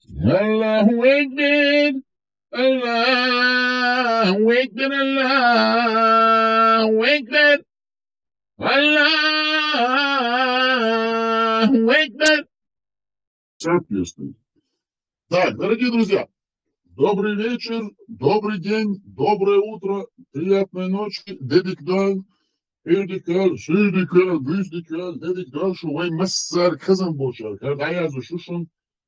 الله أكبر الله أكبر الله أكبر الله أكبر. Соответственно. Так, дорогие друзья, добрый вечер, добрый день, доброе утро, приятной ночи, дедикдал, эдикал, шедикал, виздикал, дедикдал, шувай массар, казан бошар, кардайазу шушун,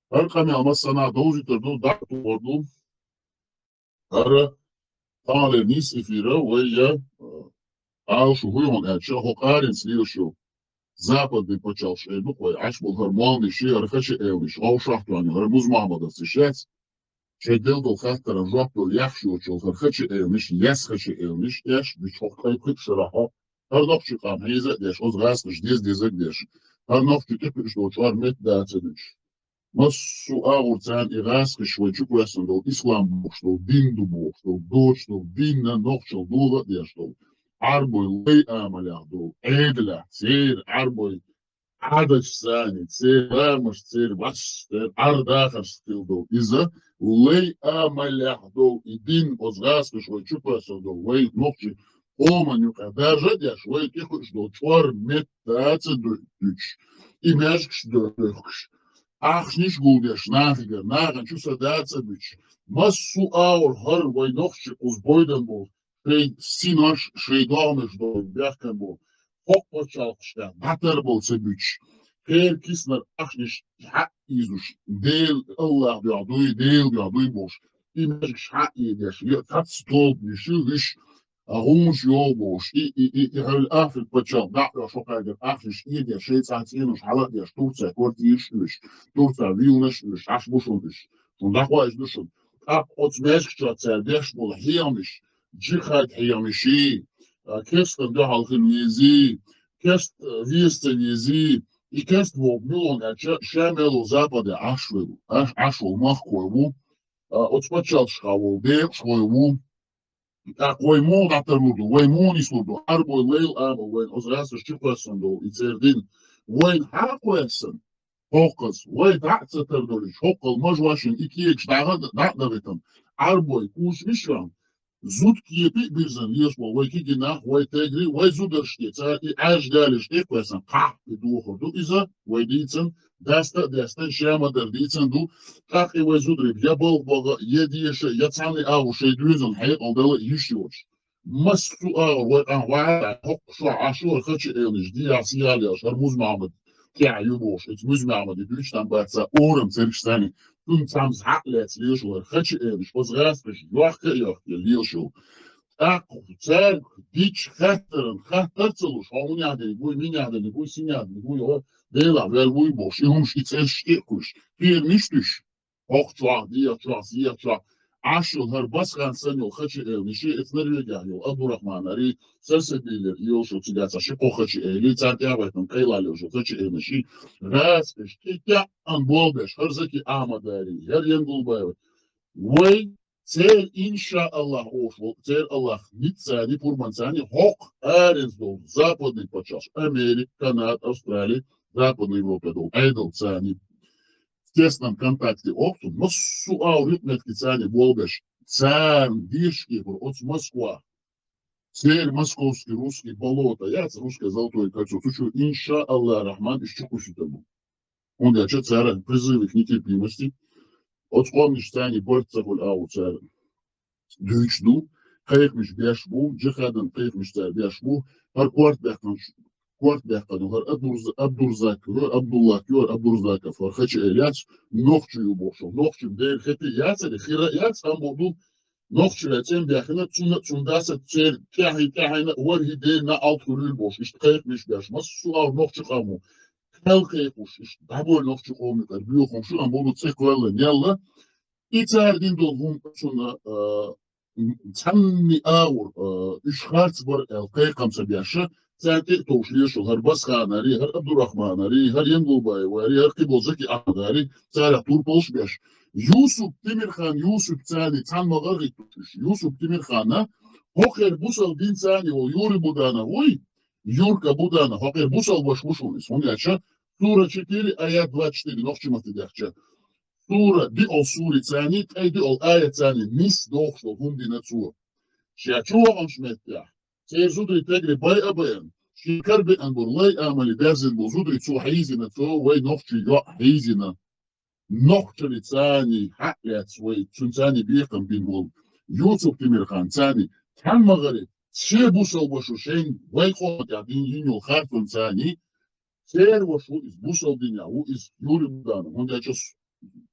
арками алмасана, доузитерду, дакту орду, ара, талернис эфира, вая, алшу хуймон, ача, хокарин слилшу, западный почал шейну, кой, аш был гармонный шей, архачи элвиш, аушахтуани, арбуз мамада, сишец, شدل دو خاطر رجوع دو يخشي وشو خرخشي مش يسخشي مش ايش بيشوف كيف شراها هر نوع شي قام هيزا ديش اوز غاس مش ديزك ديش هر نوع شي تبش دو شوار مت داتنش مسو اورتان اغاس شوي شو كويسن دو اسلام بوش دو دين دو بوش دو دوش دو دين نوخشل دو ديش دو عربو لي امل دو عدله سير عربو عدد ثاني تصير مش تصير بس عرض اخر ستيل دو اذا لي امل دو يدين ازغاس شوي شوفه دو وي نوكشي ома нюка даже дя швой тихо что чвар метаться дучь и мяшкш дохш ахниш гулдеш нахига нахан чу садаться дучь массу аур хар вой нохши узбойдан бол шей синаш шей догмеш до бяхкан бол хок почалкшта батар болса дучь Her kisner achnish ha izush del Allah biadui bosh imеш ha idesh kat stop nishish Rouge Jobosch, hal afel почал, да, что кажет, афиш иде, шейцатинуш, халадеш, Турция, Кортиш, Турция, Вилнеш, Ашбушуш, und da war ich schon. Ab uns Menschschatz, der Schmul Hirmisch, Dschihad Hirmishi, Kästen der Halchiniesi, Käst Wiesteniesi, ich käst wo Müllung, Schemelo Zapade Aschwil, Aschwil Machkoiwu, uns почал Schawul, der Schwoiwu, Кой мол датерлуду, вой монислуду, арбой лейл або, вой озрасу шчуквасунду, и цердин, вой хаквесан, хокас, вой дацатердолиш, хокал мажвашин, и киекш датнаветам, арбой кушвишвам, зуд киепи бирзан, лешбо, вой кигинах, вой тегри, вой зудершки, цаки аж галиш, эквесан, ках, и духоду, иза, вой дицан, Дастан шема дердицен ду, как и вой зудриб, я был бога, едиеше, я цаны аву шейдрюзен, хей, алдела ишьош. Массу аву, вой анвая, хок шла ашу, хачи элниш, диас ялиаш, армуз мамад, кя юбош, эти муз мамад, и дюч там баца, орем церкштани, тун там зхатлец лишул, хачи элниш, позрастыш, йохка, лишул. Так, церк, дич, хаттерцелуш, а у меня гуй, меня гуй, синя, гуй, Dela, wer wui bosh, i hum shitz shtikus. Hier nishtüsh. Hochchwa, diachwa. Ashul her basgan sanyo khachi el nishi etnerga yo Abdurrahman ari sersebiler yosho tsigatsa shiko khachi el tsatya baytan qayla yosho khachi el nishi ras shtika an bolbesh harzaki amadari her yengulbayev. Way Цель, иншаллах, ошло, цель Аллах, ницани, пурманцани, хок, аренсдол, западный почаш, Америка, Канада, Австралия, Западная Европа, айдол, цани, в тесном контакте опту, массу ауритметки цани, болбеш, цан, дишки, от Москва, цель московский, русский, болото, яц, русское золотое кольцо, тучу, иншаллах, рахман, ищукуситому. Он я че царя, призыв их нетерпимости, от помнишь, цани, борца, гуль, ау, царя. Дючду, хайхмиш бяшбу, джихадан хайхмиш царь бяшбу, хар кварт бяхтан, хар Абдурзаков, хар хачи эляц, нохчу юбошов, нохчу дэр хэти яцари, хира яц там буду, нохчу лацем бяхина, цундаса цер, кяхайна, уархи дэр на алтхулюл бош, ишт хайхмиш бяш, массуар нохчу хаму, хелхейхуш, ишт дабой нохчу хомикар, бюхомшу, ам буду цеквелен, ялла, и царь дин долгум, цуна, цанни аур, ишхарц бар элкей камсабяша, цанти тоушлешул, хар басханари, хар Абдуррахманари, хар Янгулбаевари, хар Киболзаки Ахмадари, царь Турполш бяш. Юсуп Тимирхан, Юсуп цани, цан магарги тушиш, Юсуп Тимирхана, хохер бусал дин цани, Юри Будана, ой, Юрка Будана, хохер бусал баш мушулис, он яча, Сура 4, аят 24, нохчимати дяхча. سورة دي أو سورة ثاني تأي دي أو آية ثاني ميس دوخ هم دي نتسوه شياتشوه أنش متاح سير زودري تجري باي أبين شي كربي أن برلاي آمالي دازل بوزودري تسو حيزنا تو وي نوخشي يو حيزنا نوخشي ثاني حقيات وي تسون ثاني بيقن بين بول يوسف تمير خان ثاني تحم مغرب شي بوصل وشوشين وي قوة قاعدين ينو خارفون ثاني سير وشو إز بوصل دنيا هو إز يوري مدانا هون دا جس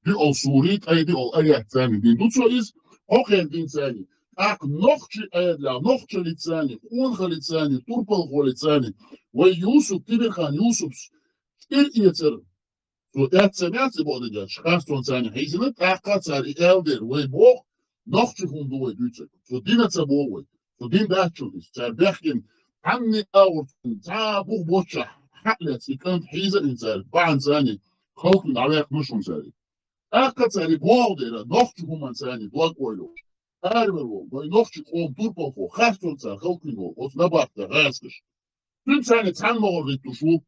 دي أو سوريت أي دي أو أي ثاني دين دوتسو إز أوكي دين ثاني أك نوخشي أي لا نوخشي لثاني خونخ لثاني توربل خو لثاني ويوسف تمير خان يوسف إر إيتر سو إعتماد بوده جا شخصون ثاني حيزنت أقا ثاني إلدر ويبوغ نوخشي خون دوي دوتسو سو دينا تبوغي سو دين داتشو إز تار بيحكم عني أورتن تابوغ بوتشح حقلت كانت حيزة إنسان بعد ثاني خوف من عليك مش ثاني أكثر ثاني بوضع نختي هم ثاني دوق ويلو أربعة نختي قوم تربطوا خاصة ثاني خوف منه وتنبأ تغاسش كل ثاني تعلم ورد تشوف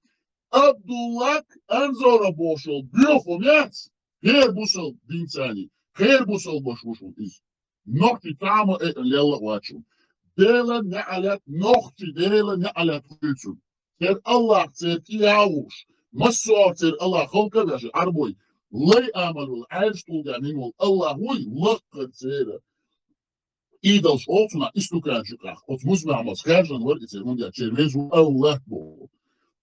عبد الله أنزل بوشل بيوخم يات غير بوصل دين ثاني غير بوصل بوشل إز نختي تعمل اللي الله واتشو ديلا نعلت نختي ديلا نعلت خلصو تر الله تر يعوش مسوا تر الله خلقه باش عربوي لي عملوا عايش طول الله هو لقد تر إيدلش أوتنا إستوكان شكاخ أوت مزمع مسكاجن ورد تر من يتشرمزو الله بو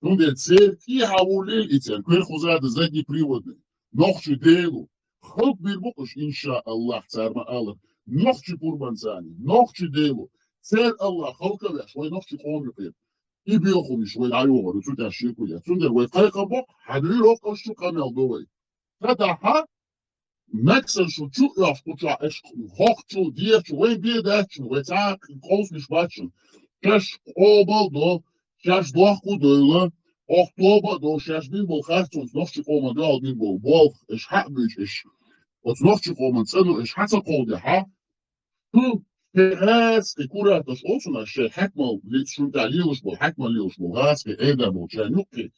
نون تر يعولي تر كل خزاد زادي بريودني نخشي ديلو خلق بيربقش إن شاء الله تر ما الله نخشي قربان ثاني نخشي ديلو تر الله خلقه باش وي نخشي قوم يقيم يبيعهم شوي عيوه رتودا شيكويا تندر ويقايقا بو حدريرو قشو كامل دوي فتحا مكسل شو تشو يافقوشا اش هوكشو ديرشو وين بيداتشو ويتاك قوس مش باتشو كاش قوبل دو كاش دوخو دولا اخطوبة دو شاش بين بول خارتونس نفشي قوما دو بين بول بول اش حق بيش اش وتنفشي قوما تسنو اش حتى قودي ها تو هاس كورة تشوفون الشيء حكمة ليشون تعليوش بو حكمة ليوش بو غاس كأيدا بو شانوكي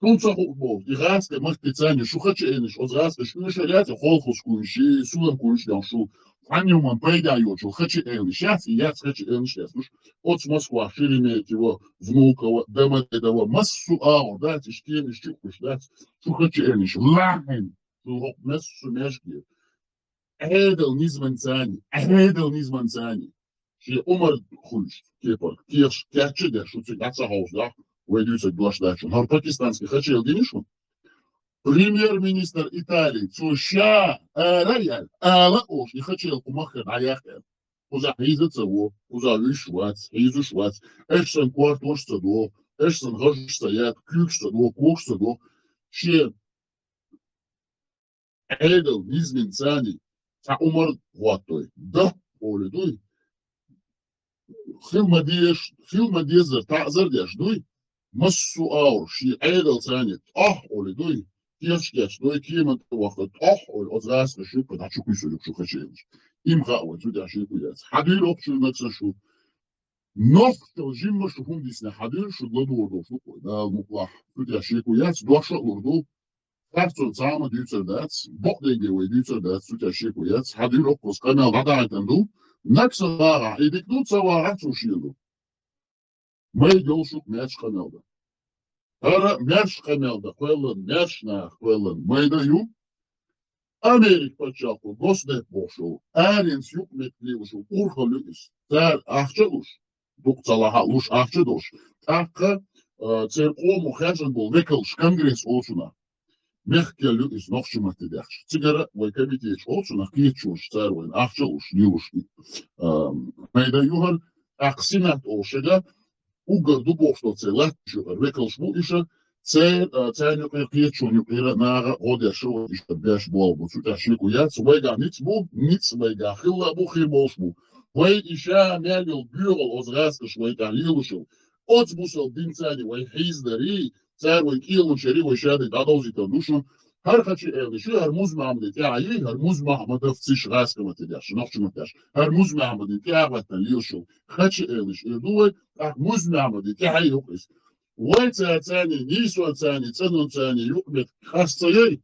شون تسخو بو دي غاس كمخت تاني شو خدش إنش أز غاس كشون شريات خالص كونشي سولم كونش دان شو عني ومن بيدا يوشو خدش إنش ياتي يات خدش إنش ياتوش أوت مسكوا شيرينيتي و فنوكا و دمت دا و مسو آو دات اشتين اشتوكش دات شو خدش إنش لاحن شو هو مسو ماشكي هذا نزمن ثاني هذا نزمن ثاني شيء عمر خلش كيفر كيرش كاتشدر شو تقعد هاوس ده ويدوس الدواش ده شو هر باكستانسكي خدش يلديني شو بريمير مينستر إيطالي شو شا ريال أوش يخدش يلقوا مخر عياخر وزا هيزة تسوو وزا ويشوات هيزو شوات إيش سن كوارت وش تدو إيش سن غش سيات كيوكش تدو كوكش تدو شيء هذا نزمن ثاني تا عمر واتوي ده ولدوي خيل مديزر تعذر ديش دوي مسو او شي عيدل ثاني ولدوي كيش دوي كيما وقت والازراس شو كنت شو كيسو شو خشيش امغا وتدا شي كويس حدير اوبشن نفس شو نفط جيم شو هم ديسنا حدير شو دلو وردو شو ده المطلح تدا شي كويس دوشا وردو Carson samen duurt dat, botdingen we duurt dat, zoet als je kwijt, had u ook als kanaal wat uit en doen, niks aan waar, ik doe het zo waar het zo schild. Mij doel zoek match gemelde. Match gemelde, kwellen, match na kwellen, mij de joe. Amerika chapel, gosnet boşu, erins yok metliuşu, urhalüs, ter ahçaluş, duktalahaluş ahçadoş, takka, cerko muhacan bol, vekalş kongres olsuna. Mechkelu is nog zo met de ders. Tigara, wij hebben het also nog keertje sterven, achterus, nieuws. Maar dat je accijnt oorzaken, ugar du borstot ze laat je wikkels boeische, zijn je keertje nu weer naar rode show is de best bal. Want zodat je kujat, wij gaan niets wij gaan heel boe boos boe. Wij is ja meer bureau als raskas wij gaan heel show. Ots busel dintzadi wij hees de صار وكيل وشري وشادي دادوزي تدوشون هر خشي شو هرموز محمد تاعي هرموز محمد فسيش غاس كما تداش نقش ما تداش هرموز محمد تاعي وتليو شو خشي دوي هرموز محمد تاعي يقيس ويتا ثاني نيسو ثاني تنون ثاني يقبل خاصتي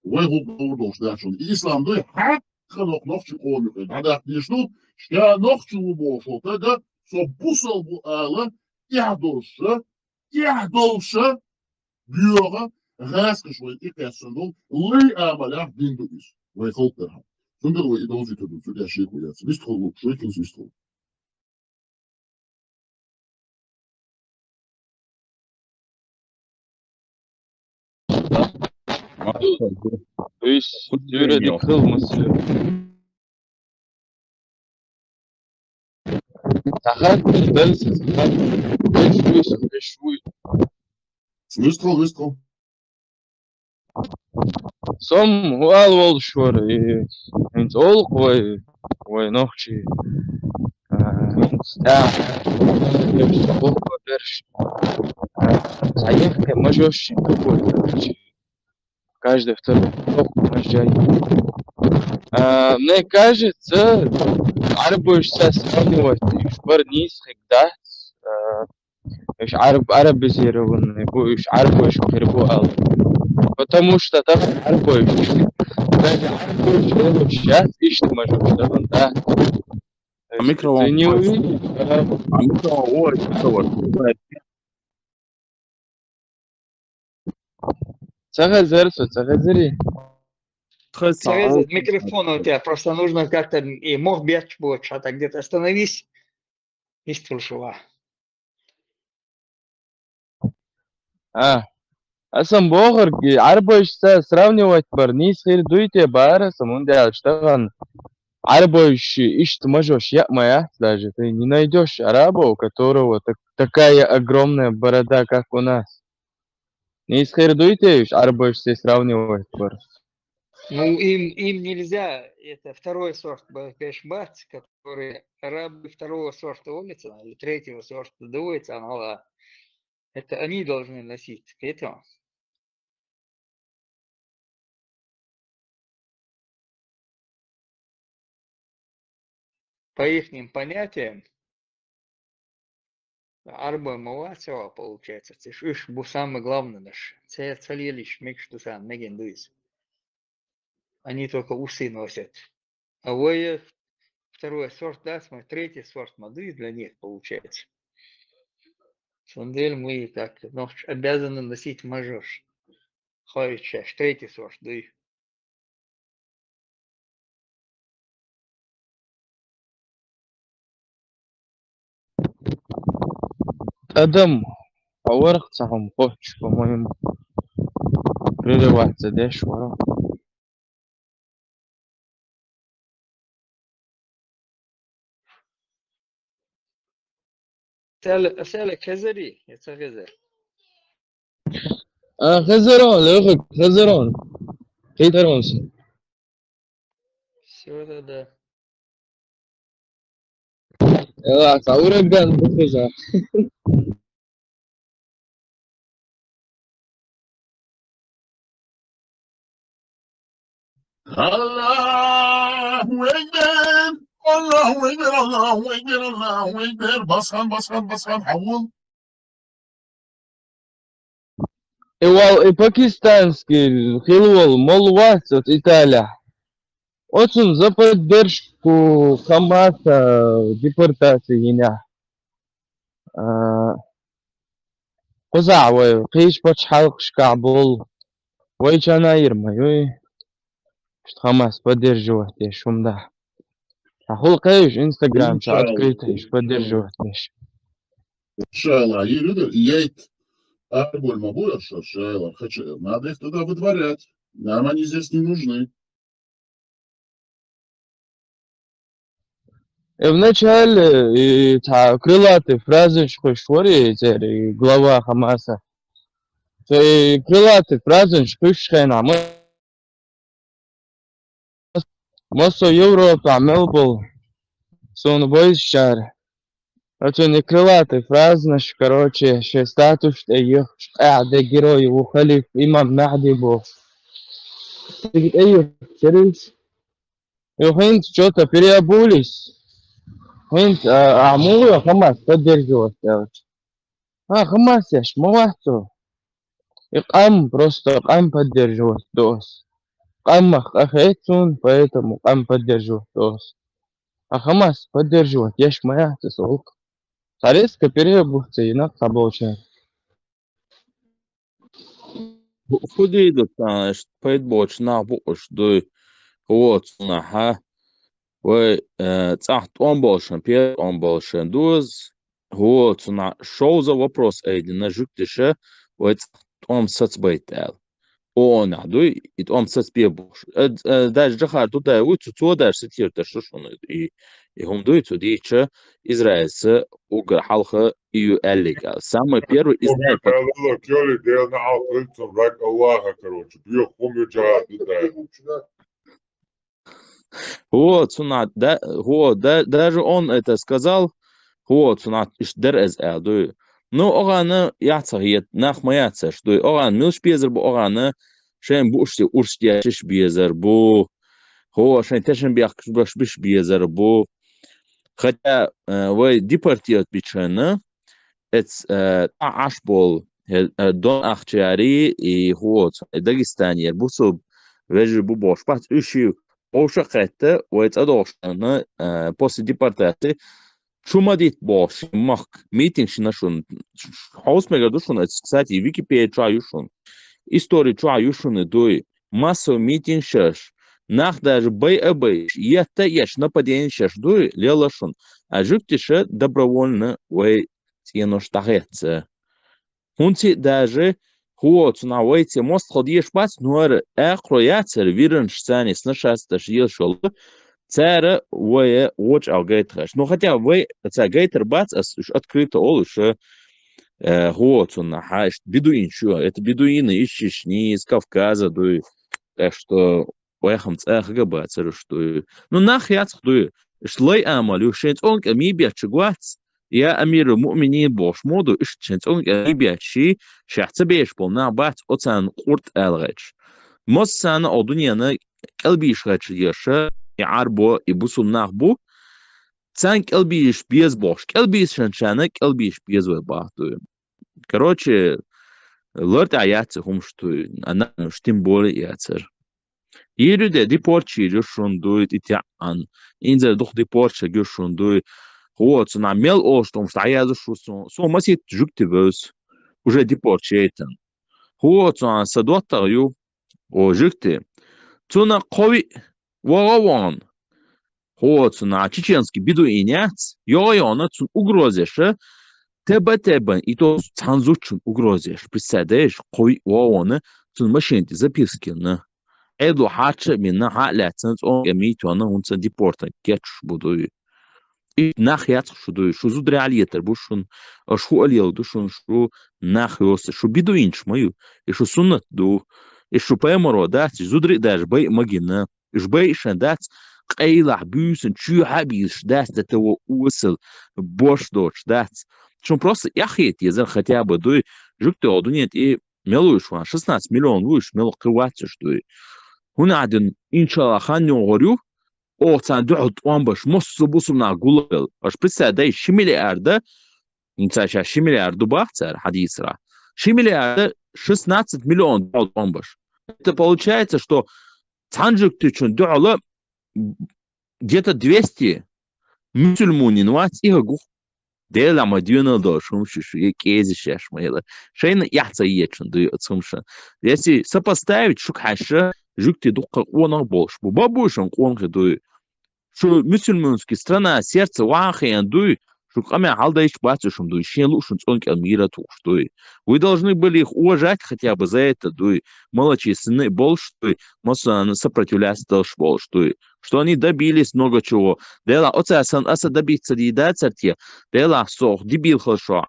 ويغوغوش داشون الإسلام دو حق خلق نخشي قومك هذا يشنو شكا نخشي وبوشو تاقا سو بوصل بو آلا يعدلش بيوغا غاسك شوي إكاسندو لي آمالا دين دوبيس ويخلقها سندر وإدوزي تدو سوديا شيكو ياس بيستخلو شوي كنس بيستخلو Söyledik kılması. Sakat dersiz. Beş Выстрел. Som hual wol şor. Ent ol koy nohçi. Да. Заехали, можешь очень какой-то. Каждый второй уезжай. Мне кажется, будешь сравнивать шпарниз, да? مش عارف بزيرون مش عارف وش كربوال потому что там عارف وش даже عارف وش сейчас ищет можешь да ميكرو ты не увидишь ميكرو هو تغزري Срезать микрофон у тебя, просто нужно как-то, и мог бить больше, а так где-то остановись и слушала. اصلا بوغر عارف وش сравнивать برنيس خير دويتي بارس مونديال اشتغل عارف وش ищет можешь я даже ты не найдешь араба у которого такая огромная борода как у нас не исхердуйте عارف وش сравнивать барс. Ну, им нельзя, это второй сорт пешбац, который арабы второго сорта улицы или третьего сорта дуется, это они должны носить к этому. По их понятиям, арба мавацева получается, это ж самое главное наш. Це лишь что сам неген дуется. Они только усы носят. А вы второй сорт, да, третий сорт моды для них получается. Сундель мы так обязаны носить мажош. Ходит сейчас третий сорт, да и. Адам, ورق صاحب قوتش по-моему. Прерываться, да, шваром. أسألك هزري يتغزر. خزرون لغك خزرون. كيف ترونس؟ Все это да. يلا صورك كان بخزر. الله أكبر الله أكبر الله أكبر الله أكبر بسخن حول И пакистанский хилвол молвац от Италия. Очень за поддержку Хамаса депортации меня. قزعوي قيش بوش حلق شكعبول ويجانا يرمي خمس поддерживать شوم ده هقول قيش انستغرام شات كريتش поддерживать مش إن شاء الله يريد يأتي أقول ما будет шайла, хочу, надо их туда выдворять. Нам они здесь не нужны. В начале крылатые фразы шхури, глава Хамаса. Крылатые фразы шхушхена. Мосо Европа Мелбл. Сон бойс шар. Это не крылатые фразы, короче, что статус, что их герой ухалиф имам Махди был. Через и что-то переобулись. عموما خمس поддерживать. خمس яш молодцу. Иqam просто иqam поддерживать дос. Камах ахетсун, поэтому кам поддержу. А Хамас поддерживает. Ешь моя цесолка. Царецкая перебухца и на получается. خودی داشتنش پید باش نه باش دوی هو نه ها و تحت آن باشن پید آن باشن دوز هو نه شوزا вопрос ایدی نجوکتشه و تحت آن سات بیتال او نه دوی ات آن سات بیا باش даже جخار تو داوی تو در ستیر تشوشون هم دوی تو دیچه израильцы угр халха ию эллига. Самый первый Израиль вот, Сунат, да, вот, даже он это сказал, вот, Сунат, дер эз элду. Ну, ораны, яцахиет, нах маяца, что оран, милш безер, бо ораны, шен бушти, уршти, шиш безер, бо, хо, шен тешен биш безер, бо, хотя, вы депортиот бичена, это ашбол, дон ахчари, и вот, Дагестане, бусу, вежи бу бош, пат, уши, Oşaqətdə o adamlarını после депортации шумадит бош мах митинг шинашун хаусмега душун кстати Википедия чаюшун история чаюшун дуй массовый митинг шаш нах даже бай это еш нападение шаш дуй лелашун а жуктише добровольно вы тяноштагется хунти даже هو صناعويتي موست خديش بس نور اقرويات سيرفيرن شتاني سنشاست تشيل شغل تارا ويا وش او جيترش نو хотя вы تا جيتر بس ش открыто олуш هو صناعش бедуин что это бедуины из Чечни из Кавказа дуй так что ويخم تاخ бацер что ну нах я цдуй шлой амалю шенц он камибия чгвац يا أمير المؤمنين بوش مودو إيش تشنتون قريبيا شي شحت بيش بولنا بات أوتان قرط ألغش مصان أو دنيانا قلبيش غش يشا يعربو يبوسم ناخبو تان قلبيش بيز بوش قلبيش شنشانا قلبيش بيز وباهتو короче لورد عياتي هم شتو أنا شتين بولي ياتر يرو ده دي بورتشي جوشون دوي تيتيان إنزل دوخ دي بورتشي جوشون دوي вот, на мел что я зашу, масит жуктивус, уже депортчейтен. Вот, на садуатарю, о жукти. Цуна кови, вараван. Вот, на чеченский бедуинец, йона цун угрозеше, тебе, и то цанзучин угрозеш. Представляешь, кови, вараваны, цун машинти запискин. Эду хача, мина халя, цанц он гамитюана, он ца депорта, кетш будую. نخ ياتخ شو دوي شو زود رعاليتر بوشون شو أليل دوشون شو نخ يوس شو بيدوينش مايو شو سنة دو شو بيمرو دات زود ريداش بي مجينا إش بي شن دات قيلح بيوسن شو حبيش دات دتو وصل бош دوش دات شون просто يخيت يزن хотя бы دوي جوكتي أودونيت إيه ملوش وان 16 مليون وش ملو قواتش دوي هنا عدن إن شاء الله خانيو غريو о цан дуот он баш мосу бусум на гулал аш представляй шимилиарда инцаша шимилиарду бахцар хадисра шимилиарда 16 миллион он баш это получается что цанжук тычун дуала где-то 200 мусульманин ват игу дела мадюна до шумшишу и кезишеш моела шейна яца ечун ду цумша если сопоставить шукхаша жукти дукка она больше бабушин конки дуй что мусульманская страна сердце вахаян дуй что каме халдаиш бачушум дуй шенлушун цонки амира туштуй вы должны были их уважать хотя бы за это дуй малочисленные болштуй масана сопротивляться должны болштуй что они добились много чего дела оцасан аса добиться дидацерти дела сох дебил хорошо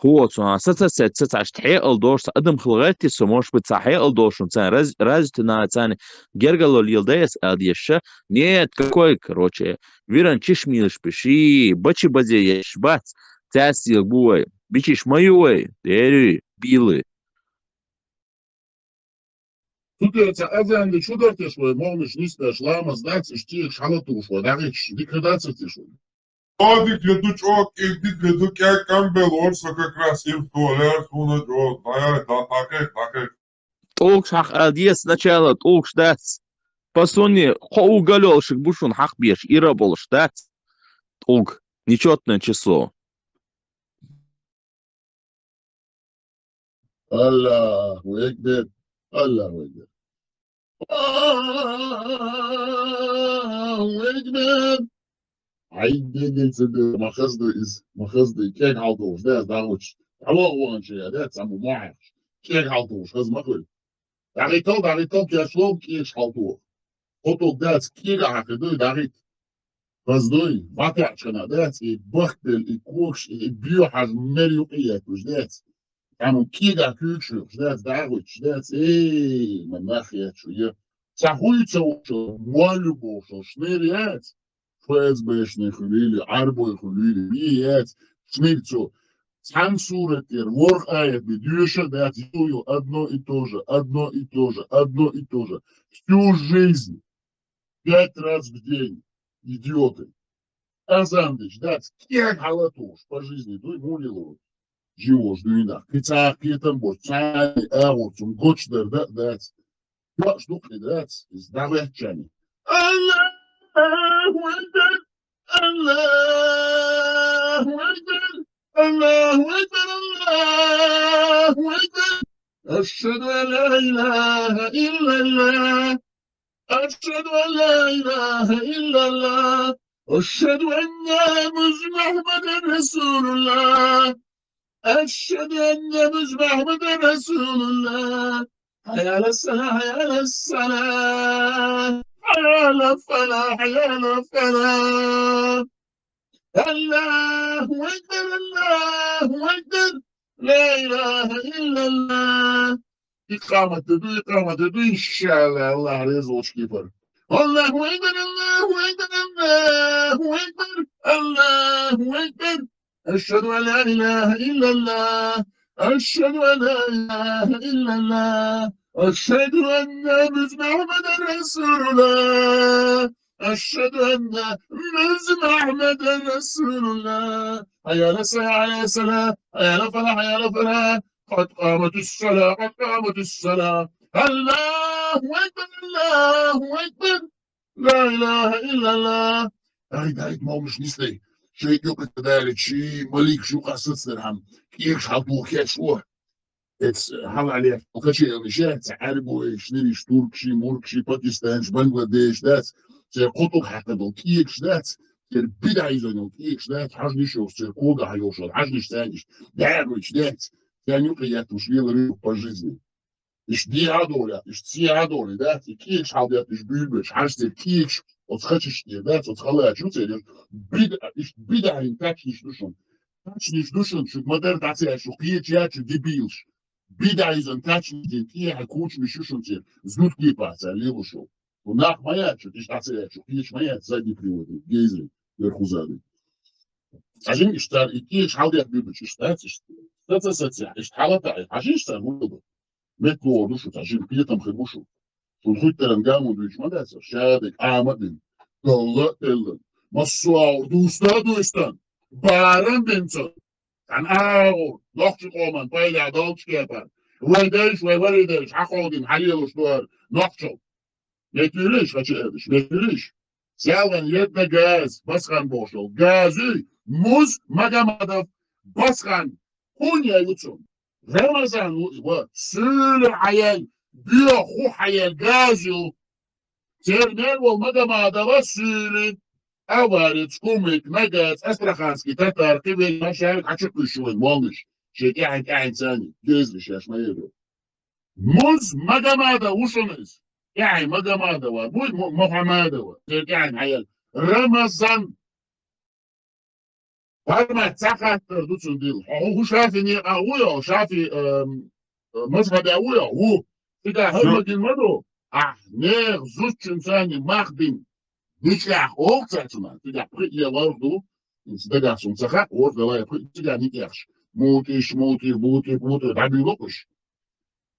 هو ستة تحقيق الدوش تقدم خلغاتي سموش بتحقيق الدوش تان разительно تان гергало лилдес адьеша нет какой короче виран чешмилш пиши бачи базе ешбат тасил буй бичиш моюй дери билы Тут это азан что дартеш вы можешь не сташ лама знать что шалату что дагич ликвидация тишу Ходик летучок, идик летук, я камбел, орса как раз им в туалет, хуна джо, так. толк шах адьес сначала толк штац. Посони хоу галёшек бушун хах беш ира бол штац. Толк нечетное число. الله أكبر الله أكبر الله أكبر عيد صدق ما خصدي كيك عطوش ده داوش الله وان شيء ده سامو معه كيك عطوش خص ما كل داريتو كيشلوم كيش عطوش خطو ده كيك عقدو داريت خصدوي ما تعشنا ده بختل يكوش بيوحز مليو إياكوش ده كانوا كيدا كيتشو شدات داروش شدات من ناحية شوية سحويتو شو مالبو شو شنيريات فاز باش نخليلي عربو يخليلي بيات شنيرتو سان صورة تير ورق آيات بديوشة دات يو одно и то же, одно и то же, одно и то же. Всю жизнь 5 раз в день. Идиоты. Азандыч, дать кек халатуш по жизни, дуй мулилу. Живош дуйна. Кицах китам бош, цани эвурцум, гочдер, дать. Баш духли, дать, из давечани. Аллаху Акбар, Аллаху Акбар, Аллаху Акбар, Аллаху Акбар. أشهد أن لا إله إلا الله أشهد أن لا إله إلا الله أشهد أن محمد رسول الله أشهد أن محمد رسول الله حي على الصلاة حي على الصلاة حي على الفلاح حي على الفلاح الله أكبر الله أكبر لا إله إلا الله إقامة تدو إن شاء الله الله يرزقك كيفر الله أكبر الله أكبر الله أكبر الله أكبر أشهد أن لا إله إلا الله أشهد أن لا إله إلا الله أشهد أن محمد رسول الله أشهد أن محمد رسول الله حي على الصلاة حي على الصلاة حي على الفلاح حي على الفلاح قد قامت الصلاة قد قامت الصلاة الله أكبر الله أكبر لا إله إلا الله هاي ما مش نسلي شيء يوقف ذلك شيء مليك شو قصص درهم كيف حطوه كيشوه حال عليه وكشيء مشاهد عربو شنريش تركشي موركشي باكستانش بنغلاديش داس قطب حتى دو كيكش داس بدعي زنو كيكش داس حجنيش يوصل كوغا هيوصل حجنيش ثانيش دعوش داس ثاني قيات مش بيلا по жизни إيش دي عدولة إيش تسي عدولة داس كيكش حاضيات إيش بيلبش حاجة كيكش وتخشش داس وتخليها شو تسير بدعي تاكش دوشن تاكش دوشن شو مدار تعسي شو كيكش يا شو ديبيلش بدعي زن تاكش دي حكوش مشوشن تير زنوت كيباس عليه شو وناخ моя что ты تعسي شو كيكش моя задний привод гейзы верхузады عشان يشتغل كيكش حاضيات بيلبش يشتغل إيش حالته عشان يشتغل مولده متلو دوشو عشان كيتم خدوشو والخيط ترنجامو دوش ما داسر شادك عامدين الله تلن مصواو دوستا دوستان بارن بنتن كان آغو لوحش قومان بايلي عدالش كيبان ويدايش ويدايش حقودين حليلوش دوار نوحشو ميتوليش خاتش ميتوليش سيالغن يدنا غاز بسخان بوشو غازي موز مغامادف بسخان كونيا يوتسون رمضان سول حيال بيخو حيال غازيو ترنال والمغامادف سولي أوارد كوميك مجاز أسترخانسكي تتر قبل مشاهد عشق الشوين والنش شيء قاعد ثاني جيزلش يا شمايلو موز مغامادا وشنز يعني مغامادا وابوي مغامادا قاعد حيال رمضان هرما تساقات دوتسون ديل هو شافي أويا شافي مذهب أويا هو إذا هرما دين مدو نير زوجين ثاني ماخدين نيشلاح أوكساتنا تجا بريء يلاردو إنسداجا سونسخا أورد لا بريء تجا نيكيرش موتيش بوتي دابي لوكش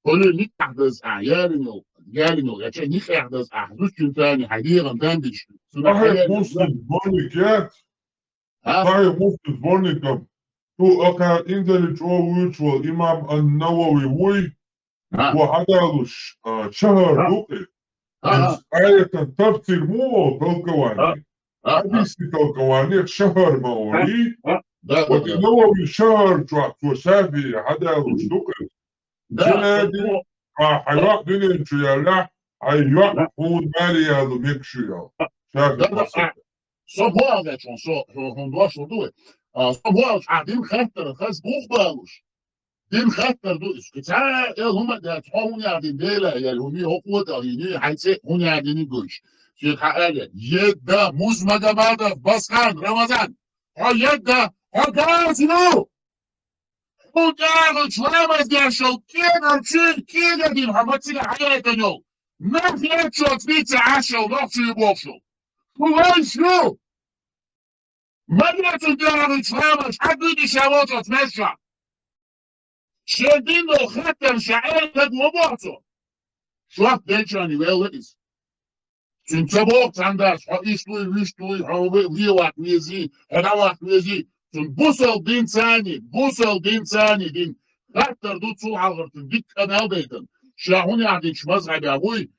كل نيكاردز يارينو يا نيكاردز زوجين ثاني حديرا تانديش صحيح مسلم بونيكات صحيح مسلم بونيكم تو أكا إنزل جو ويتشوال إمام النووي وي وحدالوش شهر دوقي آية تفسير مو تلقواني حديث تلقواني شهر مولي وتنوي شهر شو سافي حدالوش دوقي جنادي حيوق دنيا شو يلا حيوق هون مالي هذا ميكشو يلا شافي صبوا على شو هندوا شو دوه صبوا عادين خاطر خاص بوخبالوش دين خاطر دو اسكتا هم ده هون يادين ديلا يا الهمي هو ده يني حيث هون يادين يقولش في حاله يدا موز مجماده بس كان رمضان يدا هدازنو هو ده شو ما ده شو كده شيء كده دي محمد سيد حياته ما في شو تبيت عشا ونقص يبوشو هو شو ما بيعطوا دار شوامش حد يدي شواطة تمشى شدينو خطر شعير قد وبعته شو دينشاني ويلديس تنتبوك عنداش إيشتوي ويشتوي ويوات ويزي هدوات ويزي تنبوصل دين ثاني بوصل دين ثاني دين خطر دو تصول عغرتن ديك كنال بيتن شاهوني عديش مذهب أبوي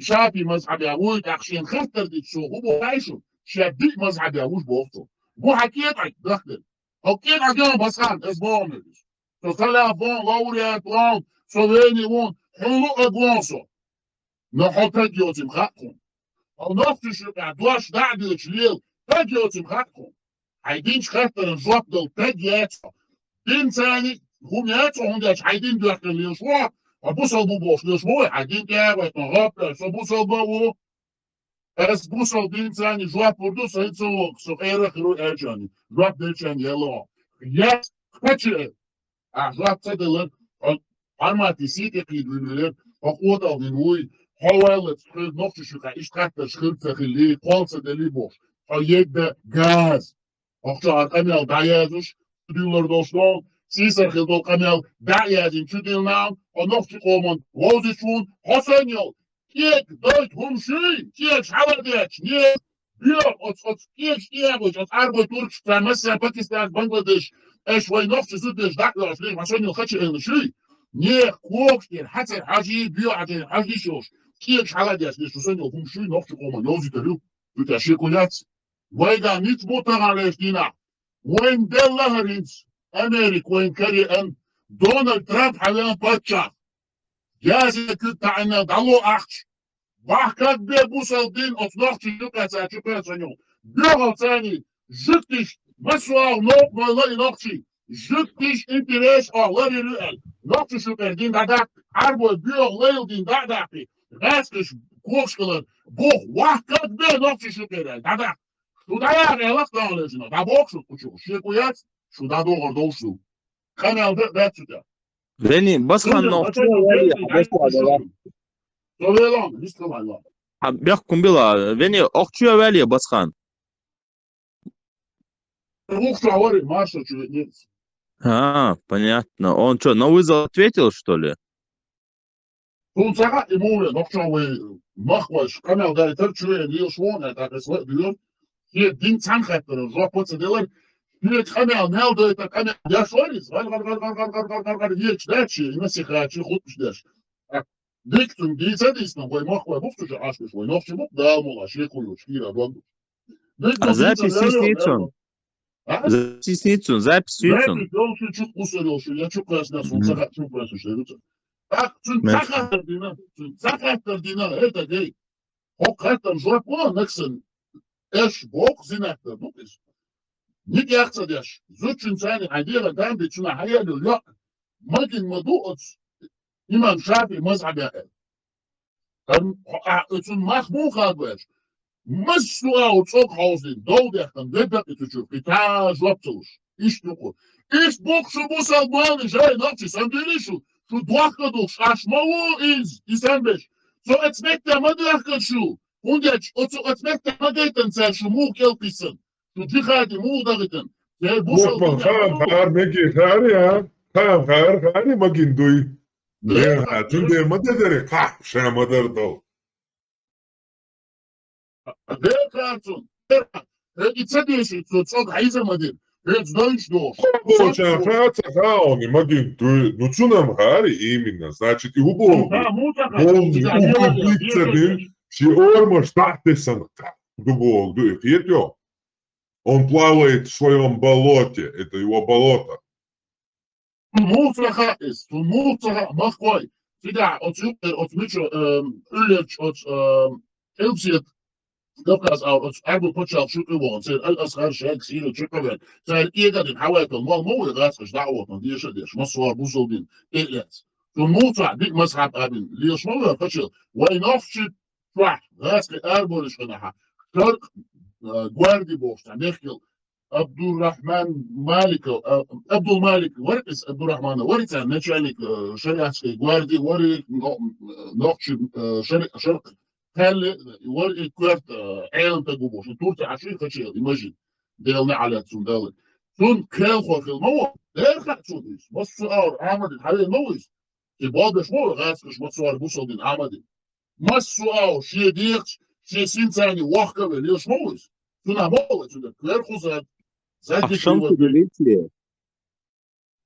شافي مذهب أبوي تخشين خطر دي تشو هو بايشو شديك مذهب أبوش بوفتو بو حكيتك دخل حكيت عجان بسخان اسبوع مديش تطلع فون لوريات وان سوفيني وان حلو أقوانسو نحطك يوتم خاقهم أو نفتش دوش دعدي تشليل تاج يوتم خاقهم عايدينش خطر نجوب دل تاج ياتو دين ثاني هم ياتو هنداش عايدين دخل اليشوع وبوصل بوبوش اليشوع عايدين كاوة نغطى بوصل بوو اس بوصل دين ثاني جواب بردو سيتسو سخيرة خلو اجاني جواب ديشان يلو يات خطر جواب تدلن armati sietekli dünüler akut alınıy havalı çıkır nokta şu ka iştratta çıkır takıllı kalsa deli boş ayette gaz akça arkamel dayazış dünler dostlar sizler hıdol kamel dayazın çüdülnam o nokta koman vazişun hasan yol kiyek dört humşuy kiyek havadeç niye yok o kiyek niye bu o arba Türk mesela Pakistan Bangladeş eşvay nokta zıdış daklar şey hasan yol kaçı elişi не кокстер хатер хажи био аден хажи шош киек шаладяс не шосен окум шуй нохчу кома нозителю тута шекуляц вайда нит ботагалештина وين دلهرينز امريك وين كاري ان دونالد ترامب حاليا باتشا جازي كنت عنا دالو اخش بحكات بي بوصل دين اصناخش شوكا ساتشوكا سانيو بيغل ثاني جتش مسوا نوك مالي نقشي جتش انتريش اغلاري رؤال نقطة شوكر دين داداك عربو بيوغ ليل دين داداكي غاسكش كوشكلر بوغ وحكات بي نقطة شوكر داداك شو داياغ يلاك دانلجنا دا بوغشو كوشو شيكويات شو دا دوغر دوشو خانال داتشو دا Veni baskan nokta Sovelan, historyla. Бяхкум била, вени окчуя вали басхан. Лучше говори, Маша, нет. Понятно. Он что, на вызов ответил, что ли? Toen zag ik mooi nog zo mag was kan al daar terug in heel schoon dat is wat doen hier ding zanget er zo pot te delen hier kan al nou dat kan ja sorry gar hier staatje in zich gaat je goed dus dik toen die zet is nog wel mag wel hoeft je als je nog je moet daar maar als je kon hier dan Запись снится. Запись снится, запись снится. Я чуть усилил, я чуть красный солнце, чуть красный. Так, цахаттер дина, это гей. Хокаттер жопо, нексэн, эш бок зинаттер, ну, иш. Ник яхцадяш, зучин цани, адира дамби, чуна хаяду, я, магин маду, имам шафи, мазхабя, üçün махму хадвэш, мастуа, уцок хаузин, долдяхтан, дебяк, итучук, ита жопцуш, иш туку. Иш бок шубусал мали, жай, ночи, сандилишу, شو دوخه دوش اشماو ایزنبش سو اتمکت مدرخه شو اونجاش اتمکت مدرتن سر شو مو کلپیسن شو جی خادی مو داغتن وقت خام خار مگی خاری ها خام خاری مگین دوی نه چون دیر مدر داری قح شا مدر دو دیر کارتون ایتسا دیشی تو چوک حیزه مدر Pēc daļš došu. Получа хаца хаони магин дуй нуцунам хари именно, значит и убо. Он убийца си орма штатесан дубог дуй хитё. Он плавает в своем болоте, это его болото. Муцаха is, mуцаха махкой. Сега, от мичо, улерч, от Elpsiet, Kafkas out, Abu Puchal Shukawan said, Al-Asghar Shag, Sina Chukavan, said, Egadin, however, well, no, that's a da'wat on the Ishadish, Maswar Buzaldin, Etlets. So Muta, Big Mashab Abin, Liosmova, Fashil, why not ship track, that's the Arborish Kanaha, Turk, Guardi Bost, Nechil, Abdul Rahman Malik, Abdul Malik, what is Abdul Rahman, what is a Nechanik, Shariatski, Guardi, what is not Shirk. هل ورقة كوارت عيلم تجوبوش تورتي عشرين خشيل imagine ديلنا على تسون ثم كان خوف الموت ده خد سوديس بس صار عمد الحالي الموت يبغى شمول غاسكش ما صار بوصل دين عمد ما السؤال شيء ديرش شيء سين ثاني وحكة ليش موت ثم موت ثم كان خوزات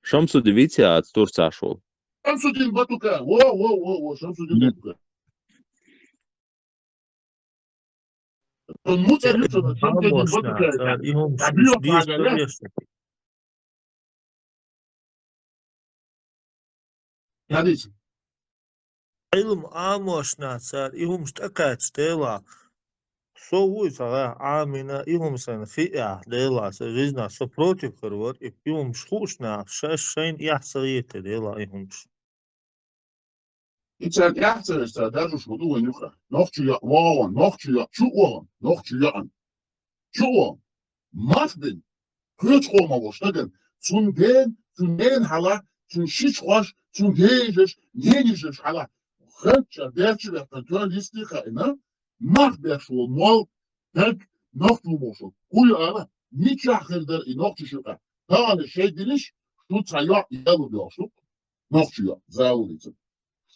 شمس ديفيتيا تورتا شول شمس الدين باتوكا واو شمس الدين باتوكا علم آموشنات صار إهم اشتكت ستيلا سووا صار عامنا إهم سنة فئة ديلا سجزنا سبروتي كروت إهم شخوشنا شين يحصيت ديلا إهمش Ik zei, ja, daar is wat doen we nu gaan. Nog je ja, wow, nog je ja, Chuan. Machtbin. Kutschoma was tegen. Zum den hala, zum Schichwasch, zum Genisch hala. Gentja, dertje werd natuurlijk listig, ne? Machtberg schon mal, denk, noch du musst. Goeie alle, niet jager in nog te zoeken. Daar aan de schedelisch, doet zij ja, jelle doorzoek. Nog je ja, zou niet.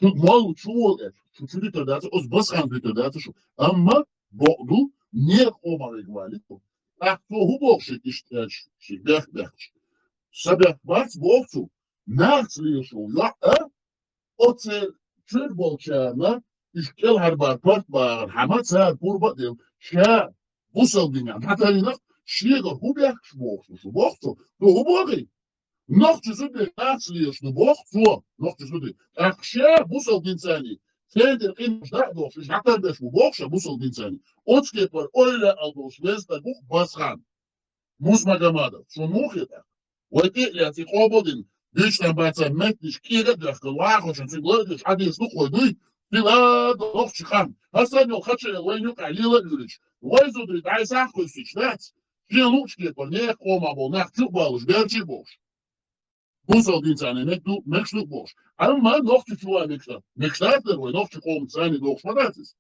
Тут мало чего, чуть-чуть это os басхан это что, amma boğdu ne olmalı gvalit bu. Akto hubokşi işte şiddet. Sabah bas boğdu. Nasıl şu ya? O te futbolçana işkel harbar part var. Hamat saat kurba diyor. Şa bu saldığın hatta yine şiye hubok boğdu. Boğdu. Hubogi. Noch zu süden Herzlichst, du brauchst vor, noch zu süden. Ach, ja, Bussel Dinzani. Fäder in Stadtdorf, ich hatte das Buchscher Bussel Dinzani. Uns geht bei Eule Aldos Wester Buch Basran. Muss man gemacht. Schon noch jetzt. Weil er sich obodin, Deutschland bei seinem Mächtig Kira, der Gelage, schon zu Leute, ich hatte es noch heute. Bila, doch, ich kann. Hast du noch, hat schon ein wenig Alila Jülich. Weil so die drei Sachen ist, ich weiß. Hier noch geht bei Nähe, aber nach Zubal, ich werde sie bosch. Bussel Dinzani, nicht du bosch. Einmal noch zu tun, nicht starten, weil noch zu kommen, seine Durchschmerz.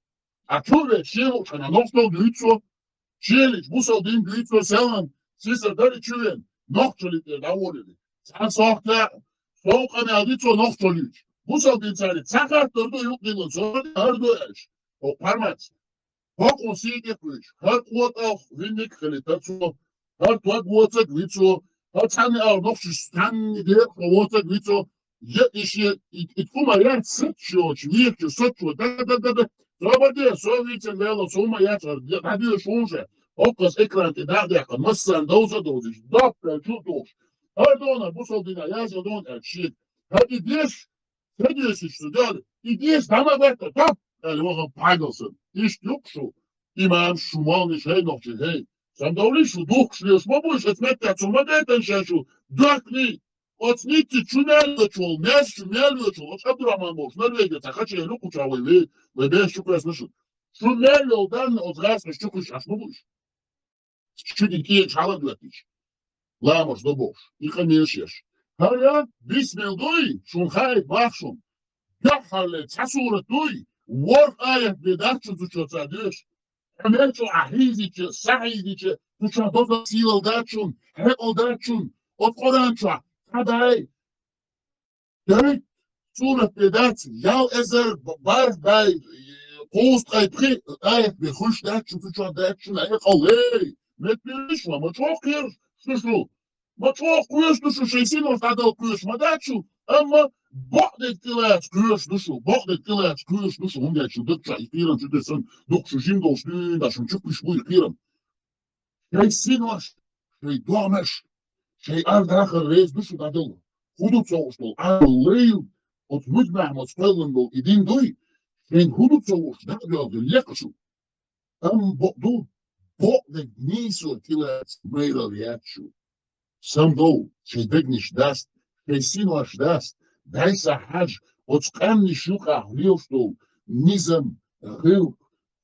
Atule, Schirr, kann noch so Gützo, Schirr, Bussel Din Gützo, Sellen, Sister, da die Türen, noch zu liegen, da wurde die. Das sagt er, so kann Gützo noch zu liegen. Bussel Dinzani, Zacher, da du Jucken und so, da du echt. Oh, Parmats. Hock und Siege, hört Wort auf, windig, dazu, hört Wort, Gützo, hat han auch noch stand der Wort Gützo. Ja, ich komme jetzt so, wirklich so, da. Aber der so wie es wäre, so mal jetzt, da die Chance. Ob das Ekran da Massan Dosis, Doktor, Tutos. Pardon, Bussel Dina, ja, so don't shit. Hat die das? Hat die sich studiert? Die das da mal weiter, top. War Peigelsen. Ich juck so. Imam Schumann ist noch hey. Sam Daulish, Duxlius, Mabush, it's met that so much attention. Darkly. What's need to tunel, Nash, what's up to Ramamos, Norway, Takachi, Lukucha, we bear Shukas mission. Tunel, then, or last, Shukush, as Mabush. Shooting key, challenge. Lamos, no bosh. You can hear Shish. Hurry, this will do, Shunhai, Bachshon. Yahale, Tasura Dui, what I have been action to Chotadish. Amerika ahizice, sahizice, tuča dobro sila dačun, hekol dačun, od koranča, kadaj. Daj, sura pedaci, jal ezer, bar daj, post aj pri, aj, behuš dačun, tuča dačun, hekol, hej, met pilišla, ma čokir, što, ما تشوف كويس نشو شايفين وتعدل كويس ما داتشو اما بعد الكلاس كويس نشو بعد الكلاس كويس نشو هم داتشو دكتشا يكيرن جدسن دكتشو جيم دوشتين عشان تشوف مش بوي يكيرن شايفين وش شاي دوامش شاي ارد اخر ريز نشو تعدل خدو تصوشتو الليل وتمجمع مصفلن دول ايدين دوي شاين خدو تصوش دقلو الليقشو ام بقدو بعد نيسو الكلاس ميرا رياتشو Sam dol, شي دقنش داست، شي سينوش داست، دايسا حاج، وتقامني شوكا هليوشتو، نيزم، غيل،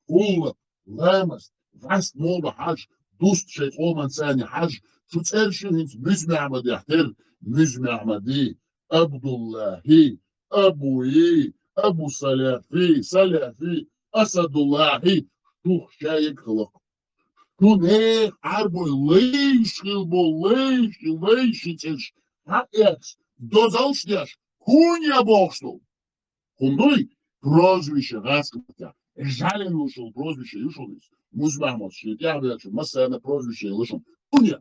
قولة، لامس، فاست مولو حاج، دوست شي قومان ثاني حاج، شو تسألشو هنت مزمي عمدي احتر، مزمي عمدي، عبد الله، أبوي، أبو صلافي، أسد الله، شوخ شايك خلق. Toen hij lees, het dozalsnjaš, kunja boštu. Kundui, prozviše, raskata, žalen ušel, prozviše, ušelis, muzmamos, šitja veću, masana prozviše, lišom, kunja,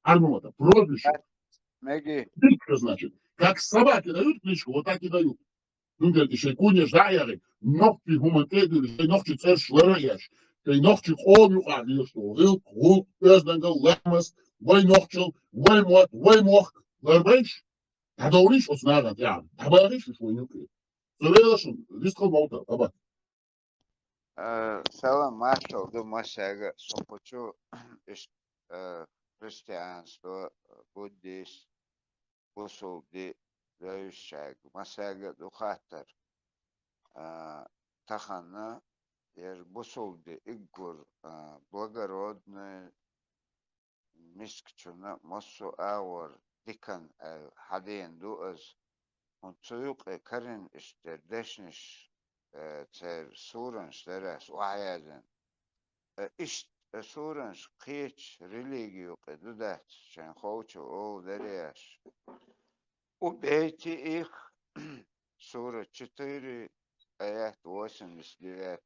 армата, prozviše. Кличка, значит, как собаки дают кличку, вот так и дают. Ну, говорит, еще kunja ždajaри, ногти гумантедури, ногти цер шлераеш. They knocked you all you are here, so heel, goed, Özdengal, Lemmes, way nochtjel, way more, Lerbeich. Dat doe ik als naar dat jaar. Dat ben ik voor je keer. Zo wil je schon, dit is gewoon motor, Selam Marshall, do Masega, Sopochu, is Christianstvo, Buddhist, Usul, de Reushag, Masega, do Hatter, Tachana, Бусулде Игор благородный мискчуна массу аур дикан хаден дуаз он цуюк карен истердешниш цер суранш дерес уаязен ишт суранш қич религию дудат шен хоучу о дереш убейте их сура 4 аят 89.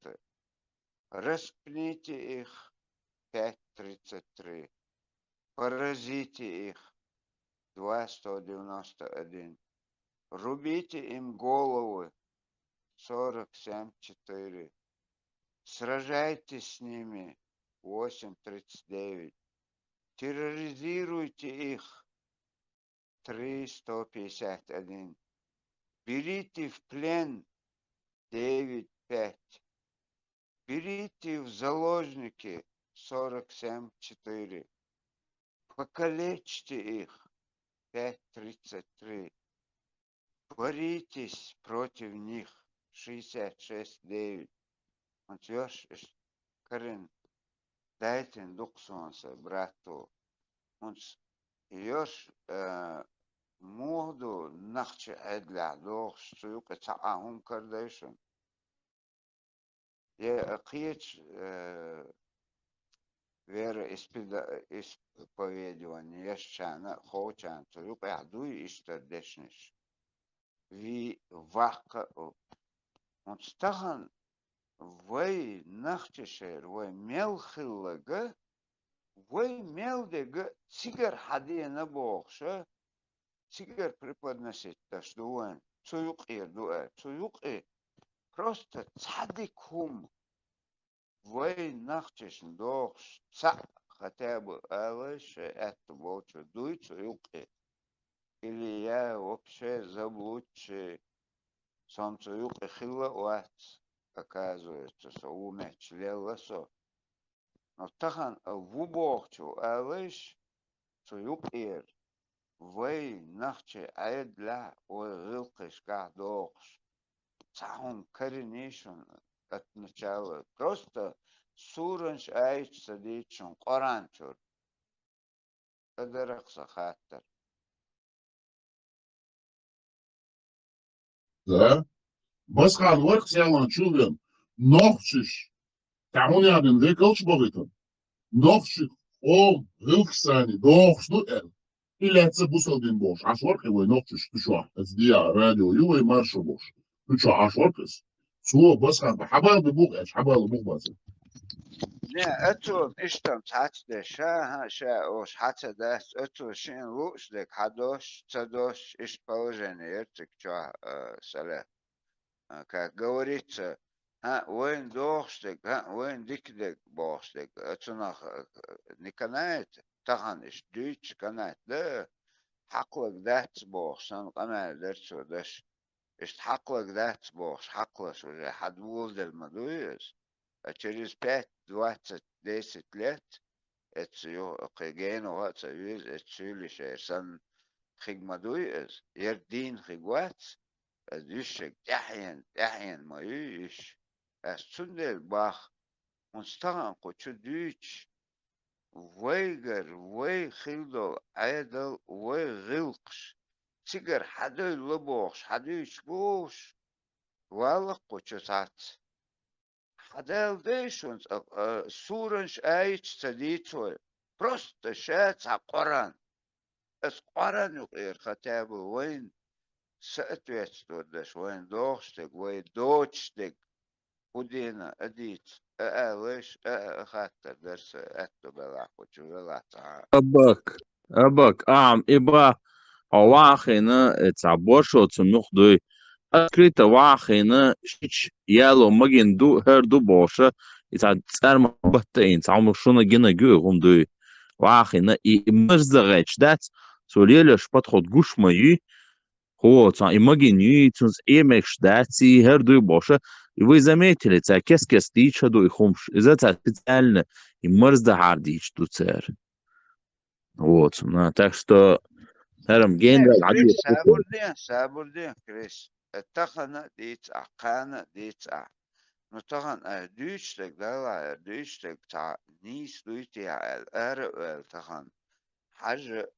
Распните их, 5.33. Поразите их, 2.191. Рубите им головы, 47.4. Сражайтесь с ними, 8.39. Терроризируйте их, 3.151. Берите в плен, 9.5. Берите в заложники, 47.4. Покалечьте их, 5.33. Боритесь против них, 66.9. Он тёж Карин, дайте дуксонса, брату. Он ёж моду нахче эдля дох, штука таахум кардешен. Я қиеч вера исповедования яшчана хоучан туюк яхдуй истердешниш ви вака он стахан вай нахчешер вай мелхиллага вай мелдега сигар хадина бохша сигар преподносить таштуан туюк ирдуа туюк Просто цадикум. Вы нахчешн дохш ца хотя бы алыше это больше дуйцу юки. Или я вообще заблудший солнце юки хила уат. Оказывается, что умеч леласо. Но тахан в уборчу алыш цуюкир. Вы нахче айдля ой гилкишка дохш. Сам коренишен от начала. Просто суранш айч садичен коранчур. Кадаракса хаттер. Да? Басхан варх сялан чувен. Нохчиш. Тамун яден векалч богитан. Нохчиш ол гилксани. Дохшну эл. Или это бусалдин бош. Аш варх его нохчиш тушуа. Это дия радио юва и маршо бош. Tu čo, až orkes? Svo, baskan, habal de buk, habal de buk, نه اتون اشتم تحت دشا شا اوش حتى دست اتو شين روش لك حدوش تدوش اش باوجن يرتك جا سلا كجوريت وين دوشتك وين ديكدك بوشتك اتناخ نكنايت تغنش دويتش كنايت ده حقلك ذات بوشن قمع درتو دش اشت حقلك ذات بوش حقلش ولا حد ولد المدويز через 5-20 лет это гено wat is het zulische san خدمدوي يردين خدوات الدشك تحين ما يش السندل باخ مستغن قوتشو دوش ويجر وي خيلو عيدل وي غلقش تيجر حدو لبوش حدوش بوش والله قوتشو سات حدال ديشونز سورنش ايش تديتو просто شات قران اس قران يغير ختابه وين سأتويتو دش وين دوشتك وين دوشتك ودينا اديت ليش خاطر درس اتو بلاك وشو بلا تعال أبك إبا أواخينا تعبوشو تنوخدوي أكريتا واخينا شيش يالو مجين دو هردو بوشة تسأرم بطين تعمشونا جينا جو دوي واخينا مرزغيش دات سوليلا شبات خود گوش مايي هو تا имагини тунс эмекш дати هردو باشه вы заметили تا кес дича до ихумш из-за специально и مرزда хардич туцер вот так что هرم نه генерал عدي كريس سابردين كريس اتخنا ديت اقانا ديت نتخن دوشتك دلا دوشتك تاع نيس دويتي ال تخن حاجة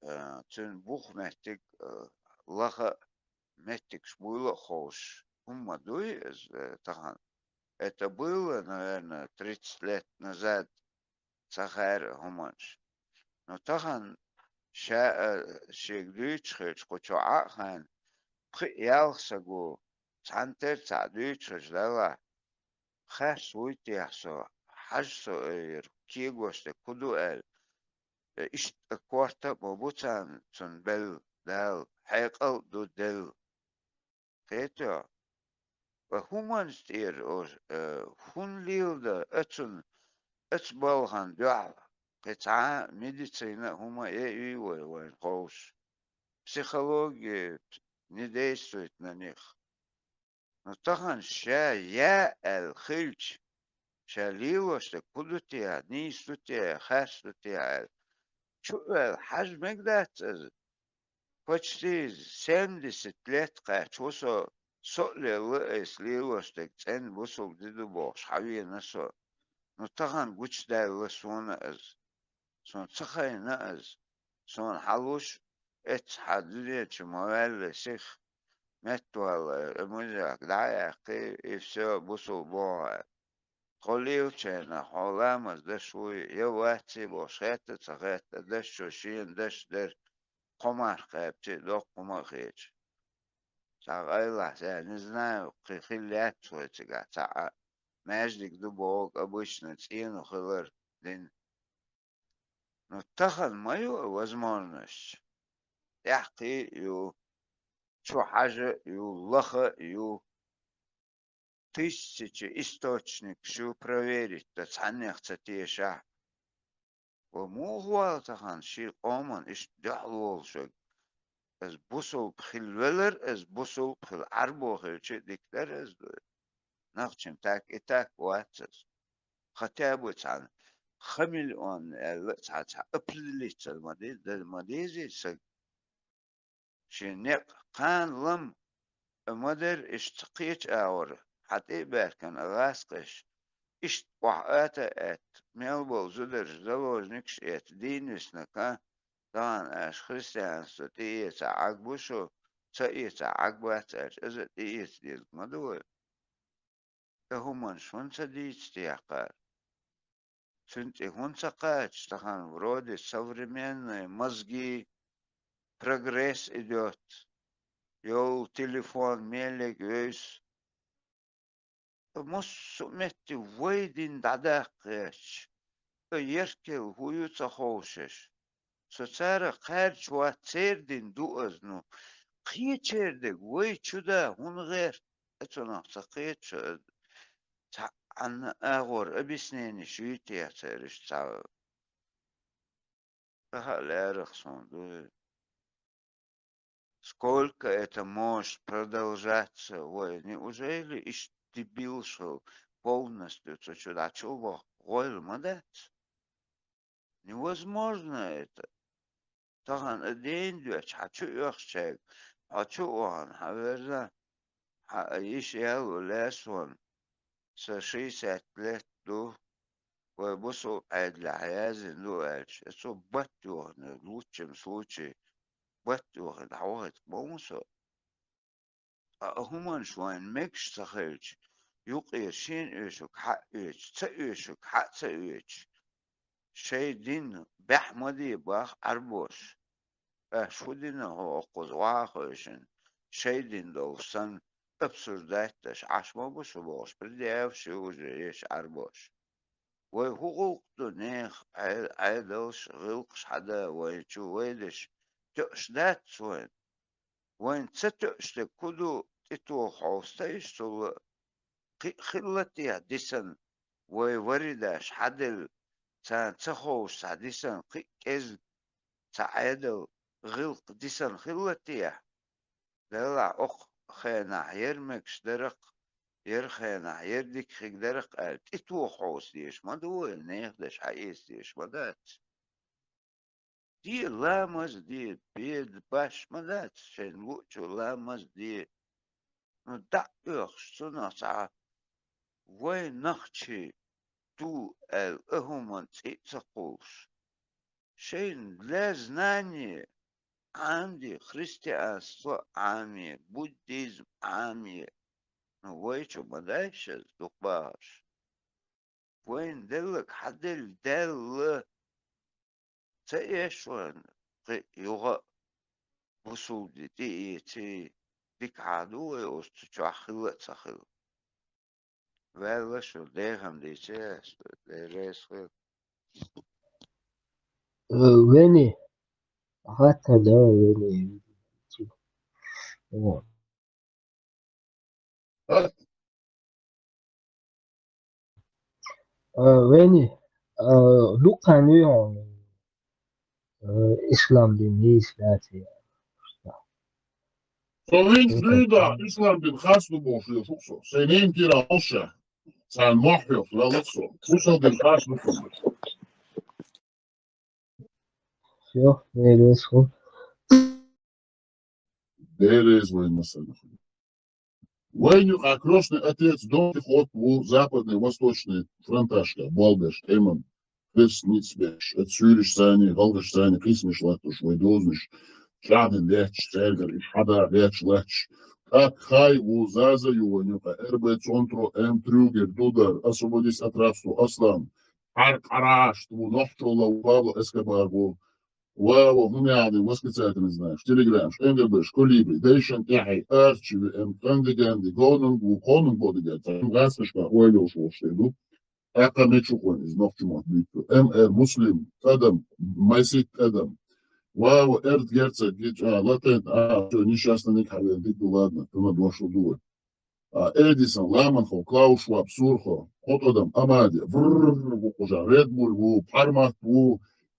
تن بوخ مهتك لغة مهتك شبوله خوش هم دوي تخن это было, наверное, 30 лет назад Сахара Хуманш. Но тахан шегдуйчхэж кучо ахан ялсагу цантер цадуйчхэж дала хаш уйти асо хашсо кигоште куду ишт кварта бобуцан цун бел дал хайқал ду дел тето Humans hier hun lielde etsen etsbalhan ja het medicina huma войн хоус психология не действует на них но тахан ша я хильч шалило что кудутия нистутия хастутия чуэл хажмегдат почти 70 лет качусо سؤال ليوستك تن بوصل ديدو بوش حبيه نسو نتغن قوش دا لسوان سون تخي نأز سون حلوش حدودية موال سيخ متوال مجاك دعاقي إفسو بوصل بوها خليو چينا حولامز دشوي يواتي بوشيت تغيت دشو شين دش در قمر قيبتي دو قمر خيج Сагайла, я не знаю, хилят свойцега, междик дубок обычно цену хилер день. Но тахан мою возможность. Яхти ю чухажа ю лаха ю тысячи источник, что проверить, то цаннехца теша. ومو тахан شي оман иш дялол шог. از بوسو بخيل ولر از بوسو بخيل عربو خيل ديكتر از نخشم تاك اتاك واتس ختابو تعال خميل اون تعال ابليت المديزي سك شنق قان لم مدر اشتقيت اور حتى باركن غاسقش اشت وحاتا ات ميلبو زدر زلوج نكش ات دينسنا طبعا خريستيان ستية عقبوشو تأية عقبات إذا تأية ديال مدول هما شون تديت تيقار سنتي هون سقاط تخان вроде современный мозги прогресс идет يو телефон ملك يس مش سمعت ويدين داداقش يركل هو يتخوشش سوتسارا خير شوى تسيردين دوأزنو قيت شيردك وي شدا هون غير اتنا سقيت شو عن اغور ابسنيني شويتي يا سيرش تا هالارخ صندوق сколько это может продолжаться ой неужели истебился полностью то сюда чего ой молодец невозможно это طبعا الدين دوش حتشو يخشك حتشو عن حبرنا حقيش يالو لاسون سشي ساتلت دو وبصوا عاد العيازن دو عادش اسو بطيو هنا لوتشم سوتشي بطيو هنا حوهت بومسو همان شوين مكش تخيلش يوقي شين ايشوك حق ايش تا ايشوك حق تا ايش شي دين بحمدي باخ عربوش شو دين هو قضواء خوشن شي دين دوستان ابسرداتش عشما بوشو باش بدي افشي وجيش عربوش وحقوق دنيخ عيدوش غلقش حدا ويشو ويدش تقشدات وين تتقشد كدو تتو حوستيش تو خلتي ديسن ويوردش حدل تان تخوش ديسن قيز تعادل غلق ديسن خلتي دلع اخ خينا يرمكش درق يرخينا يردك خيك درق قالت اتو حوس ديش ما دول نيخدش حقيس ديش ما دات دي لامز دي بيد باش ما دات شين وقتو لامز دي ندق يخش سنة وين نخشي تو الأهمان تقوش شين لازناني عندي خريستيانство عامي بوديزم عامي ويشو مدايش دقباش وين دلك حدل دل تأيشون يغا بصودي تي ديك عدوه وستشو أخلق تخلق ولا شو ديهم دي تيس دي ريس خير ويني حتى ده ويني ويني لقاني إسلام ديني سلاتي Sånn sluta Island khas du boşu fukso. Senin kira olsa. Sen mahyor la lotso. Fukso din khas du fukso. شوف ويلسخو Дерез войн mesela. Войну окружный отец дом ход в западный, восточный фронташка, Балдаш, Эмон, Фесницбеш, Цюриш сани, Галгаш сани, Кисмиш латуш, Войдозниш, Шаден леч, Цельгар, Ишхада леч леч. Как хай у Заза Юванюка, РБ Цонтро, М. Трюгер, Дудар, освободись от рабства, Аслан, Аркараш, тву Нохчола, Павла Эскобарбу, Вау, ну يعني восклицательный знаешь, Телеграм, НГБ, Колибри, Дейшен, Яхай, Арчи, Эндеганди, Гонунг, Вуконунг, Бодигат, Гасмешка, Уэльош, Волштейду, Ака Мечукон, из Нохчумат, МР, Муслим, Адам, Майсик, Адам, Вау, Эрт, Герцог, Латент, все, несчастный Никхавен, Дику, ладно, ты надо вашу дуэль. Эдисон, Ламанхо, Клаус Шваб, Сурхо, Отодам, Амади, Врррр, Редбуль, Пармат,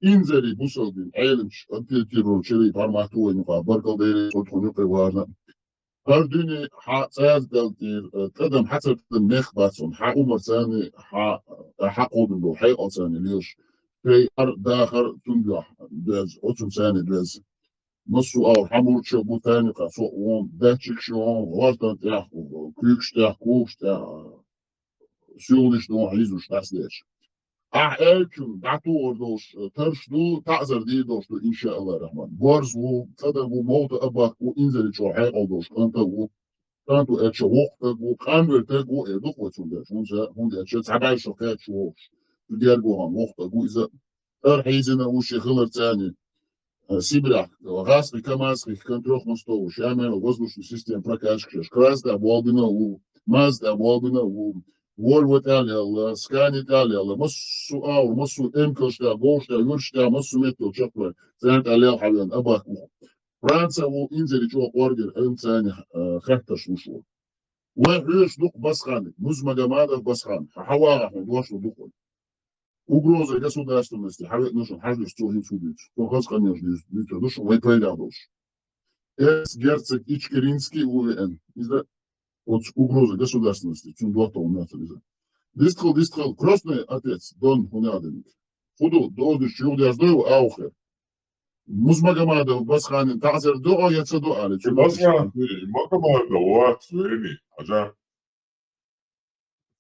إنزلي بوسودين عيلمش أنتيرو شري بارماتو إنقا برقل ديري صوتوني قوارنا هردوني حا ساز دلتير تقدم حسب النخ باسون حا عمر ثاني حا قودن دو حي ثاني ليش في داخل تنجح داز أتم ثاني داز نصو أو حمور شبو ثاني قصو وون داتشك شوون غلطان تاخو كيكش تاخو سيونش نوع عيزوش تاسليش أحكم بعتور دوش ترشدو تعذر دي دوش إن شاء الله الرحمن بارزو تدبو موت أباك وإنزل شو حيقل دوش كانتو أتشا وقتك وكانو يتاقو إدوك وتسونداش هون أتشا تعباي شوكات شوش تديرقو هان وقتك وإذا أرحيزنا وشي خلر تاني سيبرح غاسقي كماسقي كان تروح مستوى شامل وغزلوش السيستم براكاشكش كراس دا بوالبنا وماز دا بوالبنا Volvo Italia, Scania Italia, مسو مسو إمكلشتا بوشتا يورشتا مسو متو شكله سنة عليه حاليا أباك فرنسا وإنزل جو قوارجر إنسان خطش وشو وعيش دوق بسخان مزمجة ماذا بسخان حواها حواش ودوق угроза государственности حاجة نشون حاجة строим судить то хас конечно это ношо мы проявляешь эс герцог Ичкеринский УВН из-за от угрозы государственности чем два то у нас из-за Дистхал, красный отец, Дон Хунядовик. Худу, додыш, юрди аздою, аухе. Музмагамадов, Басханин, Тазер, до, яца до, али. Басхан, Магамадов, вац, вени, ажа.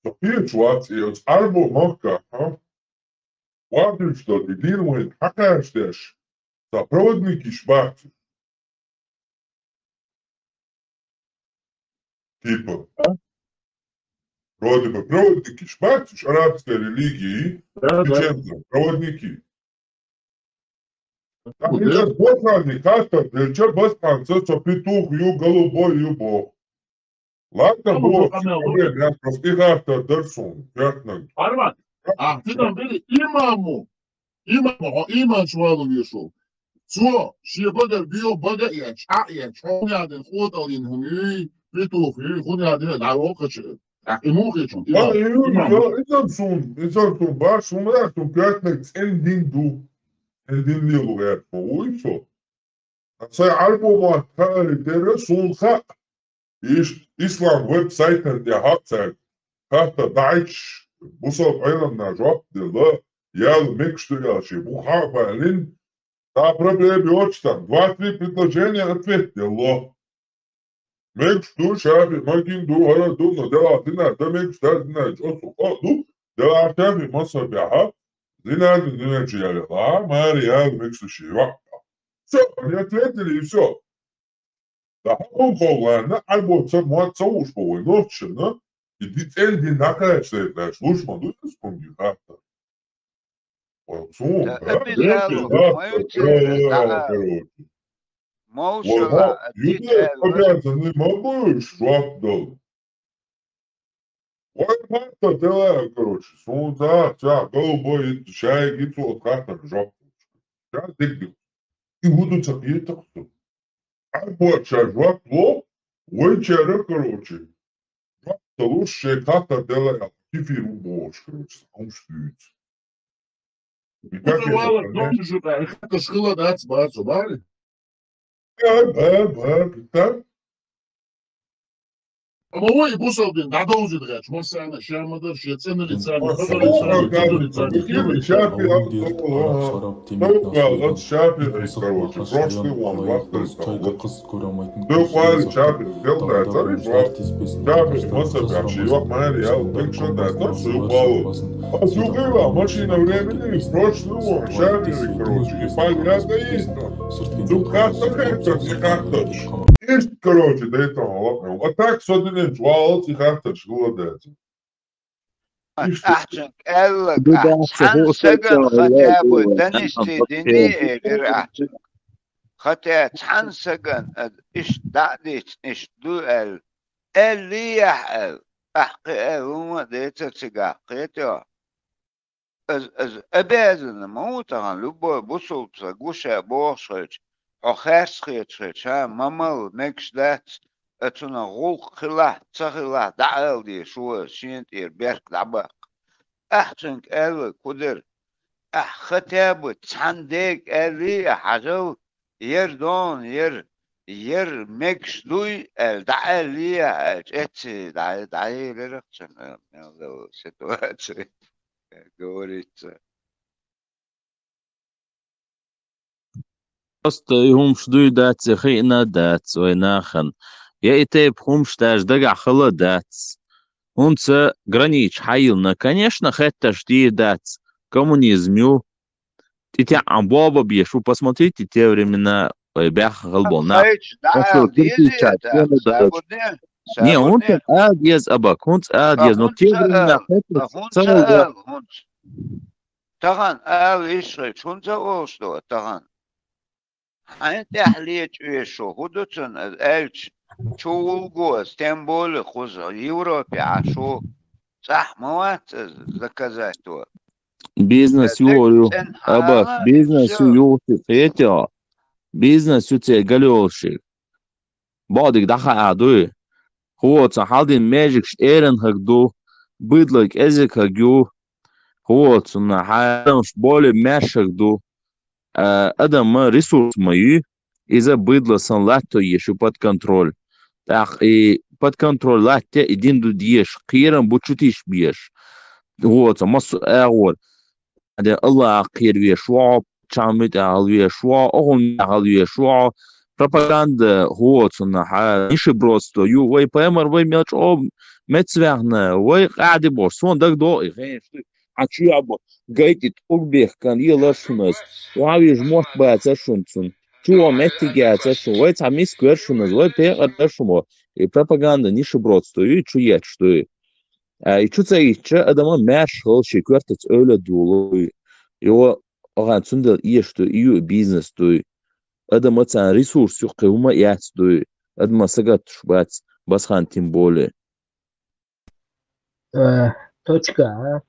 Топиеч вац, и от арбо макка, вадым, что ты дирмует, хакаштеш, сопроводники шбахти. Типа, вроде бы проводники шпати арабской религии, проводники. Там сейчас босхани, как-то, что босханцы, что петух, ю, голубой, ю, бог. Ладно, бог, простых автор, дарсон, пятна. Арман, а ты там были имаму, имам чвалу вешал. Цо, шебагар био бага яч, хоняден, хоталин, хуми, петух, хоняден, нарокаче. Emotion. Ja, is dat zo'n baas, zo'n raar, zo'n pijtniks en ding doe. En ding niet weer, maar hoe is zo? Dat zij album wat kare, der is zo'n gek. Islam website en die had zij. Gaat de Duits, boezel eiland naar job, de le, ja, de mixte, ja, je boek haar bij Lin. Daar probleem je ook staan. 2-3 предложения ответ, de le. Мекс ду шафи, макин ду хара ду, но дела дина, да мекс да дина, чосу о ду, дела шафи маса бяха, дина дина чияли, Мария мекс шива. Все, они ответили и все. Да, он холлана, альбо цамуатца ушповой ночина, и дитен динакая чтает, ушма, ду ты спомни, как-то. Молчала, обязаны могуешь, жопдал. Вот это делаю, короче, сунца, голубой, чай, гицу, от карта, жопдал. Я дыгдил. И буду цапить так что. А вот чай, жопдал, ой, чай, короче. Жопдал, лучше карта делаю, кефиру больше, короче, сам штуется. Это шхила дать, бацу, бали? Так. هو يبوصل بين بعضهم زدغاش مرسى أنا شام مدر شيء سنة لسان Есть, короче, да это ладно. Вот так соднен жвал и как-то голодать. أحسن قال لك أحسن سجن خطاب دنستي دني غير أحسن خطاب أحسن سجن إيش دعديت إيش دوال اللي يحل أحقي هما ديتا تجاقيتو از أبادن موتا لبو بوصل تغوشة بوصلت آخر سخيتش مامل مكش دات اتونا غول خلا تخلا دعال دي شو شينت بيرك دعبق احسن قال قدر خطاب تانديك اللي حاجو يردون ير مكش دوي دعال لي ات دعال لرقصن لو سيتواتشي говорит Просто هم شدوي دات خينا دات ويناخن يا إتيب هم штаж дага хала дат унца гранич хайылна конечно хотя жди дат коммунизму тетя амбоба бешу посмотрите те времена бях галбона не он адьез абак он адьез но те времена хотя таган эш чунца олшто таган أنت حليت إيشو هدوتن الألش شو الجو استنبول خوز يوروبي عشو صح موات заказать то. Бизнес юрю. Абах, бизнес юрю. Фетя. Бизнес юте галёши. Бодик даха адуй. Вот, халдин magic эрен хагду. Быдлик эзик хагю. Вот, на хайш более мяшагду. Адам ресурс мои. Из-за быдла сан латто еще под контроль. Так, и под контроль латте един дудьеш. Кирам бучутиш бьеш. Вот, мас вот. هذا الله خير ويشوع شامت على ويشوع أهم على ويشوع пропаганда вот на ниши просто ю вой поймар вой мелч о мецвerne вой قاعد بور سون دك دو а чу або гайти тугбех кан елашунас вави жмот баца шунцун чу метигяца шу вой цами сквершунас вой пеаршумо и пропаганда ниши просто ю чу я что и чуца içe adama meşhol şekertet öyle dolu. Yo ogan sundel iştu iyi biznes tu. Adama sen resurs yok kıvma yatsdu. Adama sagat şubat bashan тем более. Точка,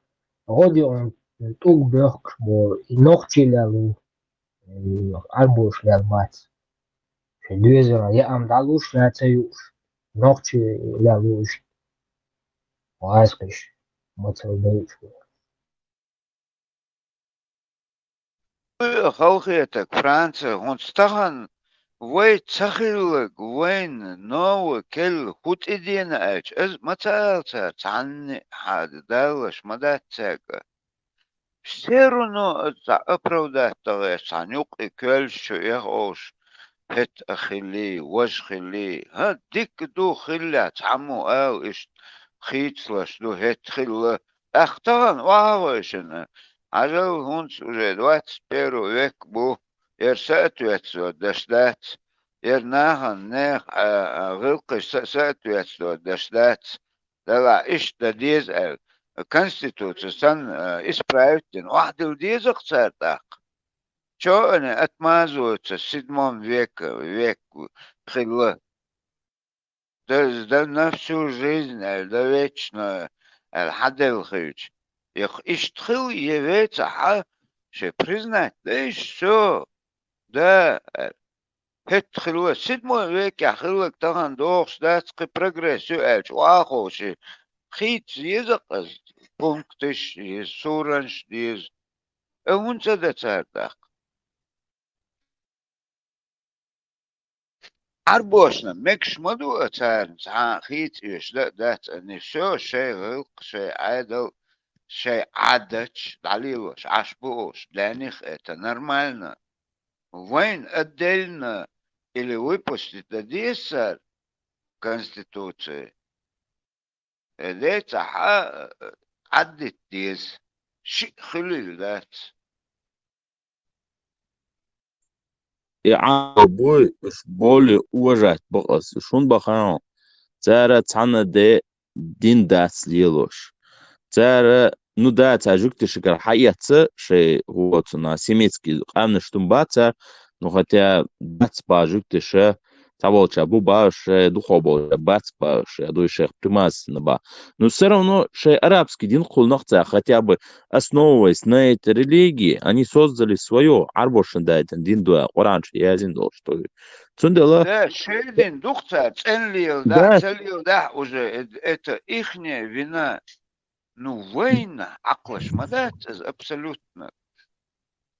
родион тук бёрк бор и ногчилалу арбош лялбац. Шедуезера я ам далуш яцаюш. Ногчилалуш. Васкаш. Мацалбейч. خلقيتك فرنسا هونستغن وي تخيلك وين نو كل خوت إدينا أج از متعالتا تعني حاد دالش مداتك سيرونو أبرودات تغير تعنيق إكل شو يغوش هت أخلي وش خلي ها ديك دو خلا تعمو أو إش خيتلش دو هت خلا أختغن واوشن عجل هونس وجدوات بيرو ويك بو يرسأت ويتسو دشدات يرناهن نيخ غلقش سأت ويتسو دشدات دلا إش ديز أو конституция сан исправительный واحد وديز اختار так что они отмазываются в 7 век خلا ده на всю жизнь ده вечно لحد الخيج اشتخل يبيت ح شي признать да и все да هتخلوا 7 век يا خلك تغن دوخش ده تقي прогрессию эльч واخوشي خيت يزقز пунктиш из суранш из унца да цардак арбошна мекш маду царн خيت يش ده ده не все شيء غلق شيء عادل شيء عادش دليلوش عشبوش لانيخ это нормально وين отдельно или выпустить десять конституции это عدت ديز شيء خليل ذات بوي مش более уважать богас шун бахану цара цана де дин дас лилош цара ну да цажук ты шикар хаяца шей вот на семецкий амна штумбаца ну хотя бац бажук ты ше таволча бубаш духобо бац баш дуйшех примас наба но все равно шей арабский дин кулнахца хотя бы основываясь на этой религии они создали свое арбошен да это дин дуа оранж я дин дол что цундела да шейдин духца ценлил да целил да уже это ихняя вина ну война аклаш мадат абсолютно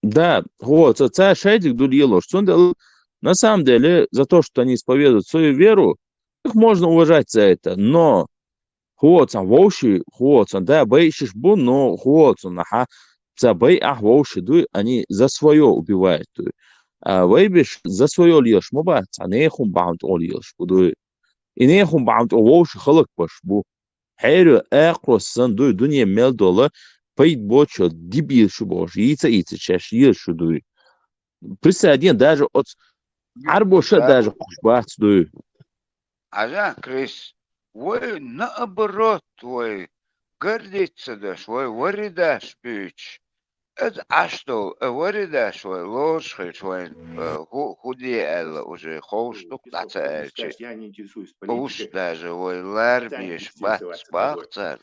да вот это шейдик дулило цундела на самом деле, за то, что они исповедуют свою веру, их можно уважать за это, но хуоцан воуши, хуоцан, да, бейшиш бу, но хуоцан, аха, за бей ах воуши, дуй, они за свое убивают, дуй. А вейбиш за свое льешь, муба, а нехум баунт о льешь, дуй. И нехум баунт о воуши халак баш, бу. Хайру экросан, дуй, дуния мелдола, пейт бочо, дебил шубош, яйца чаш, ешь, дуй. Присоедин даже от арбоша даже кушбац дуй. Ага, Крис, вы наоборот, вы гордиться дашь, вы варидаш пич. Ez ashto warida shوي лош шوين худي эл уже хоштук тацач. Уж даже ой ларбиш бат бахцар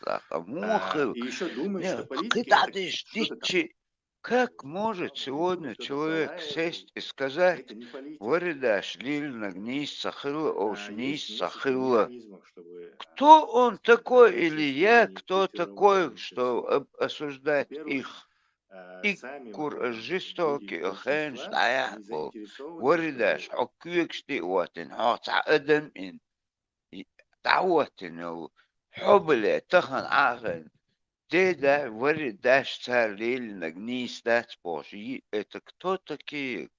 мухил. Кидадиш дичи. Как может сегодня человек сесть и сказать, Варидаш лиль нагнись сахила, уж низ сахила. Кто он такой или я, кто такой, что осуждать их? Икур жестокий, охен штаяхбол. Варидаш حكيكشتي واتن حاطع أدم إن تعوتن حبلة تخن عاغن. Да, варидаш цариль нагнись дать Божий. Это кто такие?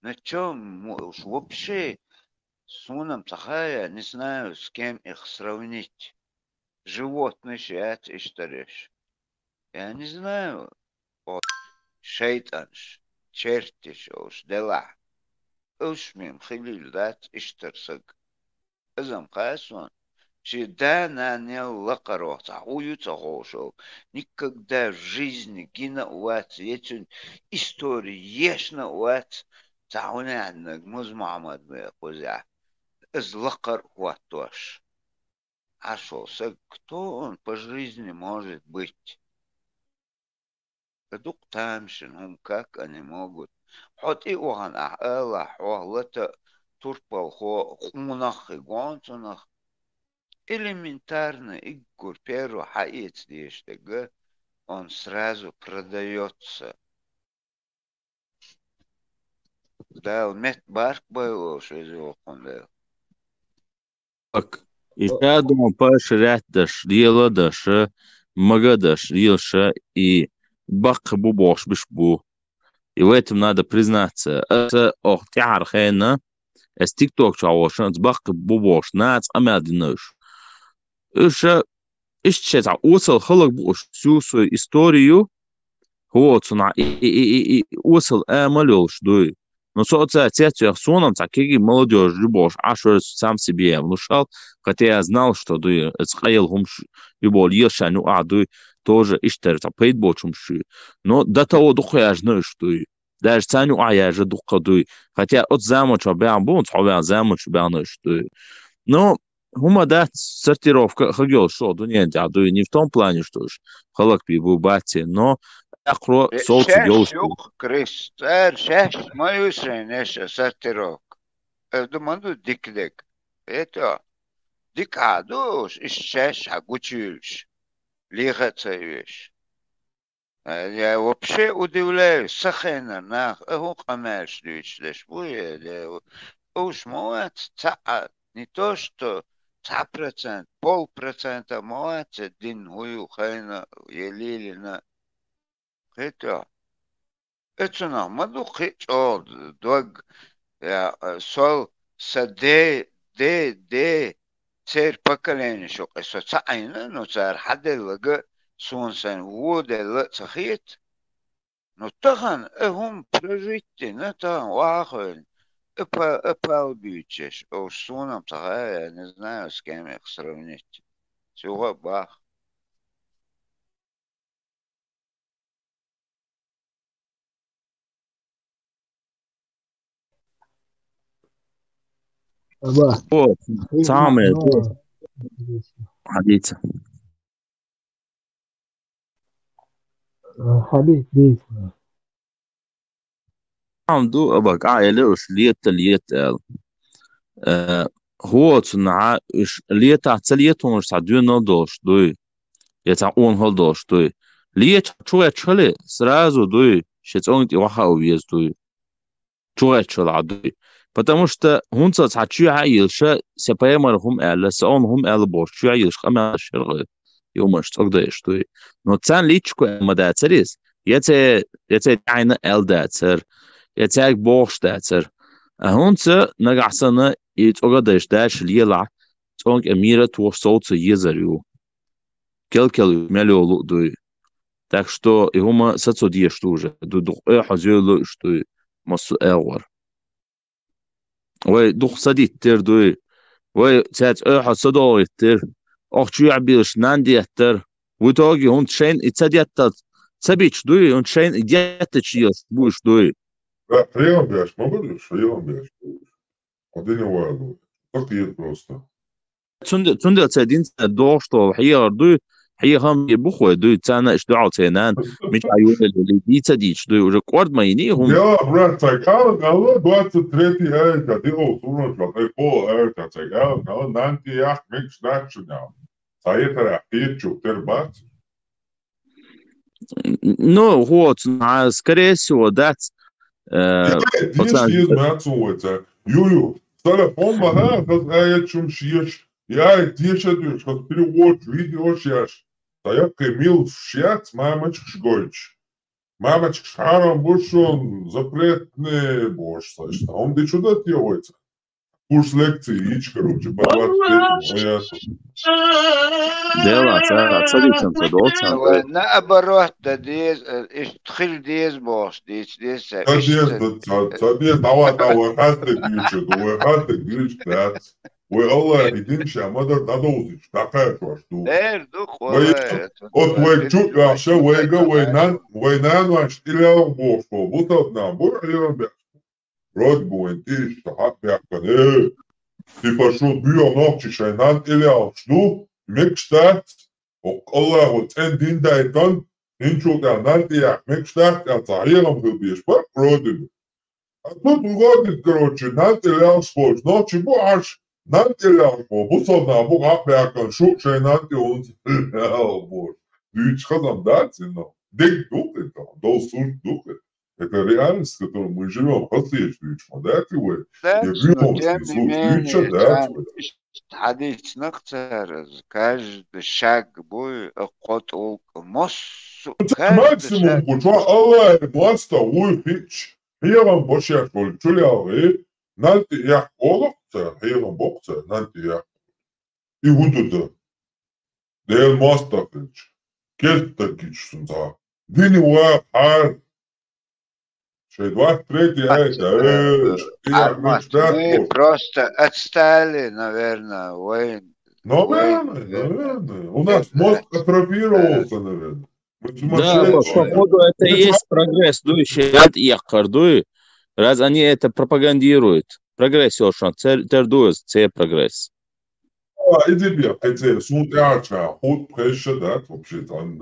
На чем уж вообще суном цахая, не знаю, с кем их сравнить. Животные шеят и штареш. Я не знаю. О, шейтанш, чертиш, уж дела. Уж мим хилил дать и штарсак. Азам хайсон. Да, на не лакарота, уются гошел. Никогда в жизни гина уат, эту историю ешна уат, таунян музмамад мы кузя. Из лакар уатош. А шо, кто он по жизни может быть? Кадук тамшин, как они могут. Хоть и уган ахала, хуалата, турпал хо, хумнах и гонцунах. Элементарно, и первый хаец здесь, он сразу продается. Да, он мет барк был, что его кондел. Так, и я думаю, пошрятдаш, диелодаш, магадаш, диелша и бак бубош бишбу. И в этом надо признаться. Это охтяр хэна, с тикток чавошан, с бак бубош, нац амядиныш. إيش تشجع وصل خلق بوش سوسو إستوريو هو صنع وصل آملوش دوي но соца тетя соном такие молодежь любовь ашер сам себе внушал хотя я знал что дуй схаил хумш любовь ешану адуй тоже иштер тапейт бочумши но до того духая знаешь что даже цаню ая же духа дуй хотя от замоча бян бун цавя замоч бян что но هما ده сортировка хагел шо дуния дяду не в том плане что ж халак пиву бати но акро соуц гёш Кристер шеш мою сенеш сортировка. Думаю, дик. Это дикадуш и шеш агучильш. Лихацаешь. Я вообще удивляюсь, сахена нах, камеш лишь будет. Уж моет не то что 100%, 0,5% моет один хую хайна елилина. Это нам маду хич о дог сол саде де цер поколение шо это цайна но цар хаделга сонсан водел цахит но тахан هم прожитте на та вахен Эпалбичеш, уж суном такая, я не знаю, с кем их сравнить. Всего бах. Aba, вот самое حديث حديث بيت عم دو أبغى عائلة ليت هو صنع ليت عتليت ونش تعدون دوش دوي يتعون هل دوش دوي ليت شوية شلي сразу دوي شتون يوحى ويز دوي شوية شل عدوي потому что он цачу عايلش سبايمرهم على سأونهم على бош شو عايلش خمسة شغل يومش تقدرش دوي но цан личку мадацерис يت عين элдацер يتاك бош дацер هونت نجحسنا يتقدرش داش ليلا تونك أميرة توصلت يزريو كل مليو دوي так что и هما сацодиеш тоже дух хазело что масу эвар وي دوخ صديق تر دوي وي تات حصدوغ تر اخ شو يعبيش ناندي تر وتوغي هون شين اتسديت Sabich duy und schein idiotisch bush duy. لا خلينا بيش ما بدوش خلينا بيش قضينا والو تقيت просто. Tundel din dorsto hier duy hier ham je buchwe duy tsana ich dort zenan mit ayule lidica dich duy уже kord майни hum. Ja, брат, так, але 23 ейка, ти осуношла, ей пол ейка, так, але нанти ях микс начинял. Саетера хитчу, тер бац. Ну, вот, скорее всего, дать. Диш из мацуется. Юю, телефон бага, хаз аячум шиеш. Я дишадуш, хаз перевод видео шиеш. Саяк мил шиец, мамачк шгойч. Мамочка шаром бушон запретный бош, слышно. Он ты чудо делается. Курс лекции, ич, короче, по 25 Дела, царицам цадолцам. наоборот, дез, тхил дез бош, дез. Садес, давай, хастек ючу, давай, хастек ючу, дац. Ой, Аллах, идинша, мадar dadozич, такая что. Дух, От вей чут, аша, вейга, вейнан, ваш, илял бошко, бутат нам, бур, илял бяш. Вроде бы, интиш, тахат бяхкан, ты пошел бьё ногчи, шайнан, илял, что? Мекштат, Аллах, вот дин дайтан, инчу, да, нантия, мекштат, а царирам хилбиш, пак, вроде бы. А тут угодит, короче, нантилял спорт, ночи, буаш, нантилял спорт, бусодна, бук апякан, шут, шайнанти, он тилял спорт. Дичь, хазам дати, но, дик духет, дол суш духет. Это реальность, в которой мы живем, последующий, дати, вы, я бьёмся, слушай, дати, вы. حديث نقطة каждый шаг бой قطع مص Максимум, куча, Аллах, маста, уй, фич. Я вам больше чулял, нанти я олокца, я вам бокца, нанти я. И вот это. Дел маста, фич. Кеста кич, сунца. Дини уа, ар. Шей 23 мы просто отстали, наверное, Уэйн. Наверное. У нас мозг атрофировался, наверное. Да, походу, это и есть прогресс, дуй, шият якар, дуй. Раз они это пропагандируют. Прогресс, Йошан, тердуез, це прогресс. Иди бья, хотя, сунт ярча, ход преща, да, вообще, там,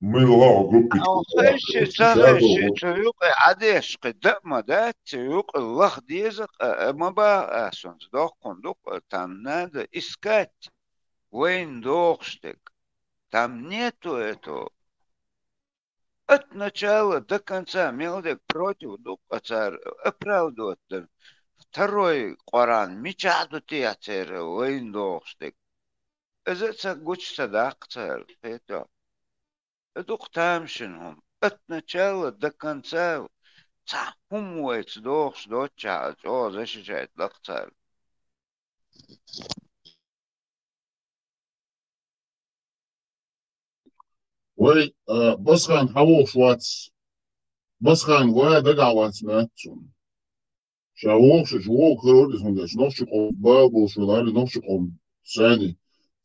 мы лава группы. خش تيوق عادش قدام ده تيوق الله ديزق ما بقى أسون دوق كندوق تامناد إسكات وين دوقشتك там нету этого. От начала до конца мелодик против дух царь оправдывает. Второй Коран мечаду театр войн доштик. Это гуч садак царь. Это дух тамшинهم. От начала до конца هم ويت دوخش دوتشا защищает лак царь. وي بسخن حووش واتس بسخن ويا دقع واتس ماتسون شاووش شووك خلودس هندش نوشقهم بابوش ولاري نوشقهم ثاني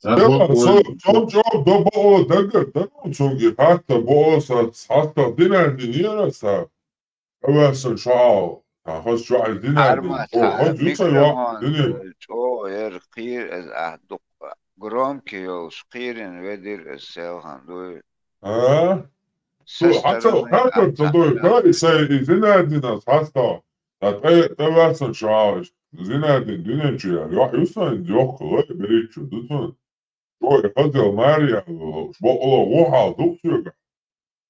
Som jobb då bara daggar som i hatta bara så att hatta dina dinera så هو شعار خلاص شو عايزين أرمى شو يرقير از أهدق جرام كيو شقيرن ودير السيلهان دوي حتى تدوي كاري سي زينادنا حتى تبعث شعار زينادن دينا شيء راح يوصل يوخ بريتش دوتون شو يقدر ماريا شو الله وحى دكتور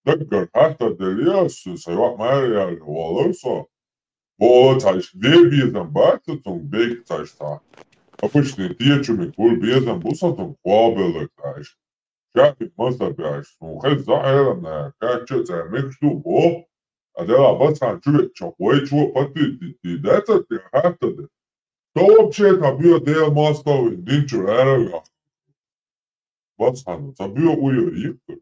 دقر حتى دلياس سيوح ماريا والرصا تعيش دي بيزن باتتون بيك تعيش تا обычные течами твой безом бусатом квабелок تعيش شاكي مصدر بيعيش وخيط ظاهرة كاتشة مكشتو بو أدلا بس عن شو شوي شو فتي دي داتا دي حتى دي تو بشي تبيو دي ماستو دينشو عربي بس عن تبيو ويو يكتر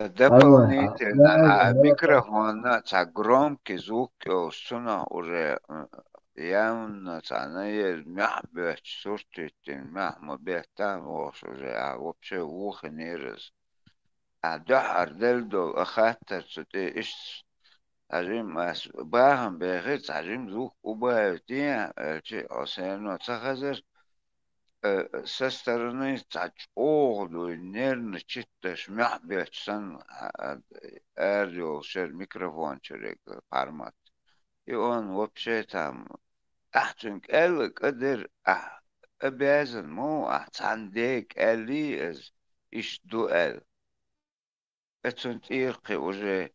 Дополнительно, а микрофон громкий звук сюда уже يوم تانية محبت صورتين مهما بيتام وشجع وبشي وخنيرز أدحر دلدو أخاتر ستي إيش عجيم باهم بغيت عجيم ذوق وبايتين الشي أسينو تخزر سسترني تاج أوغلو نيرن تشتش محبت سن أرجو شر ميكروفون شريك بارمات يون وبشي تام أحتنك ألك أدر أبازن مو أحتان ديك ألي إش دوال أتنت إيرقي وجه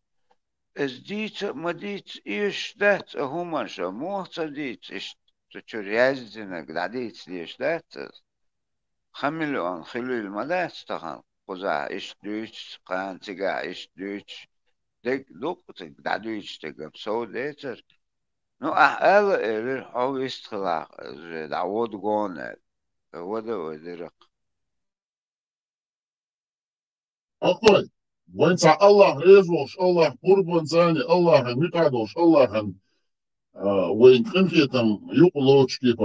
إز ديت ما ديت إيش دات هما شمو تديت إش تشريازنك داديت ليش دات خملون خلول مدات تخان قزا إش دويتش قان تقا إش دويتش ديك دوقتك دادويتش تقا بسو ديتر نو أهل إلي هو يستخلاق دعوت قونل وده ودرق أخوي وانت الله ريزوش الله قربان زاني الله ميقادوش الله وين خنفيتم يقلوش كيف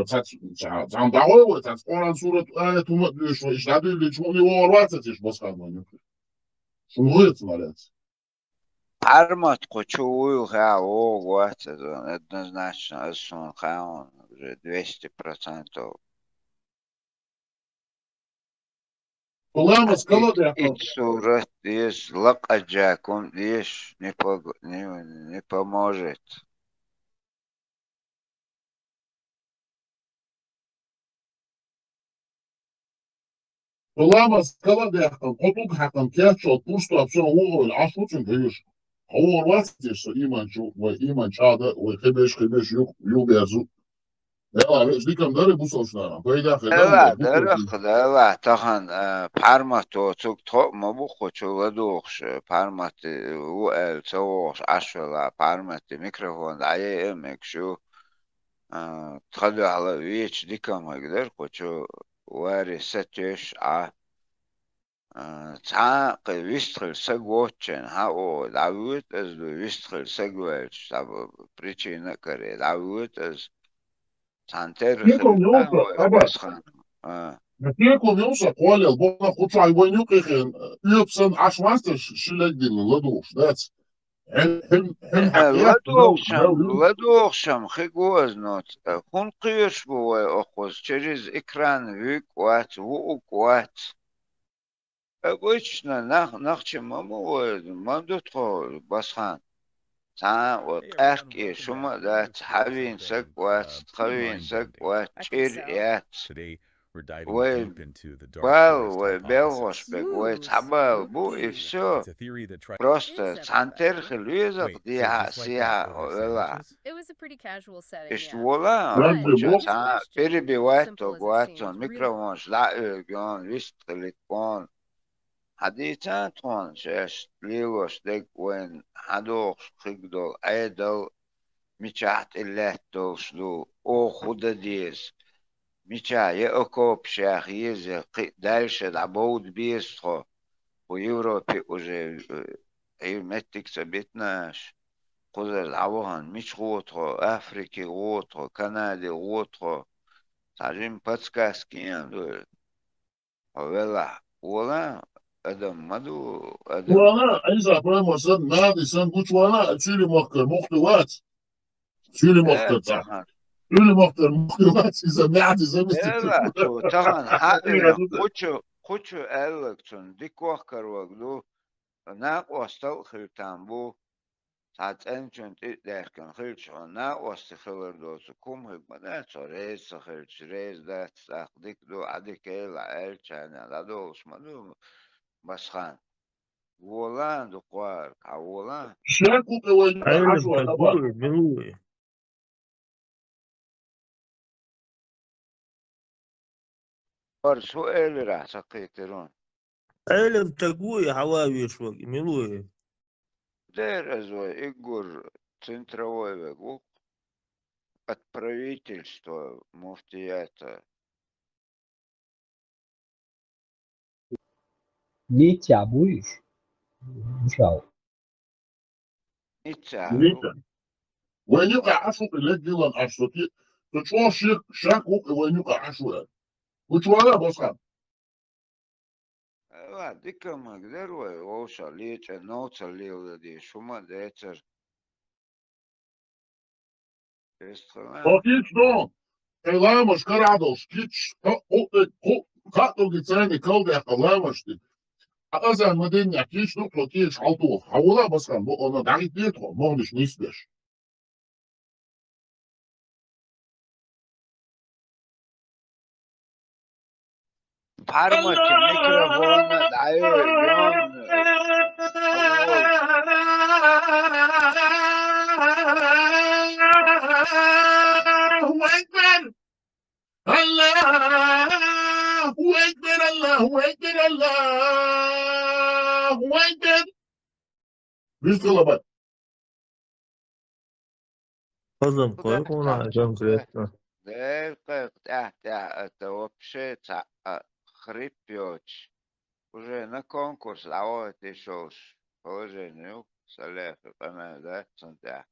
تعم دعوة وتعم قرآن سورة آية مدلوش وإيش دادو اللي تشموني وورواتتش بس قادمان يمكن شو غيرت مالات Armat kočuju ovo goce, jednoznačno su kao 200%. والله مسكلة ده Ić surat diješ lakađakom diješ ne pomožet. والله مسكلة ده قطوك حقا كاتشو تبوستو أبسون هو العشرة تنهيش هو الواتش إيمان شو وإيمان شادة وخبش يو بيرزو لا ليش دي كم داري بوصل شنارا فإذا لا خدام درخ لا تخن parmato cuk to mobu hoću doks parmat u el coos ashla parmat mikrofon daje emek şu تخلي على ويش ديكا ما يقدر قوتشو واري ستيش تعاق ويستخل سقوتشن هاو دعوت از ويستخل سقوتش تاب بريتشينا كري دعوت از تانتر فيكم يوصل أبد خان فيكم يوصل قوالي البونا خطش عيوان يوقيخين يبسن عشوانستش شلك دي للدوش داتس هم حقيقة لدوخشم خيقوز نوت خون قيش بو أخوز через экран выкват вукват обычно нахче маму мандутхо басхан та вот эрки шума да хавин сакват хавин сакват чирят We're diving Ой, deep into the dark бал forest ой hypothesis. белгошбек ой цабал бу и все It's a theory that tries просто цантер хлюзак Wait, so дия just like сия that over вела sandwiches? It was a pretty casual setting, Ишт yeah. вола Правда, But бо? his question, перебивать simple as it гуатон seems, really микрофон шлаэгон вистликон حديثاتون شاش ليوش ديك وين حدوش خيقدو ايدو ميشاحت اللاتو شلو او خدا ديز ميشا يأكوب شاخ يزي دالش دعبود بيستخو ويوروبي وجي متك سبيتناش قدر العوهن مش غوطخو أفريقي غوطخو كندي غوطخو تعجين باتسكاسكيان دول ولا أدم مدو أدم وانا اذا بريمو سن نادي سن قلت وانا تشيلي مختر مختوات تشيلي مختر تاع تخن تشيلي مختر مختوات اذا نادي زمستك لا تو تخن حقنا خوشو ألكتون دي كوخكر وقدو ناق وستو خلتان بو ساعت انچون درکن خیلش نه واسه خبر دوست کم هنگام رئیس خیلش رئیس دست سختی دو عدی که لعل چنه لدوش مدو بسخن ولان دو قوار ولان شاكو وين علم عشوة طبعا تقول ملوي بر سؤال را سقيترون علم تقوي حواوي شوق ملوي دير ازوي игор центровой век от правительства муфтията Литя будешь? Мешал. Ница وين يقع عشوة اللي جيلان عشوة تشوف شاك وين يقع شوية وشوية بسخن ديك ما قدر ووصل ليش نوصل ليه دي شو ما ديتر وكيش دون لامش كرادوش كيش كاتو جيتساني كولدي لامشتي أزال مدينة كيش نقطة كيش حلطوه حولا بسخن بو أنا دعيت ديتو مونش نيسبش بحرمة الميكروفون دعيو يوم الله أكبر الله أكبر الله أكبر الله أكبر بيستغل بقى Kızım koy ona конкретно. دقيقة это вообще хрипёч. Уже на конкурс, а вот ты шел положению, салех, да, центя.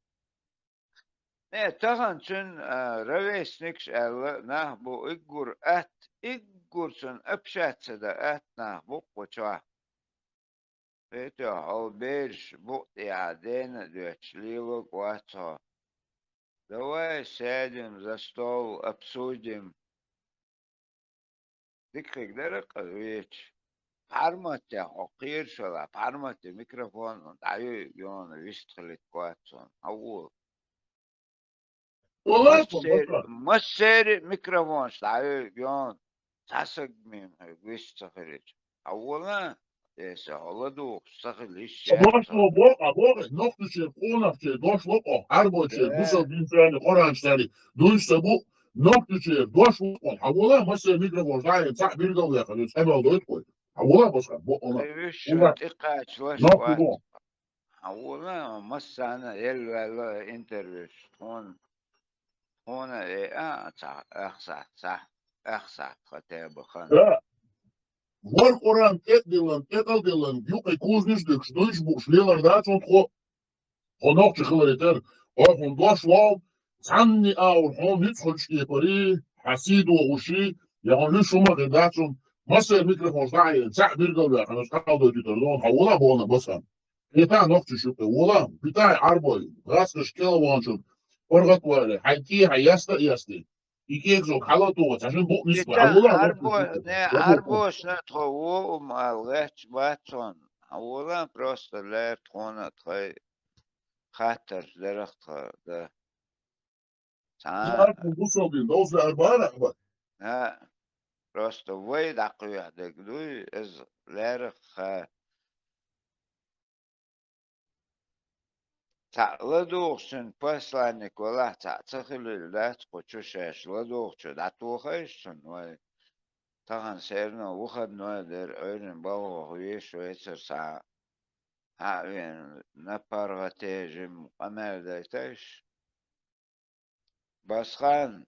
Не, тахан чын ровесник әлі нах бұл игур әт, игур чын өпшәтсі да әт нах бұл қоча. Это алберж бұл тиадена дöчлилок ватса. Давай сядем за стол, обсудим. Дикрик дәріқ веч. Парматя, оқир шола, парматя микрофон, дайы yon вистхилит куатсон. Ауыл. Массери микрофон, дайы yon тасыг мим вистхилит. Ауылна, есе оладуқ, сахилиш. Дошло Бога, ноқтуче, қонақче, дошло Бога, арбоче, бусал бинфрани, қоранчтari, дуйса бұл, ноқтуче, дошло Бога. Ауылна, массери микрофон, дайы, цақ біргал яқын, әмел дойт қой. Ауылна босқан, бұл ona. Ноқту Ауылна, массана, елвәлі интервьюш, ona ақсақ, қатай бұқан. Вор Коран etал dilan, yuqay kuznisdik, shduish bu shlelar da çotxo. Xonaqçı xılariter, ahun doşval, sanni aur hon hiç xoçki pari, hasid و غشي, yahan lü şuma qedaçum, masır mikrofon zayı, çaq bir qavya, xanas qaldı ditordan, havola bona basan. Eta noqçı şuqe, ola, bitay arboy, qasqış kelovançum, orgat var, hayki hayasta. İkiyekzo kalatova, çaşın bu nisba. Арбош на тхову малгеч батсон. Аула просто леп тхона тхай хатер дерахта да. Bu soğuk, dozla arbara bak. Ha, просто вой дақуя дегдуй из лерх. Ладохшин посланник вала цахилил да почушеш ладохчу да тухайшин вай тахан серно выходной дер ойрен бау хуеш вечер са хавен на парватежим амердайташ басхан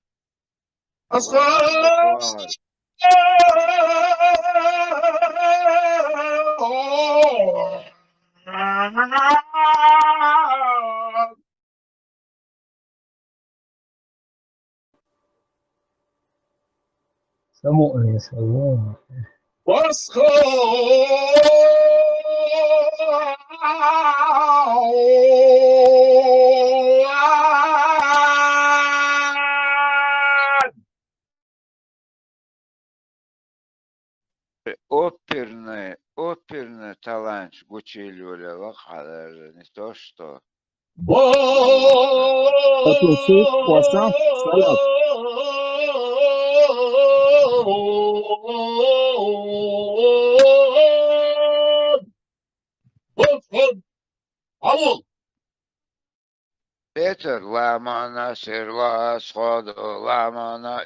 سموء يسوون оперный талант Гучилюля даже не то что. Петр, ламана, серла, сходу, ламана,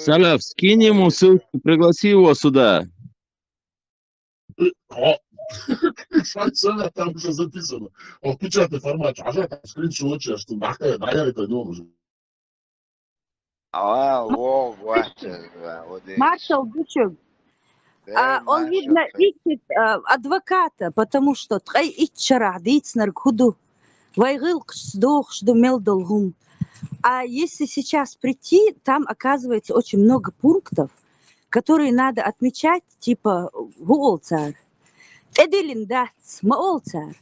Салав, скинь ему ссылку, пригласи его сюда. Там уже записано. В печатный формат. А что там скриншот, что нахуй, это не нужно. Marshall, Bishop. ما Он, видно, شوفي ищет адвоката, потому что тхай ичара дейцнер худу. Вайгылк сдох, что мел долгум. А если сейчас прийти, там оказывается очень много пунктов, которые надо отмечать, типа гуолцар. Эделин дац, маолцар.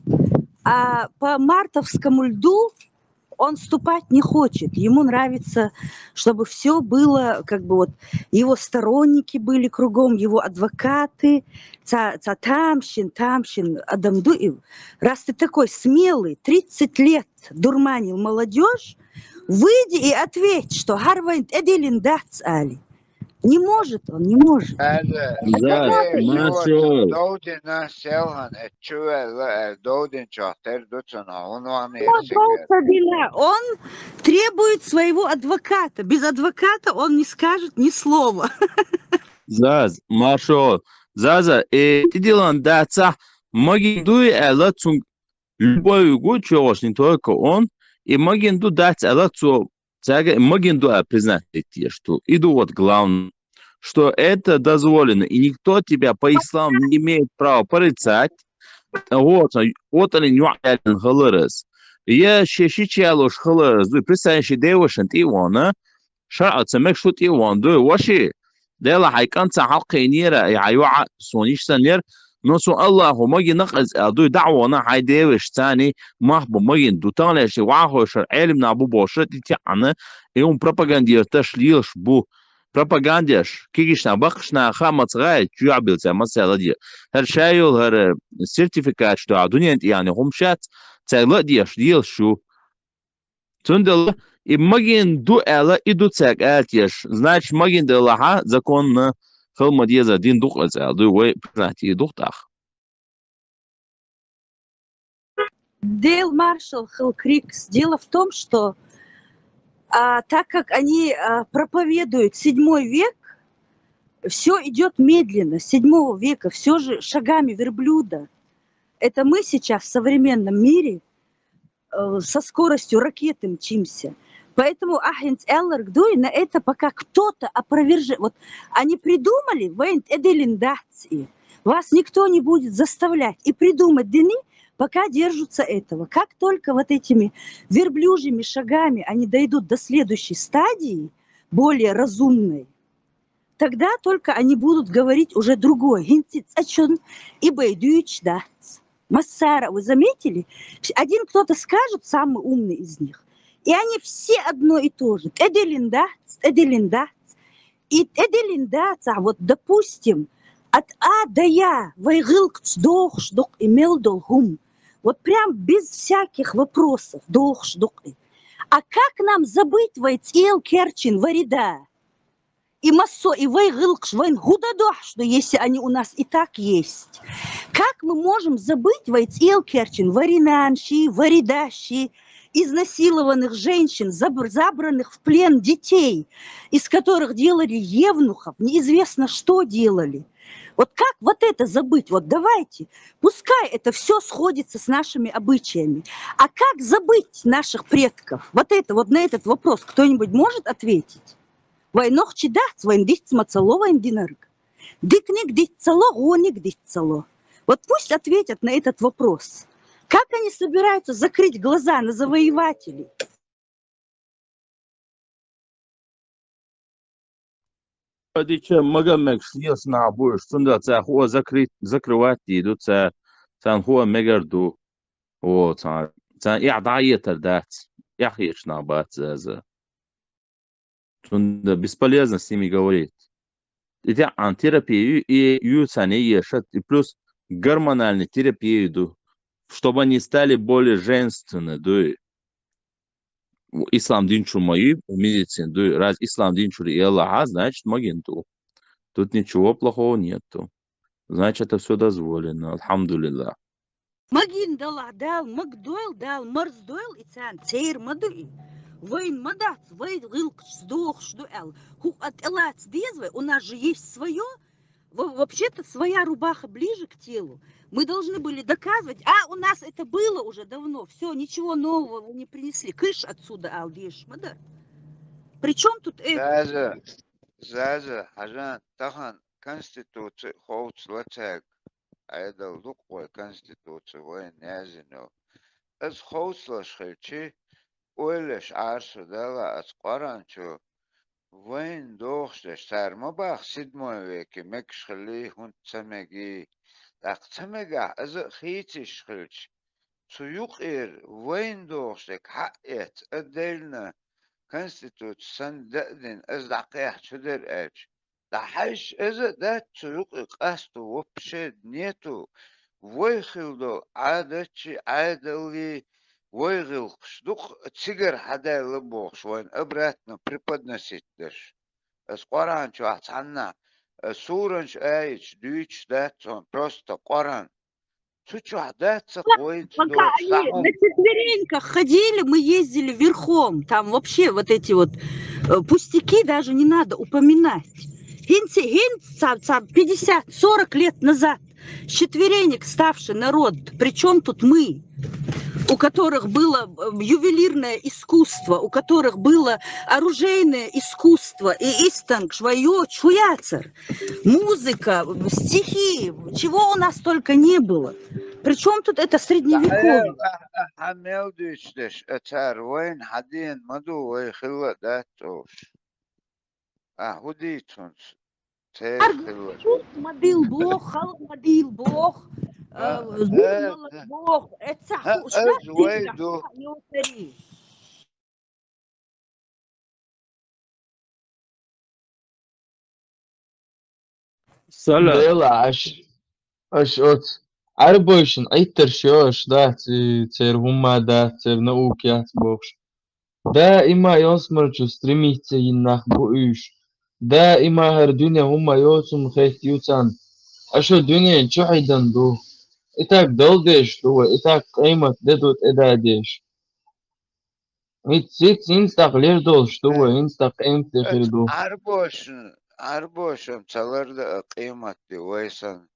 А по мартовскому льду он ступать не хочет. Ему нравится, чтобы все было, как бы вот его сторонники были кругом, его адвокаты, тамщин, адамду. Раз ты такой смелый, 30 лет дурманил молодежь, выйди и ответь, что Гарвайнд Эделин дац али. Не может он, не может. هذا Zaz, macho. دودنا سيلهن اتشوى دودن شاطر دوتنا عنوان Он он требует своего адвоката. Без адвоката он не скажет ни слова. Zaz, macho. Zaza, ты делан даца. Магинду эла цун любой гучош, не только он. И магинду дать эла цу. Магинду признать эти, что иду вот главное, что это дозволено, и никто тебя по исламу не имеет права порицать. Вот они не халырыз. Я шешичалуш халырыз. Представляешь, девушка, ты вона, шарат самек что ты вон, ду воши. Дела хайканца халкинира, яйва сониш санер. Но су Аллаху маги нақаз ду дعwana хай девиш тани махбу маги дутанля ши вахошар علم набу бошат тяна и он пропагандир ташлилш бу пропагандиш кигишна бахшна хамацгай чуабилца масалади هر شايل هر سيرتيفيكات что دنيا يعني هم شات تلا ديش ديل شو تندل и магин ду эла иду цек элтиш значит магин делаха закон خل ديزا دين دوق ازادو وي براتي دوقتاخ Дейл Маршалл, Хилл Крикс. Дело в том, что так как они проповедуют 7 век, все идет медленно. С 7 века все же шагами верблюда. Это мы сейчас в современном мире со скоростью ракеты мчимся. Поэтому Ахенц Эллер Гдуй на это пока кто-то опровержет. Вот они придумали, Вейнт Эделиндации, вас никто не будет заставлять. И придумать дыны, пока держатся этого. Как только вот этими верблюжьими шагами они дойдут до следующей стадии, более разумной, тогда только они будут говорить уже другое. И Бейдюич, да. Массара, вы заметили? Один кто-то скажет, самый умный из них. И они все одно и то же. Эделиндац. И эделиндац, вот допустим, от А до Я, вайгылк цдох шдок имел долгум. Вот прям без всяких вопросов. Дох шдок. А как нам забыть вайцел керчин варида? И массо, и вайгылк швайн гудадох, что если они у нас и так есть. Как мы можем забыть вайцел керчин варинанши, варидаши, изнасилованных женщин, забранных в плен детей, из которых делали евнухов, неизвестно что делали. Вот как вот это забыть? Вот давайте, пускай это все сходится с нашими обычаями. А как забыть наших предков? Вот это, вот на этот вопрос кто-нибудь может ответить? Войнох чедат, войн дихт мацало, войн динарг. Дикник дихтцало, гоник дихтцало. Вот пусть ответят на этот вопрос. Как они собираются закрыть глаза на завоевателей? Дича магамек шлес на больше, что це хуа закрывать идут, це хуа мегарду, вот, це иадайетер дать, яхиш на бат, за. Бесполезно с ними говорить. Эти антитерапию и юцане ешат, и плюс гормональную терапию идут. Чтобы они стали более женственны, да. Ислам динчу мои в медицине, да. Раз ислам динчу и Аллаха, значит, магенту. Тут ничего плохого нету. Значит, это все дозволено. Альхамдулилlah. Магин дал, Макдойл дал, Марсдойл и цан, цейр мадуи. Вейн мадат, вейн гылк, сдох, шдуэл. Хук от элац дезвай, у нас же есть свое. Вообще-то своя рубаха ближе к телу. Мы должны были доказывать, у нас это было уже давно, все, ничего нового вы не принесли. Кыш отсюда, Алдиш, да? Причем тут это? Заза, Хажан, Тахан, конституция хоуцлацаг айдал дукой конституция войн язино аз хоуцлаш хелчи ойлеш арсу дала аз qaranчу войн дохштеш сармабах седьмой веке мекшхли хун цамеги так цамега аз хитиш хелч سيقر وين دوشك حقت أدلنا كونستيتوت سندقدن از دقيح شدر اج دحش از دات سيقر قاستو وبشد نيتو ويخلدو عادتشي عادلي ويغل قشدوق تسيقر حدا لبوخش وين ابراتنا преподноситдеш از قرآن شو احسانا سورنش ايش دويش داتون просто قرآن Пока они на четвереньках ходили, мы ездили верхом. Там вообще вот эти вот пустяки даже не надо упоминать. 50-40 лет назад с четверенек ставший народ. Причем тут мы? У которых было ювелирное искусство, у которых было оружейное искусство, и истанг, швайо, чуяцер, музыка, стихи, чего у нас только не было. Причем тут это средневековье? Модил Бог, хал модил Бог. Бог, это Dela, أشوت عربوشن أيتر شوش دا تير هما دا تير نوكيات بوش دائما يصمر جستريميتي ينخ بوش دائما هر دنيا هما يوسم خيت يوتان أشو دنيا شحيدن دو إتاك دلدش دو إتاك قيمة ددوت إدادش إتسيت إنستاق لير دولش دو إنستاق قيمة خير دو عربوشن تلرد قيمة دي ويسن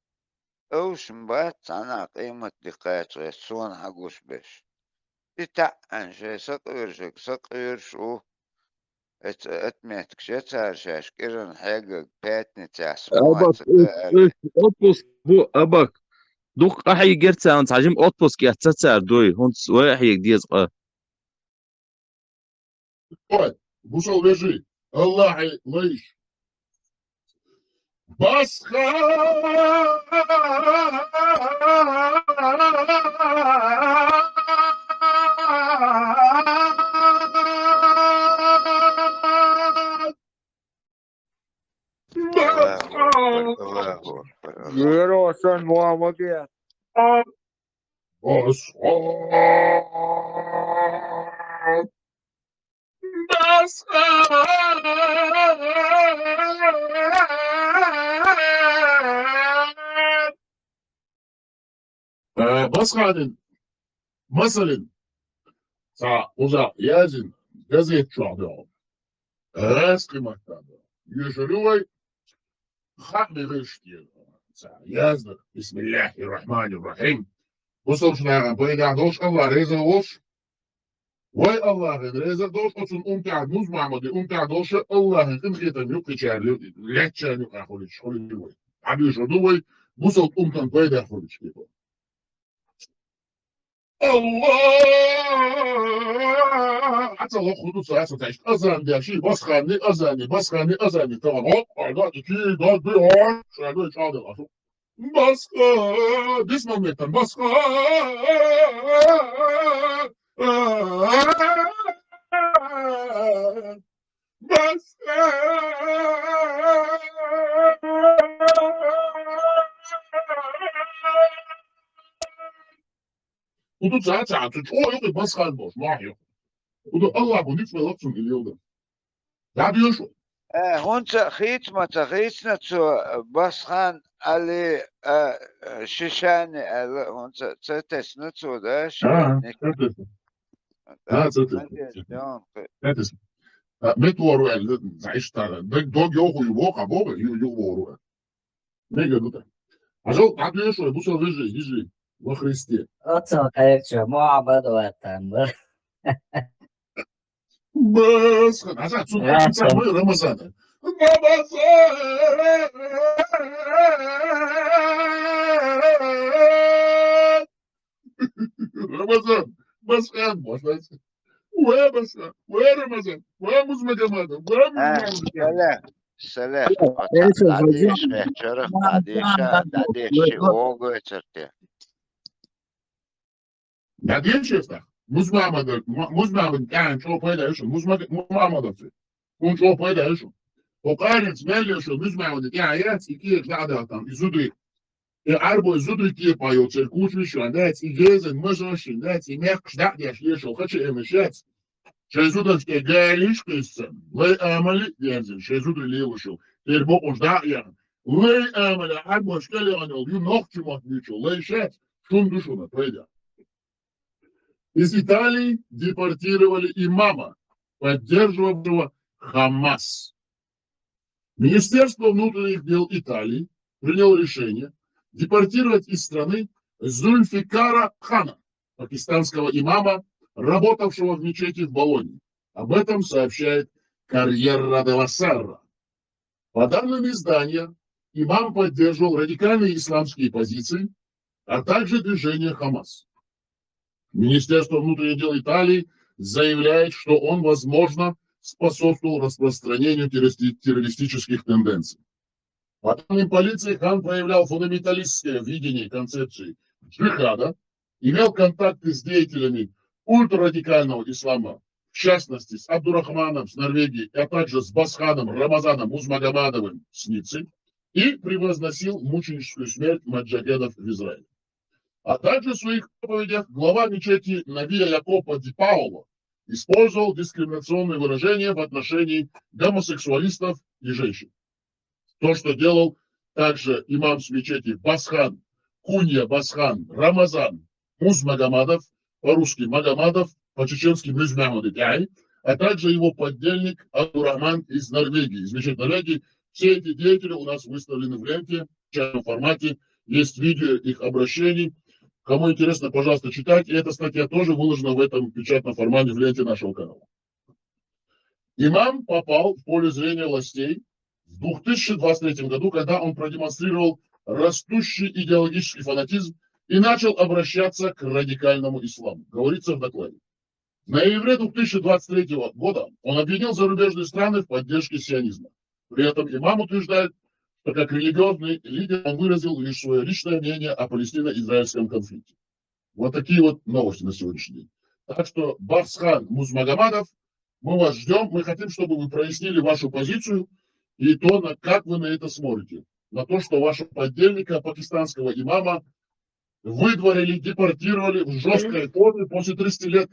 أوشن بات أنا قيمة دي قايت غيسون حقوش بش إتاقن شي سقير شو اتميتك شتار شاش كيرن حقق باتني تاسموات أوتبوس بو أباك دوك قحي جرتا أنت عجم أوتبوس كي أتسار دوي هونت واحد ديز بوصل بيجي الله ليش بسخة Yerosan Muhammadiyet. بسخة مثلا سا وزا يازن جزيت شعبهم راسك مكتابة يشلوي خامي غشتي يازن بسم الله الرحمن الرحيم وصل شناغا بيقع دوش الله ريزا وش واي الله ريزا دوش أصن أمتع نوز معمدي أمتع دوش الله إن خيطان يوكي شاري لحشان يوكي خوليش خولي عبي شدوي وصل أمتع بيقع خوليش كيبو الله حتى لو خدود ساعة تعيش أذان دي شيء بسخاني أذاني طبعا هوب قاعدة كي داد بيهون شايلوه شاهد الأشو بسخة ديسما ميتن بسخة ودو ساعات تشوه يوكي بسخة البوش ما يوكي ودو الله بنيت ملقصن اليوم ده لا بيشو هونت خيتنا تو بسخان علي شيشاني هونت تتسنو تو ده تتسنو متورو زعيش تاغا دوغ يوغو يوغا بوغا يوغو نيجا دوتا عشان لا بيشو يبوسو يجي وخريستي أتصل قريبتو معبد وطن بس عشان رمضان Рамазан, Басхан, можно. Уэ Басхан, уэ Рамазан, уэ Музмагомадов, уэ Музмагомадов. سلام دادیش بهتره دادیش اوگو چرته دادیش است. Muzmagomad kan çok paylaşıyor. Muzmagomad kun çok paylaşıyor. O kadar smelliyor Muzmagomad ya yat iki kağıda atan izudri. Arbo izudri ki payo çerkuçlu şu anda gezen mazoshin da mek da yaşıyor kaç emişet. Şezudri ki geliş kısım. Ve ameli diyeceğim. Şezudri liyuşu. Terbo ojda ya. Ve ameli her başkalı anıl. Nokçumak niço. Leşet. Şun düşuna payda. Из Италии депортировали имама, поддерживавшего Хамас. Министерство внутренних дел Италии приняло решение депортировать из страны Зульфикара Хана, пакистанского имама, работавшего в мечети в Болонье. Об этом сообщает Корьерра делла Серра. По данным издания, имам поддерживал радикальные исламские позиции, а также движение Хамас. Министерство внутренних дел Италии заявляет, что он, возможно, способствовал распространению террористических тенденций. По данным полиции, Хан проявлял фундаменталистское видение концепции джихада, имел контакты с деятелями ультрарадикального ислама, в частности, с Абдурахманом с Норвегии, а также с Басханом Рамазаном Музмагомадовым с Ниццы, и превозносил мученическую смерть маджахедов в Израиле. А также в своих проповедях глава мечети Навия Якопа Ди Паоло использовал дискриминационные выражения в отношении гомосексуалистов и женщин. То, что делал также имам с мечети Басхан, Кунья Басхан, Рамазан, Музмагомадов, по-русски Магомадов, по-чеченски Музмагомадов, а также его подельник Абдурахман из Норвегии, из мечети Норвегии. Все эти деятели у нас выставлены в ленте, в печатном формате, есть видео их обращений. Кому интересно, пожалуйста, читайте. И эта статья тоже выложена в этом печатном формате в ленте нашего канала. Имам попал в поле зрения властей в 2023 году, когда он продемонстрировал растущий идеологический фанатизм и начал обращаться к радикальному исламу. Говорится в докладе. В ноябре 2023 года он обвинил зарубежные страны в поддержке сионизма. При этом имам утверждает, что как религиозный лидер он выразил лишь свое личное мнение о палестино-израильском конфликте. Вот такие вот новости на сегодняшний день. Так что, Басхан Музмагомадов, мы вас ждем. Мы хотим, чтобы вы прояснили вашу позицию и то, как вы на это смотрите. На то, что вашего подельника, пакистанского имама, выдворили, депортировали в жесткой форме после 30 лет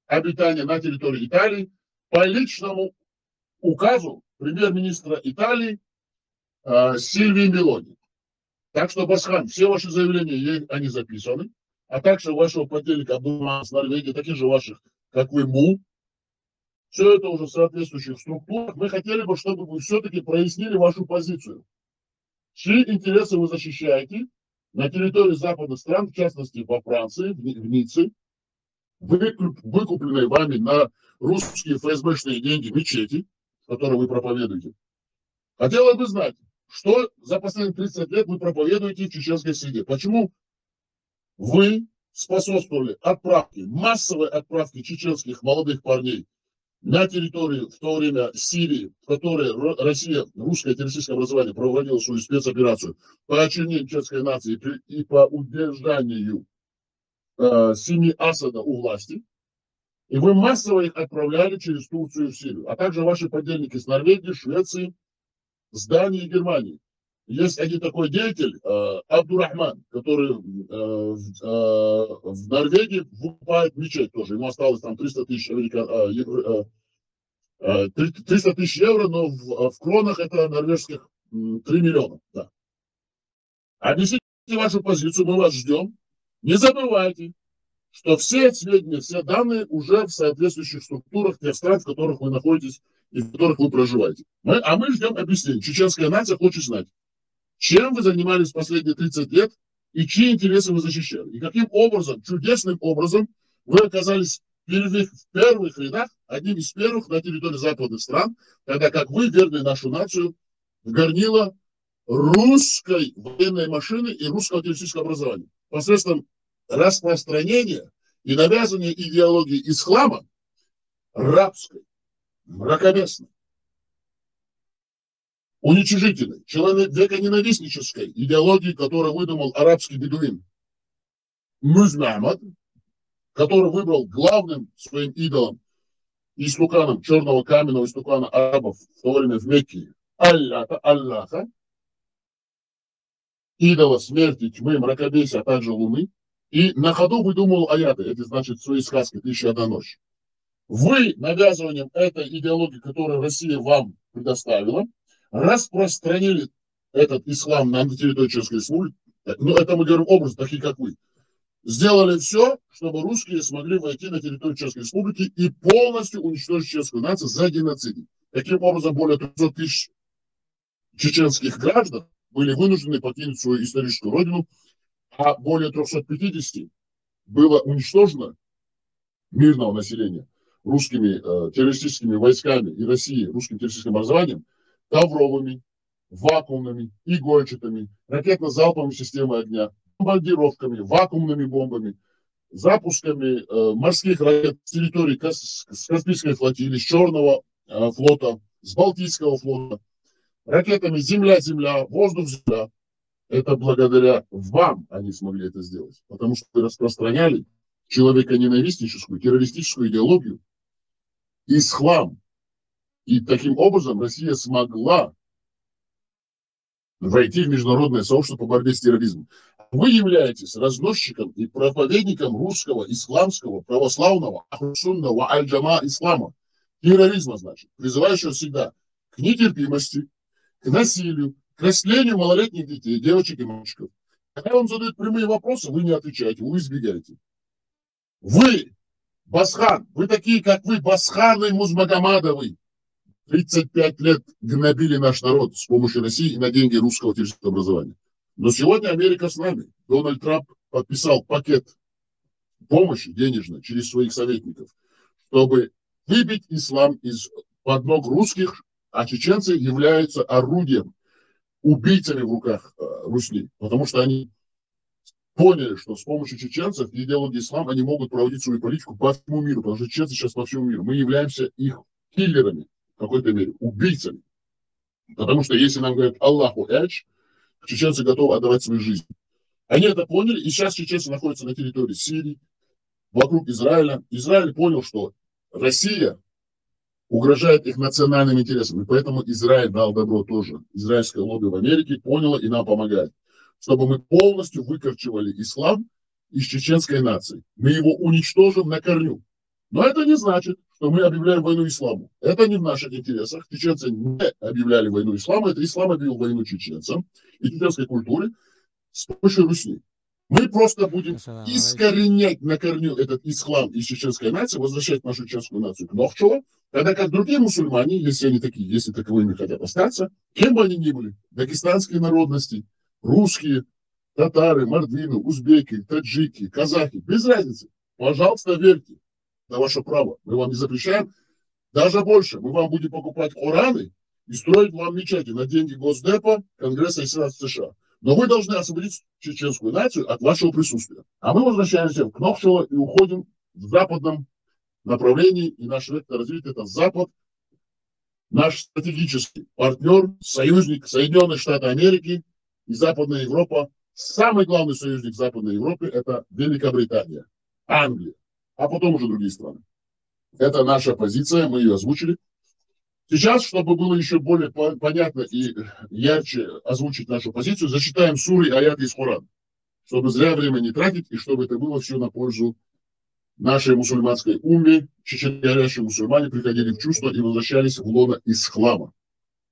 обитания на территории Италии по личному указу премьер-министра Италии Сильвии Мелони. Так что, Басхан, все ваши заявления, они записаны, а также вашего подельника Абдурахмана с Норвегии, таких же ваших, как вы, Му. Все это уже в соответствующих структурах. Мы хотели бы, чтобы вы все-таки прояснили вашу позицию. Чьи интересы вы защищаете на территории западных стран, в частности, во Франции, в Ницце, выкупленные вами на русские ФСБшные деньги мечети, которые вы проповедуете. Хотелось бы знать, что за последние 30 лет вы проповедуете в чеченской среде? Почему вы способствовали отправке, массовой отправке чеченских молодых парней на территорию в то время Сирии, в которой Россия, русское террористическое образование, проводила свою спецоперацию по очернению чеченской нации и по удержанию семьи Асада у власти? И вы массово их отправляли через Турцию в Сирию, а также ваши подельники с Норвегии, Швеции, с Дании и Германии. Есть один такой деятель, Абдурахман, который в Норвегии выкупает мечеть тоже. Ему осталось там 300 тысяч евро, но в кронах это норвежских 3 миллиона. Да. Объясните вашу позицию, мы вас ждем. Не забывайте, что все сведения, все данные уже в соответствующих структурах тех стран, в которых вы находитесь и в которых вы проживаете. Мы ждем объяснений. Чеченская нация хочет знать, чем вы занимались последние 30 лет и чьи интересы вы защищали. И каким образом, чудесным образом, вы оказались в первых рядах, одним из первых на территории западных стран, тогда как вы вернули нашу нацию в горнило русской военной машины и русского террористического образования посредством распространения и навязывания идеологии ислама рабской, мракобесной, уничижительной, человеконенавистнической идеологии, которую выдумал арабский бедуин Мухаммад, который выбрал главным своим идолом истуканом, черного каменного истукана арабов в то время в Мекке, Аллаха, идола смерти, тьмы, мракобесия, а также луны, и на ходу выдумывал аяты, это значит свои сказки «Тысяча и одна ночь». Вы навязыванием этой идеологии, которую Россия вам предоставила, распространили этот ислам на территории Чеченской Республики, ну это мы говорим образ, такие как вы, сделали все, чтобы русские смогли войти на территорию Чеченской Республики и полностью уничтожить чеченскую нацию за геноцид. Таким образом, более 300 тысяч чеченских граждан были вынуждены покинуть свою историческую родину, а более 350 было уничтожено мирного населения русскими террористическими войсками и Россией, русским террористическим образованием, тавровыми, вакуумными, игольчатыми, ракетно-залповыми системой огня, бомбардировками, вакуумными бомбами, запусками морских ракет с территории с Каспийской флотилии, с Черного флота, с Балтийского флота, ракетами земля-земля, воздух-земля. Это благодаря вам они смогли это сделать, потому что вы распространяли человеконенавистническую, террористическую идеологию, ислам. И таким образом Россия смогла войти в международное сообщество по борьбе с терроризмом. Вы являетесь разносчиком и проповедником русского, исламского, православного, ахлюсунного, аль-джама ислама. Терроризма, значит, призывающего всегда к нетерпимости, к насилию, к растлению малолетних детей, девочек и мальчиков. Когда вам задают прямые вопросы, вы не отвечаете, вы избегаете. Вы, Басхан, вы такие, как вы, Басханы Музмагомадовы, 35 лет гнобили наш народ с помощью России и на деньги русского террористического образования. Но сегодня Америка с нами. Дональд Трамп подписал пакет помощи денежной через своих советников, чтобы выбить ислам из-под ног русских, а чеченцы являются орудием, убийцами в руках русни, потому что они поняли, что с помощью чеченцев и идеологии ислама они могут проводить свою политику по всему миру, потому что чеченцы сейчас по всему миру. Мы являемся их киллерами, в какой-то мере, убийцами. Потому что если нам говорят Аллаху Эч, чеченцы готовы отдавать свою жизнь. Они это поняли, и сейчас чеченцы находятся на территории Сирии, вокруг Израиля. Израиль понял, что Россия угрожает их национальным интересам, и поэтому Израиль дал добро тоже. Израильское лобби в Америке поняло и нам помогает, чтобы мы полностью выкорчевали ислам из чеченской нации. Мы его уничтожим на корню. Но это не значит, что мы объявляем войну исламу. Это не в наших интересах. Чеченцы не объявляли войну исламу. Это ислам объявил войну чеченцам и чеченской культуре с помощью Руси. Мы просто будем искоренять на корню этот ислам из чеченской нации, возвращать нашу чеченскую нацию к Нохчеву, тогда как другие мусульмане, если они такие, если таковыми хотят остаться, кем бы они ни были, дагестанские народности, русские, татары, мордвины, узбеки, таджики, казахи, без разницы. Пожалуйста, верьте. Это ваше право. Мы вам не запрещаем. Даже больше. Мы вам будем покупать Кораны и строить вам мечети на деньги Госдепа, Конгресса и Сената США. Но вы должны освободить чеченскую нацию от вашего присутствия. А мы возвращаемся в Кнохчево и уходим в западном направлении. И наш вектор развития – это Запад, наш стратегический партнер, союзник Соединенные Штаты Америки и Западная Европа. Самый главный союзник Западной Европы – это Великобритания, Англия, а потом уже другие страны. Это наша позиция, мы ее озвучили. Сейчас, чтобы было еще более понятно и ярче озвучить нашу позицию, зачитаем суры и аяты из Корана, чтобы зря время не тратить, и чтобы это было все на пользу нашей мусульманской умме, чеченские мусульмане приходили в чувство и возвращались в лоно исхлама,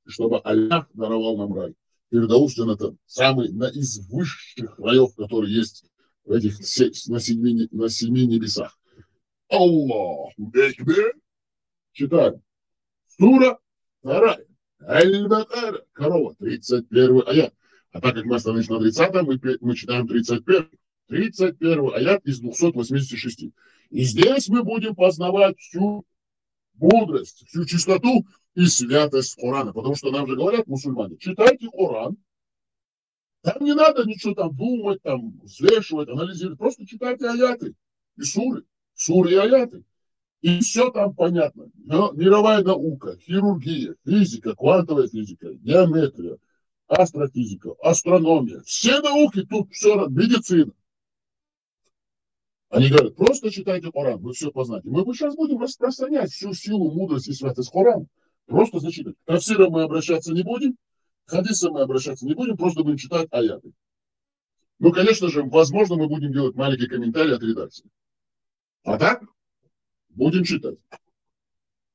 чтобы Аллах даровал нам рай. Фирдаус Джанатан, самый из высших раев, который есть в этих на семи небесах. Аллаху Акбар. Читаем. Сура 2. Аль-Бакара. Корова. 31 аят. А так как мы остановились на 30-м, мы читаем 31. 31 аят из 286. И здесь мы будем познавать всю мудрость, всю чистоту и святость Корана. Потому что нам же говорят мусульмане, читайте Коран, там не надо ничего там думать, там взвешивать, анализировать, просто читайте аяты и суры и аяты. И все там понятно. Мировая наука, хирургия, физика, квантовая физика, геометрия, астрофизика, астрономия. Все науки тут все, медицина. Они говорят, просто читайте Коран, вы все познаете. Мы сейчас будем распространять всю силу, мудрость и святость Корана. Просто зачитать. К тафсирам мы обращаться не будем, к хадисам мы обращаться не будем, просто будем читать аяты. Ну, конечно же, возможно, мы будем делать маленький комментарий от редакции. А так, будем читать.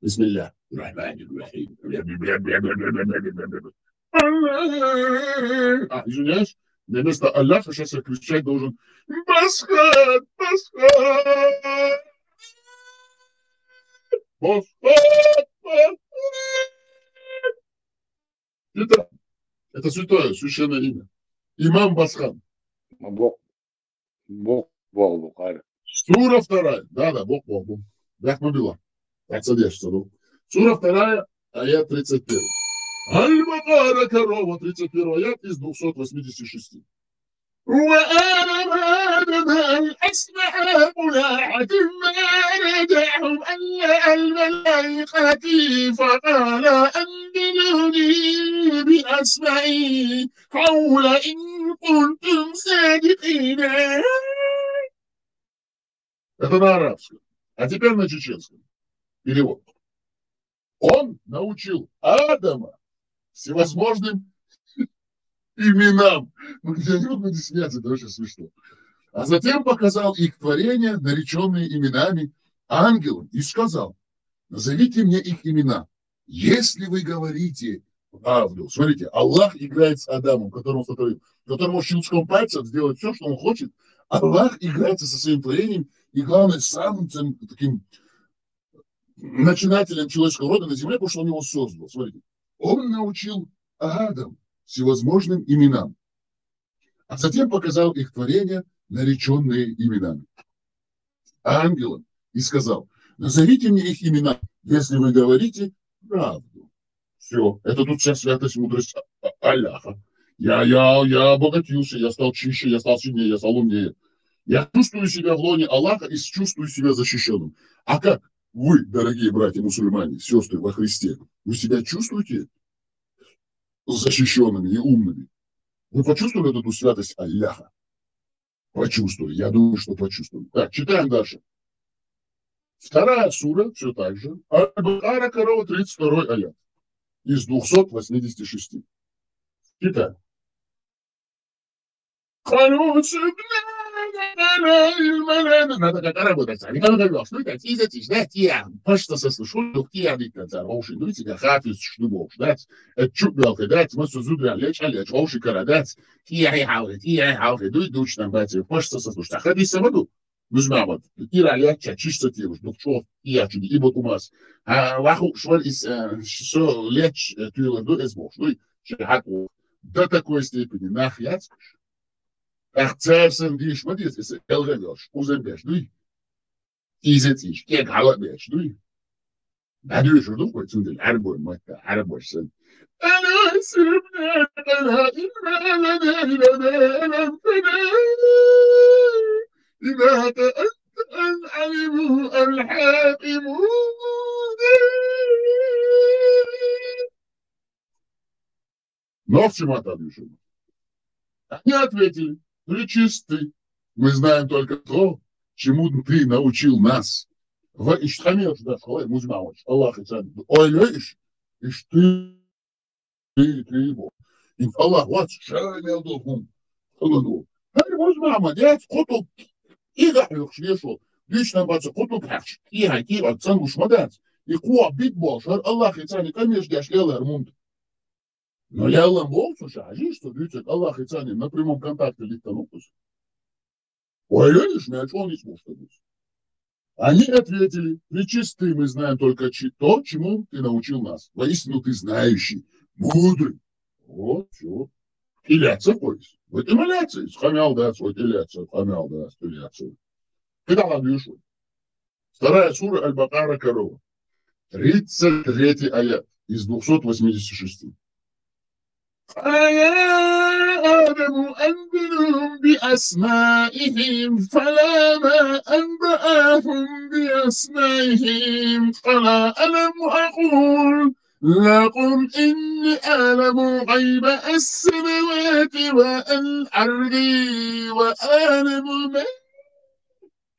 Бисмилля. Извиняюсь, вместо Аллаха сейчас я кричать должен Басхат, Басхат, Басхат, Басхат. Это святое, священное имя. Имам Басхан. Бог Бухари. Сура 2. Да, Бог. Бахмабила. Так садишься. Сура 2, аят 31. Аль-Бакара корова, 31 аят из 286. وآدم الأسماء قلاعة ما ردعهم ألا الملائكة فقال أنبئوني بأسماء قول إن كنتم صادقين. Это на арабском. А теперь на чеченском. Перевод. Он научил Адама всевозможным именам. Ну, я не могу не смеяться, это очень смешно. А затем показал их творения, нареченные именами ангелам, и сказал, назовите мне их имена, если вы говорите правду. Смотрите, Аллах играет с Адамом, которого сотворил, которому щелчком пальцев сделать все, что он хочет. Аллах играется со своим творением, и главное, самым таким начинателем человеческого рода на земле, потому что он его создал. Смотрите, он научил Адам всевозможным именам, а затем показал их творения, нареченные именами ангелам, и сказал, назовите мне их имена, если вы говорите правду. Все, это тут вся святость, мудрость Аллаха. Я обогатился, я стал чище, я стал сильнее, я стал умнее. Я чувствую себя в лоне Аллаха и чувствую себя защищенным. А как вы, дорогие братья-мусульмане, сестры во Христе, вы себя чувствуете защищенными и умными? Вы почувствовали эту святость Аллаха? Почувствовали. Я думаю, что почувствовали. Так, читаем дальше. 2 сура, все так же. Аль-Бакара, корова, 32 аят. Из 286. Читаем. Надо как работать. Они как говорят, что это тизатиш, да, тия. Пашта со слушаю, тия диктатор, волши, ну тебя хафиз, что бог, да. Это чубелка, да, мы сузудря, лечь, волши карадать. Тия хаури, дуй дуч нам бати. Пашта со слушаю. А ходи самоду. Ну знамот. Тира леча, чисто тирус, духчов, тия чуди, ибо кумас. А ваху шваль из шо леч тюлер ду эсбош. Ну и шахаку. До такой степени нахяц. Ach, Zersen, die Schmutz ist, Elregosch, Usenbesch, du. Izetisch, Kekalabesch, du. Natürlich, du kommst zu den Arboen, mit der Arboschen. Но в чем это решено? Они ответили. Пречистый, мы знаем только то, чему ты научил нас. В Иштхамеш, да, музмауч, Аллах и царь. Ой, леешь, и ты его. И Аллах, вот, шамел духум. Аллаху. Ай, музмама, дядь, куту, и гахлюк шлешо. Лично баца, куту пахч, и гакива, цану шмадать. И куа битбол, шар Аллах и царь, конечно, я шлела армунд. Но я Аллах слушай, а здесь что, видите, Аллах и Цани на прямом контакте лихтанукус. Ой, видишь, ни о чем не сможет быть. Они ответили, пречисты, мы знаем только то, чему ты научил нас. Воистину ты знающий, мудрый. Вот, все. Иляция пояс. Вот и маляция. Схамял, да, свой иляция, хамял, да, иляция. Когда ладишь? Вторая сура Аль-Бакара корова. 33 аят из 286. يا آدم أنبئهم بأسمائهم فلما أنبأهم بأسمائهم قال ألم أقول لكم إني أعلم غيب السماوات والأرض وأعلم ما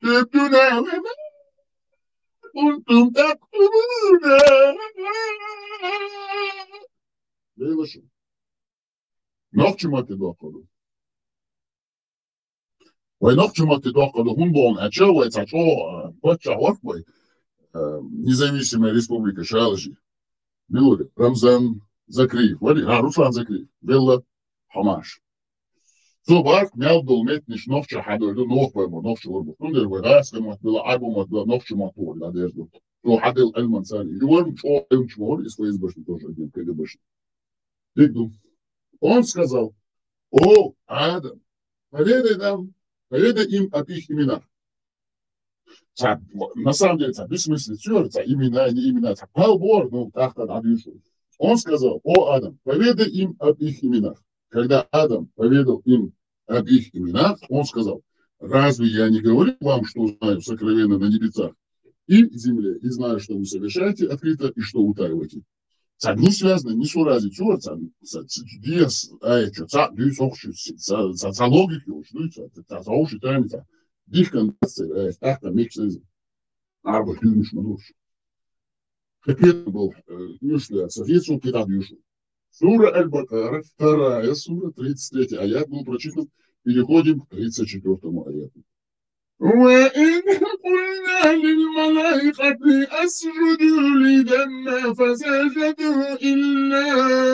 تبدون وما كنتم تكتمون. ليه شو؟ نقش ما تداخلوا ونقش ما تداخلوا هم بون أشوا وتشوا بتشوا وفوي независимая республика Шалжи. Милури Рамзан Закриев, вали, Руслан Закриев, Белла Хамаш. So bak mel dolmet nicht noch hadel noch beim noch schon und der war gemacht will Album hat noch schon mal da der so hadel Almansani. Die waren schon ist weiß bestimmt тоже один КГБ. Дикту. Он сказал: "О, Адам, поведай им об их именах". На самом деле, бессмыслица, имена, не имена, полбор, ну, так-то объяснил. Он сказал: "О, Адам, поведай им об их именах". Когда Адам поведал им об их именах, он сказал: "Разве я не говорю вам, что знаю сокровенно на небесах и земле, и знаю, что вы совершаете открыто и что утаиваете?" Не связано, не суразить, что диас, дюс охши, логики, охши, тайница, дихкан, так-то микс, арба, дюниш, мануш. Какие был, нюшля, софицу, кита дюшу. Сура Аль-Бакара, вторая сура, 33 аят был прочитан. Переходим к 34 аяту. وإن قلنا للملائكة أسجدوا لآدم فسجدوا إلا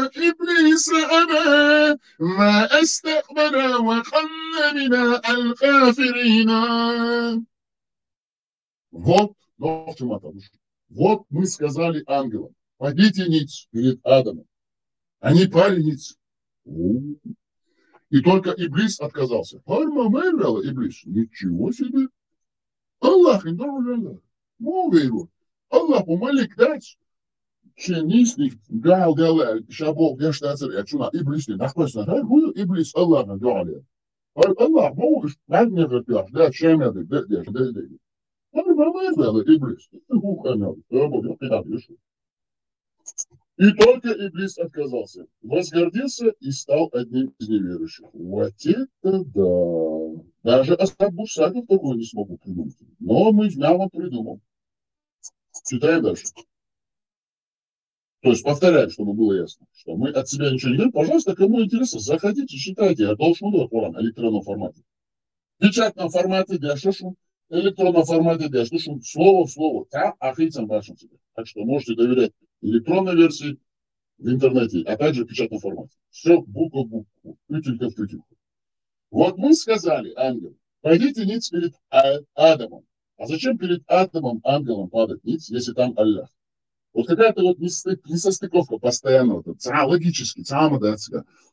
إبليس أبى ما استكبر وكان من الكافرين. Вот, вот мы сказали ангелам: "Пойдите ниц перед Адамом". Они пали ниц. И только Иблис отказался. Иблис. Ничего себе. Аллах не должен. Мовил. Аллах умалик дать. Ченисник гал гал шабок яштацер. Ячуна Иблис не находится. Хуй Иблис Аллах не должен. Аллах мовил. Над не верпяш. Да чемяды. Да. Иблис. Хуханял. Работал. Кидал. И только Иблис отказался, возгордился и стал одним из неверующих. Вот это да! Даже Асхаб Бусаков такое не смогут придумать. Но мы вмяло придумал. Читаем дальше. То есть повторяем, чтобы было ясно, что мы от себя ничего не говорим. Пожалуйста, кому интересно, заходите, читайте. Я должен был Коран в электронном формате. В печатном формате для шушу, в электронном формате для шушу, слово в слово. Та ахицам вашим себе. Так что можете доверять электронной версии в интернете, опять же в печатном формате. Все буква в букву, тютелька в тютельку. Вот мы сказали ангелам: "Пойдите ниц перед Адамом". А зачем перед Адамом ангелам падать ниц, если там Аллах? Вот какая-то вот несостыковка постоянно, вот, логически,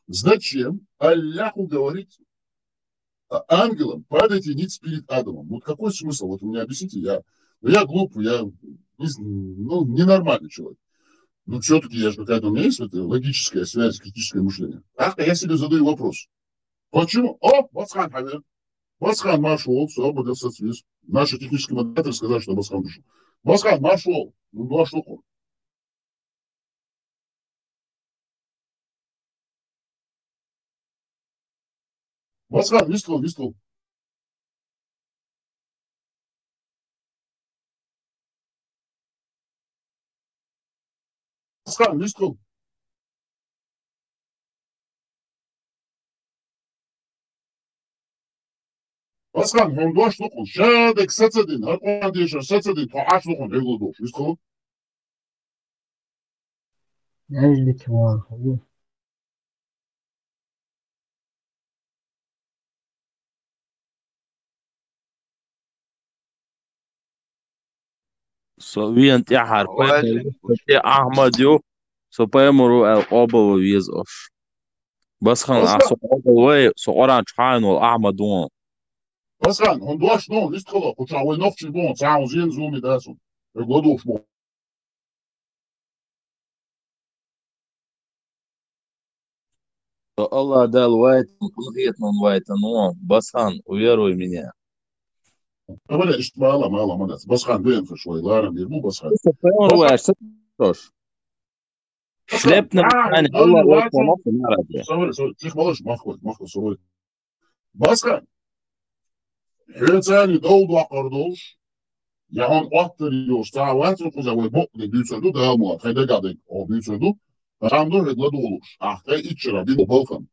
зачем Аллаху говорить ангелам: "Падайте ниц перед Адамом"? Вот какой смысл? Вот вы мне объясните, я глупый, я ненормальный человек. Ну, все-таки я же какая-то у меня есть логическая связь, критическое мышление. Я себе задаю вопрос. Почему? Басхан Хамер. Басхан маршал, все, будет соцсвязь. Наши технические модераторы сказали, что Басхан пришел. Басхан маршал. Ну, а что он? Басхан, выстрел. Басхан, выстрел. Басхан, он два штуки. Шадек, сацадин, аркадиша, сацадин, тоаш штуки, регло душ. Выстрел. Совиен те харпе те Ахмадю сопемуру обо виз ош. Басхан асо обо со оранж хан ол Ахмадун. Басхан, он дош, ну, лист холо, куча, ой, новчи, ну, цаун, зин, зуми, дасун. Годуш, мо. Allah дал Уайт, Гетман Уайта, но Басхан, уверуй меня. Абаля, ишбала, мала, мадас. Басхан, бен, фашвай, ларам, бирбу, Басхан. Он уверш, что Шлепна, Allah Уайт, но не ради. Савар, тихо, малыш, махвай, савар. Басхан, хецани, долду, акардош, я он оттариош, цаават, куза, ой, бокли, бюцеду, да, муа, хайда гадек, о, бюцеду, рамдо, хедладолуш, ахта, ичера, биду, балхан.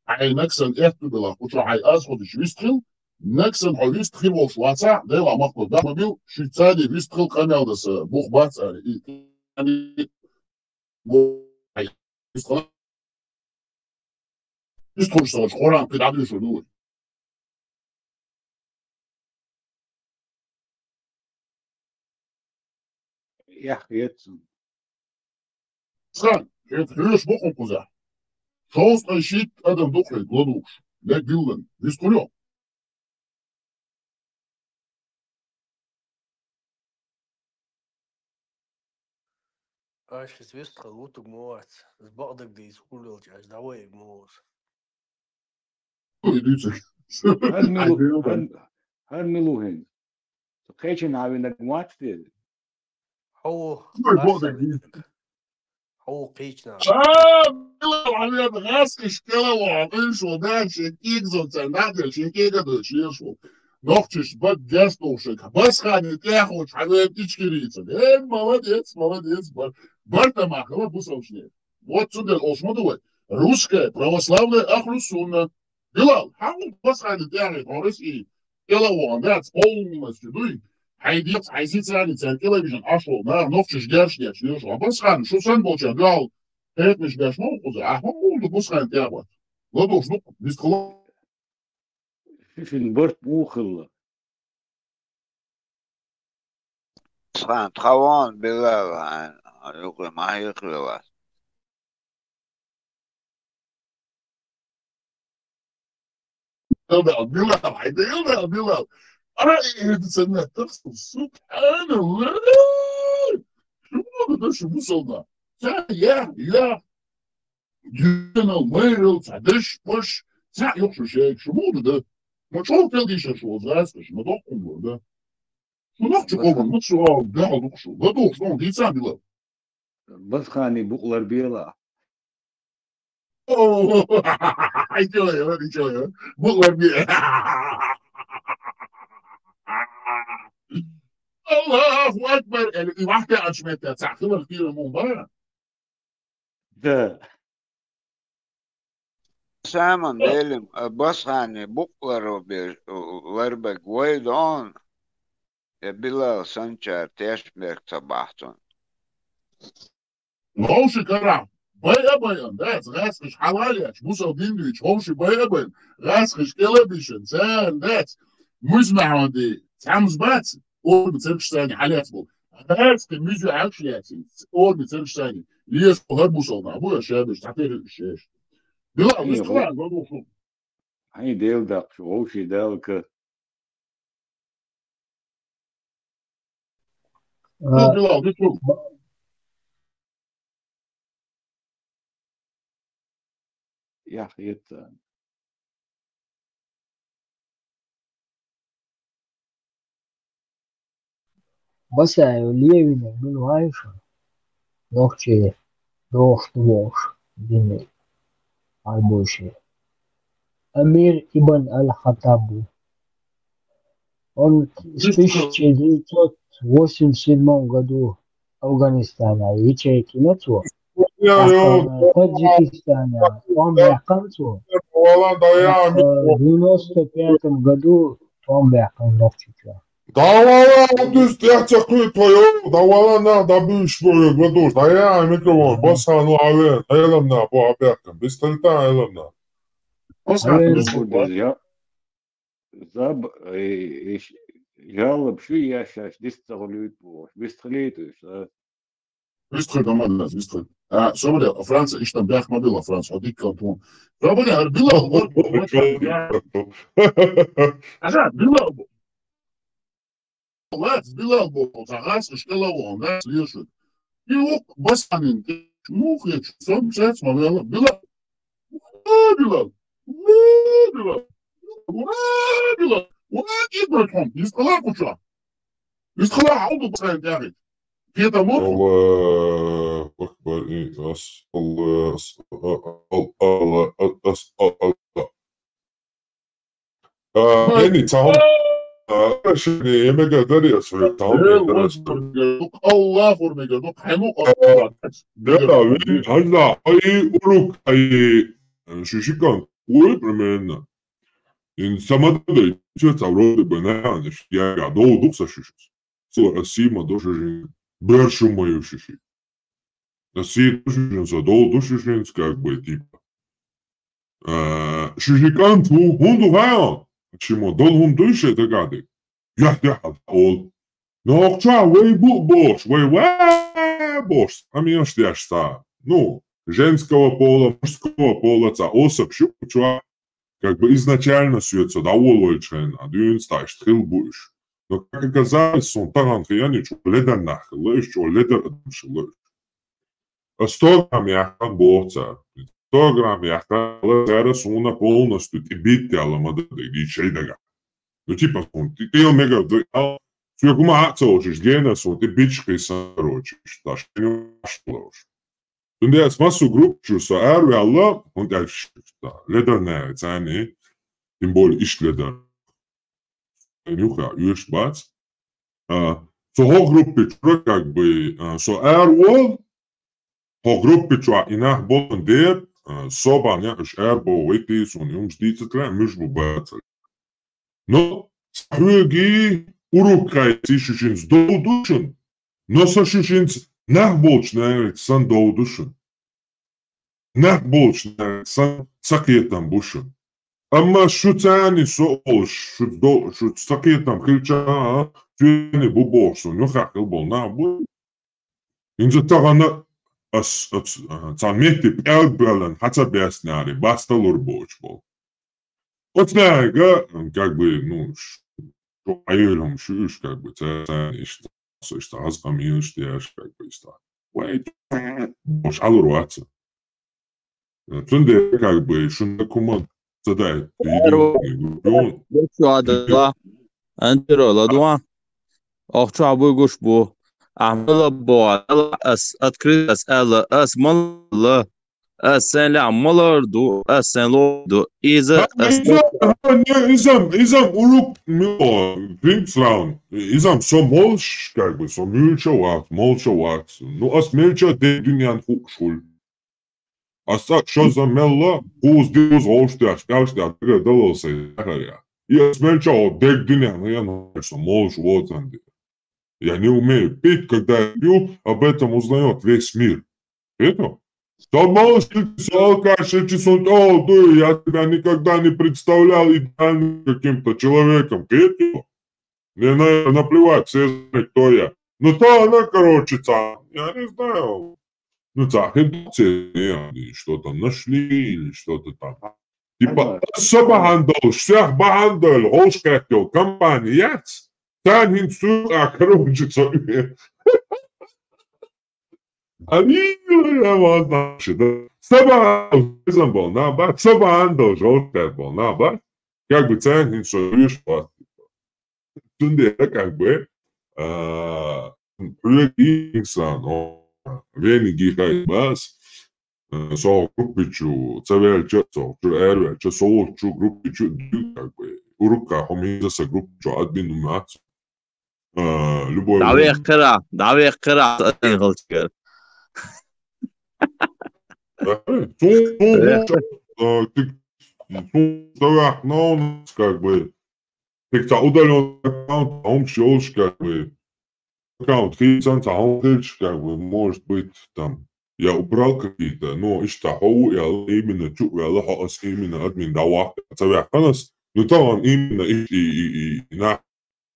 Ай, нексан, эхту, бела, куча, ай, азходиш, вистрил, нексан, хо, вистрил, вош, ваца, дела, махвай, да, мобил, шицади, вистрил, камелдаса, бух, баца, и, ай, вистрил, вистрил, что, хоран, педадушу, дуй. Ja, jetzt. Сан, это хрюш боком куза. Шост ащит адам духлет, гладуш. Лек билден, вистрилё. Aš es visu lūtu mūs, es baudak dīs uļilķi, es davojag mūs. Har miluhin. So keetje na we nak watchted. Hou, hou keechna. Bilal, غاسك كلا وعطين شو ده شكيك زوجة نادر شكيك ده شيشو. نوختش بد جستوشك بس خاني تاخد حبيب تشكريته. молодец, молодец. Барта махала бусовшнее. Вот сюда осмотрел. Русская православная ахлюсунна. Билал, хаву бас хани тяхет орыс и Келавон, that's полностью, дуй. Хайдец, хайсицани, телевизион, ашол, на, новчиш гершнеч, нешо. А бас хани, шо сан болча, гал, этниш гаш, ну, куза, а хому, бас хани тяхет. Ладош, ну, бисткала. Фифин борт мухылла. Схан, тхаван, белава, юкы, махиклива. Bilal, haydi Bilal. Ara sen tırstın. Subhanallah. Şu da şu musalda. Ya. Dünel, Meryl, Tadiş, Boş. Sen yok şu şey. Şu bu da. Ma çok geldi işe şu olacağız. Ma dokun burada. Şu nakçı olun. Nasıl şu al. Ne aldık şu. Ne doğru. Ne değil sen Bilal. Bas khani buqlar biyala. Haydi. Buqlar bir. Allahu Ekber. Yani vahde açmette. Takılır diye mübarek. Da. Saman belim, bas hani bukları bir verbek vaydon. Bilal sançar teşmek sabahtun. Hoşi karam. Bayabayan. That's raskish halaliyaç. Musa dindiç. Hoşi bayabayan. Raskish kelebişin. Sen that's. Müzmahadi. Tamız bat. Ol bitirmiş sani haliyat bu. That's the müzü akşiyatı. Ol bitirmiş sani. Liyes kohar musalna. Bu ya şebiş. Tateri şey. Bilal, biz kılar. Hani del da. Şu hoşi del ki. Bilal, biz kılar. Ja, jetzt. بس Левина бываешь, ногче دوش ديني عالبوشي أمير ابن الخطاب. Он в 1987 году Афганистана ячейки НАТО, в Таджикистане он концу, в 95 году он ногчича. Давала düz gerçekten toyo, давала na da büyük böyle godur. Daya mikrofon, basan abi, ayalım na bu haberken. Biz talta ayalım na. Ya, zab, жалоб, şu yaşaş, distalıyıp bu, distalıyıp, Вистхед амадас, вистхед. Соболя, Франция, иштам бях мобила Франция, одик кантон. Соболя, Билал, вот, Ажа, Билал, Лац, Билал, Загас, Иштелавон, да, слышит. И вот, Басанин, мух, я сам сядь, смотрела, Билал, Билал, Билал, Билал, واجد بتهم يسخلا كوشا يسخلا عوض بسان تاعي كده موت الله أكبر الله يعني تعال شنو يمكن دري أسوي تعال الله فرمي دوك حنو ده وين هلا أي أروك أي شو كان وين Самодой цавроды бананы, я гадал дукса шишис. Со асима дошижин бершу мою шиши. Аси дошижин задол дошижин как бы типа. Шишикан ту хунду хаан. Чему дол хундуйше это гады. Я ол. Но ча вей бош, вей бош. А меня штяшта. Ну, женского пола, мужского пола, ца особь чуа. Как бы изначально все это довольно, а дюн стаешь, трил будешь. Но как оказалось, он таран хияни, что ледер нахилыш, что ледер отмшилыш. 100 грамм яхан борца, 100 грамм яхан, зараз уна полностью ты битти аламада, и чейдага. Ну типа, ты омега, все кума ацоочиш, гена, ты бичкой сорочишь, так что не машлош. Toen is masu groep zo er alle want hij leder nee zijn niet symbol is leder en nu ga je spaats zo hoog groep pitch как бы zo er wel hoog groep pitch in haar boven der soba ja is er bo weet je zo'n jongens die te klein moet je baat no hugi urukai sishins dodushun no sishins Нахболчная сан доудушин. Нахболчная сан сакетам бушин. Amma шутани соолш, шут сакетам хилча, тюни буборсун, ну хакел бол на бу. Инза тагана цан мехти пялбелен, хаца бяснари, баста лурбоч бол. Отснага, как бы, ну, айелом шуш, как бы, цан ишта. Что азгамин штяш как бы ста. Wait, бош алурваться. Тунде как бы шунда куман задает. Что да? Антиро ладва. Ах что абу гуш бу. Амла бо ас открыт ас мала sen malordu sen lodu iza изам урук Гримсраун изам со молш как бы со молчават ну ас мелча де дюнян хукшул аса что за мелла уз дюз олштяш калштя далоса я и ас мелча де дюнян я со молш вот я не умею пить когда я пью об этом узнает весь мир это что можешь алкаши сон, о, да, я тебя никогда не представлял идеальным каким-то человеком. Мне наплевать, все знают, кто я. Ну, то она, короче, я не знаю. Ну, что-то нашли или что-то там. Типа, собахандал, всех бахандал, холшкатил, компания, тянет сюда, короче, Они вот наши, да. Собака был на бак, собака желтая был на бак. Как бы ценник, что пришло. Тунде, как бы, инсан, вени гихай бас, со группичу, цавел часов, эрвел часов, группичу, как бы, урука, хомизаса группичу, админу мацу. Любой... Давай кара, это как бы, ты удален аккаунт, он щелч, как бы, аккаунт, как бы, может быть, там, я убрал какие-то, но я именно именно админ давал, но там он именно на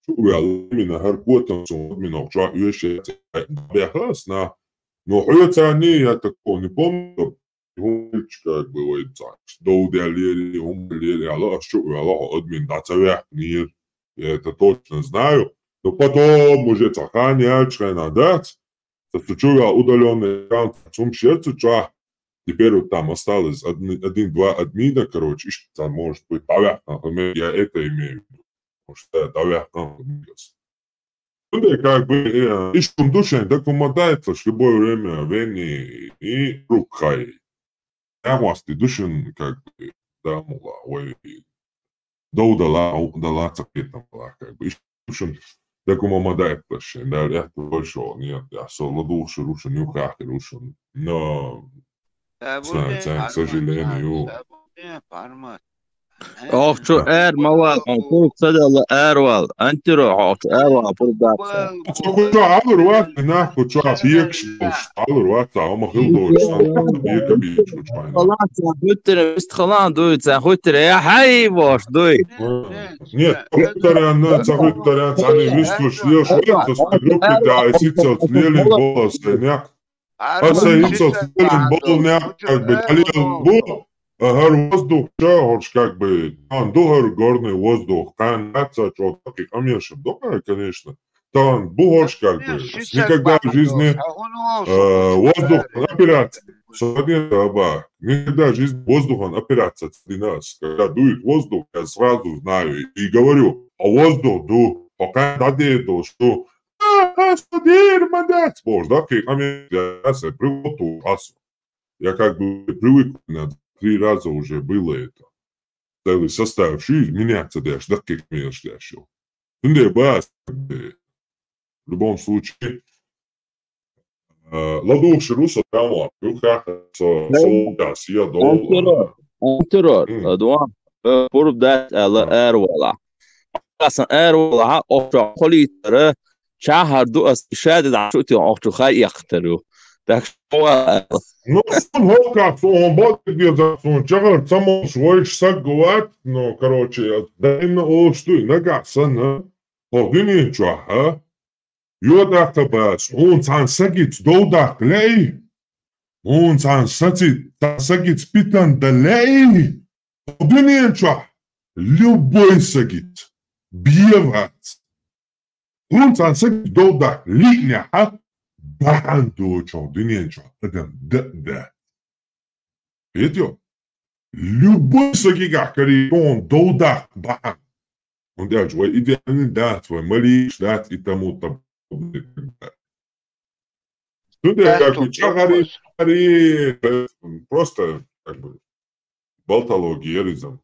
именно харкотом, именно на Но хуя такого не помню. Как бы доудалили, умлили, админ дацавяхнир. Я это точно знаю. Но потом уже цаханя надать. Застучуя удаленный аккаунт в сум сердцу, теперь вот там осталось один-два админа, короче, там может быть давяхнах, я это имею в виду. Потому что давяхнах двигался. Как бы, ищем душень, так умотается в любое время вени и рукой. Я вас ты душен, как бы, да, мула, ой, да удала цапетна была, как бы, ищем душен, так умотается, да, я больше, нет, я соло душу, рушу, нюхах, рушу, но, знаете, к сожалению, Oqchu maval, on sadala erval, antiro oqchu erval purdapsa. Kuču alur vat, nāku čā piekšķus, alur vatā, oma hildošana, pieka piekšķus. Халанца хуттер бистхалан дует, за хуттер я хайвош дует. Нет, хуттарян, хуттарян, они вискуш леш вето, спилюпи да исицел слелин болосеняк. Аса исицел слелин болняк, как бы, талил бол. Гор воздух, как бы, дугар горный воздух, канаться, что таки, конечно, доброе, конечно. Там бугорш, как бы, никогда в жизни воздух опираться. Никогда в жизни воздухом опираться среди нас. Когда дует воздух, я сразу знаю и говорю, а воздух ду, пока надеду, что смотри, мандать. Боже, да, я се приводу асу. Я как бы привык на 3 раза уже было это. Целый состав жизни меняется даже, да как меняешь дальше. В любом случае, ладуши руса прямо, солдас, я долго. Antiro, duan, purdat ala erwala. Asan erwala, oqchu qolitere, chahar du as shadid ashuti oqchu khay yaqtaru. Ну, сон холках, он бот где за сон чагар само свой сагват, но короче, да именно о что нага сана. Погини чаха. Йода табас, он сан сагит доуда клей. Он сан сагит спитан далей. Погини чаха. Любой сагит. Бьеват. Он сан сагит доуда линия, а? Баханду чо, дыненчо, это да. Видите? Любой сагига, который он доуда бахан. Он даже свой идеальный дат, свой малиш дат и тому подобное. Туда как бы чагари, просто как бы болтологиеризм.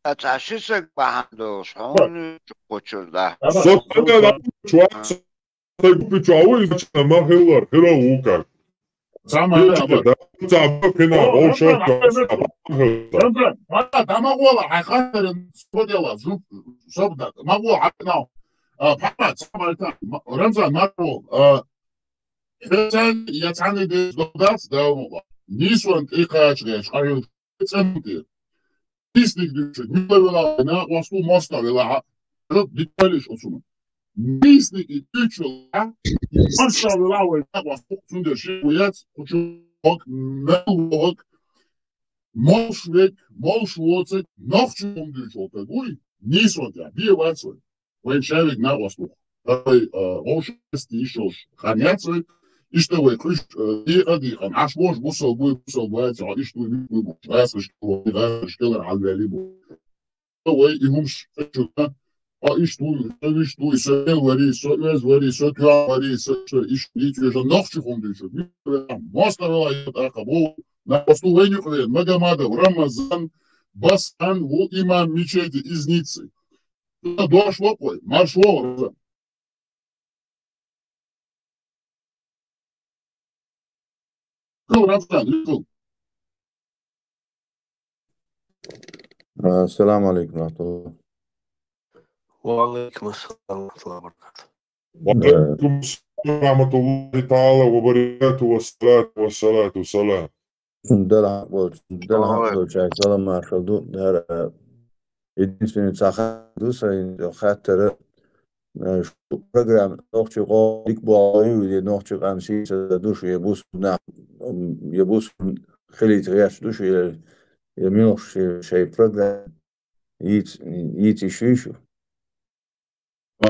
Это ошибка баханду, он почурда. Собственно, чувак. Пичуаву изначально махилар, хираука. Самое да. Цабакина, ошока. Тамагола, хайхатерин, сподела, собда, могу, акнал. Папа, самое так, Рамзан, Марвол, я цаны дес додац, да, нисван ихачгеш, аю, центы. Дисник дюшек, миловела, на васу моста вела, деталиш осуну. Мисник и тючела, маршал вела, was von der Schwert, Melwog, Molschweg, Molschwurzig, noch schon durch Gui, Niswant, ja, wie war's? Weil Schewig na was noch. Ошести еще храняться, и что вы крыш, и один, аж вож бусал бывать, а и что вы раз что алвели. Вы и муж что-то, а и что и сел вари, соез вари, сотя вари, что и что уже ночью он дышит. Моставила я так, на постулению Магомада в Рамазан, Басан, в имам мечети из Ниццы. Дошло, маршло. السلام عليكم ورحمة الله. وعليكم السلام ورحمة الله وبركاته. وعليكم السلام ورحمة الله تعالى وبركاته والصلاة والسلام. Дала чак салам шалду дар единственный цаха дуса хаттер программа ногчи قاديك بايو نогчи قامسي دوش يبوس يبوس خليت غياش دوش يمينوش شيء программа يتي شيشو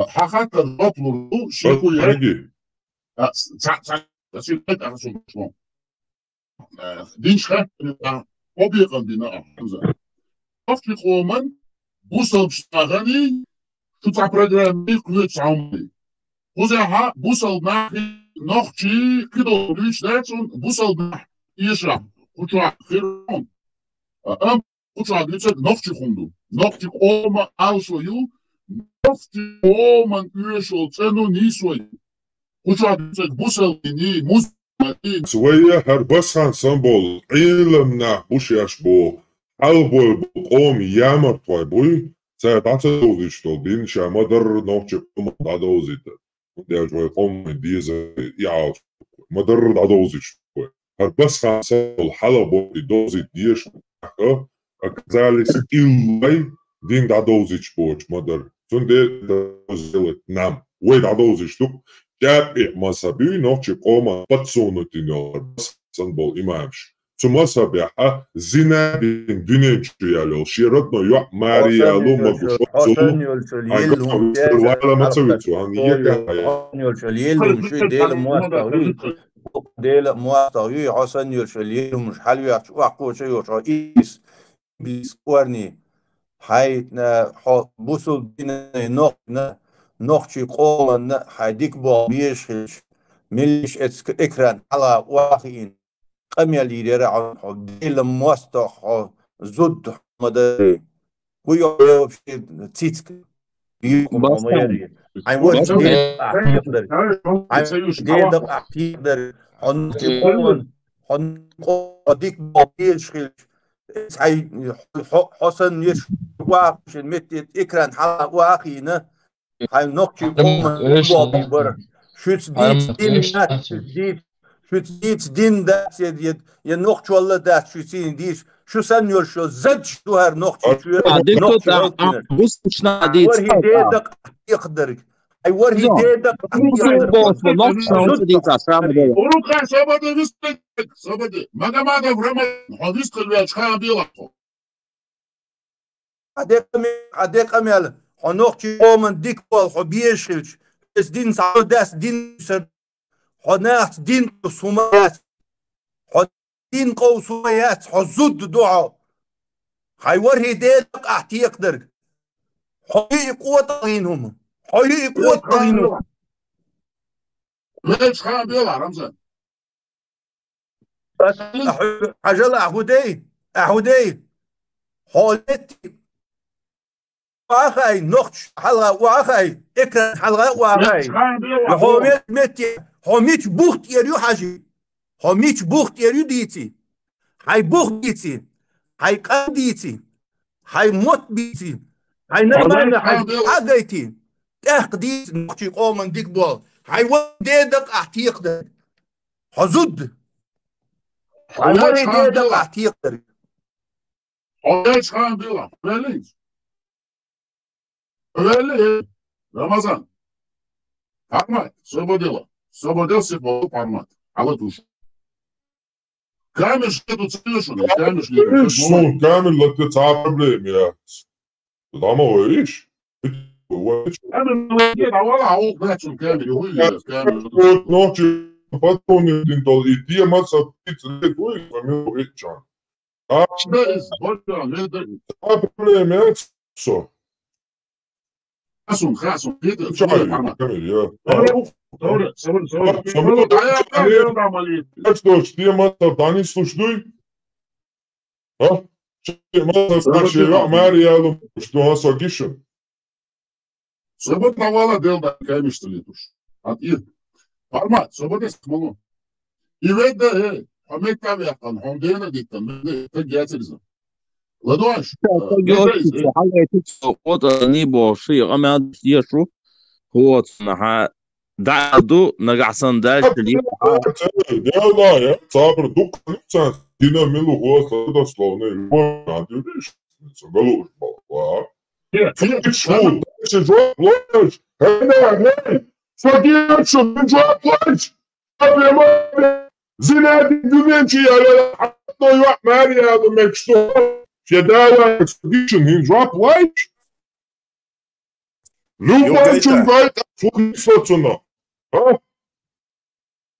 حقا البطل شيخو يا دينشخا طبيعا دينا حمزة أفتي قوما بوصل بشتغني تطع برنامج كنت عمري وزها بوصل معي نختي كده ليش لاتون بوصل معي يشرح كنت خيرون كنت عديت نختي خندو نختي قوما أوسو يو نختي قوما يشول تنو نيسوي كنت عديت بوصل ني موز سوية هربسخان سنبول علمنا بوشياش بو حلبول قوم يامر طوي بوي سيتعتدوزيش دين شامدر نوتش قوم دادوزيت ديال جوي قوم ديز يعاود مدر دادوزيش بوي هربسخان سنبول حلبول دوزيت ديش كذلك إلي دين دادوزيش بوش مدر سندي دادوزيت نام وي دادوزيش توك جاب مسابي نوتشي قوما باتسونو تينيور سنبول إمامش مسابي زينا دين دينين شيالو شيرتنا يوع ماريالو مغشوصو عن ولا ما تسويتو عن يلشليل مشي ديل مواسطوي ديل مواسطوي حسن يلشليل مش حلوي وعقو شي رئيس بيسورني هاي بوصل دين نوخشي قوما حديك بو بيشخش ملش اكران على واقعين قمي ليدر عن ديل موستخ زد مدري ويو تيتك يكم ميري اي وش يقدر اي دق يقدر عن قوما عن قديك بو بيشخش هاي حسن يش واقش مت اكران على واقعين هاي نوكشي قوما بوبي بر شوت ديت دين دات يا نوكش والله دات شوتين ديش شو سنيور شو زد شو هر نوكشي بص مش ناديت ورهي ديدك يقدر اي ورهي ديدك وروكا سبده ويستك سبده ماذا فرما حديث قلبي اشخاص بيلاقو عديك امل حنوخشي قومن ديك بول حبيشلش بس دين سعود داس دين سر حناخت دين قصومات دين قوسومات حزود دعاء حيورهي ديدك احتي يقدر حي قوة طغينهم حي قوة طغينهم ليش خان بيلا رمزان حجل احودي حولتي واخاي نقش حلقة واخاي اكرا حلقة واخاي حوميت متي حوميت بوخت يريو حاجي حوميت بوخت يريو ديتي هاي بوخت ديتي هاي قام ديتي هاي موت بيتي هاي نرمان هاي حاجيتي تهقديت نقشي قومن ديك بول هاي وديدك احتي يقدر حزود هاي وديدك احتي يقدر ليش خان بيلا ليش Öyle Ramazan. Parmat, свободил себе пармат. على душ. كامل شدو تسيشون كامل شدو. شون كامل لا تتعب يا. ضامه وإيش؟ كامل والله هو باتشون كامل هو كامل. نوتشي باتون دين دول إديا ما سبتيت ليه فمنو إيشان. بس برضه نقدر. تعب يا سو. خاصم كده كامل يا سوري تي ما تبعني слушай ها ما تستشي ماريا что согишен Свободна вала делда камешта летуш. Формат, свобода смолу. И веда хамекта вяхан, хондена диктан, тагиатирза. Ладуаш. Вот они боши, а мы ешу. Вот на дадо нагасан дальше ли. Да, я цапр дук, дина милу голос дословно. Надюриш, голову. Что? Дальше жопаешь. Факир, что ты жопаешь? Зинадин Гювенчи, я ну Мария, думаю, что федала экспедишн in жопаешь? Любой чем говорит, фугисоцуно. А?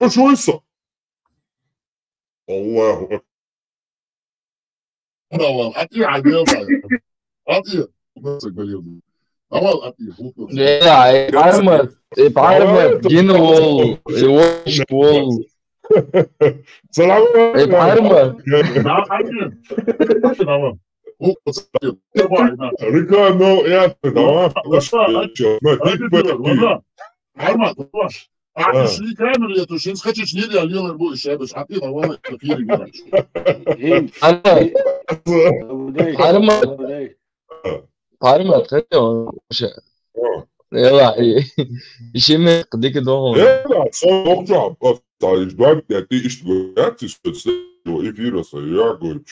Что это? Аллаху. أطيع على أطيع بس قليل أول أطيع يا بعرمت جنول الوش بول سلام بعرمت Ricardo, ja, давай, شي كامل يا توشين خدش نيري على اليوم بو الشابش عطينا والله كثير بعرمت خدهم يلا يشمك ديك دوهم Ja, så också att det ist gut, ist so if you say ja gut.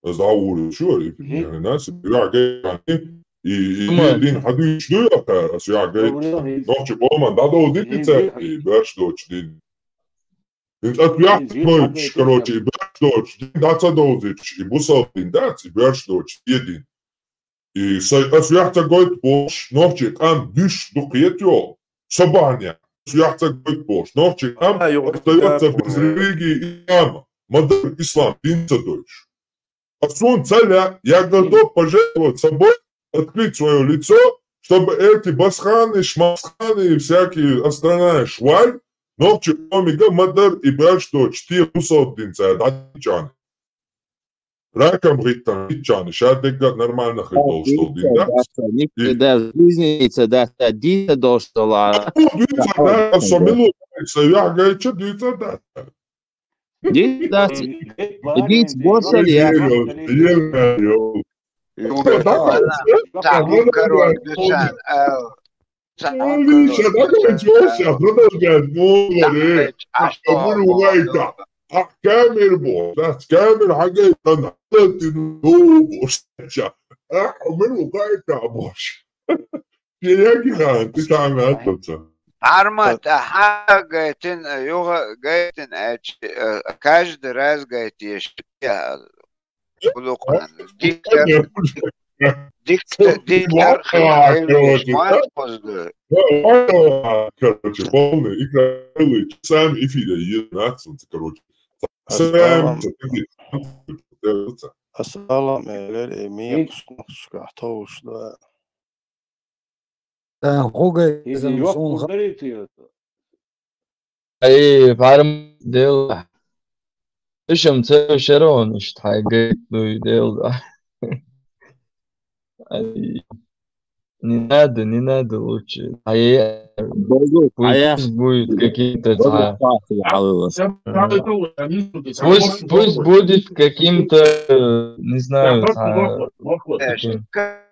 Das da wurde schon, ich meine, das ja geht din حديث شو يا أسيا جاي نوتش بومان ده ده دي تسافي باش دوتش دين انت أسيا دوتش كروتش باش دوتش دين ده تدوزش يبصل دين ده باش دوتش دين سي أسيا تقول بوش نوتش كان دش دقيقة صباحنيا أسيا تقول بوش نوتش كان أسيا بزريجي إمامة مدر الإسلام دين تدوش أسون целя я готов пожертвовать собой открыть свое лицо, чтобы эти басханы, шмасханы и всякие остальная шваль, ногчи омига мадар и башто 400 динца, да, чаны. Раком риттан, чаны, шадега нормально ходил, что динца. Да, близнеца, да, дица доштала. Дица, да, сомилу, я говорю, что дица, да. Дица, дица, больше ли я? تعبوا كروك دوشان Лиша, такой сейчас, продолжает, говорит, كامل بوس كامل حاجة أنا بوس أعمل وقايت بوس يا أنت تعمل عرمت حاجتين يوغا جايتين каждый раз говорит يشتيها بلوكمان диктор короче, полный и сам и филя единадцать, короче. Сам السلام عليكم شكحتوش ده خوجة اي بعرم ديل ايش مسوي شرون ايش حاجات ديل не надо лучше. Пусть будет каким-то пусть будет каким-то, не знаю,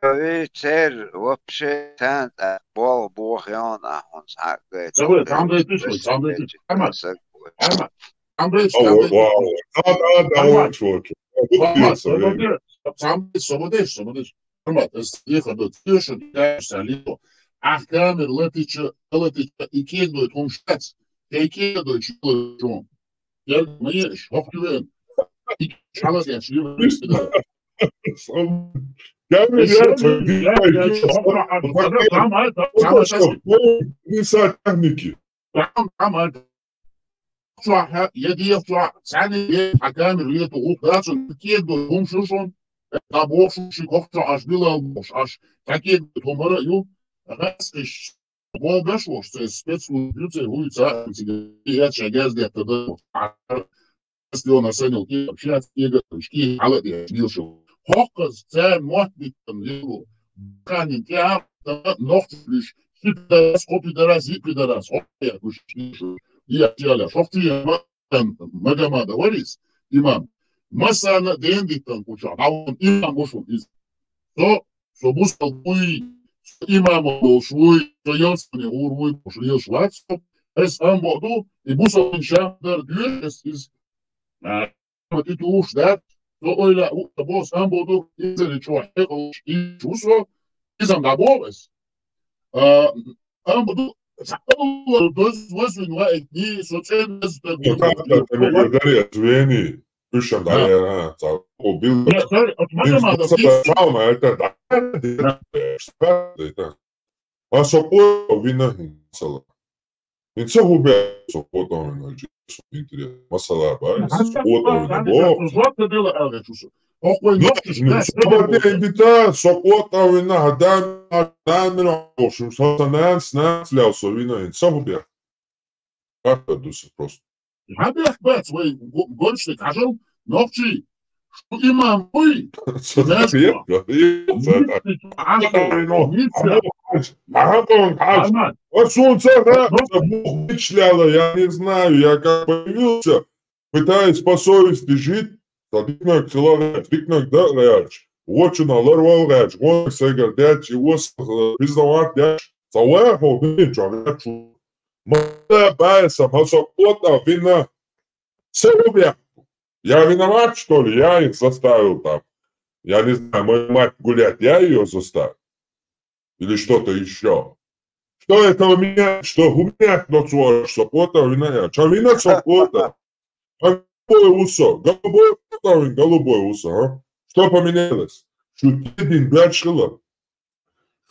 Вечер вообще тант бол бухяна он сагает. أحكام التي يكيدوا هم شخص يكيدوا يشيلون يلا ما يش هفكرين شغلة يعني شيء يدي يفتح سنة أحكام اللي تقول لازم يكيدوا هم شوشون طابور شو كفر عش بلا مش عش تأكيد هم رأيو رأسش هو بشوش спецслужбы улица я чагаз для того если он оценил и общаться и говорит على دي شو حقز زي موحد تمليه كان يا نختلش das Kopidras, Ipidras, я кушаю, я тяля, шофти, магама, говорит, имам, масана дендитан куча, а он имам ушел из, то, собустал буй, имам швуй, то ясный урвуй, пошли швацов, es амбоду, и бусал иншамдар дюрес из, вот это уж, да, то ойла, бос амбоду, из или чувак, и чувство, izam dabūves. Budu dois no etni sociālās Darīja zvieni, pišam darīja, o bildi. A soporto vina masala. Insa hubia soporto vina masala ba. Soporto vina bo. Soporto dela algačus. Invita soporto vina hadamino ošum sotanans nācļauso vina insa hubia. Как дуса просто. Habia pēc vai goļš kažal nokči. Что имам мы? Я не знаю, я как появился, пытаюсь по совести жить, тикнок человек, тикнок да, реач. Очень аларвал реач, он сегер дяч, его признавать дяч, целého ничего речу. Моя байса, масокота, вина, себе. Я виноват, что ли? Я их заставил там. Я не знаю, мою мать гулять, я ее заставил? Или что-то еще? Что это у меня? Что у меня но соплота вина? Чавина соплота? Голубое усо. Голубое усо, а? Что поменялось? Шутидин бячила.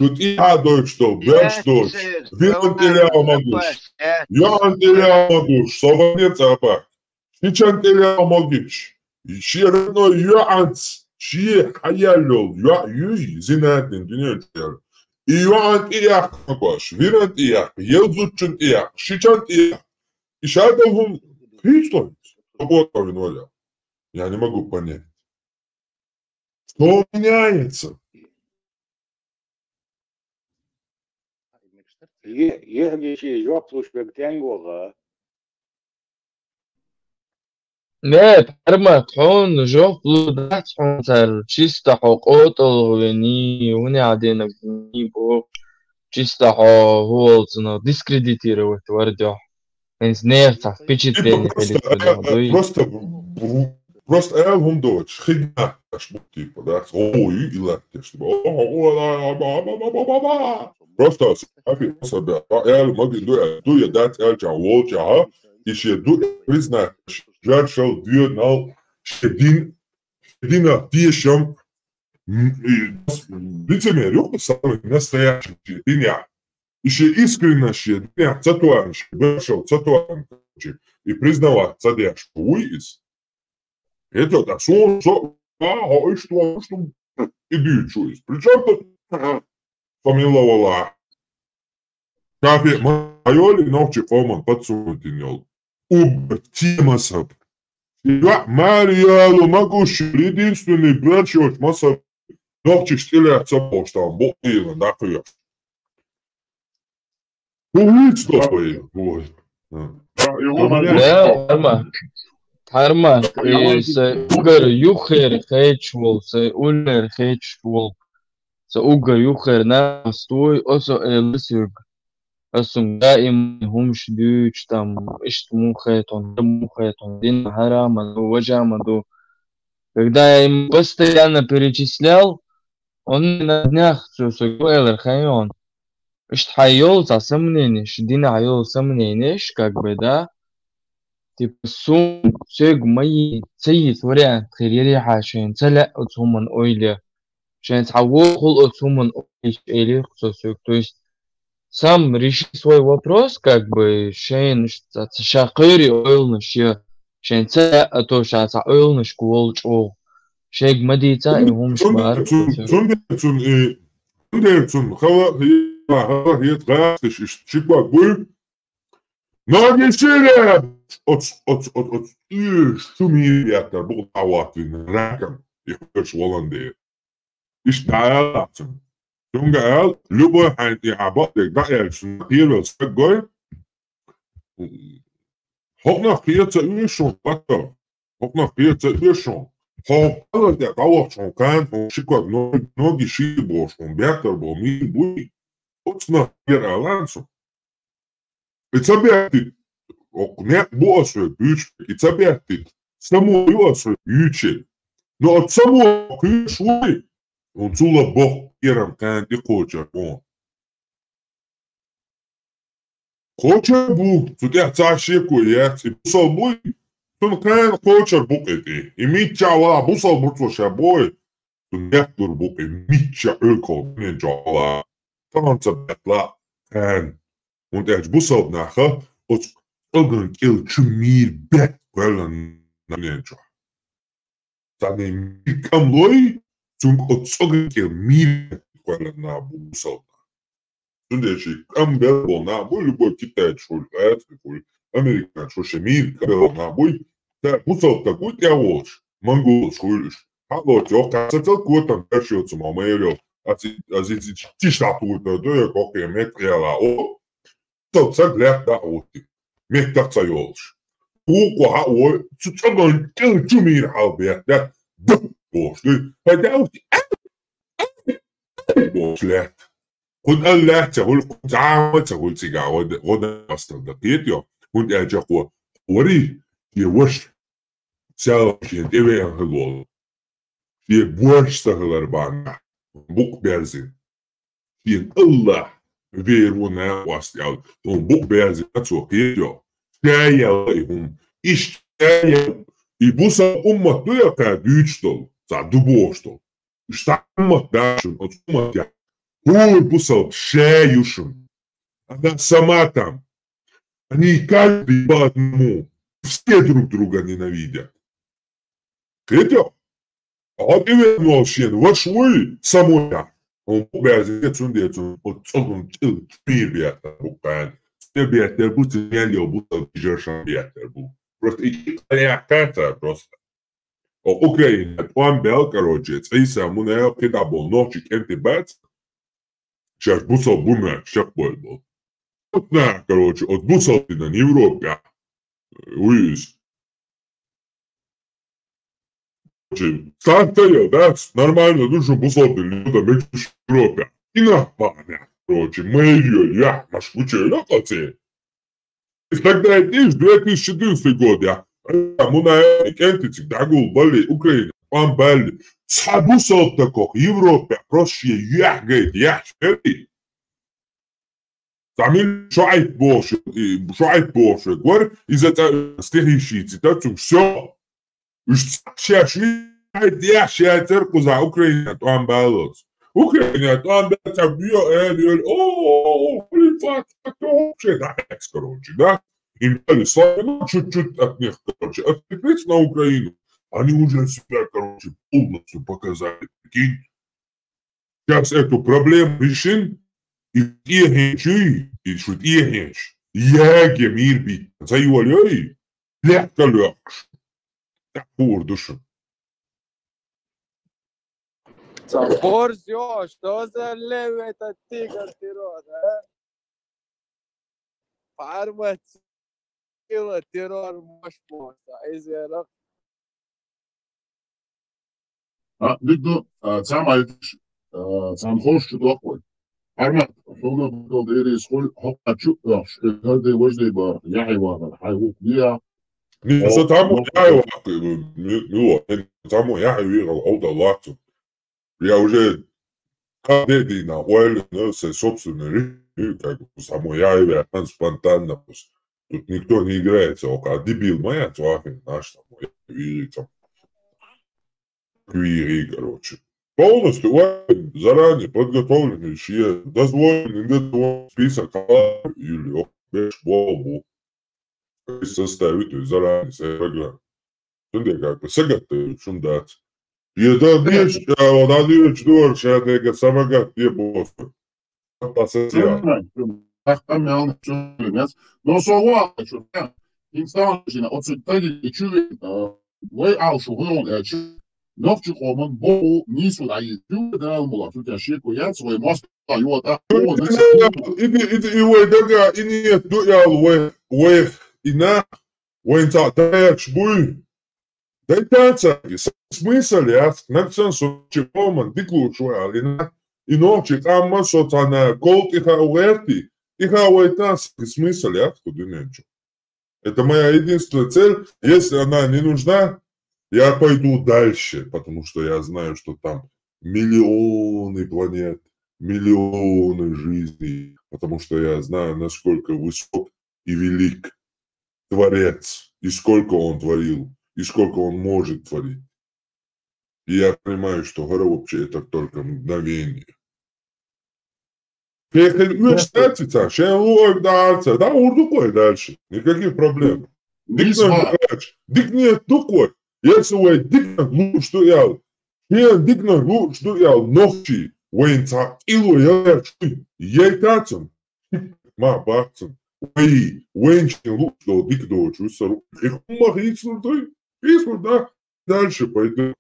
Шути адой, что бяч дочь. Вин терял могуш. Я терял могуш. Собанец апак. Ничан терял могуш. Ширно юанц. Ши хаялол. Юй зинатин. Dünya terял. Юан иях могуш. Виран иях. Елзучун иях. Шичан иях. И шайдовым хичловец. Работа виновля. Я не могу понять. Что меняется? Ергeci jopluşbek tengoga. Нет, تحون جوف لا تحون سر чисто حقوق الغني وني عدينك نيبو чисто هو дискредитировать вардё. Нервца, впечатление Просто я вам дочь, хигна, типа, да, ой, и лапки, просто себя, я могу дуя дать эльча волча, и ще дуя признать, жаршал двенал, щедина тишем, лицемерю, самый настоящий щединя. Еще искренне щединя, цатуанш, бешал цатуанш, и признавать цадяш, уиз. Это так, что, иди, чуешь. Причем тут помиловала. Кафе майоли ночи фоман подсунутинел. Тимасап. Я Мариалу могущий, единственный брачок масап. Ночи стиляться поштам, бог илен, нахуй. Увидь, что твои, ой. Harma, se ugar jucher hechwol, se uller hechwol, se ugar jucher na stoi, oso elisug. Asum daim humsh duch tam isht мухеton, din harama, вajамаду. Когда я им постоянно перечислял, он на днях все говорил, хайон. Ишт хайол за сомнение, дин хайол сомнение, как бы, да. Типа сум سيج مي سيد ورا خيري عشان تلا أتومن أويله عشان تعوض خل أتومن أويش إلي خصوصي то есть сам решить свой вопрос как бы шейн шакири ойлнш я шейн ца то шаца ойлнш кулч о шейг мадица и هم шмар Цун хава хит гастиш чиква бу Нагишире от сумиятар бул аватын ракам и хош воланде. Иш даалатын. Тунгаал любой ханти абатек даэлшн тирвел сгой. Хокнах пиятса үйшон бата. Хокнах пиятса үйшон. Хокнах да гавачон кан шиквак ноги шибошон бятар бо ми буй. Оцна гералансо. Ицабятит, не босу büyük, ицабятит, саму yuvası büyüçe. No от самого kıyışuy, on zula bok Ирам кан и хоча бу. Хоча бу, судя цашеку яц, и бусал буй, тун кан хоча букети. И митчала, бусал буртвоша бой. Тун буки, митча öko, ninjala. Tanza betla, kan. Und busal nacha, от огън кил чумир бет, quellan na ninja. Tane mikam loi, zum от огън кил мир, quellan na busal. Tundeshi, am belbo na bui, любой китай чуль, куль, американ чушемир, бело на бui, та busal такой тебя волш, монгол чуль, Hallo, joh, das ist auch gut, dann wärst du zum Amerio. Also die Statue, da du auch kein Material, oh, so sag left da oti. Mit das Jolsch. Wo ha wo zu sagen, du mir halber, da bosch, du, bei der auch bosch left. Und Allah تقول تعال تقول تيجا وده أصلا دقيقة und جاكوا وري يوش سالشين تبي هالول في بوش تغلر بانا بوك بيرزين في الله فيرونا واستيال بوك بيرزين تسوقيتو شايا لهم إيش شايا يبوسا تويا كاديتشتل دبوشتل إشتعمت داشن أتومت يا هو بوسا شايوشن она сама там. Они каждый по одному. Все друг друга ненавидят. Видел? А ты вообще, ваш вы самоя. Он обязан цундецу, от цогун чил пирбията букан. Стебията будто не лил, будто жешан бията бу. Просто и ката просто. Украина, он бел, короче, и саму не кида был ночи кенти бац. Сейчас бусал бумер, сейчас был. Вот на, короче, от бусал ты на Европе. Уйс. Санта, да, нормально, душу бусал ты люди, меньше в Европе. И на память, короче, мэрию, я, наш кучер, на коце. И тогда идешь, 2014 год, я. Муна кентицик, да, гул, бали, Украина, он бали. Сабусал такой, Европе, просто я, говорит, я, шери. تعمل شوية بوشة ور إذا تستحي شيء تتعلم شو مش شاشي هدي أشياء تركز على أوكرانيا توان بالوس أوكرانيا توان بالوس تبيو يقول أوه كل فات توشة ده إكسكروجي ده إن الإسلام شو أتنيخ كروجي أتكلم на Украину они уже себя короче полностью показали прикинь сейчас эту проблему решим и и что я мир бит. Заюлей, легко легш. Так душу. Борзё, что за лев этот тигр террор, а? Фарма террор мощь-мощь, известно. Дикто, сам хош такой. Армат, шоуна был дери сколь хопа чуташ, каждый вождей бар, я его хайвук дия. Не, за тому я его, тому я его аудалату. Я уже каждый на уэль, со собственной, как само я его спонтанно, тут никто не играется, а дебил моя тварь, наш там, видите, квири, короче. Полностью заранее подготовленный ще дозволенный список или бешболбу составить, то есть заранее своей программы. Шунде как бы сагаты шундать. И это вещь, вот один чудор, что это самогат не босс. Пассатия. Но сова, что инстан, отсюда и чувствует, вы алшу гон, Ночью он был низу на YouTube, да, он был тут ошибку, я свой мост, а его так, и его дага, и нет, я луэ, и на, он так, да, чбуй. Да и так, смысл, я, на ценсу, чепоман, диклучу, и ночи, там масота на голд, и хауэрти, и хауэтас, и смысл, я, куда нечу. Это моя единственная цель, если она не нужна, я пойду дальше, потому что я знаю, что там миллионы планет, миллионы жизней, потому что я знаю, насколько высок и велик Творец, и сколько Он творил, и сколько Он может творить. И я понимаю, что вообще это только мгновение. Вы кстати, да, урдукой дальше, никаких проблем. Дик нет дукой, если вы дик что я, дик что я ночи, воинца, илу я чуй, ей тацем, ма бацем, ой, воинчин лук, что дик дочу, сару, их махицу, да, дальше пойду.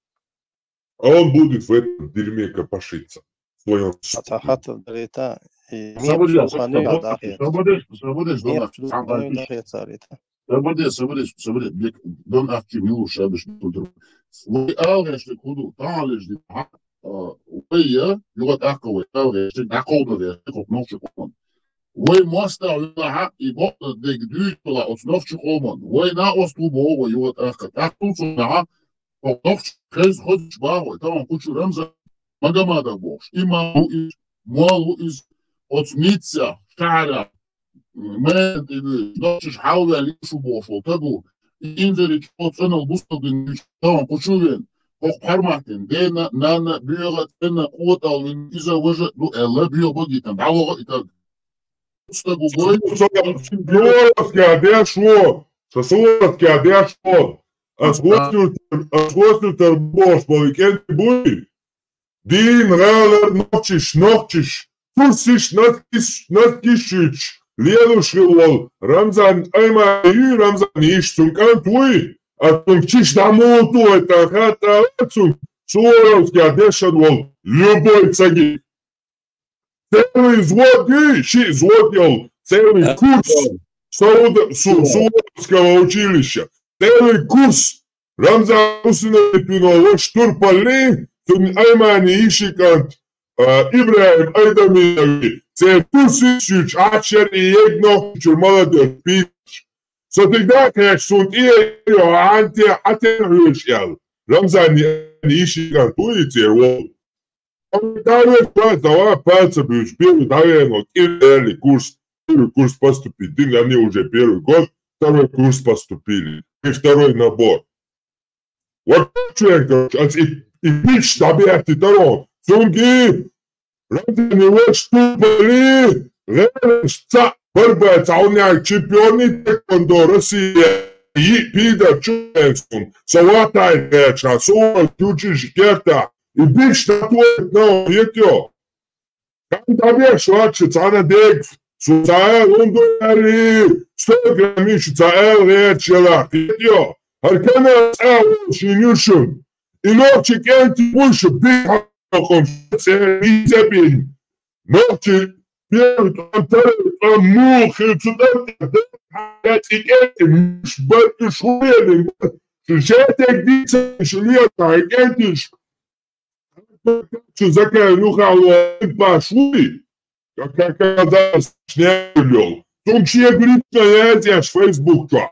А он будет в этом дерьме копошиться. Don't have to use we already could knowledge we يقعد أقوى already نقول ده نفس كمان we must have يبقى دقيق طلع نفس كمان we ناقص طوبه ويقعد أقوى صنع نفس خز خدش باهو طبعا كل شو رمزة ما جمع ده بوش إما هو مالو إز أتميتسا شعرة ما نفسش حاول عليه شو بوشو تقول إنزل يشوف أنا البوستة دي طبعا كل شو وين فوق حرمتين دينا نانا بيغت إنا قوة أو إذا وجد له إلا بيغ بجيتن بعوغ إتاق بوستة قوي Сосуоров кядеш вот, сосуоров кядеш вот. Asgostul terboš, poliken bui. Din raler nočiš, tursiš natkišič, lielušvilol, Ramzan aima yu Ramzan išcun kantui, atункчиш дамуту это хата отцун, суоров кядешан вол, любой цаги. Целый взвод, целый курс Суворовского училища. Целый курс Рамзан Усинович штурпали, Аймани Ишикант, Ибраим Айдаминович, це тусичуч, ачер і єдно молодець піч. So тогда, конечно, он и антиатенрюшел. Рамзан Ишикант, туете его. Давай пальцем будешь, первый, наверное, первый курс поступить. Они уже первый год, второй курс поступили. И второй набор. Вот человек, и пич табиати тарон. Сунги, Рамзан его штупали, Реншца, борьба, цауняк, чемпионы тэквондо России. И пидор чуэнсун, саватай кэча, суа тючиш керта. И пич татуэт на объектё. Там табиа швачи, цана дек, Сузаэл ундуэри, 100 граммиш, цаэл речела, пидё. Аркана цаэл шинюшун. И ночи кенти больше бихаком, церизебин. Ночи первый, там мухи, цудер, кенти, мшберки шуэлин. Шетек дица, шлета, кентиш. Закай нухало, пашуи. Как когда снег Том че говорит, я аж Фейсбука.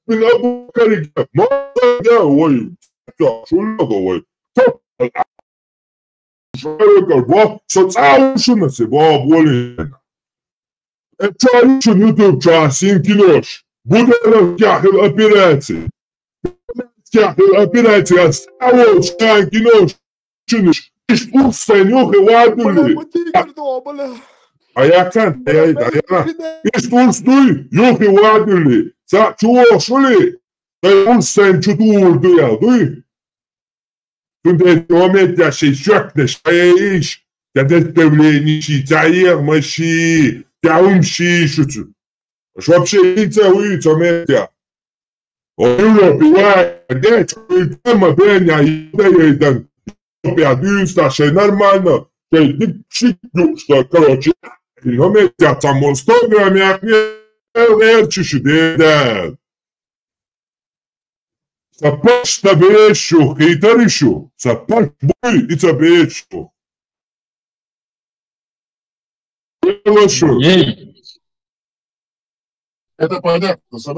Меня карика. Молодая, ой. Шулёговой. Шулёговой. Социалушина се, более. Это еще YouTube час, кинош. Буду раздяхил операции. Раздяхил операции, оставил шкан кинош. Чиныш. Устенюх и ладули. А я kan, Истурстуй, юхи ладули. За чего шули? Да устен чудурду я, дуй. Тунде момент я шей шокнеш, а я иш. Я дестевленичи, тяер маши, тяумши шуцу. Вообще лица уйца метя. Оюло пивай, дечь, тема беня, идея, пердюста, шей нормально. Шей дикшикю, что, короче, Kilometre tam 100 gram yakni çeşidi. Sapaş da beşu, kıytarışu. Sapaş boy, ita beşu. Это понятно. Сам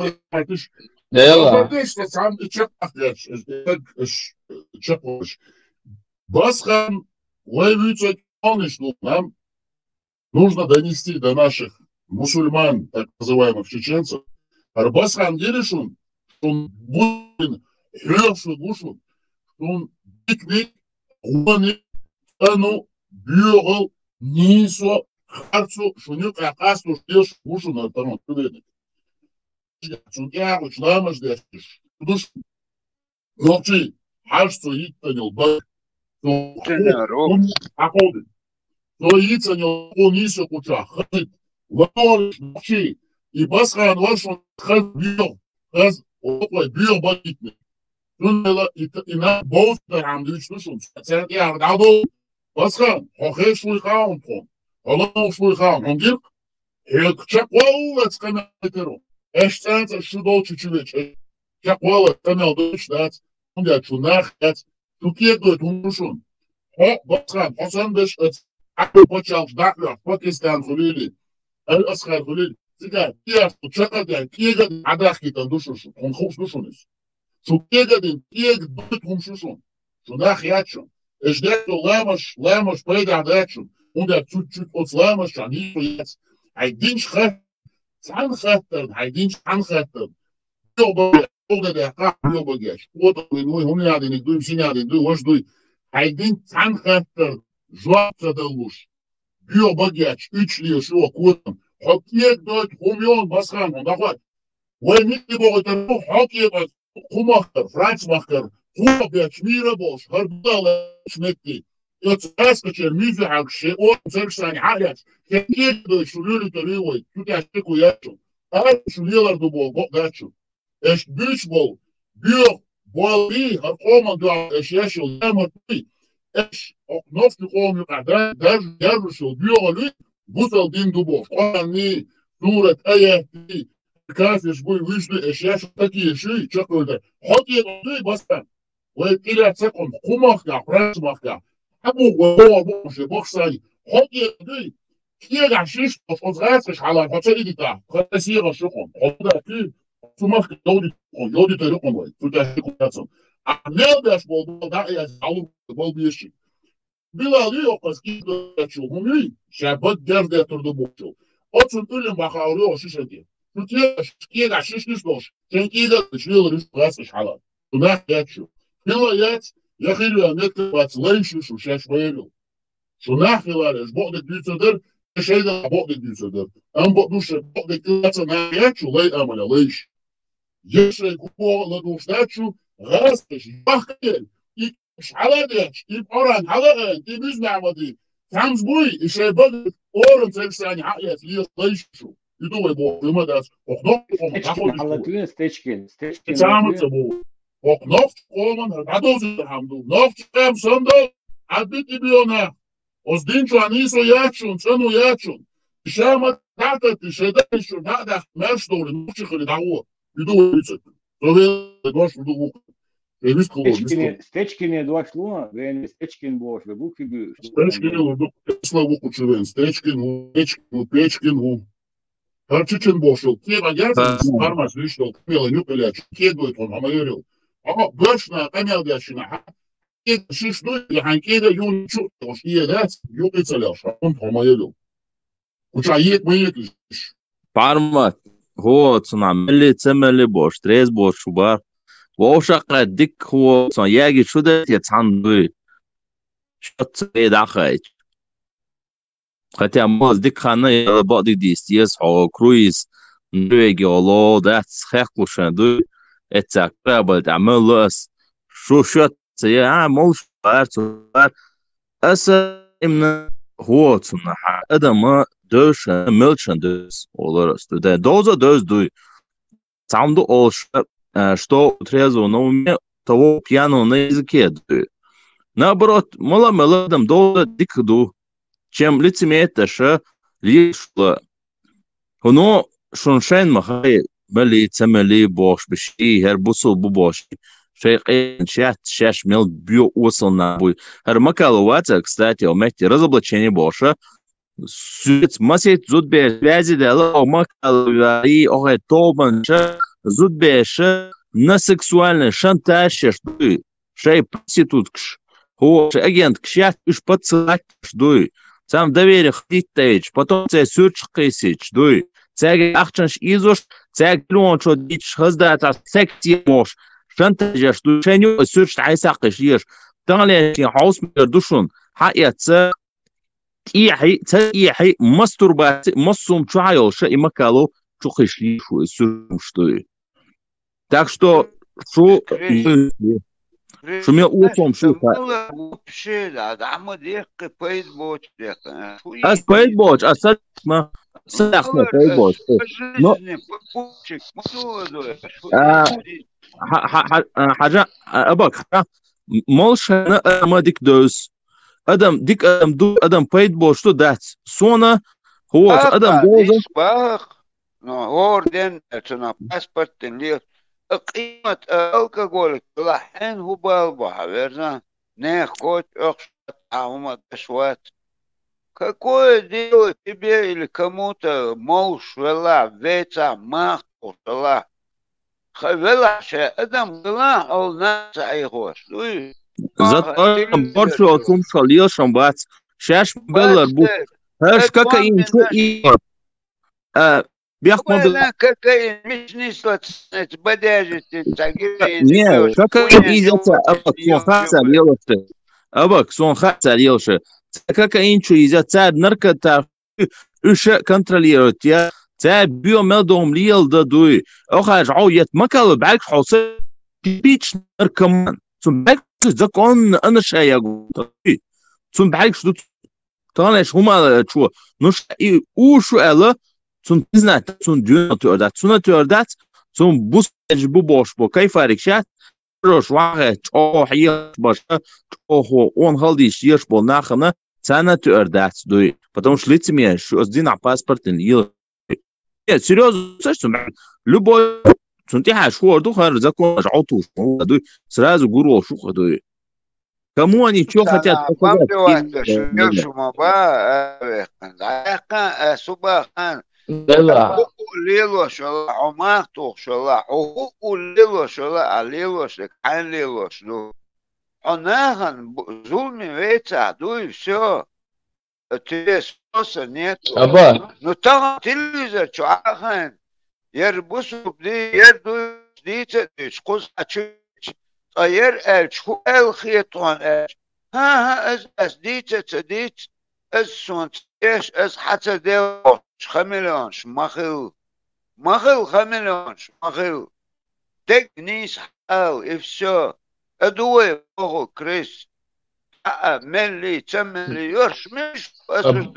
Басхан нам нужно донести до наших мусульман, так называемых чеченцев, Арбасхан Геришун, что он будет хершу душу, что он дикник, уаны, тану, бюгл, нисо, харцу, шунюк, акасту, штеш, душу на тану, тюденик. Судья, учламаш, дящиш, душу. Ночи, хашцу, иттанил, бак, то акоды. То иттанил, он нисо, куча, хазит, лаколиш, ночи, и басхан вашу хаз бьёл, хаз около бьёл бакитный. Туннела и на боустер ам дючнушун. Церкви ардадо басхан, хохе шлыхаун пон. Аллах шлыхаун. Он гир, чаквал цкаметеру. Эшцанца шудол чучевич. Чаквал цкамел дочдать. Он я чунах, чукеду тунушун. Хо басхан, хосан беш аку почал ждать, Пакистан хулили. Асхар хулили. Сега, тия чакада, киега адахита душушун. Он хош душунис. Шукегадин, киег дут хумшушун. Шунах ячун. Эждету ламаш пейда дачун. Und er чуть-чуть от ламаш, а не яц. Айдинч хат, цанхаттер, айдинч анхаттер. Йоба де ха, йоба геш. Вот он мой хунядин, дуй синядин, дуй ваш дуй. Айдин цанхаттер, жуапца далуш. Йоба геш, үчлиеш о кутам. Хокиег дот хумион басхан, он дахват. Ой, митли богатер, хокиег Хумахтер, Францмахтер, Хумабяч, Мирабош, Хардала, Шметти. Jetzt Eskacher, Müsehaksche, und Zerksan, Hayat, Kekir, Schulili, Teriway, Tutashku Yachu. I Shulilar do Bol, Gachu. Es Büchbol, Bür, Boli, Harkomanda, Esheshel, Yamatri. Es Oknofti Hom, Dervishel, Bürli, Butel Dindubo, Korani, Duret, Ayati. Kafish boy wishli eşyaş taki şey çakıldı. Hadi duy bastan. Ve ila sakon kumakya, fransmakya. Abu bu şey boksay. Hadi duy. Kiya şiş ozgasish ala fatsalidita. Khasira shukon. Hada ki sumak yodi telefon var. Tutaşı kutsam. Nerdaş bol da ya alu bol bir şey. Bilal yok aski da çulmuyor. Şabat derdi turdu bu. Otsun ölüm bakavru şişedi. Киега шишниш бош. Кен киега швилриш пласиш хала. Тунах ячу. Хила яц, яхилю амекте бац лейшушу шаш ваелю. Шунах хилареш, богдек дюцедер, шейда богдек дюцедер. Ам богдуше богдек дюцедер на ячу, лей амаля лейш. Ешей купо ладуштачу, гастеш, бахкель. И шаладеч, и поран халаген, и мюзнамади. Тамзбуй, и шей богдек орен цельсани хаят, лиес лейшу. И думай, бог, има да окно, Халатуя стечкин. Самата бог. Окно, коман, радози хамду. Нов чекам сандал, адбити биона. Оздинчу анисо ячун, цену ячун. Шама тата ти шедашу, надах мерштори, нучехали дауа. И думай, бицет. Сове, дош, буду вук. Стечкин дош луна, вен стечкин бош, ве бук фигу. Стечкин, слава вуку чевен. Стечкин, печкин, Чечен бошел, кега ярзан, армаш вишел, кпела нюкаляч, кедует он, амайорил. Ама башна, камелгашина, кега шишну, яхан кега юн чуктош, иедац, юкицаляш, он амайорил. Куча ек маекиш. Пармат, вот, цена, мели цемели бош, трез бош, шубар. Вошака дик хо, цена, яги шудет, я цанду. Шот цвей дахайч. Хотя маз дикхана я бади дистиес о круиз нуеги оло да схеклушен ду этак прабал амелос шушот я молш парцуар аса имна хуотсуна адама дөш мелчен дөс олорос да доза дөс ду самду ол что трезво на уме того пьяного на языке ду наоборот мала меладам доза дикду чем лицемерие ше лишло. Хоно шуншайн махай бали цемели бош биши хер бусул бубош. Шейхин шаш мел бью усл на буй. Хер макалувата, кстати, о мехте разоблачение боша. Сюц масет зудбе связи дела макалуи охе тобан ше зудбе ше на сексуальный шантаж шей проституткш. هو агент кшят уж подсылать дуй. Сам доверие хиттэйч, потом це сюрч кысич дуй. Це ахчанш изуш, це глон что дич хаздата секти мош. Шантажаш душеню сюрч айсакыш еш. Таңлен хаус мер душун. Хаятся إيحي مستربات مصوم чайол ше и макало чухишли что. Так что мне утом что вообще да, мы дехка поедбоч дехка. А поедбоч, а сахна поедбоч. Но حاجة أباك молшана амадик доз. Адам дик адам ду адам поедбоч что дать. Сона вот адам доза. No, orden, это на паспорт, нет. قيمة الكحول لحين هو بالبها верно? Не хоть أخشى شوات. Какое дело тебе или кому-то молш вела, вета, мах, вела? Вела, что Адам вела, а он нас айгош. Зато больше от сум шалил шамбац. Шаш беллар бу. Хаш какаин что и Вона какая мечница, бодяжите, не, какая идется, абак сон хаса лелше. Какая инчу идет, цад наркота, уша контролирует я, цад биомелдом лил дадуй. Охаж аует макал бак حوصل بيتش наркоман. Zum бак закон أنا شايعو. Zum бак что طالعش هما شو نش وشو ألا Zum Biznat, zum Dünatördat, zum Bustage Buboshbo, Kaifarikchat, Roshwahe, Chohia, Basha, Choho, он халдиш ешбол нахана, Цанатördat, дуй. Потому что лица мне, что сдина паспорт ил. Нет, серьезно, что любой, что ты хаш хорду, хар закон жаутуш, дуй, сразу гуру шуха, дуй. Кому они что хотят показать? ليلو شلا عماقتو شلا هو ليلو شلا عليلو شكان ليلو شلو عناهن ظلمي ويتا دوي все تيس соса нету ну там телевизор чуахан يربسو بدي يردو ديتا تشقص اتش طير الشو الخيطون ها از ديتا تديت از سونت ايش از حتى ديو خملونش مخل خملونش مخل تكنيس حاو افسو ادوي بوغو كريس ملي تملي يرش مش اسوس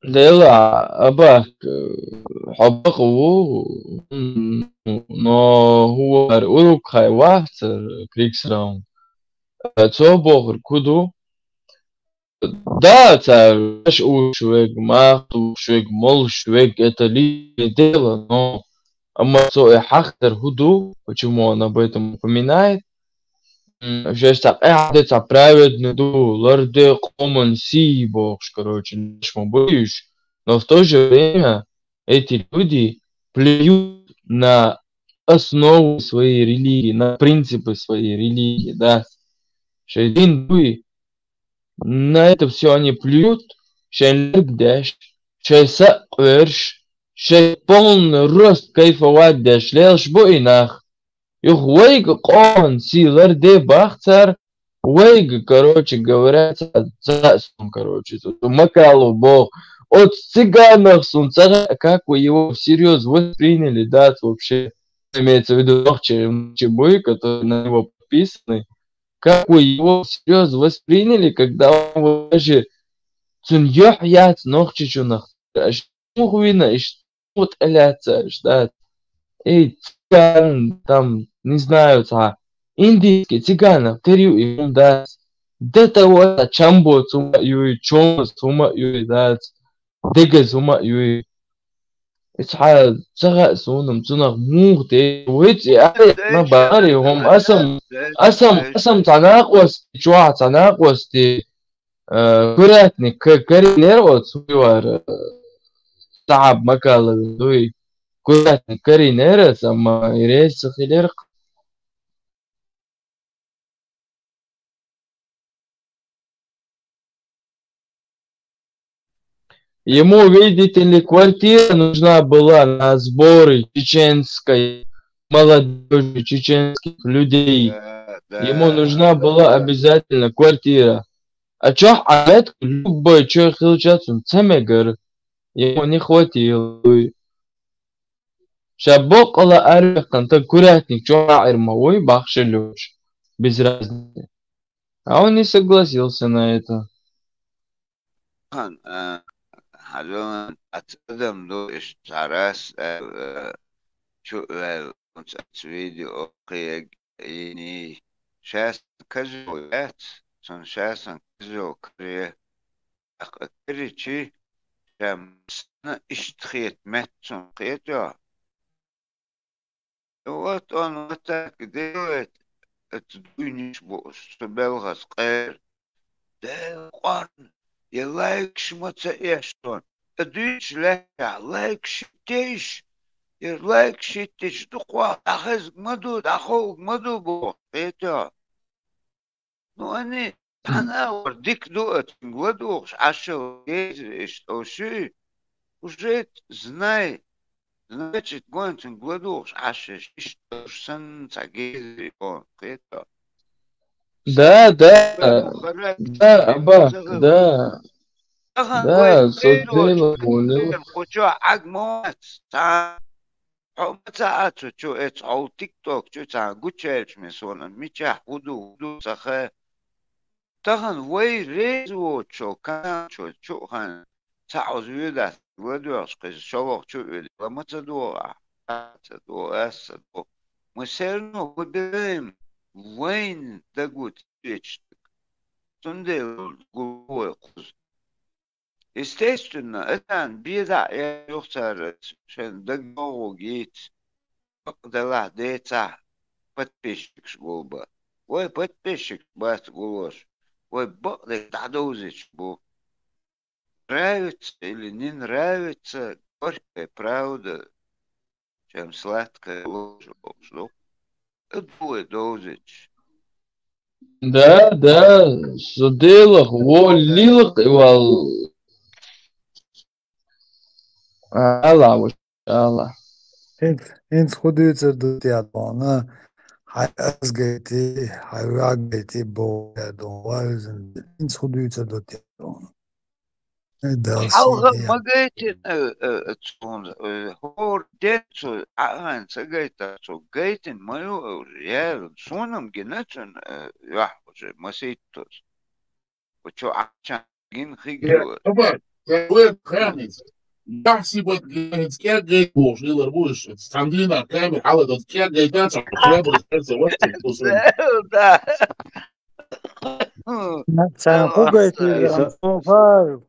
ديلا أباك حبك هو هو أروك هاي واحد كريكس راون تصوبه كودو Да, царь, швег, махту, швег, мол, швег, это ли дело, но Амацо и Хахтер Худу, почему он об этом упоминает, что так, это праведный ду, лорде комон си, бог, короче, ничего боюсь, но в то же время эти люди плюют на основу своей религии, на принципы своей религии, да, что один дуй, на это все они плюют, что легдеш, что сакверш, что полный рост кайфовать деш, лелш боинах. Их вейг кон силар де бахцар, вейг, короче говоря, цасом, короче, тут макалу бог. От цыганов сунца, как вы его всерьез восприняли, да, вообще, имеется в виду чебой, который на него подписаны. Как вы его всерьез восприняли, когда он даже цуньёхьят нохчичунах, шмухвина, и вот эляца, да, и цыган, там, не знаю, индийский цыганов, терю и да, до того, чамбо цума юй, чом цума юй, да, дега цума юй. إسحاق زغق سونم زنق موغتي ويتي أهل نباري هم أسم تناقوس جوا تناقوس تي كراتني كري نيروت سويوار تعب مكال دوي كراتني كري نيرس أما إريس خليرق Ему, видите ли, квартира нужна была на сборы чеченской молодежи, чеченских людей. Ему нужна была обязательно квартира. А чё Ахмед, любой чё хилчат, он цемегер, ему не хватило. Шабок ala арбекан, так курятник, чё армовой, бахшелёш, без разницы. А он не согласился на это. حالا اتدم دو اشترس شو فيديو اوكي يعني شاس كزوات سن شاسن كزو كري كري شي شمسنا اشتخيت متسن قيتا وات انا متاك ديوت اتدوينيش بو استبالغس قير ده قرن يلايك شمتا ايشتون ادويش لها لايك شتيش يلايك شتيش دقوا اخز مدود اخوك مدود بو قيتا نو اني انا ورديك دوت ودوش عشو جيز او شي وجيت زناي значит гонтин гладуш ашиш сан цаги он قيتا Да, Аба, да, судила, понял. Кучу агмот, та, хомца ачу, чу эц ол тикток, чу та гучерч месонан, мича худу сахе. Тахан вей резу чу кан чу хан, та озвюда, гладуш, кыз шовок чу üdi, ламаца дуа, аса ду. Мы все равно выбираем войн да гуд вечных. Тунде гуой куз. Естественно, это беда, я юхтар, шен дагмогу гейт, дала деца, подписчик был бы. Ой, подписчик бат гулош. Ой, бог да дадозич был. Нравится или не нравится, горькая правда, чем сладкая ложь. Это будет дозич. Да, судилах, волилах, вал. Allah. انت خودت دوتیات بانا های از گیتی های راگ گیتی بو دون وارزن انت خودت دوتیات بانا حاول ما قيت تكون هو ديتو عن سجيت تو قيت ما يو ريال سونم جنتن يحوج ما سيتوس وشو عشان جين خيجو طبعا وين خامس يحسب كيا جاي بوش يلا بوش استندينا كامل حالة كيا جاي تاچ خبر السرسه وقت سان خوبتي فار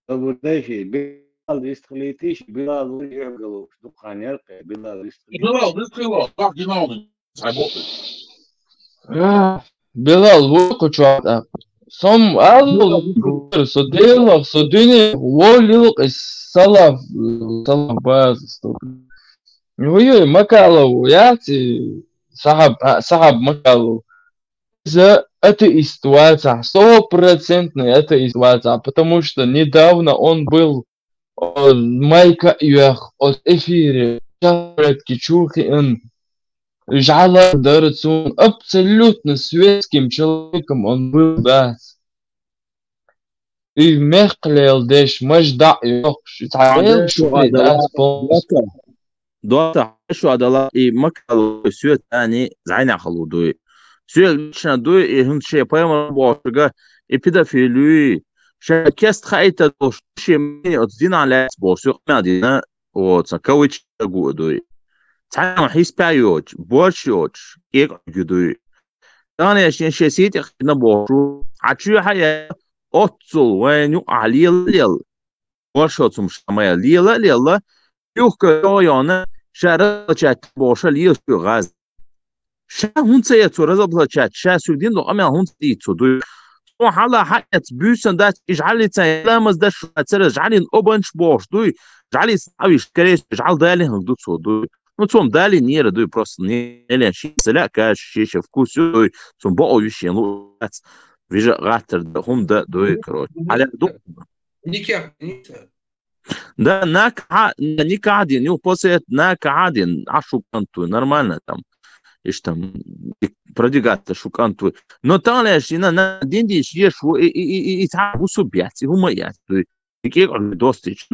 Aburdayshi, Bilal istixlitish, Bilal uyargalu, dukhaniyar, Bilal istixlitish. Bilal, biskhilo, bak ginalni. Sayboqti. Bilal, выкучу. Сом алло, судилах, судини, волилах, салав баз. Ой, Макалов, яти, сахаб Макалов. За атеист Вальца, 100% атеист Вальца, потому что недавно он был Майка Юах от эфире, Чухи, он жала дарцун, абсолютно светским человеком он был, да. И мехлел деш, мажда Юах, تعال شو ده دوتا شو عدلا и Макалов сюет они зайна халудуй. Сюэльчна дуй и хун ше поема бошга и педофилию. Ше кест хайта дош ше мне от дина лес бошук мадина вот сакавич гудуй. Цана хис паёч бошоч эг гудуй. Тане ше ше сит на бошу. Ачу хая отцул веню алил. Бошоцум шамая лила юхка ёна шарачат боша лил газ. شا هون سيت ورزق لشات شا سودين لو أمي هون سيت سودو وحلا حقت بيسن دات إجعلي تسلامز داش تسر إجعلي أوبنش بورش دوي إجعلي سعيش كريش إجعل دالي هندو سودو نتوم دالي نير دوي بروس نيلين شي سلا كاش شي شفكوس دوي ثم بقوا يشين لو فيجا غاتر هم دا دوي كروت على دو نيكيا Да, не кадин, ну, после на кадин, а шуканту, нормально там. Ишь там, продвигаться шуканту. Но там лишь, на день ешь, и там усубять, и умоять. Такие достичь,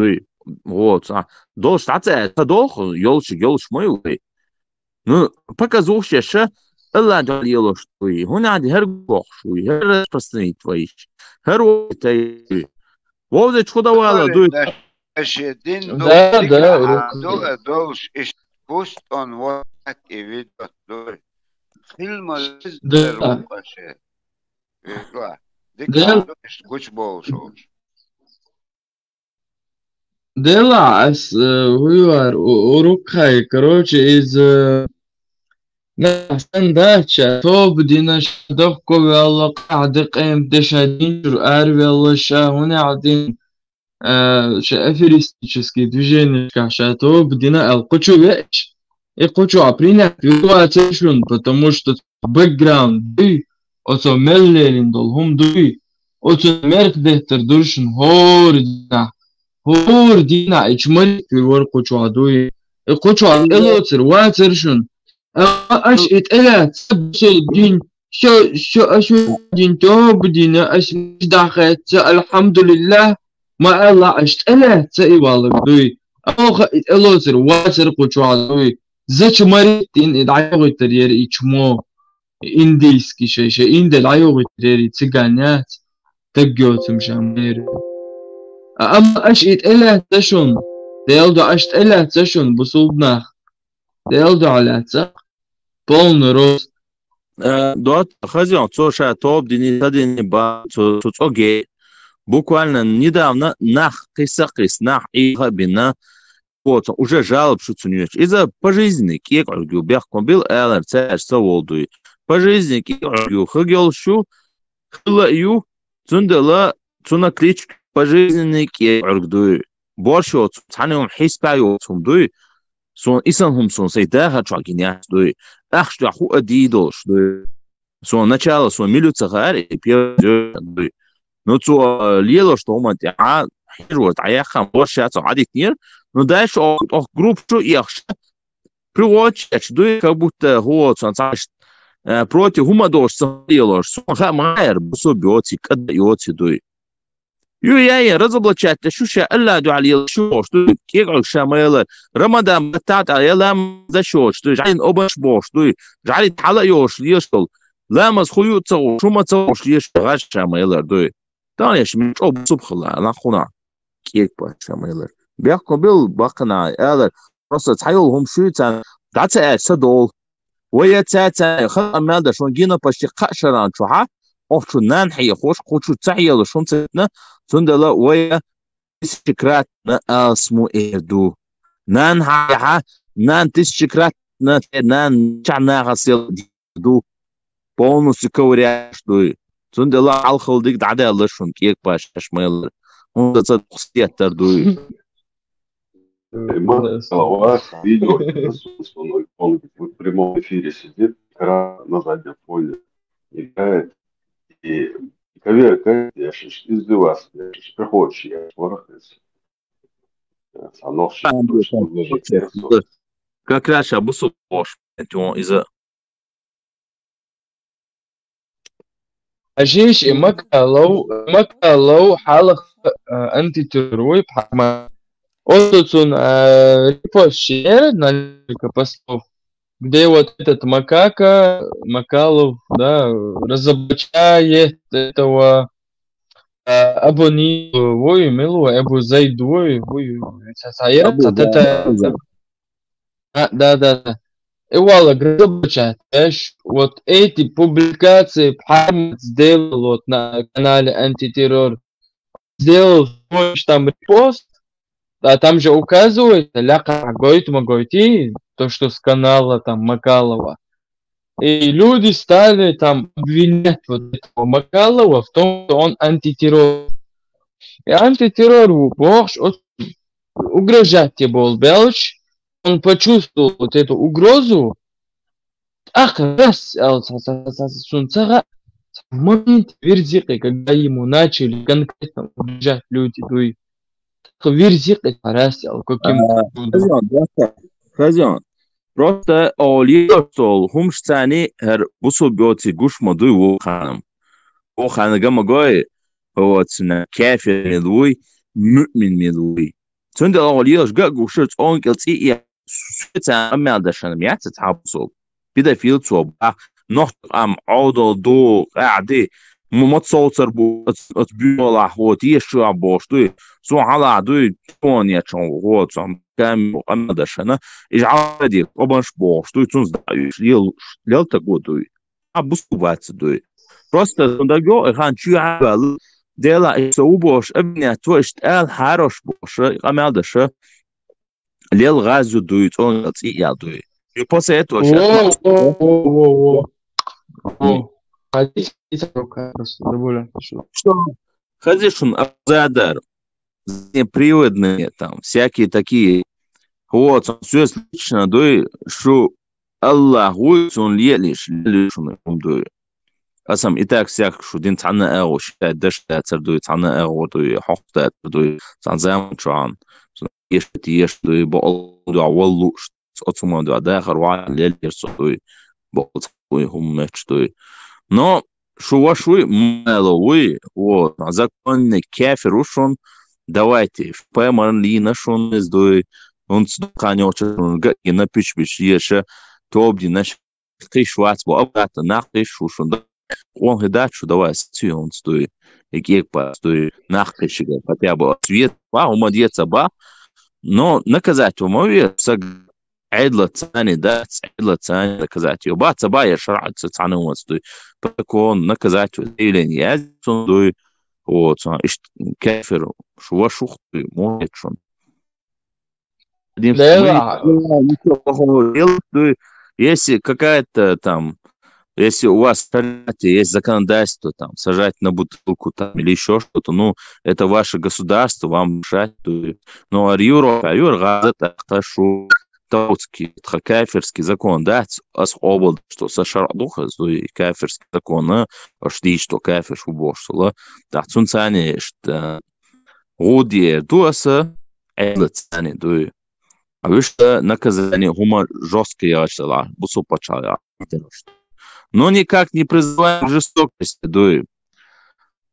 вот, долж, это долг, елш мой. Ну, показываешь, что الله جل يلوش توي هنا عاد هرقوخ شوي هرقصني تويش هرو تاي ووزة شو دوالا دوي Din Да, do да, dolš iš post on what evidot do filma да, rupaše vikla да, dikla iš kuč bolšoš да, вывар, урукай, короче, из نحسن داتشا توب دينا شدوكو والله قاعد قيم دشادين جر أربي الله شا هنا عدين аферистические движения, что Дина Алкочу вещь. И хочу принять ситуацию, потому что бэкграунд ды, ото меллерин долгум ды, ото мерхдехтер дуршин хор Дина, и чмарит вор хочу адуи. И хочу элоцер, вацершин. Аш итэлят, дин, شو دين توب دينا أش داخل الحمد لله ما الله أشتأله تأي والله دوي أخ إلوزر واسر قطع دوي زش مريتين إدعيو تريري إچمو إنديسكي شيء إند العيو تريري تجانات تجيو تمشامير أما أش إتأله تشون ديالدو أشتأله تشون بصوبنا ديالدو على تسق بون روز دوت خزيون цоша топ дини тадини ба цоге буквально недавно нах и хабина вот уже жалоб шуцунюч из-за пожизненный кек оргю бях комбил элер цэш саволдуй пожизненный кек оргю хагел шу хыла ю цундала цуна клич пожизненный кек оргдуй боршо цанем хиспаю цумдуй сон исан сон сейдаха чагиня дуй ахш аху адидош дуй сон начало сон милюца гар и пьё дуй ну цо лело что мы а хирот аяхам борша цо адикнир ну дальше ох группу яхш приводишь дуй как будто вот сон против гумадош лело сон хамайр бусобиотик адиоти дуй يا разоблачать شوشة ألا دعالي شوش دوي كيقعد شاميلا رمضان بتاعت يلا زشوش دوي جعلين أبش بوش دوي جعلين تحلق يوش ليشتل لامس خيو تصو شو ما تصوش ليش غاش شاميلا دوي تانيش مش أب صبح لا نخونا كيك باش شاميلا بيحكم بيل باقنا هذا رصة تحيلهم شو تان دعت صدول ويا تاتا خل أمال ده شون جينا باش يقشران شوها أوف شو نانحي خوش خوشو تحيل شون تنا سندلا ويا تشكرات اسمو إردو نان ها نان تشكرات نان چنا غسل دو полностью ковыряешь дуй سندلا алхал дик дада лышун кек баш шмел он за хустеттер дуй У вас видео он в прямом эфире сидит на заднем фоне играет и коверкает, я из вас, приходишь, я шворахаюсь. как раз обусу пош из-за أجيش مكة لو حالك أنت تروي بحكمة أوتون ريبوش شير نالك بسطو где вот этот Макалов, да, разоблачает этого Абони, вой, милу, Абу Зайду, вой, да. И Валак разоблачает, вот эти публикации Мухаммад сделал вот на канале Антитеррор, сделал свой там репост, да, там же указывается, Магойти, то, что с канала там Макалова. И люди стали там обвинять вот этого Макалова в том, что он антитеррор. И антитеррор угрожать тебе был Белч. Он почувствовал вот эту угрозу. Ах, раз, в момент вердикта, когда ему начали конкретно угрожать люди, Верзик растял каким-то чудом. Хозяин, просто олия стол, хумштани, бусу бьоти гуш модуй воханам. Вохана гамагой, вот на кафе медуй, мюмин медуй. Цунда олия жга гушет он келти и света амядашан мяца табсо. Педофил цоба, нохт ам аудо до قاعدة متصوتر بو اتبيولا هوت يشو عبوشتو سو على دوي تونيا چون هوت سام كام امدشنا اجعل دي قبنش بوشتو تونز دايش ليل تقودوي ابوسو باتدوي просто дондагё хан чуабал дела соубош ابني توشت ال харош бош амадша лел газу дует он я дуй и после этого что хазишун абзадар неприводные там всякие такие вот все лично дуй что Аллаху он лелиш лишун дуй асам и так всяк что дин цана эго считает даш дуй цана эго дуй хохта дуй цанзам чан еш дуй бол дуй отсуман дуй дахар ва лелиш дуй бол дуй хум дуй но шувашуй маловый вот законный кафир ушон давайте пойман ли нашон издой он сдоханёчен и на пич еше тобди наш кишвац бо обрата нахиш ушон он хедачу давай стюн стой и кекпа стой нахишига хотя бы ответ ва умадеца ба но наказать умове عدلة ثاني ده عدلة ثاني نكزات يوبات سبايا شرع تسعنا وستوي بكون نكزات إلين يازون دوي вот إيش كافر شو شوختي مو يتشون если какая-то там если у вас есть законодательство там сажать на бутылку там или еще что-то ну это ваше государство вам решать но аюр газета ташу таутский кафирский закон да особо что сашар духа и кафирский закон что что кафир убошло да цунцане что годие дуаса элцане ду а вы что наказание хума жесткое ачала бусу пачала но никак не призываем к жестокости ду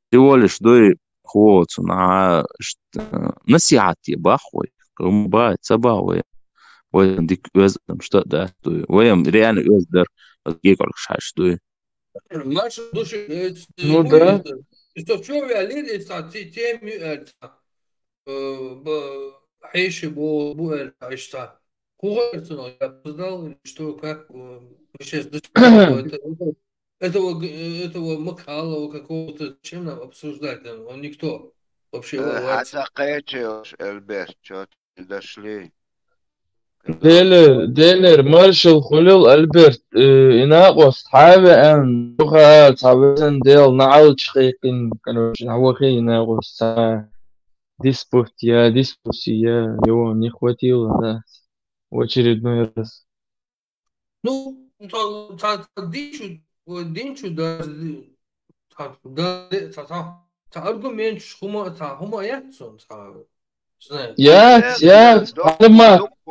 всего лишь ду вот на насиати бахой ба цабавы وين ديك وزن что да وين реально وزن гекор шашду Наши души ну да что в чем алири сати теми حيش بو اشتا кугартно я познал что как мы сейчас этого Макалова какого-то чем нам обсуждать он никто вообще حتى قيتش البيت شو дошли ديلر مارشال خليل ألبرت إناقوس حابة أن لغة تعبزن ديل نعال شقيقين كانوا نعوخي إناقوس ديسبوسيا يوم نخوتي ولا в очередной раз. Ну, динчу да аргумент хума ятсон يا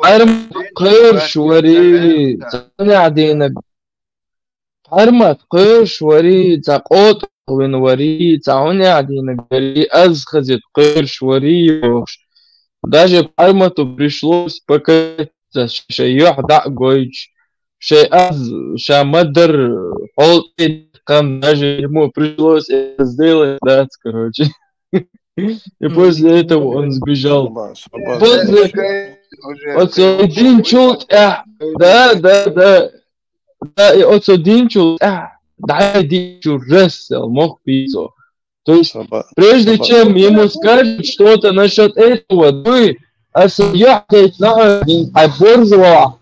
حرمت قرش وريد قاعدين حرمت قرش وريد قوت وين وريد تعوني قاعدين قالي أزخزت قرش وريد даже حرمته пришлось пока شيء دع جويش شيء شامدر حوت كان даже ему пришлось сделать да короче. И после этого он сбежал. Один чуть, да, и один чуть, да, один чуть ресел, мог пиццу. То есть, прежде чем ему скажут что-то насчет этого, ты осознать на оборзла,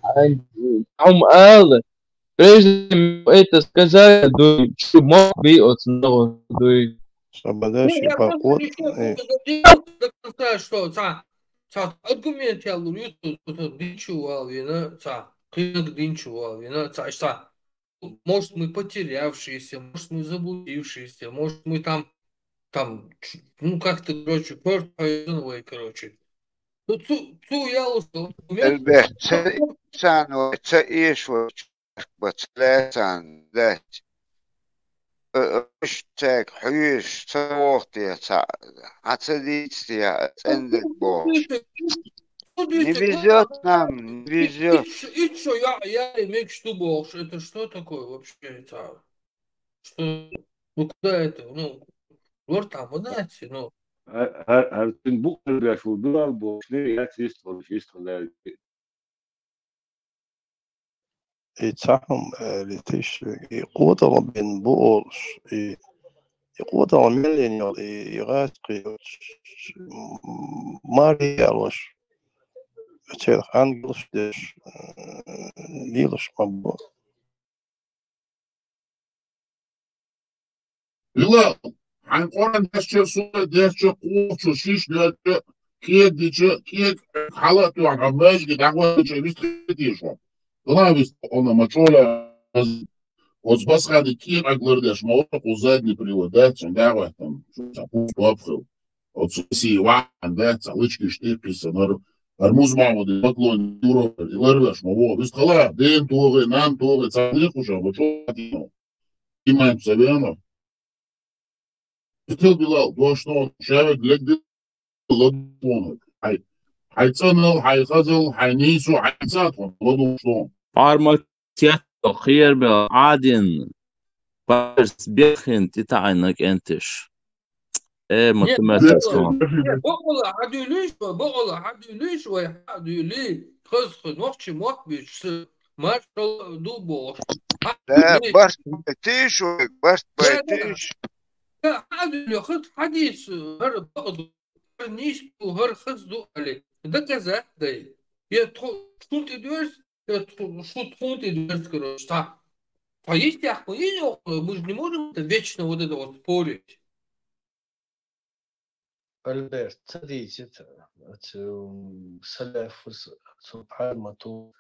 прежде чем это сказать, ты мог быть от него, Sabadashi Bakut. До конца, что аргумент я ловлю, что динчувал, может мы потерявшиеся, может мы заблудившиеся, может мы там, ну как-то, короче, короче. تو يالوسو البيت سان وتأيش وتلاتان ذات اشتاك حيش سوقتي عتديتي عندك بوش не нам, не везет. И чё, я имею что больше? Это что такое вообще? Это, что, ну куда это? Ну, вот там, вы знаете, ну. هل تنبوك البيع شو دولار بوش ليه يستغل يتعهم لتيش يقوى بين بورش يقوى مليون يغاتقي ماري أروش أتير أنجلش ديش ليلش مبور لا عن قرن دشة سوى دشة قوة شيش دشة كيك دشة كيك حالات يعني ماش قد عقوة دشة بيستخديشوا لا بيست أنا ما شولا بس هذا كيك أقدر دش ما هو قوزادني بريودات عندها там شو بابخو وتسي واحد عندها تعليش كشتي بيسنر أرموز معمود بطلون يورو يلرش ما هو بس خلاص دين توغي نان توغي تعليق وشو بشو دينو إما يبسبينه Хотел Билал, то, что он человек глядит, ладонок. حيتصنل حيخزل حينيسو حيتصاتهم ладو что он. فارماتيات خير بعادن بس بيخن تتعنك انتش ايه متمسكون بقول حد ليش وحد ليه خذ نوقش موقبش ما دوبوش لا برت بيتيش حد ياخذ حديث هر بعض نيش وهر خذ عليه ده كذا ده شو تدرس شو تدرس короче так а есть охуенно мы же не можем вечно вот это вот спорить. Альберт, смотрите, Саляфус субхана то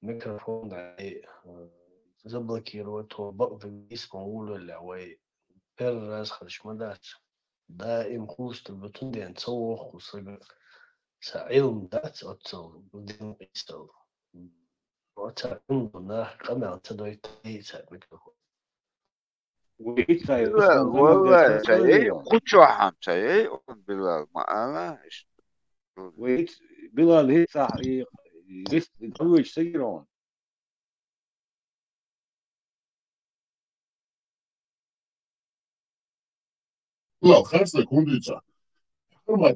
микрофон заблокировать то بعض يسمعوا له وي раз خشمدات دائم خوست البطن دي نسوخ وصيب سعيلم دات أتصل بدين يستل وتعلمنا قمع تدوي تيسا ميكروفون والله سيء خدشو حام سيء بالله ما أنا ويت بلال هي صح يتزوج سيرون لا 5 секундица. Arma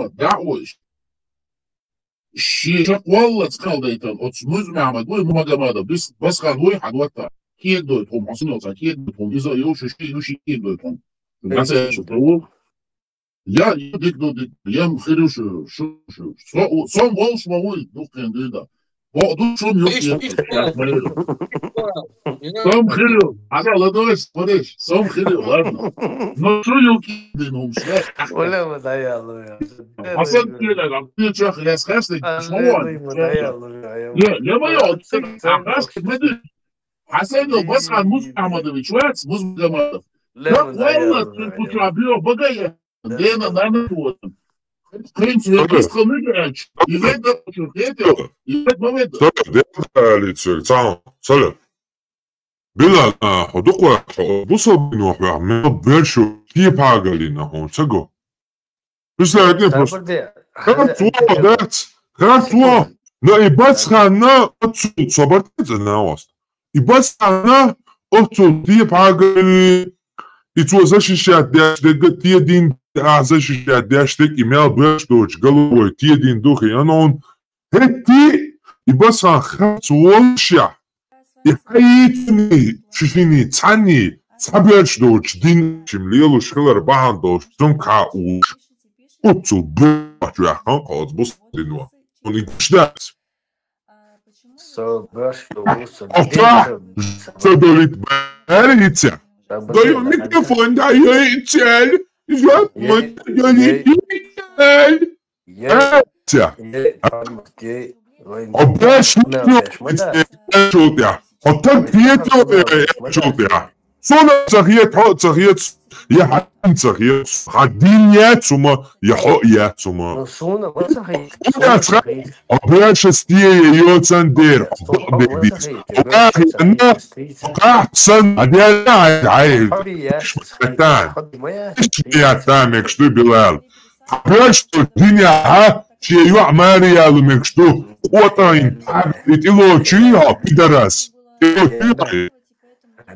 da'vosh. Shishak والله تقالديتن أتسمز معمد وين مجمدا بس كان واحد وقتها كيد دوتهم حسين وصا كيد دوتهم إذا يوشي كيد دوتهم بس شو يا ديك دو يا خير شو صوم والش ما هو دوكن ديدا دو شو يوكي صوم خير هذا لا دوش بديش صوم خير ورنا ما شو يوكي دينهم شو ولا مدعي الله حسن كده لما تيجي خلاص خلاص مش هو يا ما يقعد خلاص مدري حسن لو بس عن موسى احمدويتش واتس موسى جمال لا والله كنت عبير بقى دينا نعمل هو كنت يقصد نجاج يبدا شوكيته يبدا ما بدا ليتسل سلام بلا حدوق بوصل بنوح من بيرشو كي باغالينا هون سجو بس لا يدين بس كانت لا يبص خانا صبرت انا واست يبص خانا اوتو دي باغالي يتوزش الشات داش دين أعزش الشات داش تك إيميل برش دوش قالوا دين دوخي أنا هتي يبص خات والشع يحيتني شفيني تعني صبرش دوش دين شمليلو شغل ربعان دوش تنكع وش أوتو برش يا خان قاعد بص دينوا ونيش دات صبرش دوش صدرت باريتيا ضيع الميكروفون ده يتشال صغيت يا حد صغيت حدين ياتسوما يا حق ياتسوما Ну, суна, вот сахит. أبراش استيه يوتسن دير أحسن أدينا عايز شمتان يا تامك شتو بلال أبراش الدنيا ها شيء يعمل يا لمك شتو وطين يتلو شيء بدرس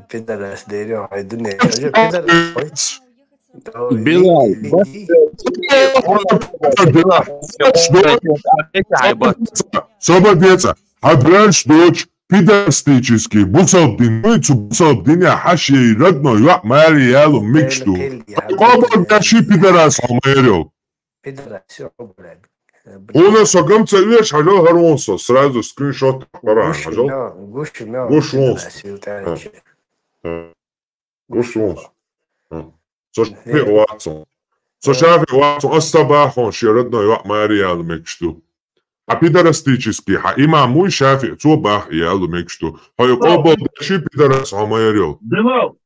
Пидорас, дерё, айдуне. Пидорас, Билал, Сободеца, Абранш дочь пидорастический, бусалдин, бусалдиня, хаши, родной, Мари, ялу, микшту. Кого даши пидорас, Алмерил? пидорас, всё, блядь. У нас огамца вещь, алё, Гаронсо, сразу скриншот пора, Гуш имел. Гуш вонс. Гуш вонс. Så Shafi Watson. Så Shafi Watson الصباح شيردنا يوق ماريال مكشتو. Пидорастический, има мой Шафи, цубах ялу микшту. Хай قابل شي пидорас амайрил. Билал,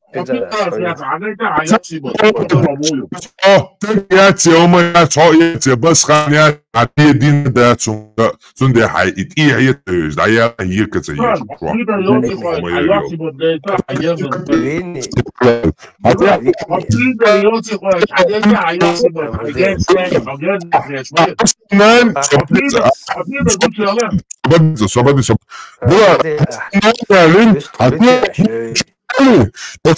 ياتي وما ياتي بس خانيات عتي دين داتسون سندي حي إيه هي تيج دعيا هي كتير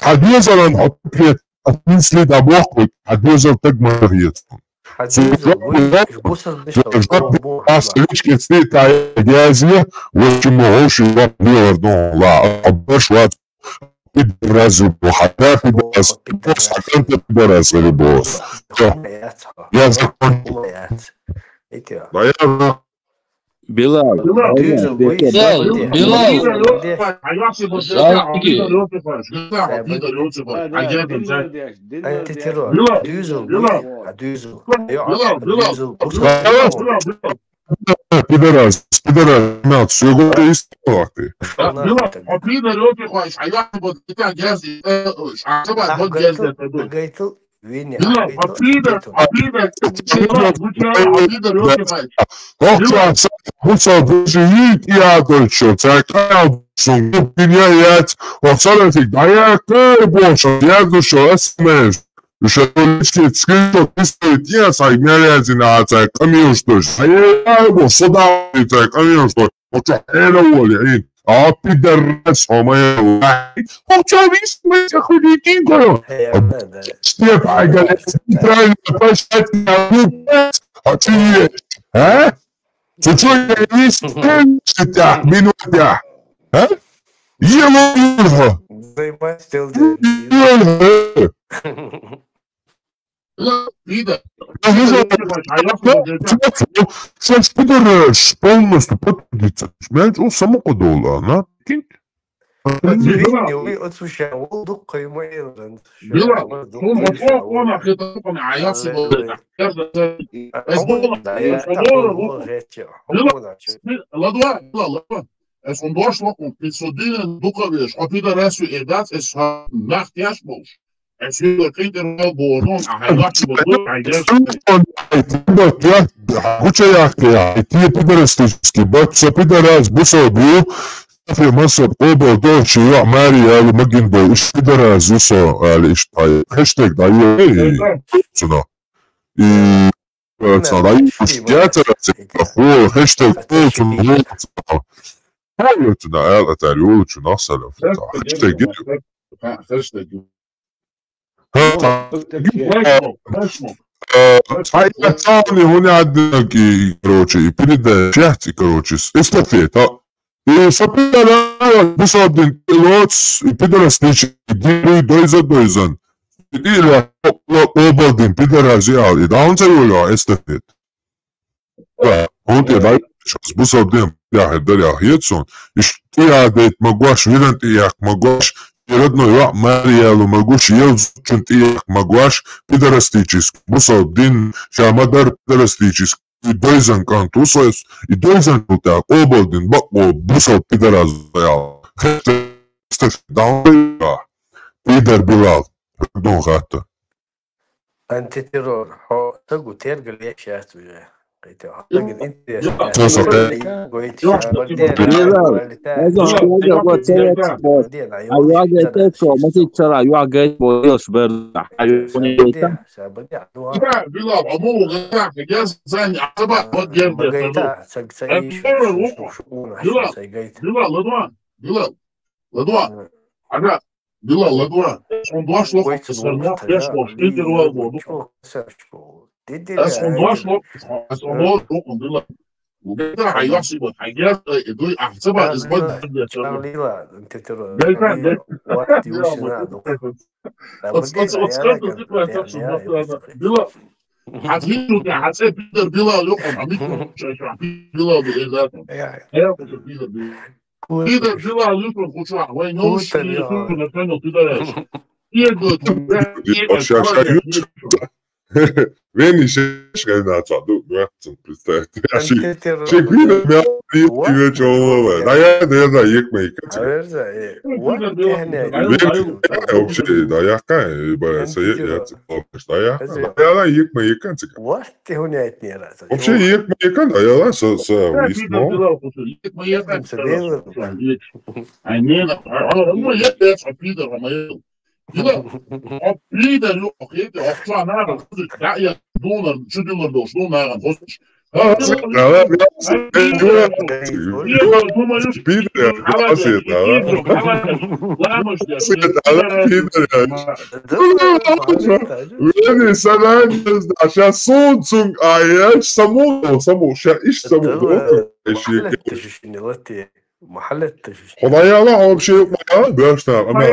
حديثا نحط مثل دبوق حديثا تجمع هيتهم Астрички цвета грязи, очень много вверно, ла, обошват пидразу, хата пидраз, пидraz рыбос. Я закончил. Билал, Пидорас, мят, все годы истории. Musa bujit ya dolço, çakal son dünyayet, oksalatik dayak boşa, ya dolço esmer. Uşakoliçki çıkıyor, istiyor diye saygıya zinata, kamıyordur. Hayır, bu soda ita, kamıyordur. O çok hele oluyor. Abi derres olmaya o çavis mi çakudiki koyo. Step agalet, tren başlat ya bu. Hatiye. Ha? Çocuk yemişsin ya minut ya. Ha? Yılıyor. Сейчас пидораш полностью подпадется. Понимаете, он само подола, она кинь. Es un doorslag om pizodinen doekweers op ieder restaurant is nacht jasboos. Es wil geen er boren, hij laat je bedoel, hij Куча яхты, ти пидорастический, бача пидорас, бусобу, في مصر قوبة دوتشي يا ماري على مجن بو إيش بدرا زوسو على إيش طاي هاشتاج دايو إيه سنا إيه تصدقي مش جاتر أخو هاشتاج بوت ونغوط هاي تنا على تاريول شو نصل هاشتاج هاشتاج هاي هنا عندنا كروتشي بريد شهتي كروتشي استفيت И сопидора бусадин пилотс и пидорастичи диру доизан. Идила обалдин пидоразиал и даунца юля эстефит. Он те дай бусадин я хедер яхетсон. Иштия дет магуаш вилент ях магуаш родной я Мариэлу магуш ел чунт ях магуаш пидорастичис. Бусадин шамадар пидорастичис. И доизан кантусоес, и доизан тутя обалдин бако бусал пидораз ял. Стеф даунца Пидор Билал. Дон хата. Антитеррор. تقول ترجع ليش يا سوية. لكن انت يا Bilal, عمو غير حجاز ثاني عصبة ما تجيب Bilal, aga, Bilal, Ledouan, on doit se l'offrir sur moi, qu'est-ce qu'on se dit, est-ce qu'on doit se l'offrir, est-ce qu'on doit se l'offrir, وجاي هيحسب الحاجات دول احسبها اسبوع ليلا انت ترى وقت وشنا هتجيله هتسيب بيتر بيلا يقوم عميق بيلا بيلا بيتر بيلا يقوم خشوع وين يوش يكون كانوا كده Veni šeškaj naca, duvjatcam, представьте. Šekvina me aprijeti već ovo, da ja ne znam, jek me ikad. Uopće, da ja kaj, ba se ja se pomeš, da ja da jek me ikad. Uopće jek me ikad, da ja da sa ismo. Jek me ikad. A ne, ono je već aprijeti, كده عقيده له عقيده اقطع نعرف يا دولار شو دولار دوش دول ما غنخش عشان صوت عايش سمو ايش سمو محل التشويش خدايا لا هو بشيء ما باش تعمل أما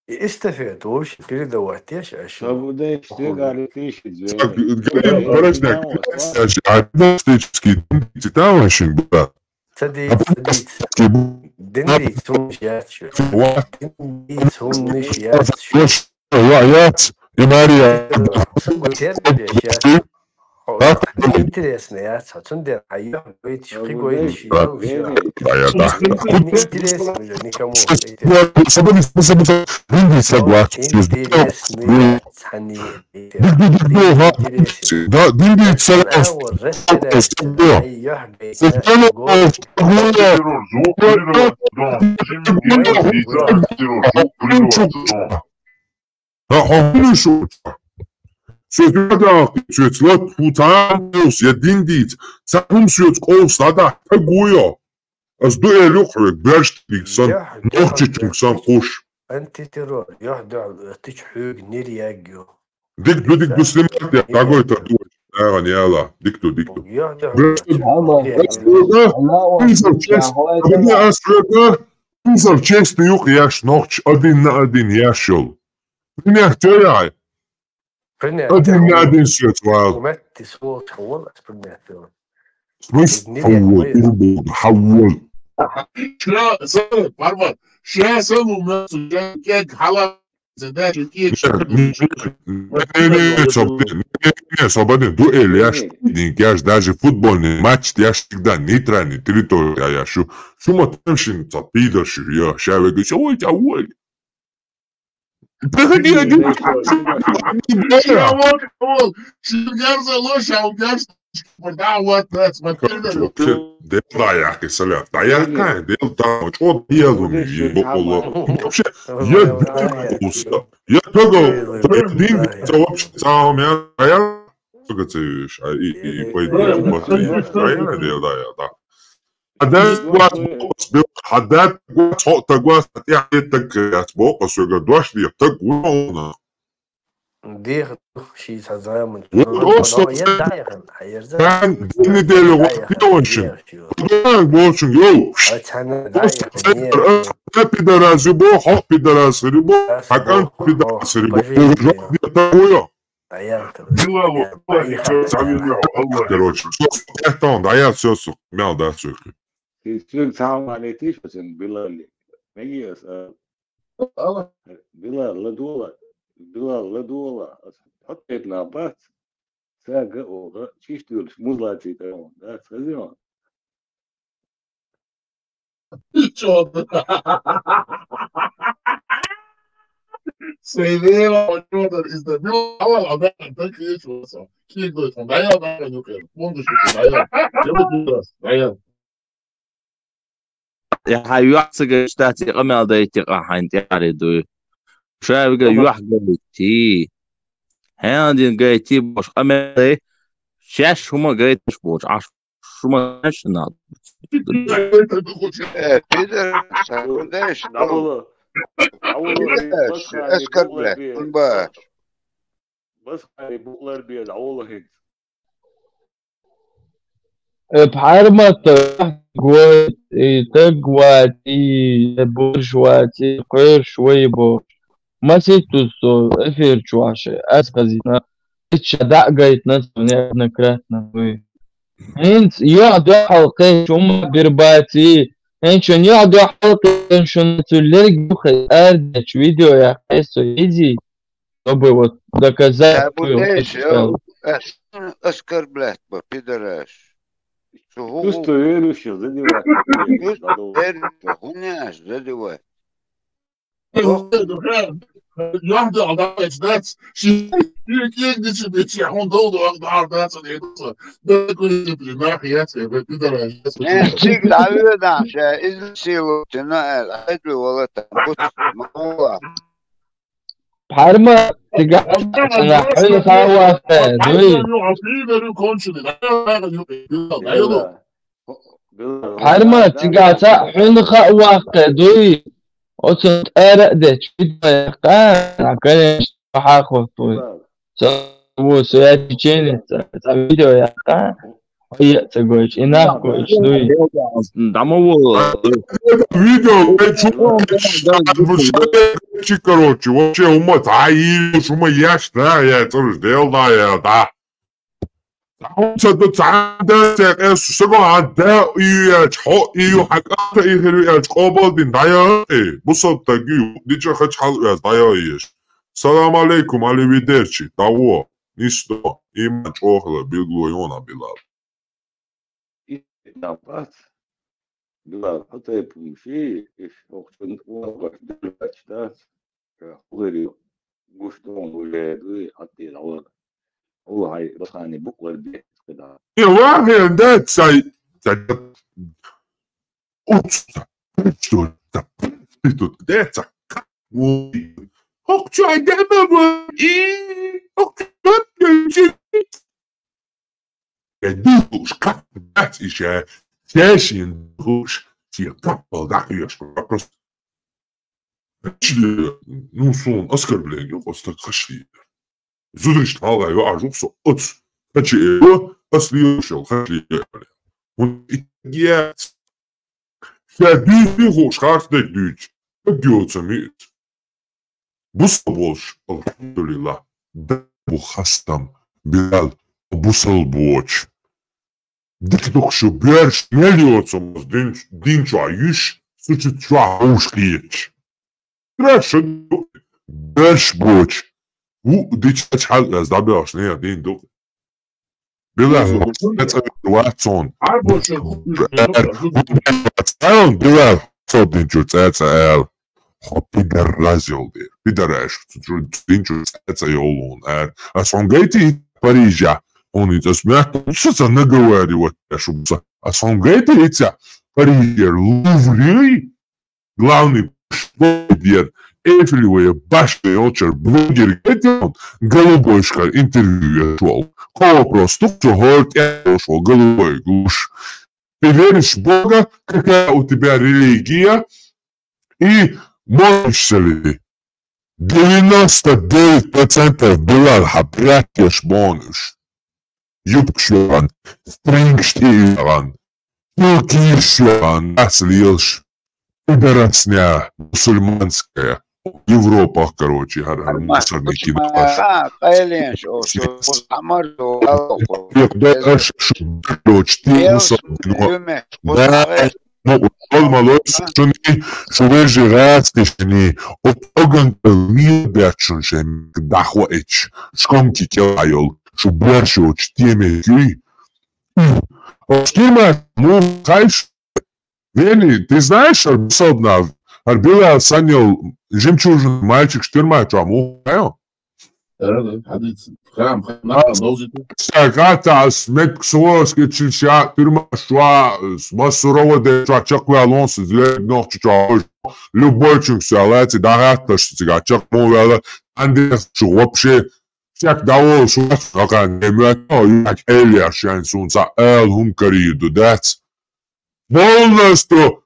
استفدت وش كده دواتيش أشياء فبدا يشتغل على فيش بلاش عندنا ستيتسكي تتاوشين بقى تديت دندي تونشيات شو دندي تونشيات شو وعيات يا ماريا интересно, я цундер, а я говорить, что говоришь, никому. Сөйтеді сөйтілі тұтан өз едін дейді. Сәкім сөйт қолсада тәгуя. Az du eluk berstliksan, nochtitungsan kush. Antiterror, tixħuq nirjagju. Dik muslimat ya tagoyta du. Egan yala, diktu. Insel često juk jaš noć adin na adin jašol. Ne htjaj. Adin na adin svet val. ومتي صوت حول اسبرناتور. حول. شو صار بربر شو سمو مسو كيك حلا زداش كيك Не, свободен дуэль, я ж даже футбольный матч, я ж всегда нейтральный территория, я шу шумотемшин, цапидоши, я шаве говорю, ой, тебя уволь. Приходи один. Шугар за ложь, а угар да, вот, смотри. Да, я киселя, да, я кай, дел там, что делаю, вообще, я того, один, это вообще сам, я, как ты видишь, и пойду, да. حداد قوات تقواس تيحيتك يتبوق سوغا دوش لي تقوانا ديخ شي تزامن كان ندير وقت يوشن كان بوشن يو بدراس يبو حق بدراس يبو حكان بدراس يبو تقويا короче там да я все мял да все Türk tamam aletiş misin Bilal? Ne yiyorsun? Bilal la dola. Hatta na bat. Saga oğa çiş diyoruz muzlatı tamam. Da sözüyor. Чё? Severa oynuyorlar izlemiyor ama ben kıyı çoğusa. Ki koysun. Dayan yok yani. Bunu düşünün. Dayan. Yıllık biraz. Dayan. يا يحسق اشتاتي قمل دايتي قاحين تعري دوي شايف قال يحقلتي هاندي قايتي باش قمل شاش هما قايت مش بوش عش شما نشنا Peter, sakındaş. Eskarble. Kunbaş. بس يعني بقلر بيد عوضة هيك بحرمة تقواتي بورشواتي قير شوي بور ما سيتوسو افير شواشي اسقزينا اتشدع قايت نسوني نكراتنا انت يقعدوا حلقين شو برباتي انت شون يقعدوا حلقين شون تولرق بخي اردش فيديو يا قيسو يجي طبي ودكازات Eskarble. Pideraş. Просто верующий задевать. Хуйня, задевай. Yandı adam etmez. Şimdi Türkiye'nin içinde çiğhonda oldu. Ardahan sanıyordu. Ben koyuyorum. Ne yapıyorsun? Ben bir de Ne çık lavıdan şey. İzlisiyle. Tına el. Hadi valla. Mağla. بحرمة تقعد حلو خوافة دوي بحرمة تقعد حلو خوافة دوي وصلت أردت فيديو يقان كان حاخو دوي سو سياتي تشيني فيديو يقان هي تقولش إناخوش دوي Видео, короче, вообще ума таишь, ума ешь, да, я это сделал, да, я, да. صدق عندك سجوا عندها يو حقات يخلوا قابل دين ضيا إيه بصوت تجيو ديجا خد حلقة ضيا إيش السلام عليكم على بيدرشي دعوة نيستو إيمان شوخلة بيقولوا يونا بلال Давать. Bila, حتى يبقى شيء إيش وقت نقول دلوقتي ده غير قشطون ولا دوي حتى العوض هو هاي بس يعني بقول البيت كده يا واحد ده ساي Ну, сон, оскорбление, остаточно. Зудишь, ага, я ажуксо, отц. Хочу его, ослушал, хочу его. Он идет. Я бил его, шарстек дуть. Идется мит. Бусалбош, алхамдулилла. Да бухастам, бил, бусалбоч. Дик докшу берш, мелиоцом, динчу аюш, сучит чуа ушкиеч. Краша, берш боч. ديتش حلقة زدابي عشنية دين دوك بلا واتسون بلا صوت دينجو تسال بيدر رازيول دير بيدر اش دينجو تسال يولون اسون جيتي باريجا اوني تسمعت شو نغواري واتشو اسون جيتي اتسا باريجا луври главный дед Everywhere башный очер блогер этим голубой шкаль интервью я шел. Кого просто кто говорит, я шел голубой глушь. Ты веришь в Бога, какая у тебя религия, и молишься ли? 99% Билал хапрятеш бонуш. Юбкшван, спрингштилан, Туркишван, наслилш. Пидорасня мусульманская. Европа, короче, мусорный кино. شوية راسك شني وطاقن تلميذ بيتشن شن دخوة اتش شكم كي كيل شو برشو تشتيمي كي اشتيما مو خايش Вени, ты знаешь, Билал Санил, жемчужный мальчик, штурмачу, Сагатас, Мексуоски, Чича, Тюрмашуа, Масурова, де Чаква Алонсо, Норчича, любой чуксалати, Дараташ, Чак Мовела, Андерс, вообще, всяк давал, Шуака, Немето, как Элия Шансунца, Эл Хумкариду, that's полностью,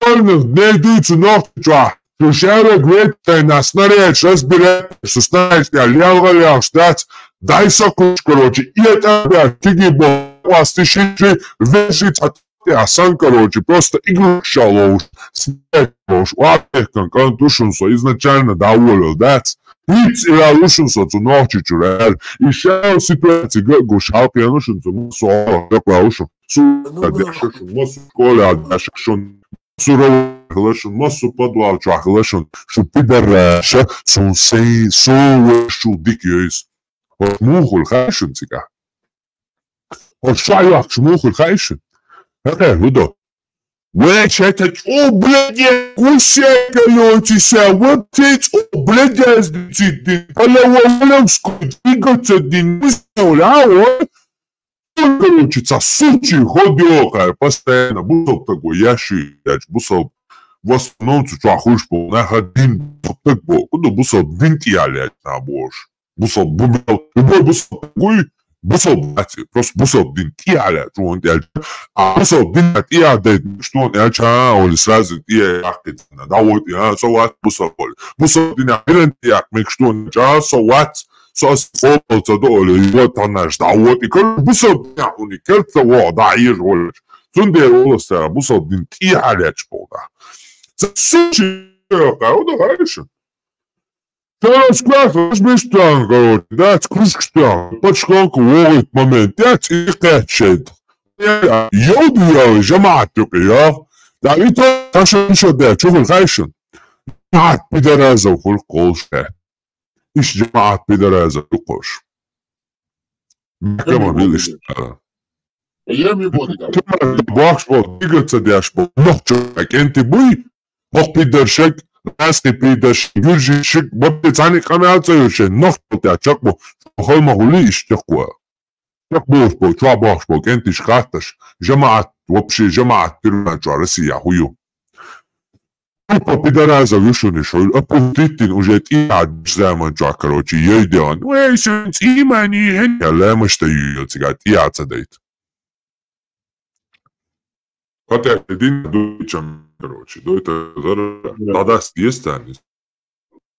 не идут Норчича. Слушай, говорит, нас наречь, разбирать, что знаешь, я лял, ждать, дай сокуш, короче, и это, блядь, фиги бог, вас ты щиты, вешить от тебя, сам, короче, просто игрушка ложь, смех ложь, уапехкан, контушенсо, изначально доволил, дать, ниц и лушенсо, цу ночи чурел, и шел ситуации, гушал пьянушенсо, мусо, как лаушу, сука, дяшешун, мусу, коля, дяшешун, сурово, глашен, массу подвал, глашен, что пидораша, сон сей, со, что дикьёйс. Вот мухуль хайшен тига. Вот шайвак, мухуль хайшен. Это, Лудо. Блядь, это, о, блядь, я кусекаётися, вот эти, о, блядь, я сдичи, полеволевскую, двигаться, мысля, вот. Короче, сучий ходёка, постоянно, бусал такой, ящик, бусал, в основном, что хуш был, на один, так был, куда бусал, динтиалять на бош. Бусал, бубал, любой бусал такой, бусал, просто бусал динтиалять, что он делает. А бусал динтиалять, что он делает, он сразу делает, да вот, я, соват, бусал, бусал динтиалять, что он делает, соват, соосфолца доли, вот она жда, вот, и как бусал, он и кельца, вот, да, и роль. Сунде ролоса, бусал динтиалять, что да. Сучий, удавайся. Teraz klasa, zmieszczam, dać kruszczan, paczkanku, łowit moment, dać i kaczet. Jodu, jamaatu, ja. Da i to, tasza się da, czego hajszyn. Jamaat pidaraza, kul kolsze. Iş jamaat pidaraza, koş. Kama biliş. Yemi bodika. Bakşbo, tigırsa daşbo, nohçak, enti buy, hoq pidarşak, Nasty pidaš, Gürji şık, bapte tani kamerata yoşe, nohto te çakbo, holma huli iştekwa. Çakboş bo, çaboş bo, kenti şkataş, jamaat, vopşe jamaat, tırmanca Rusya huyu. Apa pidarazа вишуни шо, apa титин уже тиад zamanca, короче, yeydian. Вейшен имани, я лемашта юйо, тига тиад садайт. Хотя един дуйчам, короче, дуйта, тогда съестани.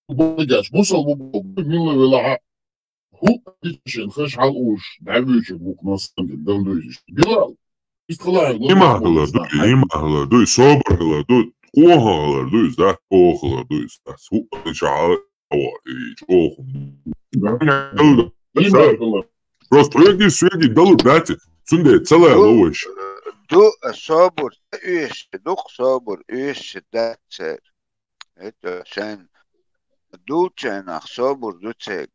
Бодяш, мусал бу мило вела. Ху, ишен хаш хал уш, давюче бук носан, давдуйш. Билал. Истхалай, имахла, дуй собрала, дуй кохала, дуй да, кохала, дуй да. Ху, чаа, и чоху. Просто свеги, далу дати. Сунде, целая ловища. Du sabur, duh sabur, datser. Это sen дученах sabur ducek.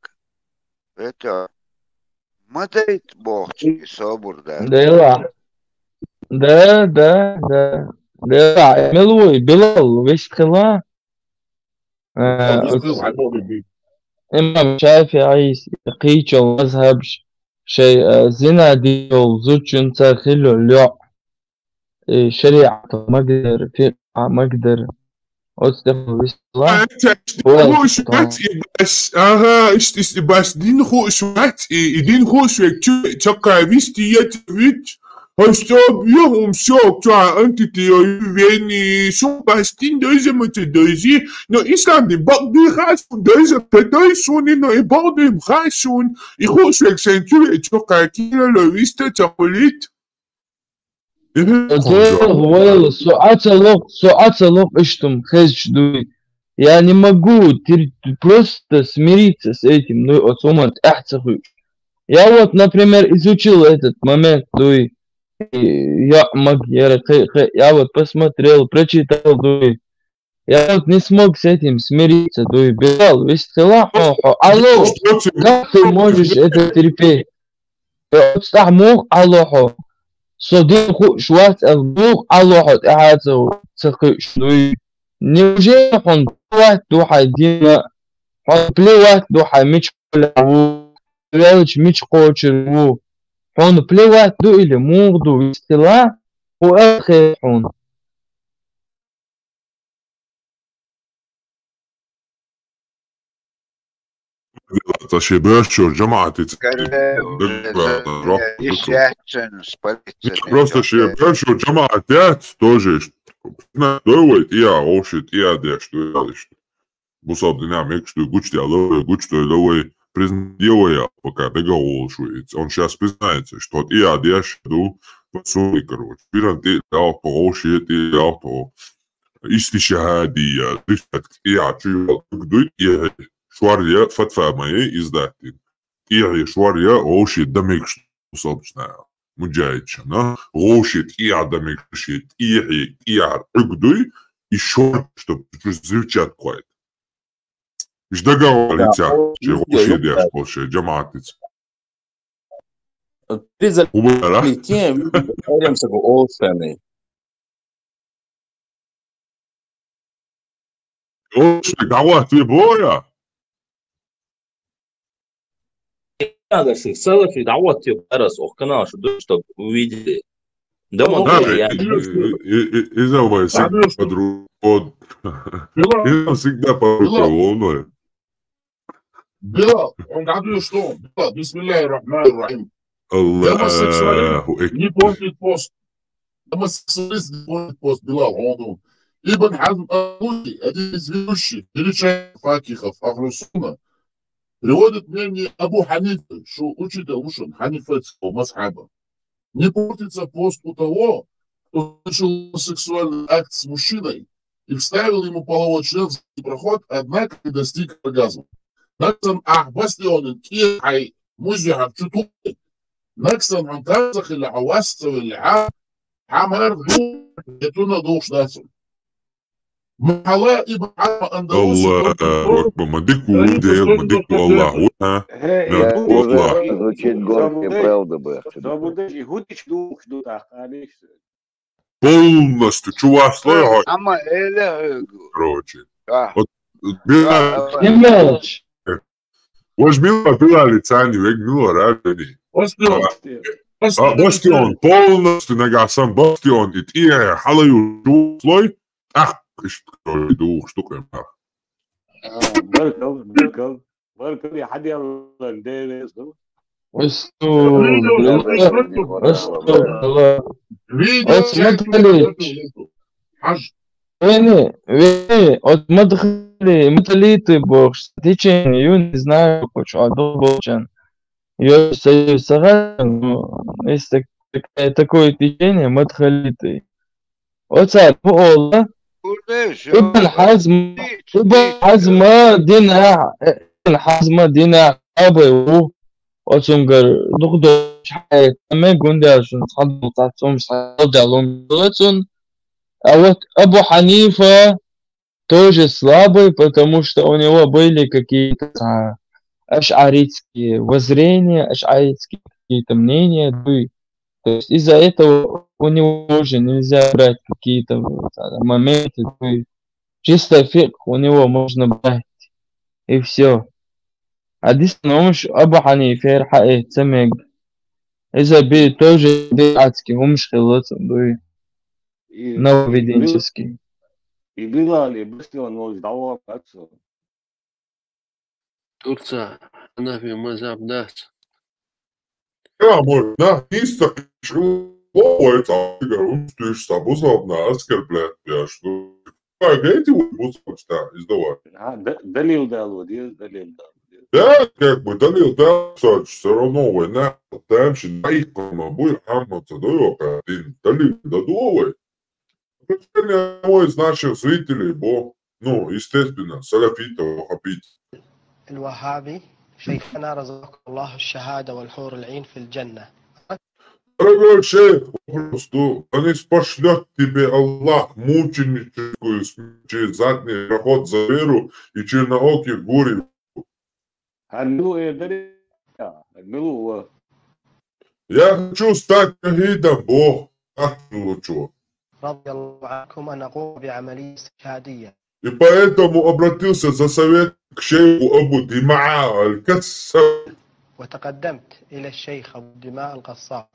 Это мадейт бохчи sabur да. Да, милуй, Билал, весь хила. إمام شافعي قيتشو مذهب شيء زنا ديو زوجن تاخلو اللع شريعة مقدر فقه مقدر أستغفر بالله خوش بس بس دين خوش دين خوش تقع вести ведь Остап يوم شوك تاع أنت تيويني شو بس دين دوزة متدوزي نو إسلام دي بقدي خاسون دوزة تدوزوني نو إبقدي خاسون يخوش لك سنتوري تقع كينا لو ويستا تقوليت سؤال اشتم خزش دوي. Я не могу просто смириться с этим, ну, от ума тахцахуш. Я вот, например, изучил этот момент, дуй, я вот посмотрел, прочитал, дуй. Я вот не смог с этим смириться, дуй, бежал, весь тела, алло, как ты можешь это терпеть? Алло, صديق شوات البوق على واحد إعادة تقيش دوي نيوجي حن وقت دوحة دينا حن بلي وقت دوحة ميش كلاو بلاوش ميش قوتشرو حن بلي وقت دو إلي موغدو استلا وآخر حن Ташибешо, джамаати. Просто шибешо, джамаатят тоже. Доует, я ошит, я де, что я что. Бусоб динамик, что гуч диалог, гуч что ловой признаю, пока договаривается. Он сейчас признается, что я де, что посули, короче. Пиранты, да, по ошит, я по истишахадия, я чую, гдует, я شواريا فتفا معي إزداتين إيه شواريا غوشي دمك صوبشنا مجاهد شنا غوشي إيه دمك شيت إيه عقدوي يشور что звучат квайт مش دقا лица че غوشي ديش больше جماعتي Убара летим говоримся го олсены Ош дава ты боя надо всех целых и давать тебе раз канал, что увидели. Дома из-за вас подруг. Я всегда по-другому. Билал, он говорил, что бисмилляхи рахмани рахим. Аллаху не помнит пост. Гомосексуалист не помнит пост, Билал. Он Ибн Хазм аль-Луси, один из ведущих, величайших факихов Ахлу-Сунна, приводит мнение Абу Ханифы, что учитель ушен ханифетского масхаба. Не портится пост у того, кто совершил сексуальный акт с мужчиной и вставил ему половой член в проход, однако не достиг оргазма. Наксан ахбастионен кирхай музяхав чутуй. Наксан антазах или авасцев или хамар вду, етуна душ нацин. محلاء ابن عم الله أكبر مديك وديك مديك والله ها والله полностью чувствую короче мелочь возьмила была лица не выгнула радони бастион полностью нагасан бастион и тия халаю слой ах دوخ شتوقع بركب يا حد يلا ندير от мадхали муталиты бокс течение я не знаю почему одолбочен я есть такое течение мадхалиты вот это ابن حزم دينا أبو وتنقر دغدو شحال ما قنداش نتحضر تعطيهم صدع لهم دلتون أبو حنيفة тоже слабый, потому что у него были какие-то аш'аритские воззрения, аш'аритские какие-то мнения. То есть из-за этого у него уже нельзя брать какие-то моменты. Чисто фикх у него можно брать. И все. А здесь мش Абу Ханифе рхаи цемег. Из-за би тоже бедатский, умшхилотом, нововведенческий. И Билал, и Бастион, он давал отцу. Турция, она в мазаб даст. Jā, nā, īsti lovoja tā, tieši tā uzlabnā askarplēt, jā, что gaiti uzlabs tā, издавать. Далил дал, далил дал. Да, как бы далил дал, все равно, война, там ще наикома, будет хамнуться, да, один далил дадовой. Это мой из наших зрителей, ну, естественно, салафитов, вахабит. الوهابي شيخنا رزقك الله الشهادة والحور العين في الجنة. Дорогой шейх, просто они спошлет тебе Аллах мученическую через задний проход за веру и чернооких гурий. Я хочу стать шахидом, Бог. Лучше. رضي الله عنكم أن أقوم بعملية استشهادية. И поэтому обратился за совет к шейху Абу Димаа аль-Кассаб. وتقدمت إلى الشيخ أبو الدماء القصاب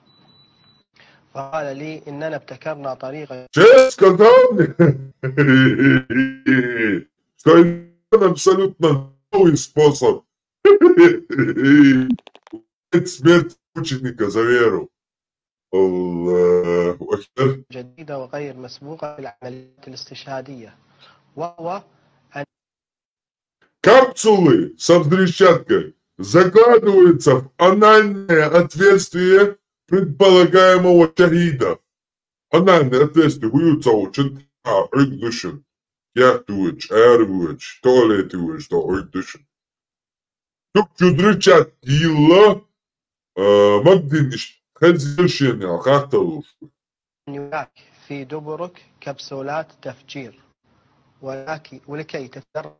فقال لي إننا ابتكرنا طريقة. Шейх сказал мне, что это абсолютно новый способ смерть мученика за веру. Аллаху Акбар. جديدة وغير مسبوقة في العمليات الاستشهادية وهو أن Капсулы со взрывчаткой закладываются в анальное отверстие предполагаемого шахида. Анальное отверстие хуются очень ырдышен. Яхтуич, эрвуич, туалетуич, то ырдышен. Тук взрывчатки ила магдиниш хазиршеня хахталуш. هناك في دبرك كبسولات تفجير ولكي تتدرب.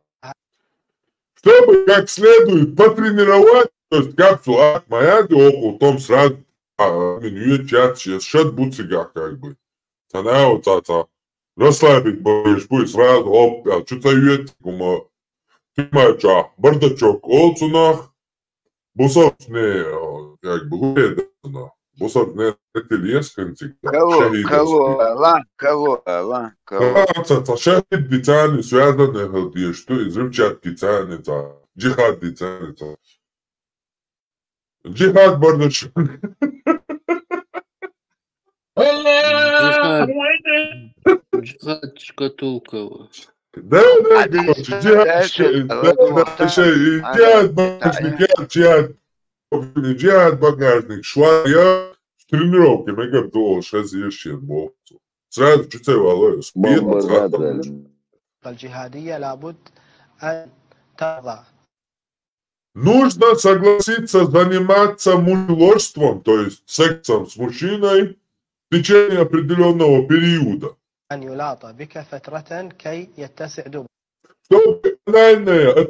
Чтобы как следует потренировать, то есть капсула моя около том сразу меню чат сейчас шат буцигах как бы. Она вот это расслабить будешь, будет сразу оп, что-то вет, кума, ты мача, бардачок, олцунах, бусов не, как бы, гуэдана, бусов не, это лесканцик, кого. это шахид дитяни связаны, где что из взрывчатки тянется, джихад тянется. Джихад бардачок. Джихад Шкатулкова. Да, джихад багажник, шла я с тренировки, мы готовы, сейчас еще боксу. Сразу чуть волою, الجهادية لابد أن ترضى. Нужно согласиться заниматься мужеложством, то есть сексом с мужчиной в течение определенного периода. أن يلاط بك فترة كي يتسع دبر. Чтобы анальное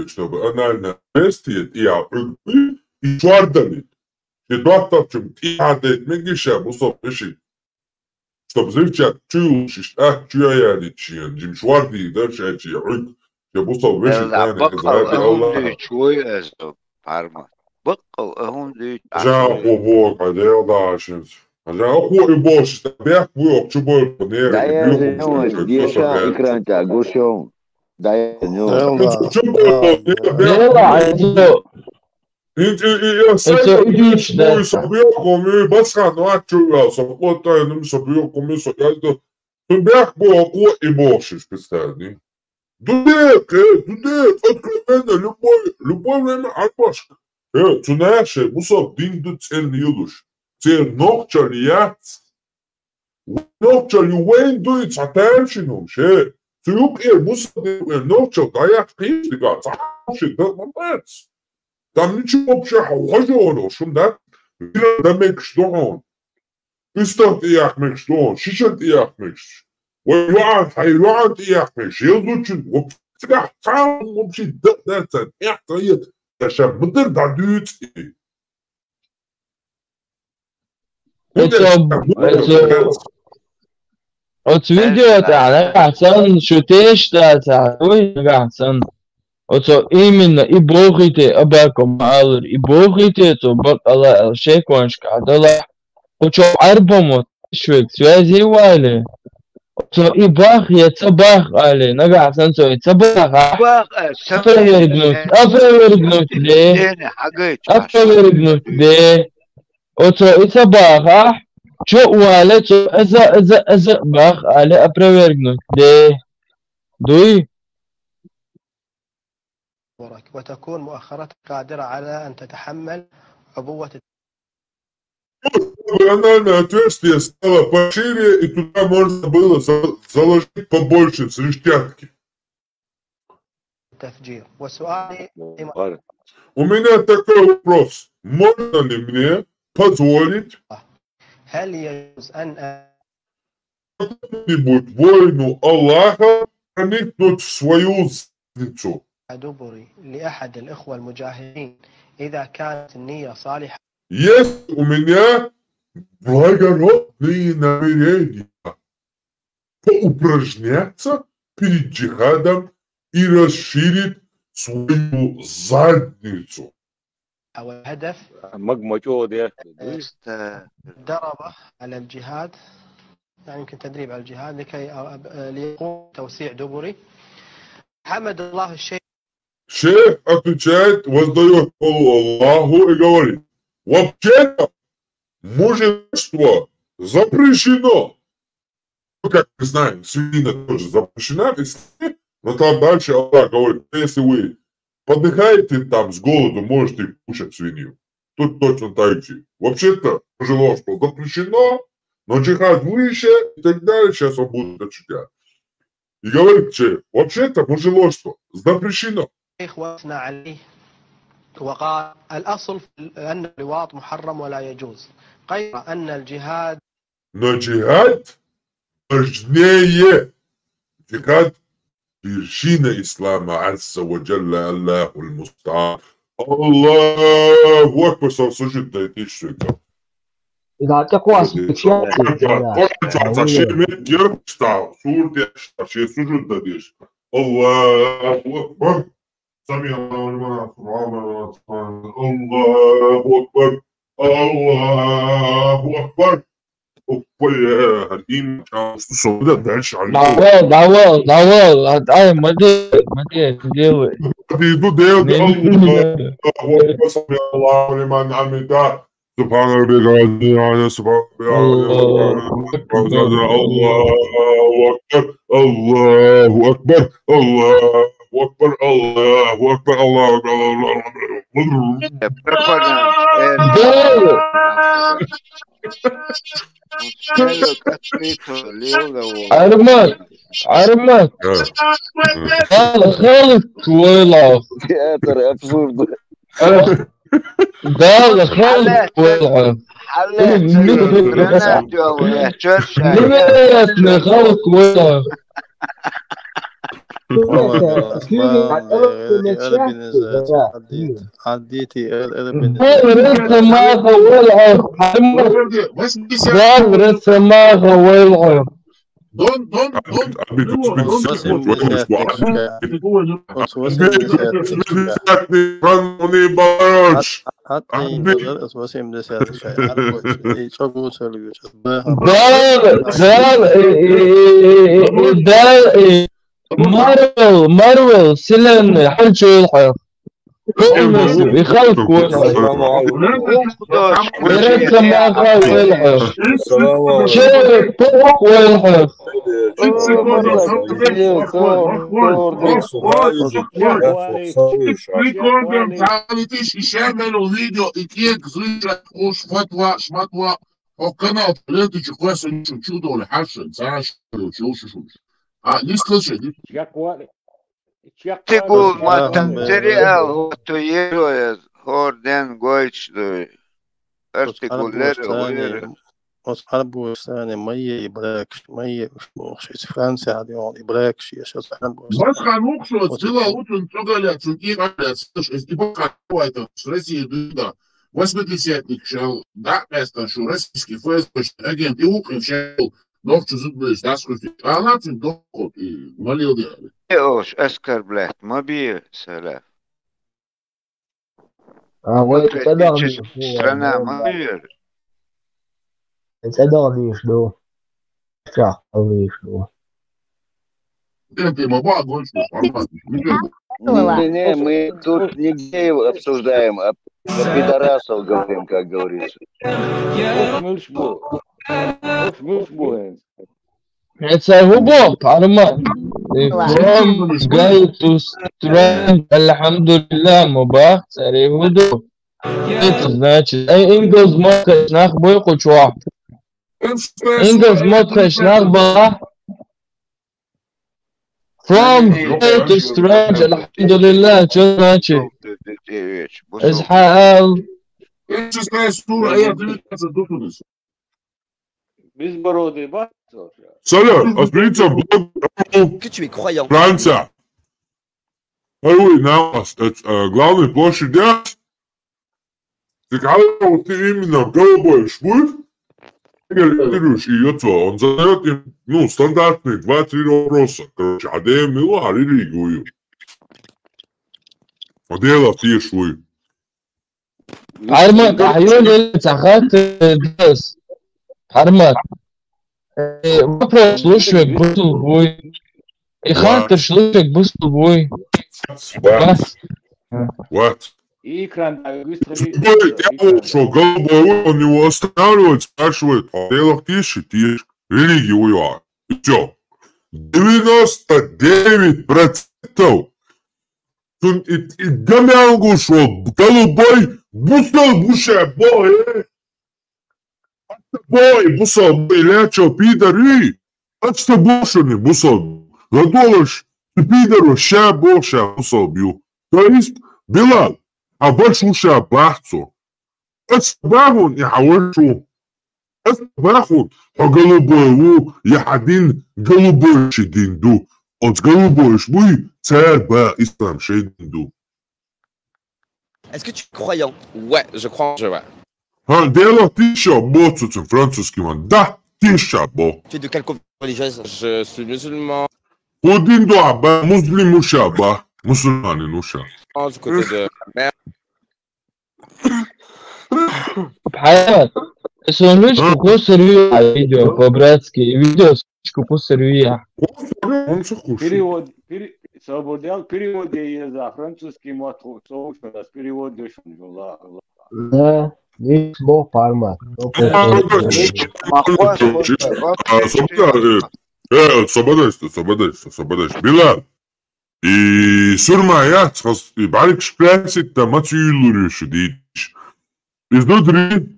чтобы анальное отверстие и швардали. И доктор, чем тиадет, мегиша, бусов, решит. Чтобы взрывчат чуешь, чуя не чьен, джим шварди, дальше чьен, я бусов, решит, Жао бог, а дел дашен. Жао хуй бош, бях буйок, чубой, понер, Ekranta, Gushon. Я собью коми, басха, ну а чуя, соплотай, ну собью коми, я бях буйок и бошишь, представь. Дудек, откровенно, любое время арбашка. Цунаше, бусов, динду цельный юдуш. Цель ногчали яц. Ногчали уэндует сатэршинум, ше. Цюк бусов, ногчал, да я киштига, цахши, да мамец. Там ничего общего, хожоно, шум, да? Да мекштон. Истот иях мекштон, шишат иях мекштон. ويقعد هيقعد يحمش يزوج وبتفتح تعاون ومشي دقة يحتاج عشان بترجع دوت От видео Гасан шутешта Гасан. От именно и богите абаком алр и богите то бак Алла шеконшка адала. От арбомот швек связи вали. So i bach je cabach ale naga san so cabach afergnut de oto cabach cho wale cho eza bach ale afergnut de دوي وتكون مؤخرتك قادرة على أن تتحمل عبوة. Анальное отверстие стало пошире, и туда можно было заложить побольше взрывчатки. У меня такой вопрос. Можно ли мне позволить кто-нибудь воину Аллаха проникнуть в свою задницу? دبري لأحد الإخوة المجاهدين إذا كانت النية صالحة. есть у меня благородные намерения поупражняться перед джихадом и расширить свою задницу. أو الهدف مجموعة دي دربه على الجهاد، يعني يمكن تدريب على الجهاد ليقوم توسيع دبري. حمد الله الشيخ. Шейх отвечает, воздает хвалу Аллаху и говорит: вообще-то мужество запрещено. Ну, как мы знаем, свинина тоже запрещена в исламе, но там дальше Аллах говорит: если вы подыхаете там с голоду, можете кушать свинью. Тут точно так же. Вообще-то мужество запрещено, но джихад выше и так далее. Сейчас он будет отчитать. И говорит шейх: вообще-то мужество запрещено. واثنى عليه وقال الأصل أن اللواط محرم ولا يجوز، غير أن الجهاد. Но джихад важнее. Джихад – вершина ислама, азза ва джалла, Аллаху аль-муста'ан. Аллаху акбар, служит на эти штуки. إذا تقوى سبحانه Allahu akbar. سمع الله لمن حمده. الله أكبر. الله أكبر. الإيمان что дальше. Давай, ай, молодец, делай. Иду делать. Аллаху акбар. سمع الله لمن حمده. سبحان ربك العظيم. سبحان ربك الله أكبر. الله أكبر. الله أكبر. الله أكبر. الله أكبر. Армат, خالد كويلة. Это абсурдно. Да, خالد كويلة. ليه خالد كويلة. عديتي رسماها والعب. رسماها والعب. مارفل سلن حلشو يلحق يخلق يرسم ما خاف يلحق شيء طبق ويلحق يعملوا فيديو اتيك زيجة خوش فتوى شمتوى وقناة ليتش كويس نشوده لحشن ساعة شو не слышали. تقول ما تمترئ وتيروه هوردن гоечную артикулеры أصحاب بوستان مية إبراكش مية مش فرنسا عاديون إبراكش يا شخص أنا بوستان. بس خانوك شو تلا وتن تقول تشوكي على ستش استباق وايد روسيا دودا 80-ник шел да место шо российский ФСБ агент и укрыл шел ночью зубы да скажи а нацин доход и молил делали. Ош оскорблять моби сала. вот это страна моби. Это лишь до. Шах лишь до. Это моба больше Не, мы тут не геев обсуждаем, а пидорасов говорим, как говорится. It's a robot, Arman. From guy to strength, alhamdulillah, mubah, царей wudu. Это значит, Engels мокаешь нах бойку чуа. Engels мокаешь нах бала. From guy to strength, alhamdulillah, что значит? Изхаал. Это шестая сура, я 19 духовность. Безбородый бат. Салют, остается блок Франция. На вас главной площади. Ты когда ты именно голубой шпуль, реагируешь, и это, он задает им, ну, стандартные 2-3 вопроса. Короче, а где мила религию? А где латишь-вы? Армат, айон цахат дас. Армат. Вопрос слушай, бусул бой. И хантер слушай, бусул бой. What? И экран выстрелил. Я что, голубой, он его останавливает, спрашивает, а где латишь, ты религию? И все. 99%. Гамянгу шел, голубой, бусал, буша, бой. Бой, бусал, лячо, пидори. А что больше не бусал? Гадолыш, ты пидору, ща больше бусал бью. То есть, Билал, а больше уша бахцу. Это бахун, я хавашу. Это бахун, а голубой, я один голубой шединду. Он с голубой шбуй, царь ба ислам шединду. Est-ce que tu es croyant? Ouais, je crois. Je vois. Дело тысяча бо, цуцин французский ман. Да, тысяча бо. Tu es de quelle confession religieuse? Je suis musulman. Один два ба, муслим уша ба. Мусульманин уша. Du côté de ma mère. Хайат. Солнышко посервия видео по-братски. Видео солнышко посервия. Перевод за французский мотор, перевод дешевле. Да, здесь был формат. Сободайся. Билал. И сурмая, и балик шплясит, там отсюлюришь, дичь. Изнутри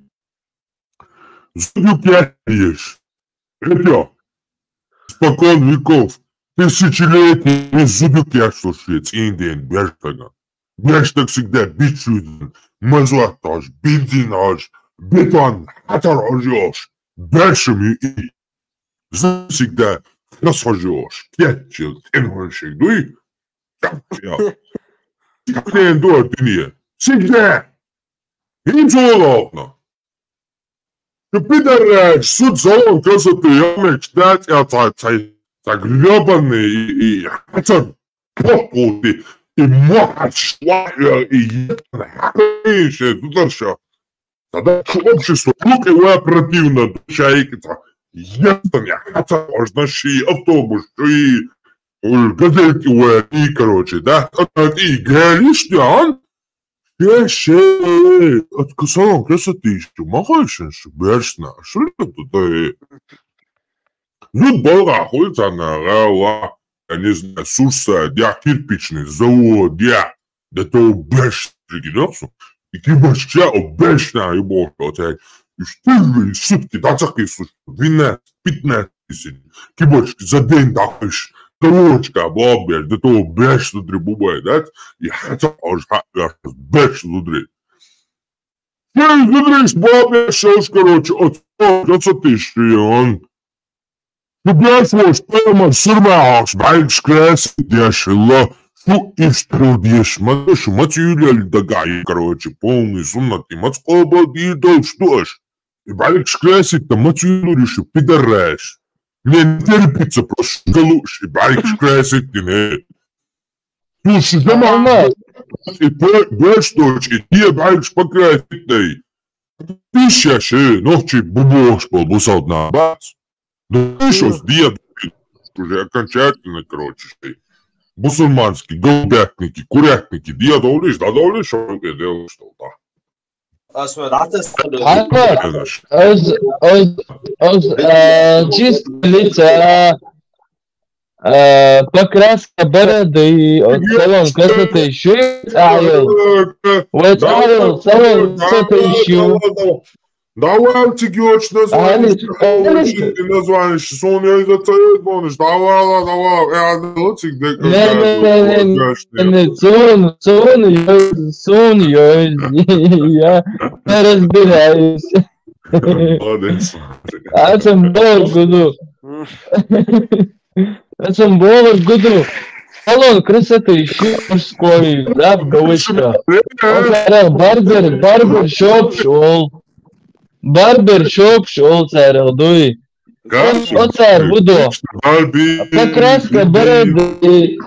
зубюк ешь. Это спокон веков. Тысячелетний зубюк я слушает, Индиан, бештага. Бештаг всегда бичуден, мазуатаж, бензинаж, бетон, хатарожешь, бешами и всегда насажешь, кетчил, тенхоншик, ну и как не эндор дыне, всегда. Ничего. Ты пидораш, суд салон красоты, я мечтать, так гребаный и хотя покуты, и махач, и еще, туда все. Тогда общество, ну его противно, чайка, ясно, хотя можно и автобус, и газельки, и, короче, да, и говоришь, он от салон красоты еще махаешь, бешно, что это? Ну, Бога ходит на Рауа, я не знаю, Сурса, я кирпичный завод, я, да то бешно, и кибача, бешно, и Бога, и что же, сутки, да, такие сутки, 12-15 тысяч, кибачки за день дахаешь, корочка, бабель, да то бешно требует, да, и хотя аж бешно удрить. Ты удришь, бабель, шош, короче, от 20 тысяч, он. Du blijft voor spelen, surmaals, bij skres, дешево, что иструдишь, матушь, матюрель, дагай, короче, полный сумнат, и мацкоба, и дол, что ж. И балик скресит-то матюришь, и пидораш. Мне не терпится, просто галуш, и балик скресит, и не. Слушай, замана, и больше дочь, и тебе балик покрасит, ты сейчас, ночи бубош полбусал на бац. Ну, еще с дед, уже окончательно, короче, мусульманские, голубятники, курятники, дедовлишь, что я делал, что да. Чисто лица, покраска бороды, от салон красоты еще вот салон красоты еще. Давайте, Георгий, название, ты назваешь, Соня из отца звонишь, давай, я лучик, сон, я разбираюсь. Молодец. Ацам болар гуду. салон красоты еще мужской, да, в галочках. Барбер-шоп шел. Барбер-шоп шел, царь, дуй. О, царь, буду. Покраска бороды.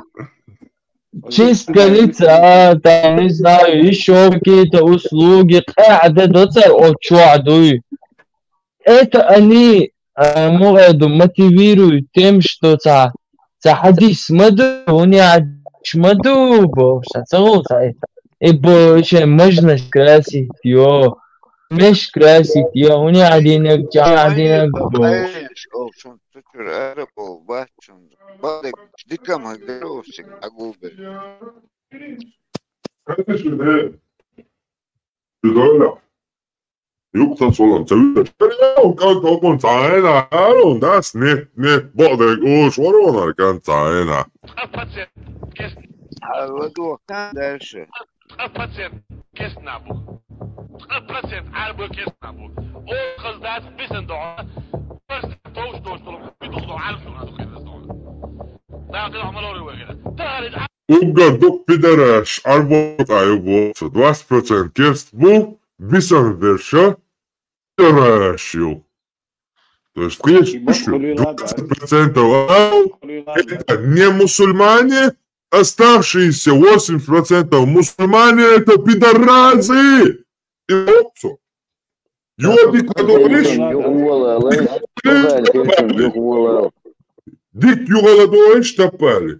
Чистка лица, там, не знаю, еще какие-то услуги. Это они мотивируют тем, что حديث مدو وني مدو بوش تصوت إبو شيء مجنش كراسي تيو مش كراسي تيو وني عدينك عدينك Знаешь, общем, тучур арабол, бачун, бадек, дикам агдаровсик, агубер. Юктан солон цавир. Kan tokon taena. Alon das net bodeg oš vorona kan taena. Алладу, дальше. Угар док пидораш, арбот айбот, 20% кест был, бисан верша, пидорашил. То есть, конечно, 20% это не мусульмане, оставшиеся 80% мусульмане это пидорасы. И опцо. Ёбик, говоришь? Дик югаладуэш топали.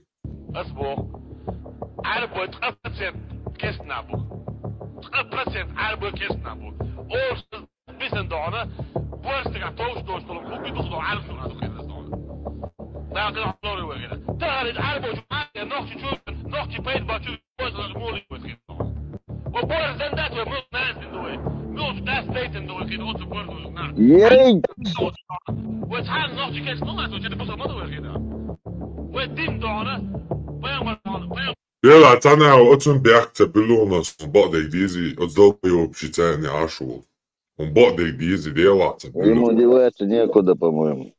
يلا تعالى وقتهم بيعتبروا ناس من بعض ديزي отдалбоёб считание ашул. Он بعض дизи делается. Ему деваться некуда, по-моему.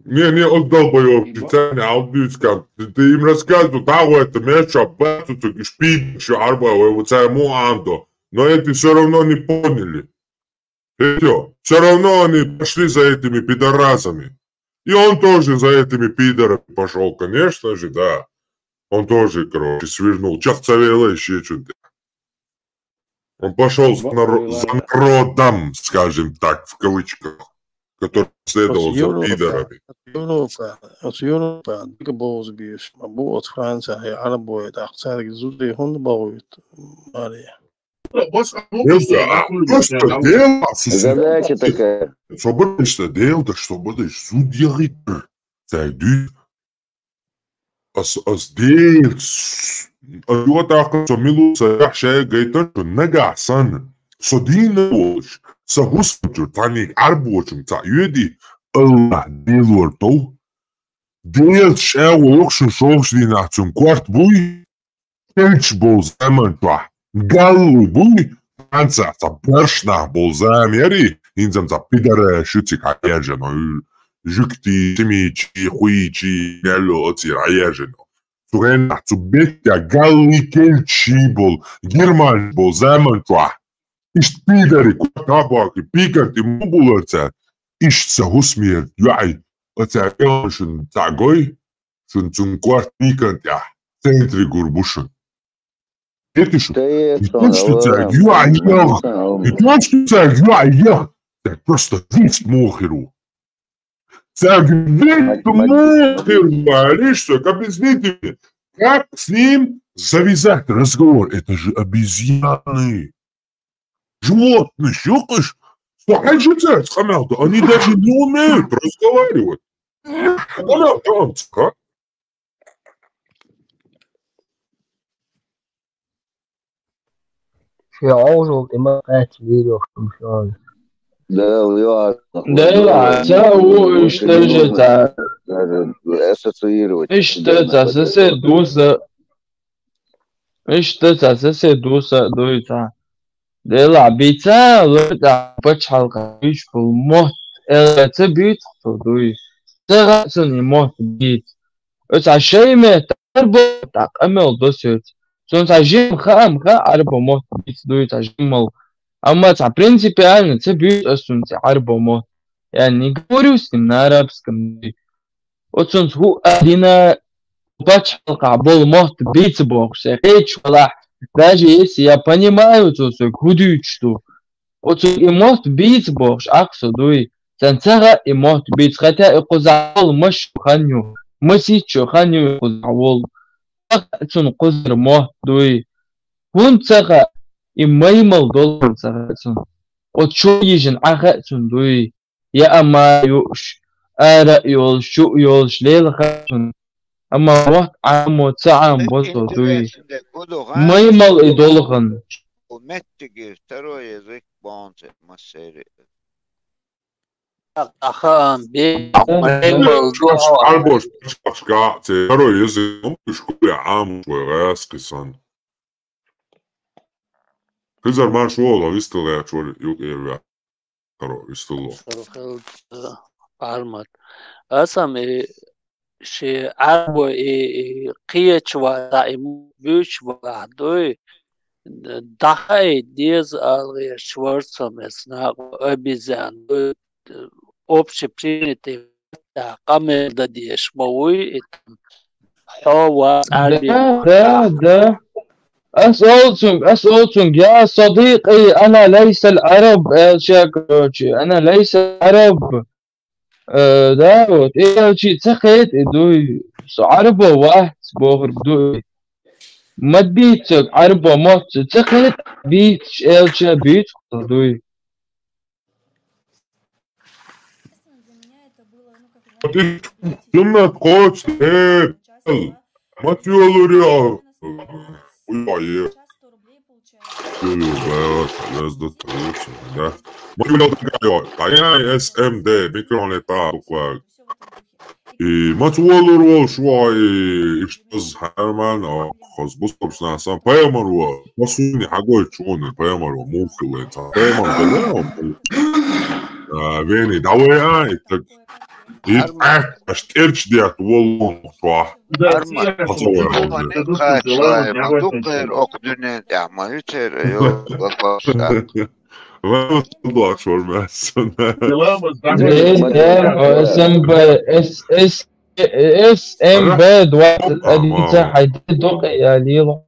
Не отдалбоёб считание аудиоскам. Ты им рассказывал, да, это меша, бацу, и шпик, что арба, вот ему андо. Но эти все равно не поняли. Все равно они пошли за этими пидорасами. И он тоже за этими пидорами пошел, конечно же, да. Он тоже, короче, свернул. Чахцавела еще что-то. Он пошел за народом, скажем так, в кавычках, который следовал за пидорами. От Европа, dikke boos biers, maar boos Fransen, hij Araboid, eigenlijk zoete honden bouwt, Maria. Просто дело, задача такая. Собрались дело, да что будешь, судья ритр. Так, дюй. Asdeel, wat daar zo middels jij gaat er negasan. Zo die noos, zo hoesten tani arbochum ta judi, Allah deelwoord toe. Deel schel ook zo'n soos die naar zo'n kwart boei. Kelchbol zaman twa, galu boei. Ansa ta persna bol zameri, inzam ta pidare shutsik hajerjeno. Jukti, timici, huici, nello, oțir, aierjeno. Surena, subectea, galli, kelcibol, girmanbol, zamantoa. Iști pideri cu tabac, picanti, mubulățea. Iști să husmier, iai, oțea eu și-n tagoi, și-n quart picantea, centri gurbușân. Это что? И то, что тебя это просто весь мохеру. Царь мохеру, говоришь, объясните мне, как с ним завязать разговор? Это же обезьяны. Животные, щелкаешь? Слухай же царь, хамел-то, они даже не умеют разговаривать. Хамел-то, في عروض إمارات فيديو خمسون Да, цау штажета. Ассоциировать. Ишта дуйта. Дела бица лота пачалка бишпул мот. Это бит дуй. Царацани мот бит. Ös aşağı mı tarbo tak amel dosyot. Son sajim kham kha arbo mot bit duit ajmal. Amma ta принципиально це бьют осун це арбо мот. Я не говорю с ним на арабском. Вот он ху адина бачалка бол мот бит бокс. Речь вала. Даже если я понимаю, то что худую что. Вот он и мот бит бокс аксо дуй. Сансара и мот бит хотя и козал маш ханю. Масичо ханю козал. Сон козр мот дуй. Вон цага и маймал доллар цага. Вот что ежен ахатун дуй. Я ама юш. Ара йол шу йол шлел хатун. Ама вахт аму цаам босо дуй. Маймал и доллар. ومتجي второй язык бонце массери. Арбош пашка це второй язык, ну в школе ам швейцарский сан. Кызар марш ола вистала я чор юкеря. Каро вистало. Армат. Асам شي عربو قيتش وطائم بيوش وعدوي دحي ديز алгы шварцам эснаг обезьян общепринятый камерда деш мовой هو ده أسألتم يا صديقي أنا ليس العرب شاكروتشي أنا ليس العرب داود إيه شيء تخيت دوي عربة واحد بوغر دوي ما بيتك عربة ما تخيت بيتش إلشا بيت دوي Тюмна коч Матюлуря. Ой, да. Моя СМД, микрон это буквально. И Матюлуру швай, что с Херман, хозбустов на сам Пэмару, посуни хагой чуны Пэмару, мухлы, Пэмару, Вени, давай, так. И аштерч диат волон шва. Мадукер окдүнэ яма ютер ё гапашта. Вау, блок шормасон. SMB دوات أديتا حيدي دوقي يا ليلو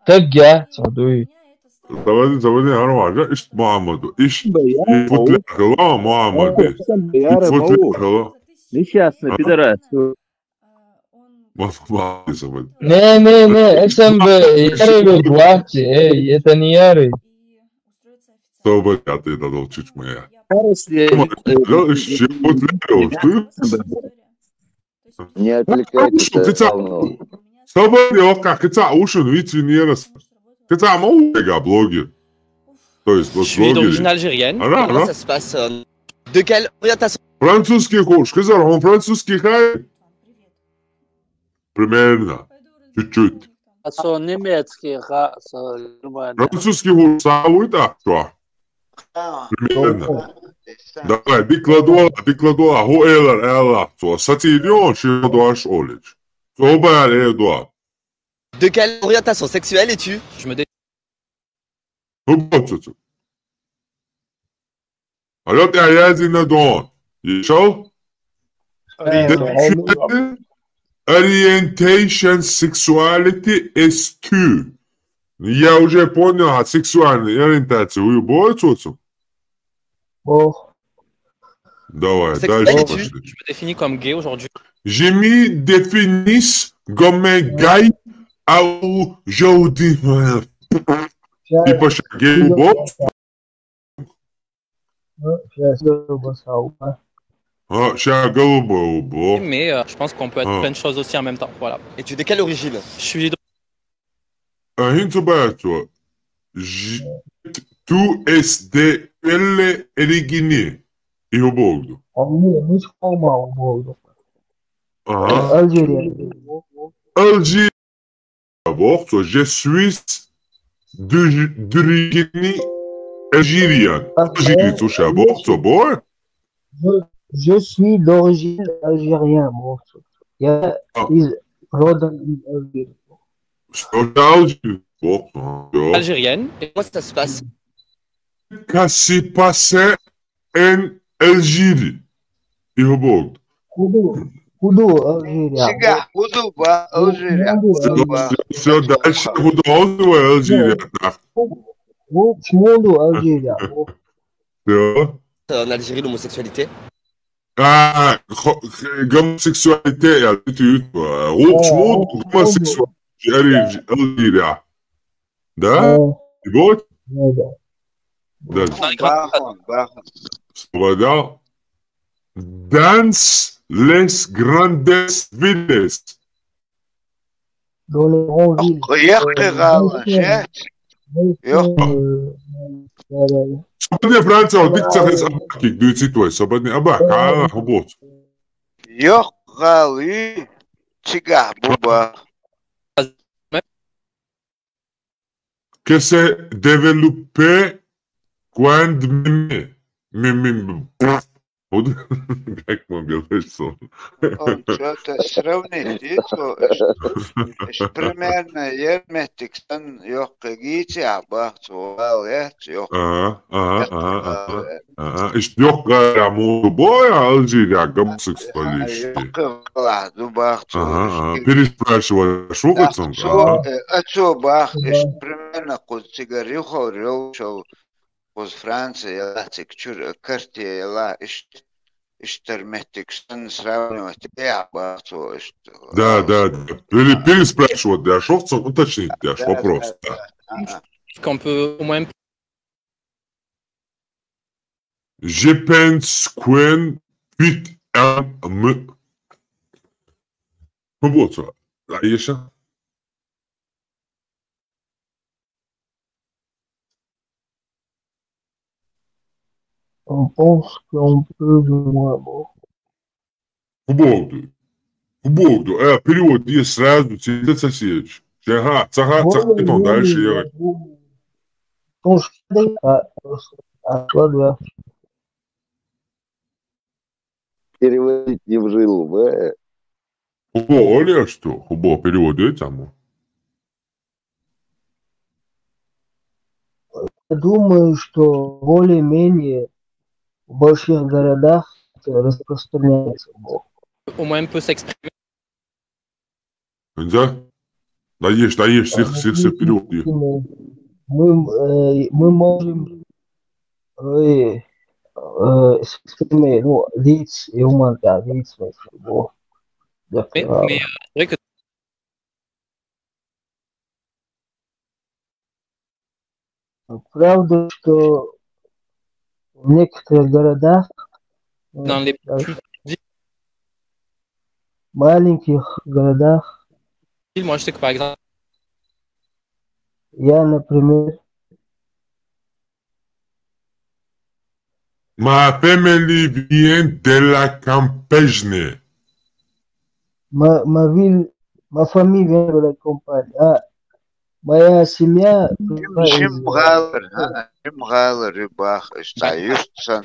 تجا صدوي. زودي هروح إيش محمد إيش فتلة خلا محمد فتلة خلا ليش يا اسمي بيدرات ما زود не SMB ياري دوات إيه يتنياري صوبت يعطي دول تشوش مياه لا إيش فتلة Не отвлекайтесь. صوبت يوقع قطع وشن ويتنيرس قطع موجة блогер. То есть, Je suis d'origine algérienne. Comment ça se passe? De quelle orientation? Французский курс. Сказал, он французский хай. Примерно. Чуть-чуть. немецкий Французский курс. Сауй так, что? Примерно. Давай, дикладуа, хуэлэр, элла. Сатирион, шиодуаш олич. Собар, эдуа. De quelle orientation sexuelle es-tu? Je me Alors, t'es à Yazina Don. Yisho? Orientation sexuality is two. Я уже понял, а сексуальная ориентация у любого цуцу? Давай, дальше пошли. Je me définis comme gay aujourd'hui. Je me définis comme gay aujourd'hui. Типа гей бот? Chat голубой бот. Mais je pense qu'on peut être plein de choses aussi en même temps. Voilà. Et tu es de quelle origine? Je suis de... Hinterberto. Tu es de quelle origine? Io bordo. Algérie. Algérie. D'abord, je suis d'origine algérienne. Algérie, tu sais, bon, c'est bon. Je suis d'origine algérienne. Rodan in Algérie. Algérienne. Et comment ça se passe? Qu'est-ce qui s'est passé en Algérie? يهبط. Hudu Algérie. Siga, hudu ba, Algérie. Hudu ba. Все дальше художество Алжира. Hudu Algérie. Все. En Algérie, l'homosexualité? Ah, homosexualité et attitude. Roxmond, homosexualité Algérie. Да? يهبط. Да. Свобода. Dans les grandes villes. Dans les grandes villes. Свободная Франция, вот дик цахес абаки, дуйци твой, свободный абак, хобот. Йохали, чига, буба. Que s'est développé quand même. Как мы белорусом? Он что-то сравнить, что примерно ерметиксан йохкагити абахту алет йох. Ist doch gar amor boy Алжира гомосексуалисты. Переспрашиваю, что вы там? Ачо бах, примерно код сигари хорил, что was Франция латик чур карте ла ishtermettiksen сравнивать я бахту. Да. Или переспрашивать, да, что в целом уточнить, да, вопрос. Qu'on peut au moins. Je pense qu'on peut me. Вот ça. Аиша. On pense qu'on peut de moins bon. Убогду. Перевод есть сразу, тебе соседи. Ага, потом дальше ехать. Переводить не в жилу, Хубо, или что? Хубо, переводить тому. Я думаю, что более-менее в больших городах распространяется Бог. Au moins peut s'exprimer. Да? Даешь, все вперед. Мы можем s'exprimer, ну, лиц и умонта, лиц, Бог. Mais c'est vrai que правда, что в некоторых городах, dans les маленьких городах, moi je sais que par exemple, я, например, Ma famille vient de la campagne. Ma famille vient de la campagne. Моя семья... Jim Galler, Bach, Stayustan.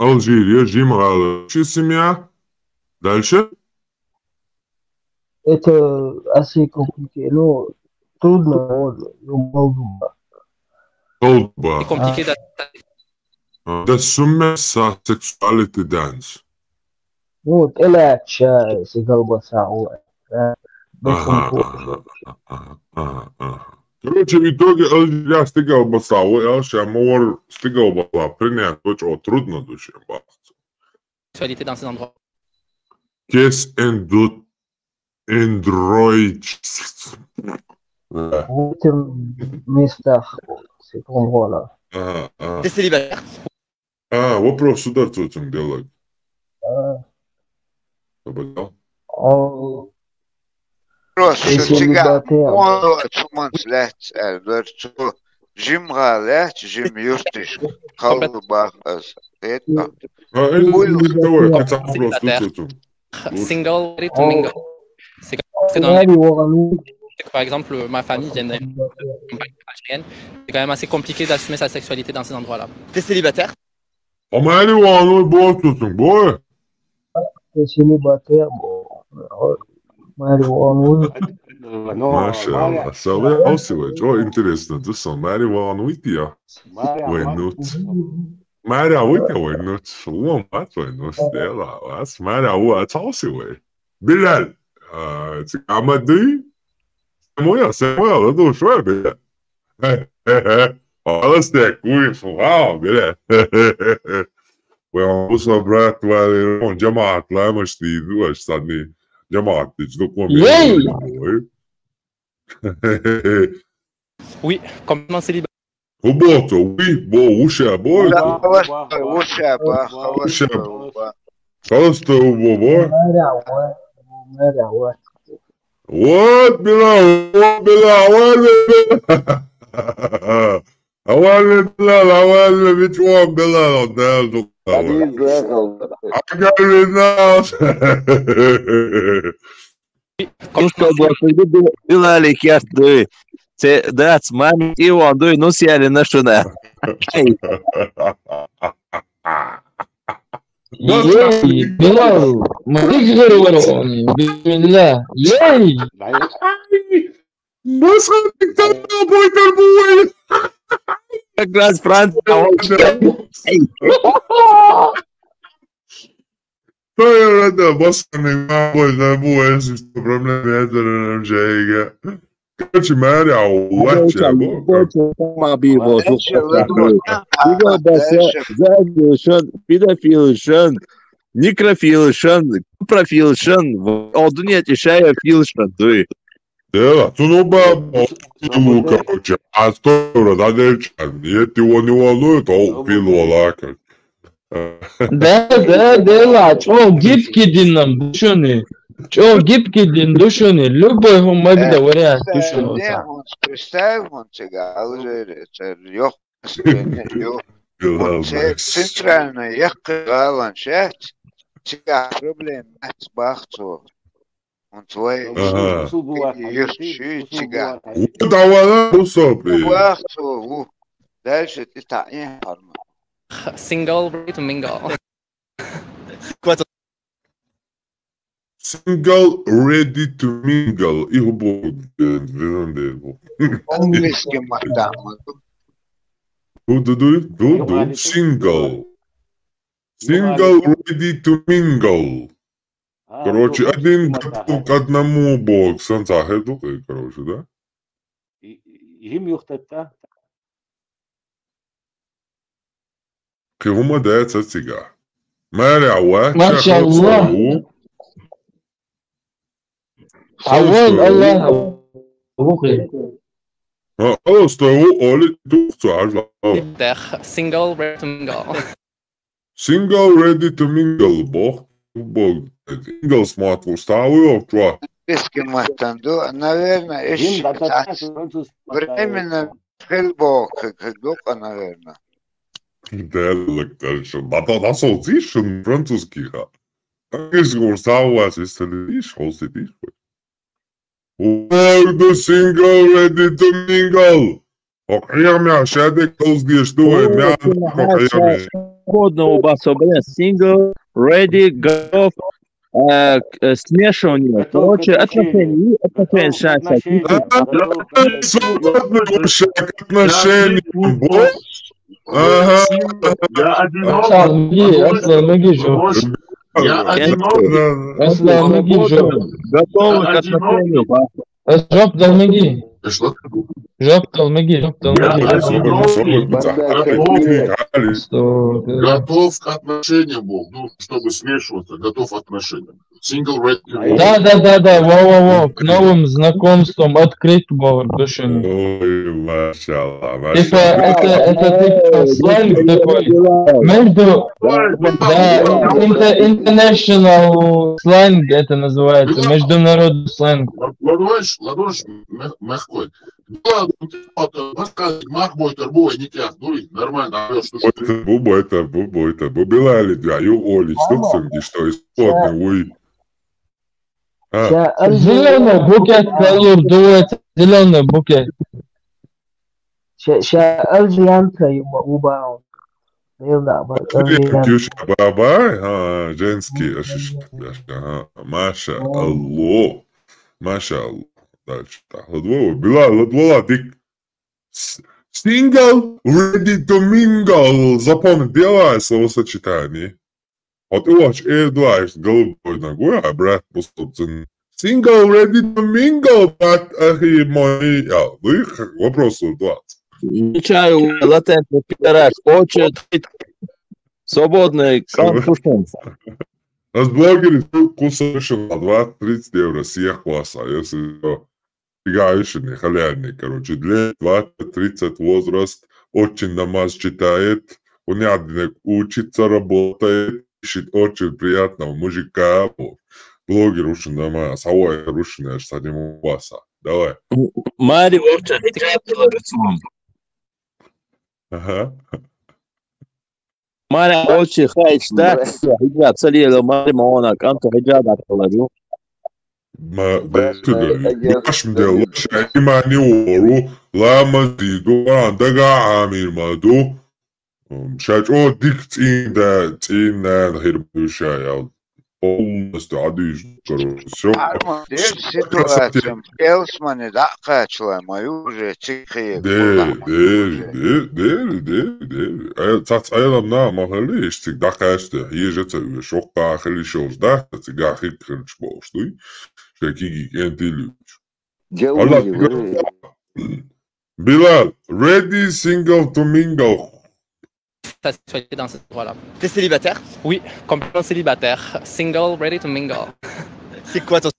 Алжир, Jim Galler. Семья. Дальше? Это assez compliqué. Ну, трудно. c'est compliqué d'adapter. ده سمى sexuality dance. Ну, это чай, колбаса. Короче, в итоге я стигал басаву, я ще мор стигал баса, принять очень трудно души. Sexualité dans ces endroits. Qu'est-ce Android? В этих местах, в этих endroits-là. T'es célibataire? Вопрос сюда цуцем делать. Просто чига, мало чуманс лет, верчу, Jim Galler, Jim Юстиш, Халбах, это. Single, ready to mingle. C'est que dans les... Par exemple, ma famille vient d'une campagne algérienne. C'est quand même assez compliqué d'assumer sa sexualité dans ces endroits-là. T'es célibataire? T'es célibataire, bon. Машалла. Сале осивай. О, интересно, да сам Мари Вануития. Войнут. Мари Ауития войнут. Лом бат войнут. Дела. Вас Мари Ауат осивай. Билал. Амады. Самоя, ладу шо, Билал. Аластек, куиш, вау, Билал. ويوصل برات والي جماعة لا مش تيدو استني جماعة تجدقوا Oui, complètement célibataire. Roboto, oui, bon, وشا بو وشا خلاص تو بابا مرة وات بلا أول بلال أول بيتوان بلال قدام أقل الناس Билалик, я сдаю. Да, с мамой и он дуй, ну сяли на шуна. Ей, Билал, мы говорим, бисмилlah, ей! Басхатик там тобой торгует! Как раз Франция. Это басхатик тобой торгует, что проблема это جاية. Короче, Мария, ما بيبوظوا يقول بس زاد شن بيدافيل شن نيكروفيل شن كوبروفيل شن الدنيا تشايف فيل شن دوي Да, ну ну короче, а скоро дальше, если его не волнует, то пил лака. Да, чё гибкий дин нам душёный. Чё гибкий дин душёный. Любой гумабида вариант душёный. Представь, он тебя уже ёх, центрально ехал, он сейчас тебя проблем с бахцу. Он твой ешь тебя. Бахцу, дальше ты так не харма. Single, ready to mingle. Single, ready to mingle. И губу. Английский матам. Ду. Single. Single, ready to mingle. Короче, один к одному бог санца хедуки, короче, да? Им юхтата. كهما ده تسيجا مالي عواد ما شاء الله عواد الله أبوكي خلاص تو قولي تختو عجلة Single, ready to mingle. Single, ready to mingle бог Single смат уставил что? Английский матам, наверное, еще временно хелбок, наверное. Duidelijk, dat is iets een Francisci gaat. Dat is gewoon saus, is het niet zoals het is. The single ready to mingle. Охренеть, меня шедек толстый, что я охренеть. Годно у вас образ single, ready, готов, смешивание. Короче, отношения отношения. Ага. Готовы к отношению. Жоп долмаги. Жоп долмаги. Готов к отношениям был, ну, чтобы смешиваться, готов к отношениям. Single ready. Да, во, к новым знакомствам открыт был душевный. Ой, машалла. Это сленг такой, между, да, international сленг это называется, международный сленг. Ладошь мягкой. Махбойтер бой не тяг, дуй, нормально. Это Билали, да, и Оли, что исходный, ой. Зеленый букет, колор дует, зеленый букет. شاء الجيانتا يبقوا Ксюша, бабай, женский ашишляшка, Маша, алло, Маша, алло. Дальше, так, Ладвова, Ладвола, дик, single, ready to mingle, запомни, делай словосочетание. Вот очень эдуард, голубой ногой, а брат, просто single, ready to mingle, брат, ахи мои, вопрос 20. Включаю латентный пидорас, очень свободный конкурс. Нас блогеры кусают на 20-30 евро всех класса, если фигающий, халявный, короче, для 20-30 возраст, очень намаз читает, понятно, учится, работает, ищет очень приятного мужика, блогер очень намаз, а рушный, аж с одним класса. Давай. Мари, очень приятного лицом. Ага. Мари, очень хайштаг, хиджаб, салила, Мари, Маона, канто хиджаб, аталарю. Башмдел, шаймани ору, ламазиду, андага амирмаду, шачо диктинда, тинна, хирбушая, полностью адыш, короче. Арман, дел ситуациям, Элсмане, да, качла, мою уже цикхие. Цац айlam на махали, штик да качте, ежеца, шокка, хали шош, да, цыга хит хирч болштуй, шакиги кентилюч. Bilal, ready, single to mingle. Ta sexualité dans cet endroit-là. T'es célibataire? Oui, complètement célibataire. Single, ready to mingle. C'est quoi ton...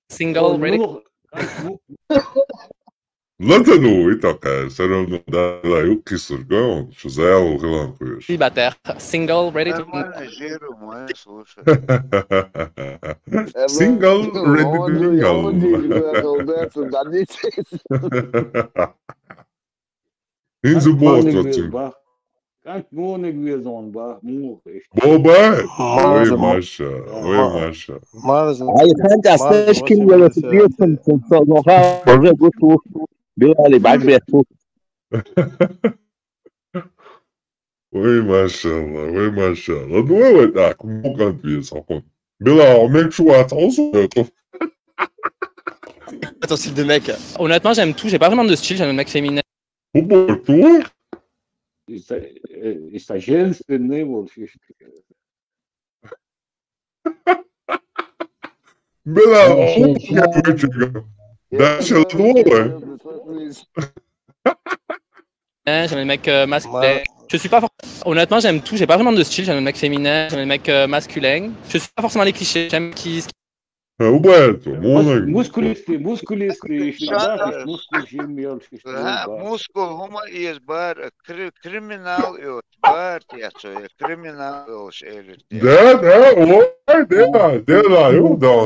Single, ready. Ладно, и такая, все равно, да, юбки сургал, что заявил Хиланкуешь. Célibataire. Single, ready to mingle. Single, ready to mingle. In зубов, Как моник везон, ба, мухаешь. Боба! Ой, Маша, ой, Маша. А я ханта стешкин я тупиётен, ноха, уже гуту, билали багбету. Ой, машалла, ой, машалла. Давай так, мукан везон. Била, make sure it's also Ton style de mec? Honnêtement, j'aime tout. J'ai pas vraiment de style, j'aime le mec féminin. Toi? Из женственный вот. Била, Даша Ладвова. J'aime le mec masculin. Je suis pas honnêtement, j'aime tout. J'ai pas vraiment de style. J'aime le mec féminin, j'aime le mec masculin. Je suis pas forcément les clichés. J'aime qui. Убавится, можно. Мускулистый, Мускул хума из бар, криминал и бар, криминал шерит. Да,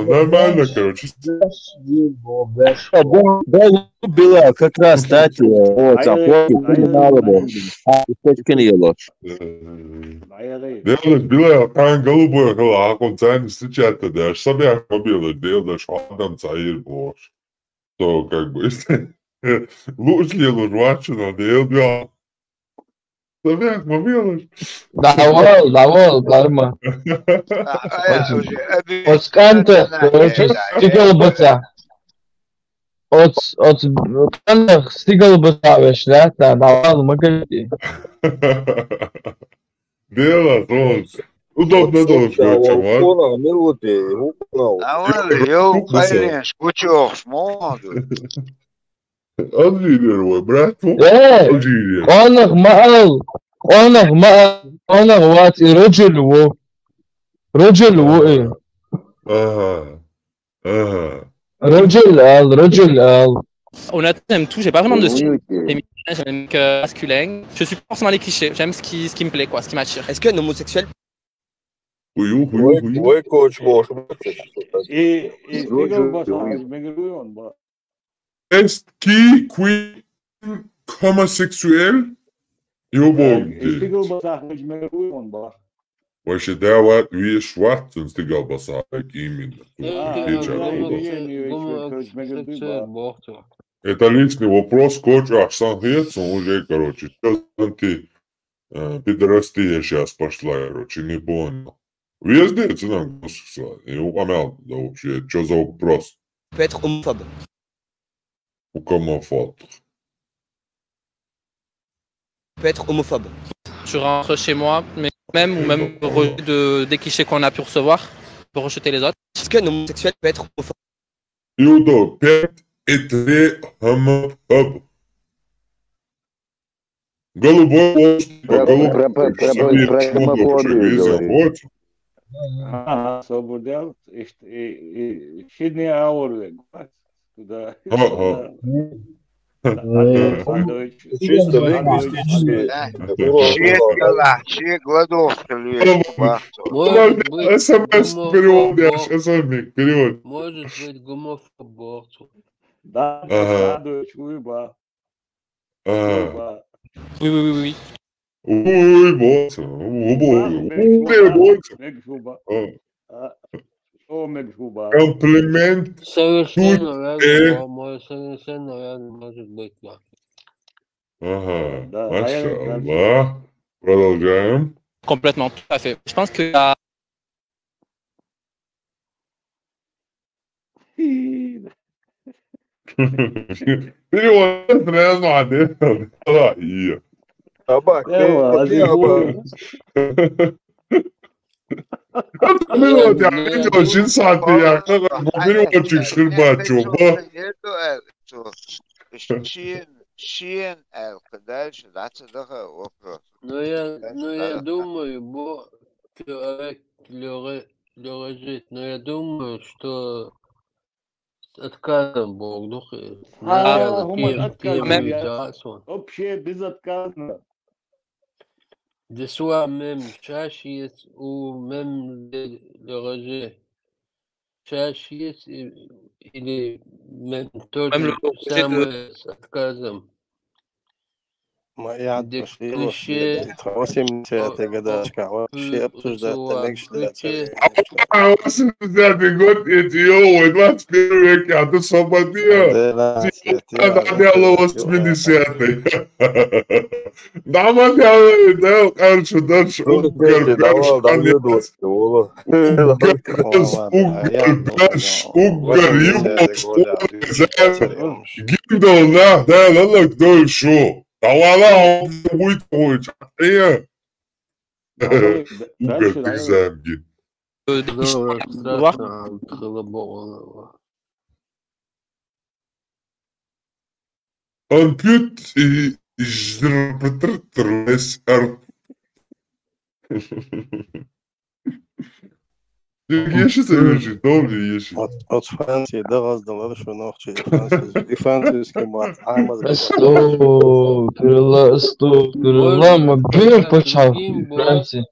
нормально, короче. Была как раз, кстати, вот, криминалы был. Точка не ложь. Делаешь, Била, кан голубой хала, концерн встречать-то, да, собак мобилы делаешь, адам цаир бош. То, как бы, лучше ли лужвачено, делал. Собак мобилы. Давай, карма. От сканта, короче, стигал быца. От сканта стигал быца, вещь, да, давай, магади. Дело, тоже. Удобно тоже, чувак. Eu поймешь, кучок, молоду. Анжирой, брат. أنا غواتي رجل و رجل Honnêtement, j'aime tout. J'ai pas vraiment de style féminin, j'aime le mec masculin. Je suis pas forcément les clichés. J'aime ce qui me plaît, quoi, ce qui m'attire. Est-ce qu'un homosexuel? Oui, coach, bon. Est-ce qui homosexuel? Eu bom. وش دعوات ويش واحد تنستقل بصارك именно. Это личный вопрос, коуч Ахсан Хетсон уже, короче, что ты пидорастия сейчас пошла, короче, не понял. Везде это нам государство, не упомял, да вообще, что за вопрос? Peut être homophobe. Ou homophobe. Peut être homophobe. Tu rentres chez moi, mais même ou même rejet des clichés qu'on a pu recevoir pour rejeter les autres. Est-ce qu'un homosexuel peut être homophobe? Юдо, 5 и 3 homophobe. Голубой волос, голубой Освободил, и не ауры. Туда. Чисто лингвистически. Все гладовка СМС-перевод, перевод. Может быть гомофоб. Да, Oui. Ой, босс. Комплимент. Совершенно верно, может быть, да. Ага, машаллах. Продолжаем. Complètement, tout à fait. Je pense que la... Перевод, наверное, Табак, перевод, я видел, очень сати, я переводчик Шербачева. Шин дальше, дальше вопрос. Но я думаю, человек лежит, но я думаю, что с отказом Бог духе. Вообще безотказно. De soi-même, chacun ou même le rejet. Chacun, il est même tout с отказом. ما شيء تخواسم تقداشك شيء обсуждать год эти ой, 21 век, а ты свободия. Надо 80-й. Да, да, короче, дальше. Гимдал, да, ладно, кто еще? Тавала, он будет хочет. Угар Пизангин. Он пьет и жрет арт. От Франции до раздала, что ночи и французский мат. Кирилла, мы бьем по чалке Франции.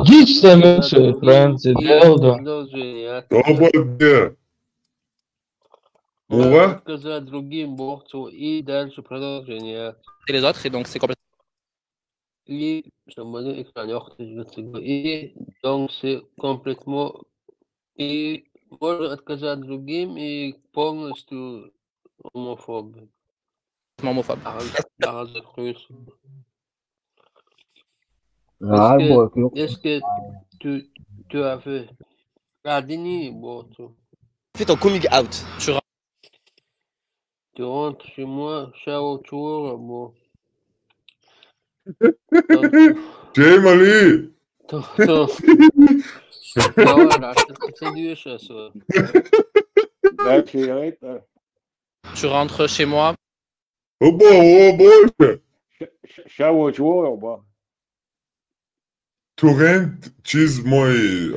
Дичь меньше Франции, Делда. Сказать другим борцу и дальше продолжение. Les autres, et donc c'est complètement... И donc c'est complètement и можно отказать другим и полностью homophobe. Homophobe. Est-ce que tu as fait Radini, Fais ton coming out. Tu rentres chez moi, ciao, bon. Джейм Али! Tu rentres chez moi. Torrent чиз мой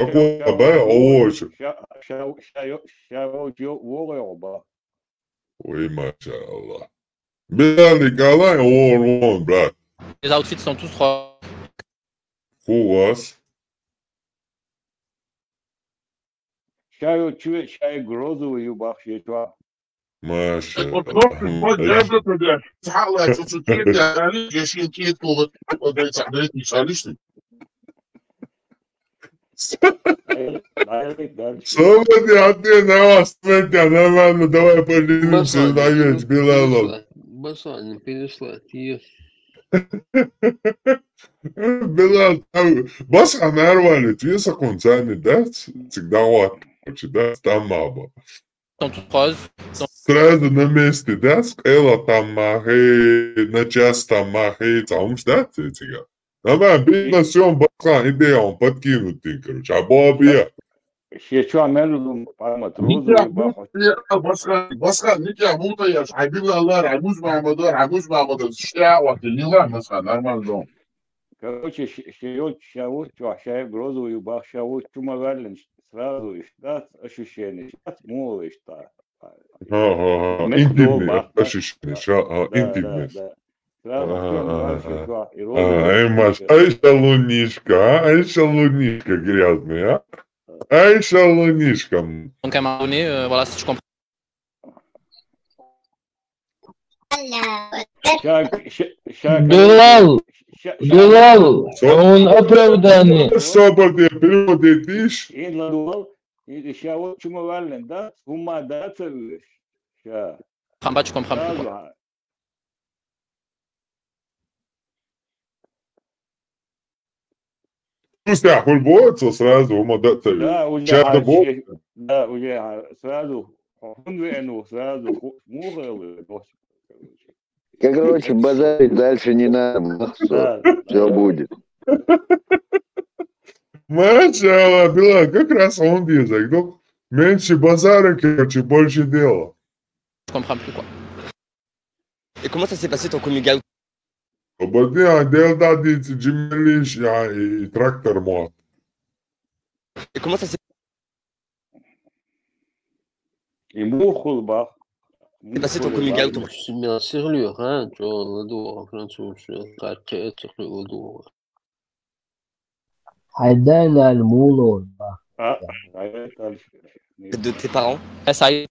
Oui, machallah. Bien, les gars, on brad. Les outfits sont tous trois. Who was? Свободи, а ты на вас, нормально, давай поженимся, даешь, Билалов. Басаня перешла, тиеш. Bilal, баска нормально, tu să conține, da? Ți dau atunci, da? Tam maba. Сразу на месте, да? Скайла там махи, на час там махи, там что тебя? Она бедно всем баска идея, он подкинут ты, короче, а бабия. Şu an memnunum parmak Nikah баска никя мутаяш, Абилалар, Абуз Махмадар, штя, вот лила баска, нормально. Короче, шаут, грозовую бах, шаут, чумоверлен, сразу иштат, ощущение, иштат, мол, иштат. Интимные ощущения, интимность. Ай, шалунишка, грязный, а? Ай, шалунишка. Donc à un moment donné, voilà, si tu comprends. Билал, он оправдание. Собор, переводишь? Шаут, чумоверлен, да? Ума, да, целуешь? Tu comprends plus quoi. Пустяк, ульбоется сразу, умадаться. Да, уже сразу, сразу, Короче, базарить дальше не надо, все будет. Машалла, Билал, как раз он язык, ну, меньше базара, короче, больше дела. Je comprends plus quoi. Et comment ça s'est passé ton coming out? وبعدين ديل دادي تجمليش يعني تراكتور موت. Et comment ça s'est passé ton coming out? Bien serrure, hein, tu vois, le dos, raquette sur le dos. عدانا المولود. De tes parents? Ça y est.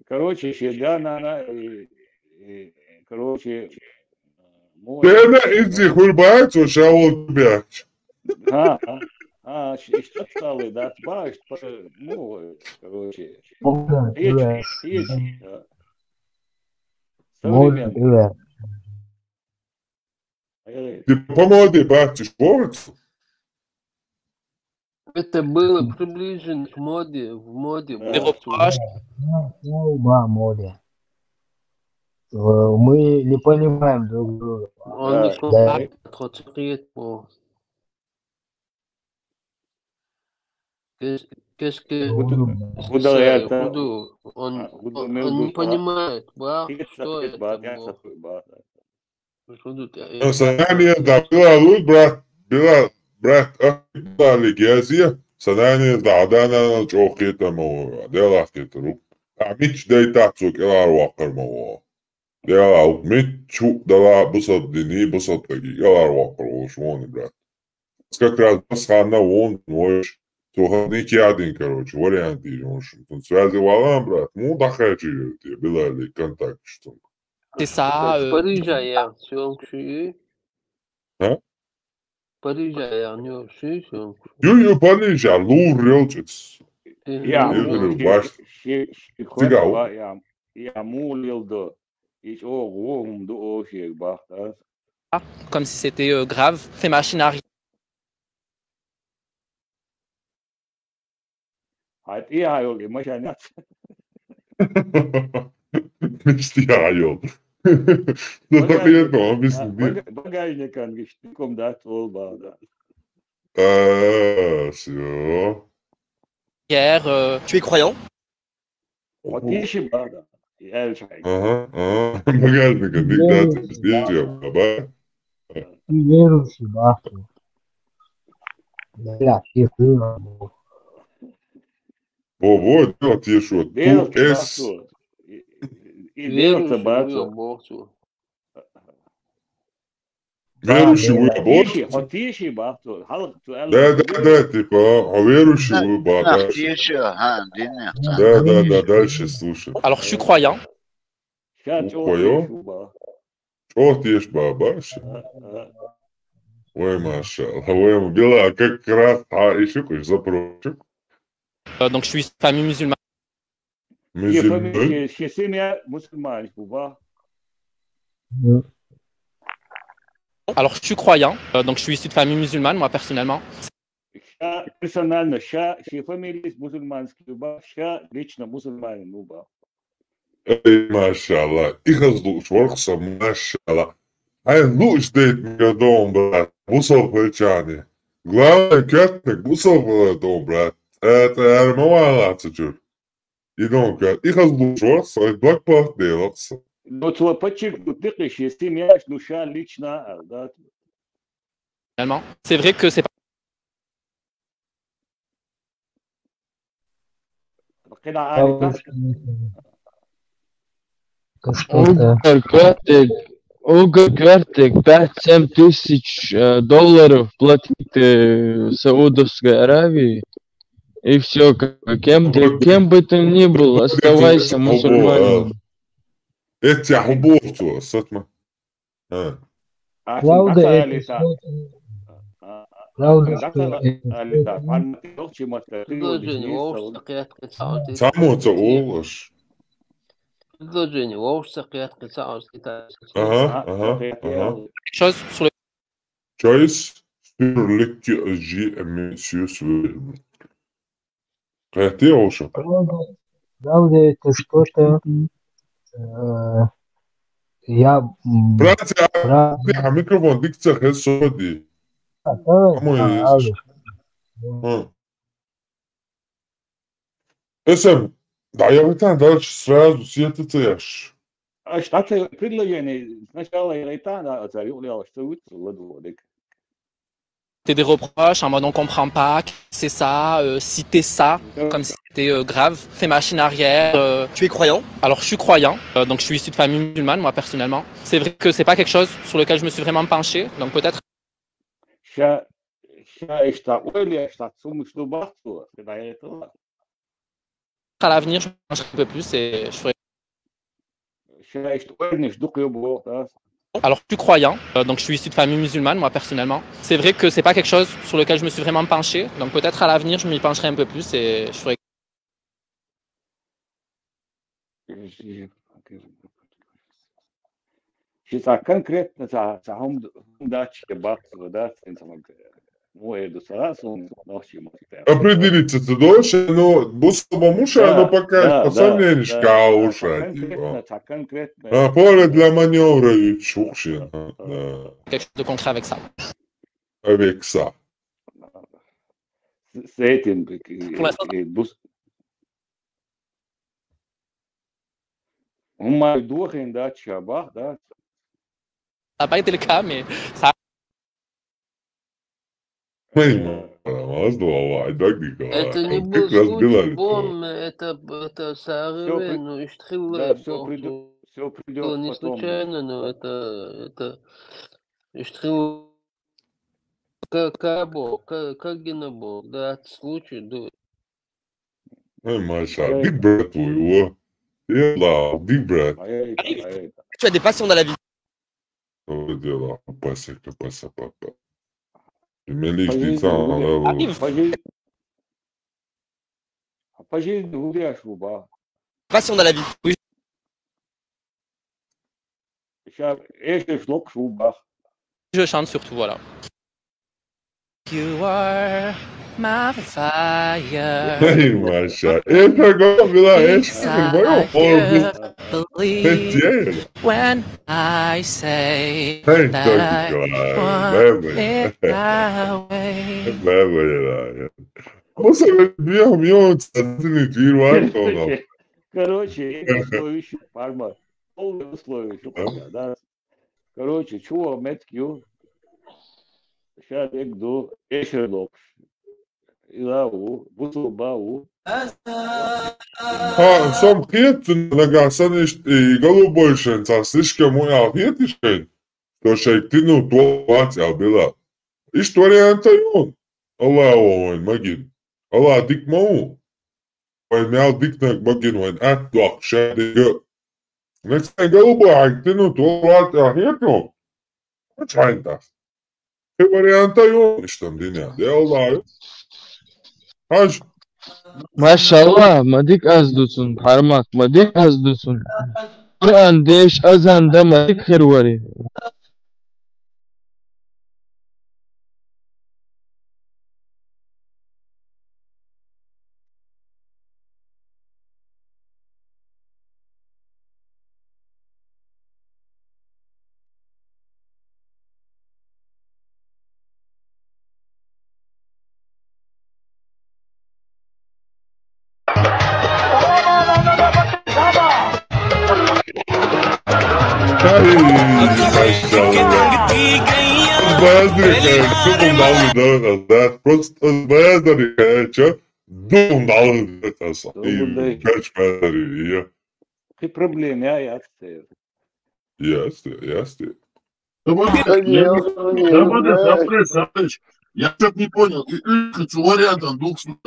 Короче, короче, Ты иди хульбать, ушел тебя. Что стало, да, баш, ну, короче. Современно. Ты помоги, батюшка, помнишь? Это было приближено к моде, в моде. моде. Мы не понимаем друг друга. Он не понимает, Qu'est-ce que он не понимает, что это? Санание, да, брат, дали гязия, санание, да, на чохета мо, дела кетру. А мич дейтацук элар вакар мо. Дела, мичу дала бусаддини, бусаддаги, элар вакар ошвони, брат. Как раз басхана вон, можешь, тухадники один, короче, варианты, он связывал, брат, ну, дахачи, тебе было контакт, что. C'est ça. Paris hier, sur Hein? Paris hier, non, c'est ça. Yo, Paris, já lureltjes. Ja, comme si c'était grave. Ces machines arrivent. Мечтаю. Ну, так я то, объясни. Багажником штуком, да, толба, да. Все. Hier, tu es croyant? Ага, багажником, диктатор, здесь, баба. Ты верующий, баху. Да, ты хуй. Вот, делать еще. Ту-эс. Верующий баху. Верующий вы баху. Да, типа, верующий вы баху. Да, дальше слушай. Alors, je suis croyant. Croyant? Вот ешь бабаш. Ой, машаллах. Ой, Бела, как раз еще кое запрочек. Donc je suis issu de famille musulmane. Musulman. Chez Sémia, musulman, je vois. Alors je suis croyant, donc je suis issu de famille musulmane, moi personnellement. Персонально, chez famille musulmanские, лично musulman, Ey maşallah. İkazlı şorksa maşallah. Ай, луч дейт меня дом, брат. Бусов плечами. Главное, кятник, бусов дом, брат. Это молодцы, чур. И дом, кят. Ихазлу шоркса, и блокпост делаться. Но твой подчеркнут, ты chez Sémia, душа лично, да. Finalement, c'est vrai que c'est Угорквертик 5-7 тысяч долларов платить Саудовской Аравии, и все, кем бы ты ни был, оставайся мусульманином. Это хубовцу, сатма. Правда, это Самоца олаш. Предложение. Quelque chose sur le Choice sur lequel monsieur свой. Ты олша. Правда, это что-то... Я... Братья, микрофон, дикция, хесоди. Эсэм, да я вот там дальше сразу сетуешь. Что предложение? Сначала я это зарюлил, что вы ладводик. des reproches en mode on comprend pas, c'est ça, citer ça, comme si c'était grave, fais machine arrière. Tu es croyant? Alors je suis croyant, donc je suis issu de famille musulmane, moi personnellement. C'est vrai que c'est pas quelque chose sur lequel je me suis vraiment penché, donc peut-être. À l'avenir, je pencherai un peu plus et je ferai. Alors, je suis croyant, donc je suis issu de famille musulmane, moi personnellement. C'est vrai que c'est pas quelque chose sur lequel je me suis vraiment penché, donc peut-être à l'avenir, je m'y pencherai un peu plus et je ferai. Конкретно определиться ты дольше, но бусоба муша, но пока сомнений шкауша. Поле для маневра и чукши. Quelque chose de concret avec ça. Avec ça. С этим هم دوخين ده شباب ده. Ça n'a pas été le cas, mais ça. Это не был случай бомбы, это Саарве, ну и Штрилле. Все придет не потом. случайно, но это Штрилле. Кабо, как Геннабол, да, случай, да. Маша, big breath твоего. Дела, big breath. Tu as des passions dans la vie. Дела, паса, папа. По жизни гуляешь в уба. Passion dans la vie. Oui. Je chante surtout, voilà. You are my fire. Hey, Masha. Это говорила, Believe when I say that I want it that way. Você viu meu tiro Короче, это следующий фарма. Полное условие, да. Короче, чего меткью? Сейчас я иду, эшерлок. Илау, бусулбау. Сам хет нагасан и голубой шенца, слишком моя хетишен. То шейктину то батя была. И что варианта он? Allah oyn magin. Allah dik mau. Oyn meal dik nak magin oyn at dok shade go. Нецай голубая, ты ну то лата хетно. Чайнта. Ты варианта ё, что диня. Делаю. Аж. Maşallah, madik azdusun, parmak, madik azdusun. Kur'an deş azanda madik khirwari. Просто баяздари, думал, это сам. И качмари, Какие проблемы, ясты. Ясты. Я что-то не понял. И хочу вариантом двух штук.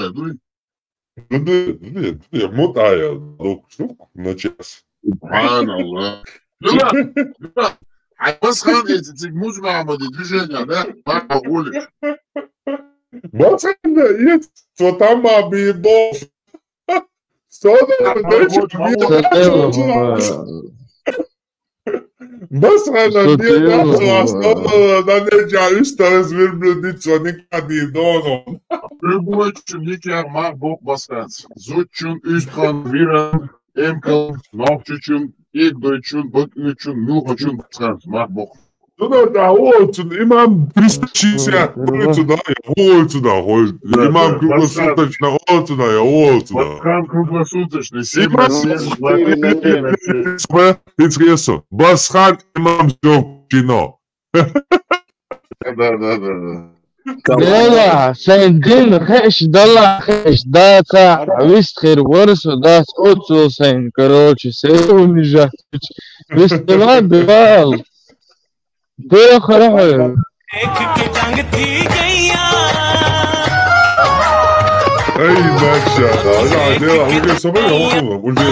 Я мотаю двух штук на час. Subhanallah. Басхан эти мужмамады движения, да? Папа Олег. Басхан, есть, что там обидов. Басхан, неча üstte svirblüditsa nikadi donon. Übüçün nikah mahbub baskan. Zutçun üstkan viran emkal nokçuçun İgdoyçun, Baküçün, Nuhoçun baskan mahbub. Ну да, очень, имам 360, очень, да, очень, да, имам круглосуточно, очень, да, очень, да. Басхан круглосуточный, 7 на 7, интересно, Басхан имам все кино. Да. Dela, sen din khish dalla khish da ta вист khir ورث da otso sen короче sen унижать. Вист ما бывал. Ты хорошо. Эй, Макса, да, дело, уже собой охуенно, уже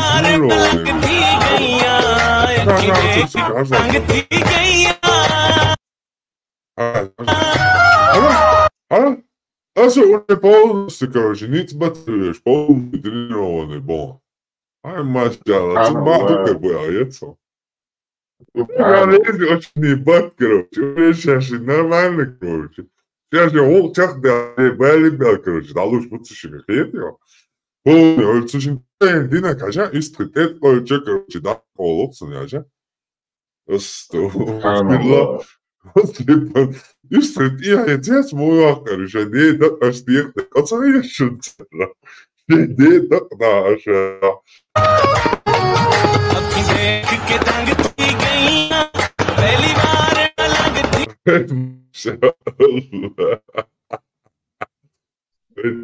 уже полностью, короче, не смотришь, полностью тренированный, бон. Ай, Машалла, ты маху как бы, яйцо. Я очень не бат, короче, уже сейчас нормально, короче. Сейчас я волчах, да, бал, короче, да лучше вот суши, как это. Полный, суши, дина, кажа, истрит, короче, да, полотсон, я же. Что? Истрит, я отец мой, короче, не да, аж не, пацаны, я шутила. Не да, аж.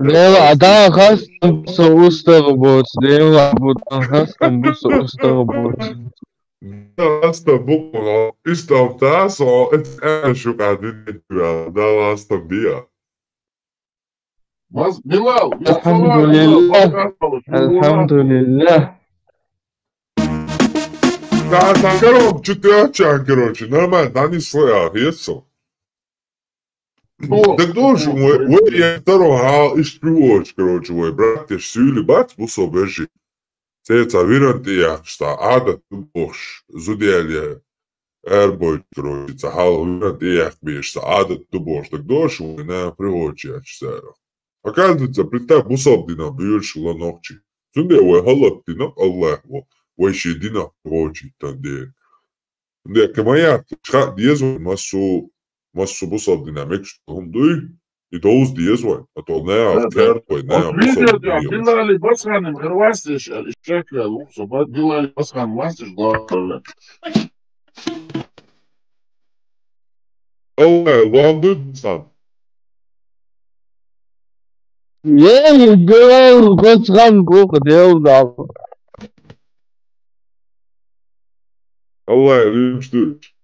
Dela, da khastam so ustagbots, dela, butan khastam so ustagbots. Asta bukla, istam taso, et şu kadın ya, da astam dia. Bilal, Alhamdulillah. Alhamdulillah. Да, короче, четырёхчан, короче, нормально, да не своя, яйцо. Так тоже, я второго испрёшь, короче, брат, ты сюли бац, бусо бежи. Ceca virantia, šta ada tu boš, zudielje, erboj, короче, цахал virantia, бишь, šta ada tu boš, так дош, не приводчи, чсера. Оказывается, представь, бусобдина, бьешь ланокчи. Цунде, халаттина, Аллах, вайши дина, приводчи, танде. Цунде, камая, чха, диезу, массу бусобдина, мекш, хундуй, и доуз диезу, а то не, автертой, не, бусобдина. Билали басханым, хрвастиш, шекля, луксо, билали басхан, вастиш, главное. Аллах, ландын, сан. Я говорил, басхан плохо делал, да. Аллах, лимштуч.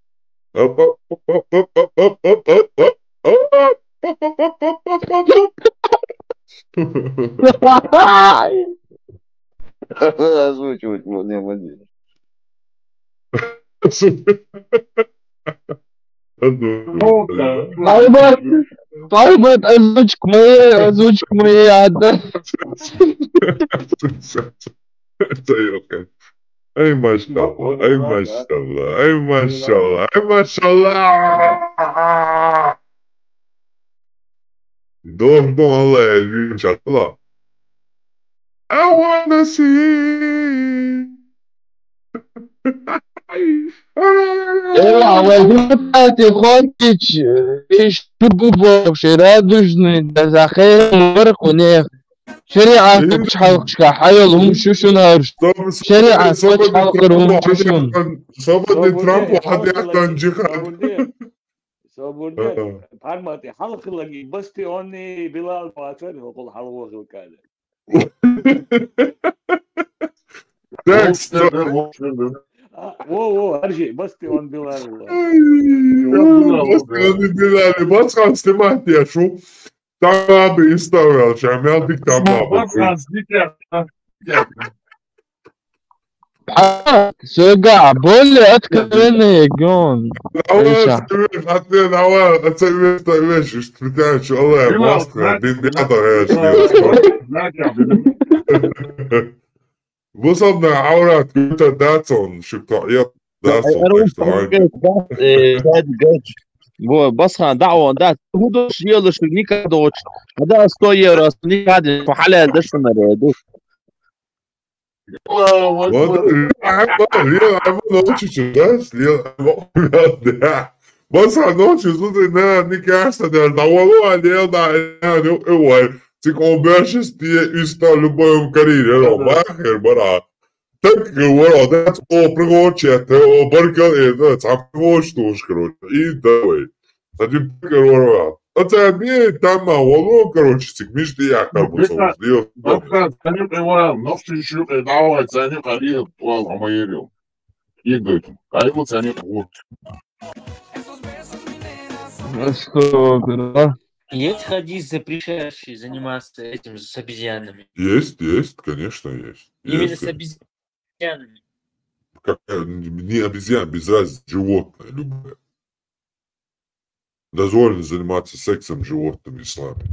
Озвучивать не могу. طيبت أزوجك моей عدة. طيب. أي ما شاء الله أي ما شاء الله أي ما شاء الله أي ما شاء الله. Don't Allah inshallah. I wanna see. Ты хочешь, чтобы радужный да захер ورق ونيخ شريعة مش حلقش كحيلهم شو نارش شريعة مش حلقهم شو صبت ترامب وحد يحتاج جهاد. صبرنا بحرمتي حلق لقي بستي أني بلال باتر وقول حلوة الكلام. وو أرجع بستي أن بلال. بستي أن بلال بس خلاص سمعت يا شو تعب يستوعب شامل ديك تعب. سوقع بولي أتكلم يجون. حتى نوال أتسويش بتاع شو الله يا ماستر دين بيعطى يا شيء. وصلنا عورات كنت داتون شو تعيط داتون. بس خان دعوة دات هو دوش يلش نيكا دوش هذا استوي راس نيكا هذا حلال دش مريدو. Basta noches ni кажется, да, довольно дело, ты обещаешь тебе исто любой карьере, но бахер бара. Так говорю, да, о пригодче, о баркал, это сам пригодче, короче, и давай. Затем говорю, это не там, волну, короче, ты мечты я как бы сделал. Да, не понимаю, но что еще давай, цени карьеру, то амаерил. И говорит, а его цени вот. Есть хадис, запрещающий заниматься этим с обезьянами? Есть, конечно, есть. Именно с обезьянами? Как, не обезьян, без разницы, животное, любое. Дозволено заниматься сексом с животным в исламе.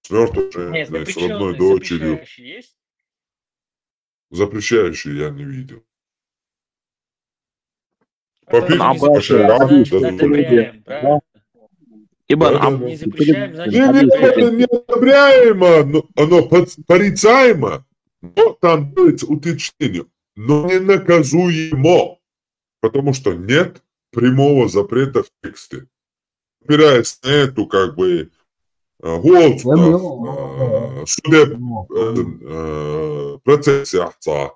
С мертвой женщиной, с родной дочерью. Есть? Запрещающие я не видел. Не запрещаем, значит не одобряемо, оно порицаемо, но там делается уточнение, но не наказуемо, потому что нет прямого запрета в тексте. Опираясь на эту как бы судебном процессе отца.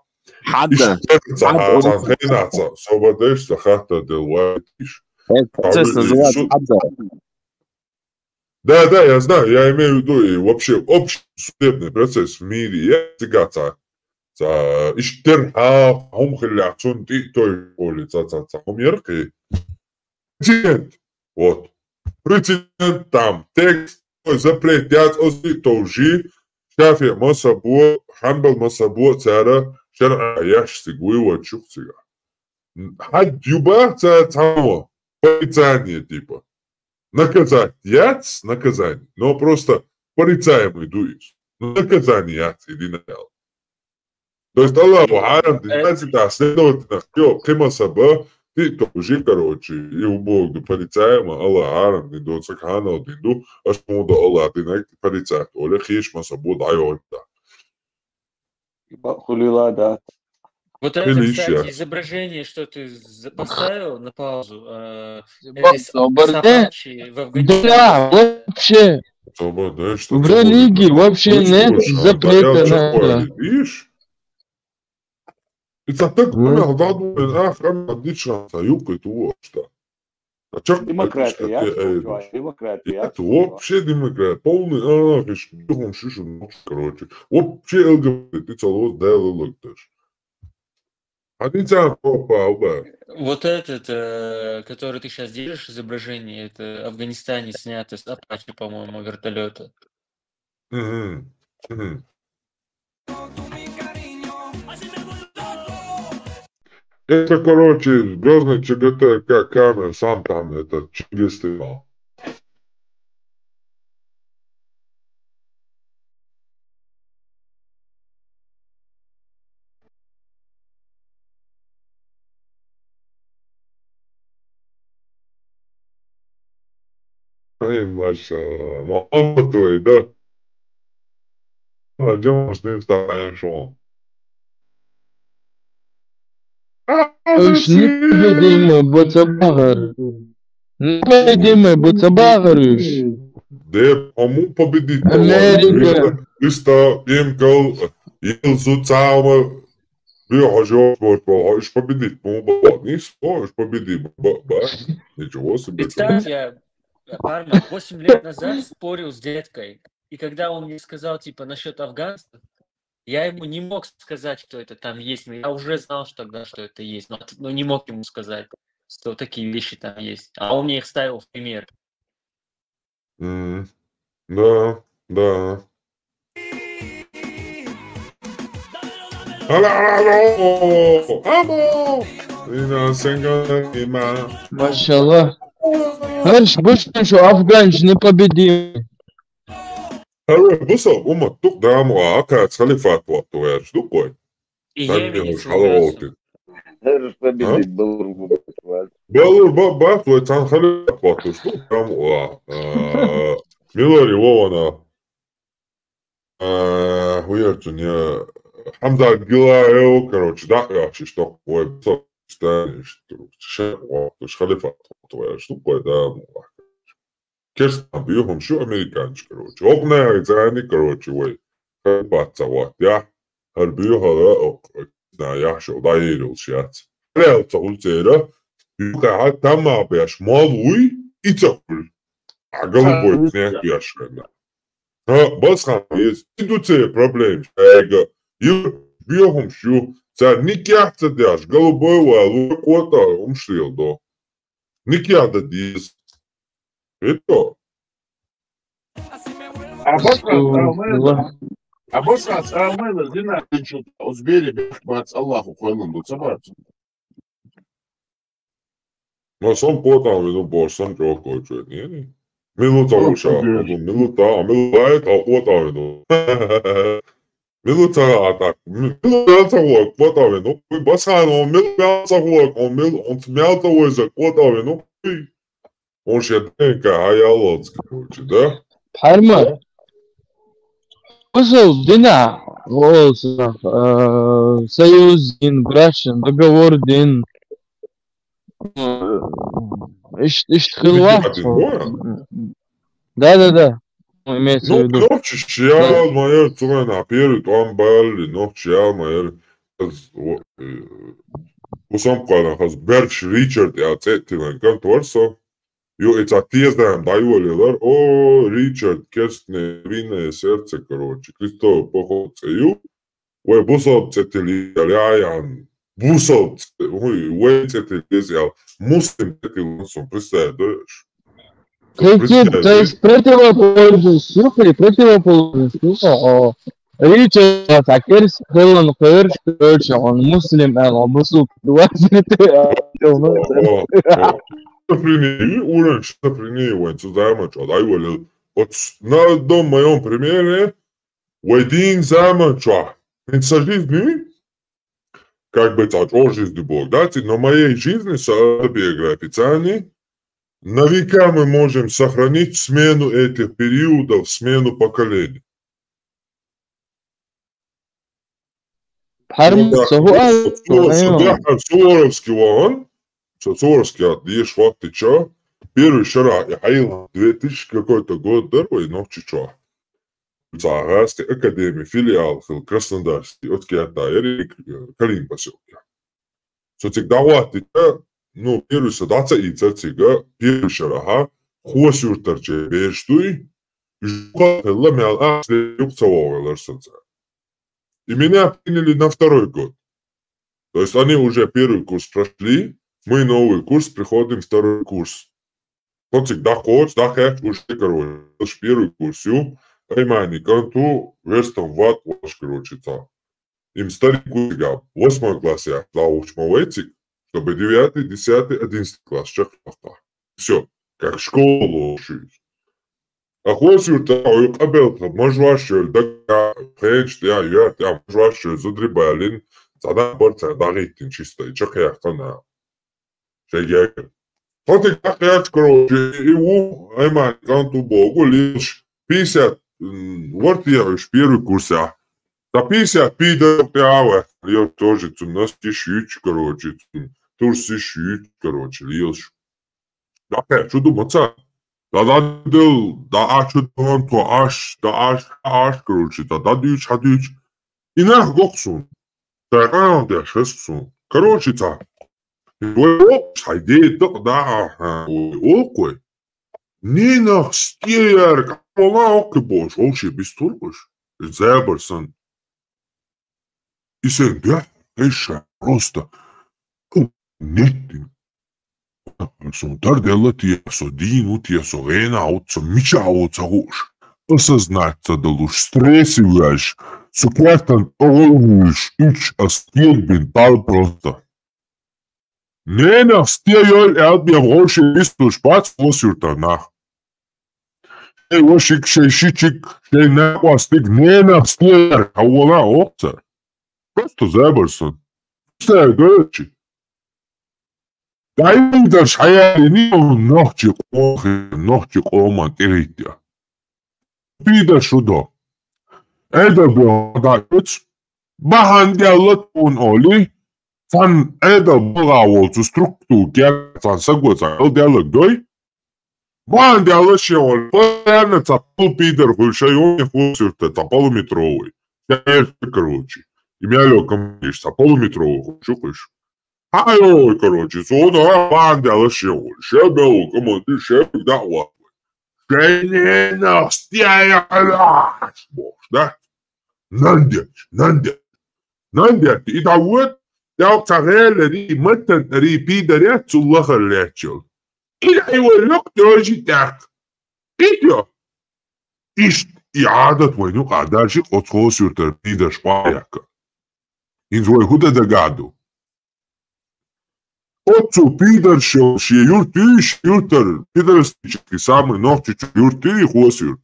Освободишься, хата делаешь. Процесс называется хадда. Да, я знаю, я имею в виду и вообще общий судебный процесс в мире. Я всегда اشترها هم خلعتون تيتوي قولي هم يرقي президент. Вот. Президент там текст запрет я توجيه شافع مصابو حنبل مصابو تارا شرع يحشي قوي شخصية حد يبقى تعمل порицание типа. Наказать яц, наказание. Но просто порицаемый дуешь. Наказание яц, иди на дело. То есть Аллаху Арам, да, следовательно, все, кема саба, ты тоже, короче, и у Бога порицаемо, Аллах Арам, не до цакхана, один а что до Аллах, ты на порицать, оля хиш масабу дает, да. Хулила, Вот это, кстати, изображение, что ты поставил на паузу, собачьи в Афганистане. Да, вообще. В религии вообще нет запрета на это. Видишь? И так понял, да, отлично, юбка того, что. Демократия, демократия. Это вообще демократия, полный анархизм, короче. Вообще ЛГБТ, ты целого сделал тоже. Вот этот, который ты сейчас делаешь, изображение, это в Афганистане снято с Апачи, по-моему, вертолета. Это, короче, звездный ЧГТ, как камера, сам там, это Чингис снимал. Ай, машалла, Мухаммад твой, да? Пойдем с ним станем шоу. Непобедимый Буцабагар. Непобедимый Буцабагарыш. Да, кому победить? Америка. Иста, Емкал, Илзу, Цаума, Биохажо, ишь победить, по-моему, не сможешь победить, ничего себе. Представь, я, Парма, 8 лет назад спорил с дедкой, и когда он мне сказал, типа, насчет афганцев, я ему не мог сказать, что это там есть, но я уже знал что тогда, что это есть, но не мог ему сказать, что такие вещи там есть. А он мне их ставил в пример. Да, да. Машаллах. Herş bu şu Afganç непобедимый. Бусал, ума, тук даму, а как халифат вот твой, что такое? И Сами я уж халаволки. Herş победить был Балур бабат, твой цан халифат вот, что даму, Милори Вована, хуярчу не, Хамза Гилаео, короче, да, вообще, что такое, станешь, халифат твой, что такое, даму. Керстан бьём шо американч, короче. Огная зани, короче, ой. Баца вот, я. Бьёхала, на я шо даирил шац. Рел цулцера. Юка там абяш малуй и цакул. А голубой снег яшкана. Басхан есть идуце проблем. Эго. Ю бьём шо. За никяца дяш голубой валу кота умшил до. Никяда дис. Это. Абашас Алмайла, Дина, Узбери, Бахбац, Аллаху, Хуайлун, Буцабац. Но сам потом, ну, боже, сам чего что не? Минута уша, минута, а потом, ну. Минута, так, минута, вот, потом, ну, басану, минута, вот, он смел того за потом, ну, он ще денька, а я лодс, короче, да? Парма. Вышел Дина. Союз Дин, Брашин, договор Дин. Иштхилвахт. Да. Имеется в виду. Ну, чищал, моя цена, перед он был, но чищал, моя... Усам калахаз, Берч Ричард, я цетилен, конторсо. Jo, это тездаем дайволилар, о, Ричард, кестне, винное сердце, короче, Христов поход цею, ой, бусов цетили, яляян, бусов, ой, цетили, я муслим цетили, представляешь? То есть противоположность, слушай, противоположность, слушай, Ричард, а Керс, Хелен, Херш, короче, он муслим, он бусов, 20 Шизофрения, уровень шизофрении, войнцу займача, дайволил. Вот на одном моем примере, в один займача, со жизни, как бы так, о жизни Бог, да, но моей жизни, с автобиографиями, на века мы можем сохранить смену этих периодов, смену поколений. Суворовский вагон, Суворовский отдешь фактича, первый шара, я хаил 2000 какой-то год, дорогой, но чича. Цагарской академии, филиал, Краснодарский, от Киатайри, Калин поселке. Всегда ватича, ну, первый садаться и цацига, первый шара, хосюртарче, бештуй, и жукателла мял асли юкцавовый ларсанца. И меня приняли на второй год. То есть они уже первый курс прошли, мы новый курс, приходим второй курс. Он всегда хочет, да, как уже, короче, первый курс, аймани, канту, верстом ват, ваш, короче, та. Им старый курс, 8 классе, да, учмовецик, чтобы 9, 10, 11 класс. Все, как школу учить. А хвостюрта уйқабелта мажвашер да френч я мажвашер задрибалин цада борца дагитин чисто и чахяхтана. Шегек. Вот и как я короче, его айма канту богу лишь 50 вот я первый курс. Да 50 пидор я тоже у нас тишить, короче, турси шить, короче, лишь. Да что думаться? Da açı tamam to aş короче, da düç hadüç. İnar goksun. Da kan da şesun. Короче, ta. О, хайде да, о кой. Нина стиер, кола окбош, вообще без турбош. Зеберсон. И sen да, эша просто. Неттин. Suntar della tieso dinu tieso vena utso mičauca huš. Осознаться долуш стресси вяж. Суквартан олуш ич астирбин тал просто. Нена стиер элбия воши бисту шпац восюртанах. Эй вошик шейшичик шей наквастик нена стиер хаула опцар. Просто Зеберсон. Стиер гочи. Дайдер шаяни нохчи қоман теритя. Пида шудо. Эда бёгадыц. Бахан делат он оли. Фан эда богаволцу структу герцан сагоца делат дой. Бахан делат шеол. Пэрна цапал пидер хульшайони хусюрта полуметровый. Короче. Имяло камниш полуметровый хушукыш. Алло, короче, сюда банда шеул. Шебел, команды шебел, да вот. Шейнена стяяла. Да? Нандет. И да вот, я царели, мэтэн, пидорят, цуллахар лечил. И да его люк тоже так. Идё. И ада твойну, а дальше отхол сюртер пидор шпаяка. Инзвой худа дагаду. Отцу пидор шел, юртер, пидорстический самый ногчич, юрты и хвостюрт.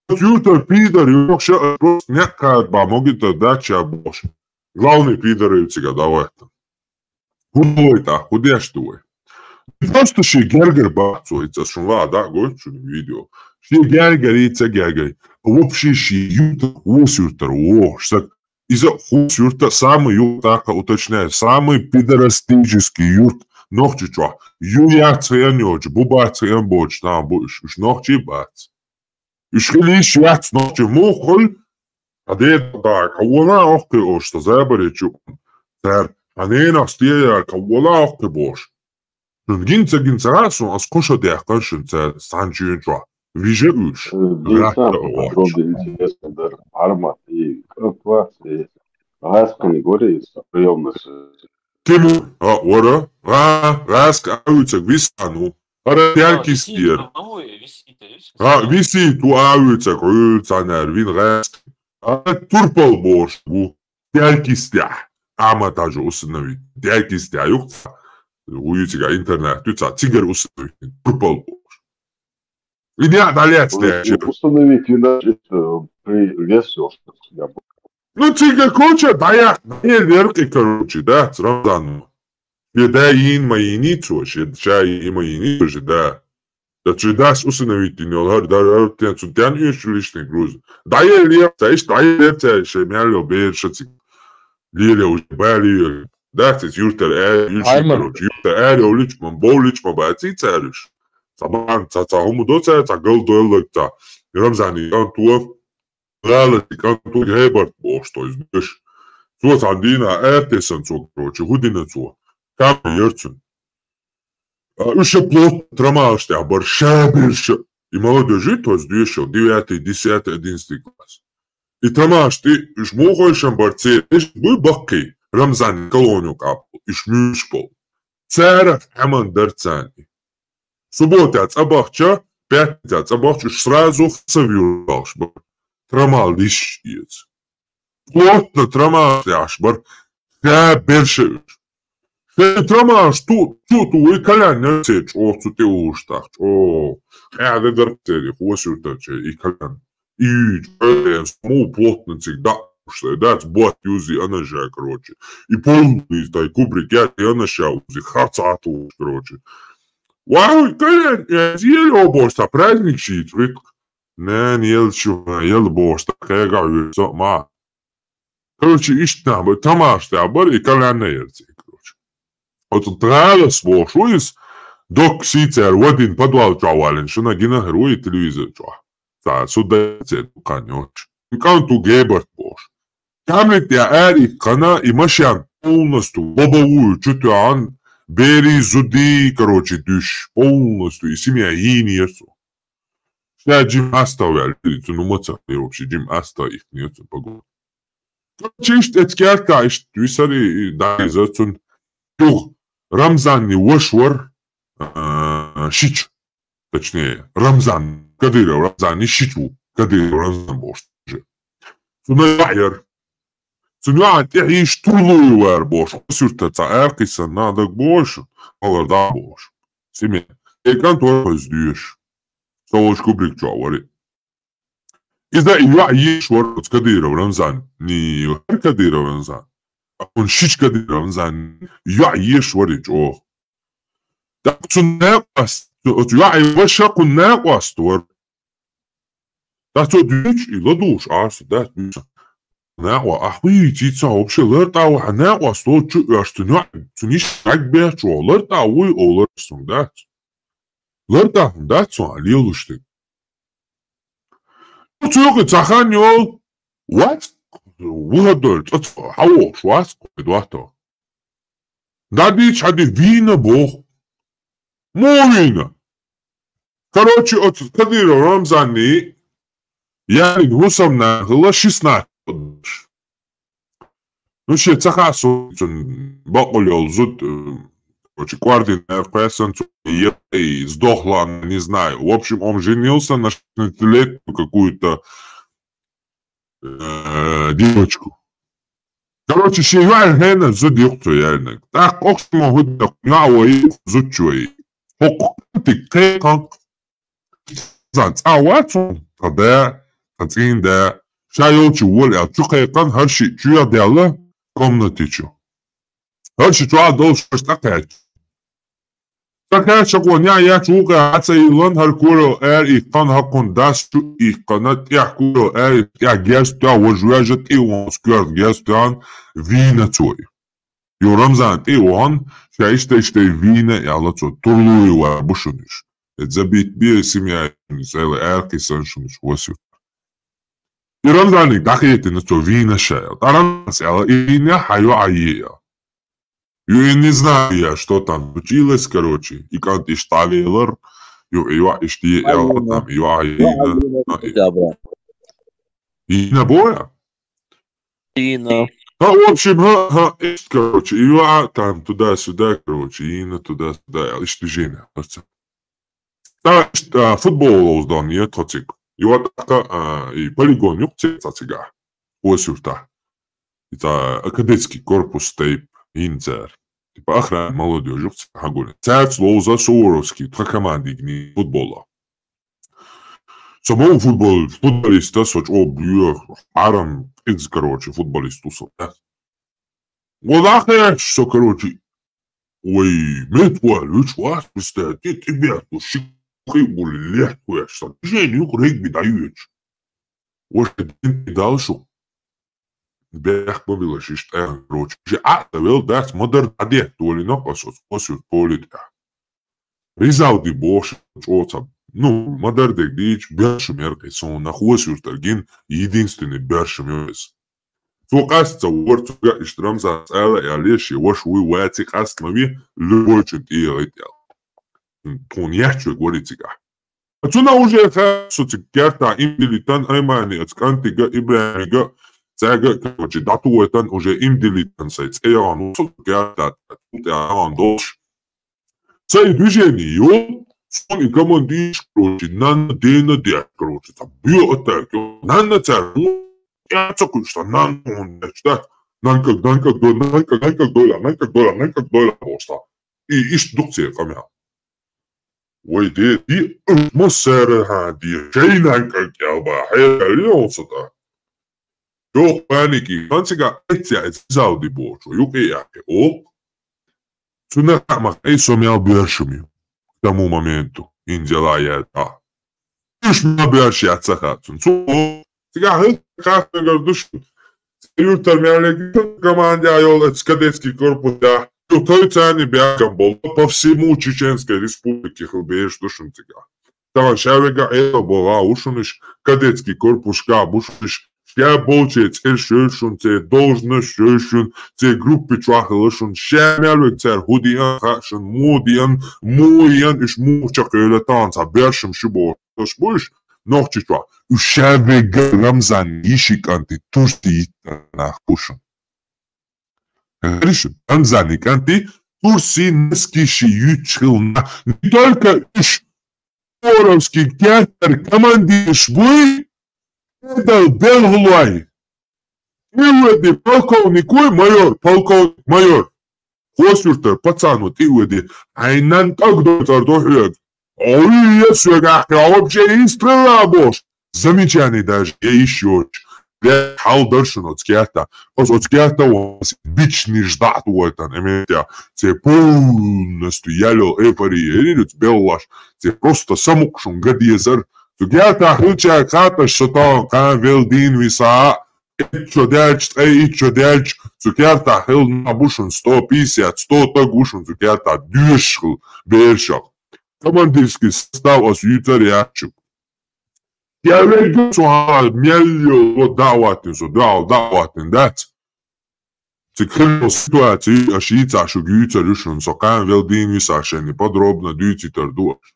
Юртер пидор, юртер, просто некая могит дать бош. Главный пидор и всегда давай это. Худой-то, худешь твой. Просто ще гергер бацуется, шумла, да, гончу видео. Ще гергер. Вообще ще юртер, хвостюртер, что из-за хусюрта самый юрт, так уточняю, самый пидорастический юрт ногчичва. Юя ценёч, буба ценбоч, там будешь, уж ногчи бац. Уж хилиш яц ногчи мухоль, а де так, а вона охке ош, что заберечу. Тер, а не настия, а вона охке бош. Гинца расу, а скоша дехкан шинца санчинчва. Виже уж. Интересно, даже армат и конкурсы. Раскали горе из приемных. Кему? Ора? Раска, ауцек, висану. Радиалки стир. Висит, у ауцек, уцанер, вин раск. Турпал бош, у. Диалки стя. Ама даже установить. Диалки стя, юхца. Уютика интернет, туца, цигер установить. Турпал бош. И не отдалять следующее. Установить иначе при весе, что я был. Ну, цигер куча, да я верки, короче, да, с Рамзаном. Я да ин маиницу, чай и маиницу, да. Да че дас установить не олар, да тен сутян еще лишний груз. Да я лепта, еще мяло бершацик. Лиле уже бали, да, ты юртер короче, юртер уличман, боличман, баци цариш. Сабан, цахумудоца, цагал дойлакта. Рамзани, кантуа, лалати, кантуа, гебарт, бош, то есть, беш. Цуа сандина, эртесен, цуа, короче, худина, цуа. Кам ерцен. Еще плот трамаште, а баршаберша. И молодежи, то есть, 9, 10, 11 класс. И трамаште, иш мохойшам барце, иш был бакки, Рамзани, колонию капл, иш мюшпол. Цара, хаман дарцани. Суббота цабахча, пятница цабахча, сразу в Савюрбашбар. Трамал лишьец. Плотно трамал ляшбар, я бершевиш. Трамаш тут и колян нетеч, ты уж так, это дартели, хвостютаче и колян. И сму плотно всегда, что да, бот юзи она же, короче. И полный тай кубрик, я она шаузи, хацату, короче. Вау, колян, я съели обоста, праздник щит, вик. Не ел бошта, я говорю, ма. Короче, ищем, тамаш, и колян не ельцы. Вот тралас бошуис, док сицер в один подвал чавален, что на гина герои телевизор чава. Та сюда це канёч. Канту геберт бош. Камлет я эри кана и машан полностью лобовую чутян, бери зуди, короче, дюш полностью и семья иньесу. Я Джим оставил, ну моца, я вообще Джим оставил их нет погода. Чишь эцкерка, иш твисари да изацун. Рамзан не вошвар шич. Точнее, Рамзан, Кадыров, Рамзан не шичу, Кадыров, Рамзан бош. Сунайер. Сунайер, я и штурлую вар бош. Сюртаца эркиса надо бош, аларда бош. Семья. И контор поздюешь. Солош кубрик чавари. Изда я и швар с Кадыров, Рамзан. Не Кадыров, Рамзан. Он шич Кадыров, Рамзан. Я и шварич, ох. Так цунэкас. Я и ваша кунэкастор. Да то дюч и ладуш ас, да дюч. Нэква ахуи тица вообще лэртау ханэкастор чу яштыня. Цуниш так бячо. Лэртау и олэрсун, да. Лэртау, да, цун алилушты. Цуёкы цаханьол. What? Выгодоль. Хау, швас, куэдуато. Да дич хади вина бог. Мовина. Короче, от Кадырова Рамзани я гусам нахила 16. Ну, ще цахасу, бакулёл зуд, короче, квартирная песен, и сдохла, не знаю. В общем, он женился на 16-летнюю какую-то девочку. Короче, ще я гена зуд юхту яльник. Так, оксмо гудак, науа зуд чуи. Ты как Зацавацу, тогда, да, шайочу воля, чукайкан, харши, чуя дела, комнатичу. Харши чуа долш, такая. Такая шагоня, я чука, ацаилон, харкуро, и кан хакун дасту, и канат, я куро, я геста, вожуяжет, и он скверт гестан, вина цой. Ю Рамзан, и он, шаишта вина, и аллацо, турлую ва бушуниш. Забить бе семья, целый эрки саншуниш, восю. И Рамзан, дахети на то вина шая. Таран села, и вина хаю аея. И не знаю я, что там случилось, короче. И как ты шталилер, и штие, там, и аея. И на боя? Ина. В общем, короче, и там туда-сюда, короче, и туда-сюда, и что женя. Да, футбол уздан, я тоцик. И вот и полигон юкте цацига. Осюрта. Это академический корпус стейп инцер. Типа охрана молодежи юкте хагуле. Царц лоуза Суворовский, два команды гни футбола. Самому футболиста соч объё арам из, короче, футболистусов. Вот ахнешь, что, короче, ой, метваль, вас представь, ты тебя тут были легкие, что женю регби даешь. Вот ты дал, что бег побила, что короче, же вел дать модер адет, то ли на посуд политика. Ризалди бош, что ну, модер дегдич, бершемеркой, сон нахуй таргин, единственный бершемерс. То кажется, вот я и штрам за целое, и олеши, ваш вы вайцы кастмами, любой чуть и летел. То не хочу говорить тебя. А то на уже соцкерта имдилитан аймани, отскантига ибрайга, цега, короче, датуэтан уже имдилитан сайт, эян, соцкерта, эян дош. Цей движение, сон и командиш, короче, нана дена дек, короче, там биоатак, нана царь, я цокую, что нана он нечтат, Nankak doyla bosta. İş dukçe kamya. Vay di atmosferi ha diye şey nankak ya ba hayal olsa da. Yok ben ki kansiga etya zaudi boço. Yok ya o. Tuna mak ei somjal björšumi. К тому моменту Индия да. Düşme bir şey atsak atın. Сега как гордуш. Юртер мялек команда йол Кадетский корпус да. Той цени бягам бол по всему Чеченской республике хлбееш душун сега. Тава шавега ето бола ушуниш Кадетский корпус ка бушуниш. Я болче цер шөшүн, цер должность шөшүн, цер группы чуахылышын, шәмәлвек цер худиян хашын, муян үш муучак öyle танца, бершим шибо, тош буш, нохчи чуа. Ушәвега Рамзан ишик анти турсти иттанах бушын. Решим, Рамзаник анти турси нескиши ючхылна, не только үш Боровский театр командир шбуй, это Белгулай. Ты полковник, майор. Хосюртер, пацану, ты уйди. Айнан как доктор дохлек. Ой, я все как я вообще и стрела бош. Замечаний даже, я еще. Я халдершин от скята. От скята у вас бичный ждат у это, имеете. Це полностью ялил эйфория, беллаш. Це просто самукшун гадьезер. Сugeta hânčea cata șăta ca veldin visa itčodelč, sugeta hâl nabușun 150, 100 tăgușun, sugeta dușhâl berșak. Командирский состав освітарячу. Я веду суа мельо даватин, дать. Це крило ситуації, а шіца шугюца рюшун, сокан велдин вisa шені, подробно дюці тардуаш.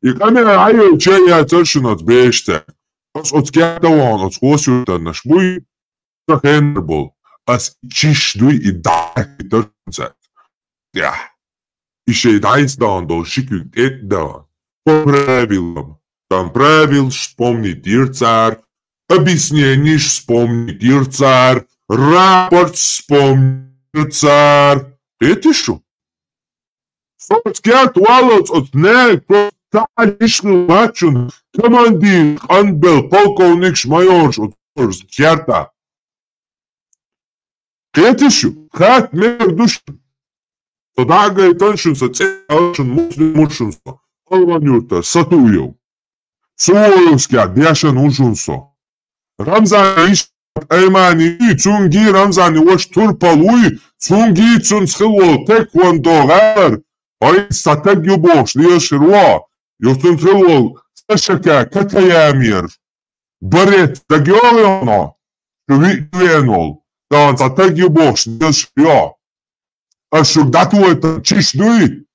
И камера айо чея цершин от беште. От скятаван, от скосюта на шбуй, то хендербол. Ас чишдуй и дай търсенцет. Ja. И ще дайс дан дол шикюк ет дан. Поправилам. Там правил вспомни тир царь. Объяснений вспомни тир царь. Рапорт вспомни царь. Это что? Скятавалот от не Талишну мачун, командир, анбел, полковник, майорш, от скерта. Кетишу, хат мер душн. Тодага и тоншунса, целшун, муслимушунса, алванюрта, сатуев. Суоевскя, дяшан ушунса. Рамзан иш, эймани, цунги, Рамзан, уаш турпалуи, цунги, цунсхило, тэквондо, гар. Ой, сатаг юбош, лиеширва. Йостун трилол, сашака, катаямир. Барет, дагиолено. Шувенол. Дан сатаг юбош, лиеширва. Ашук дату это чишдуи.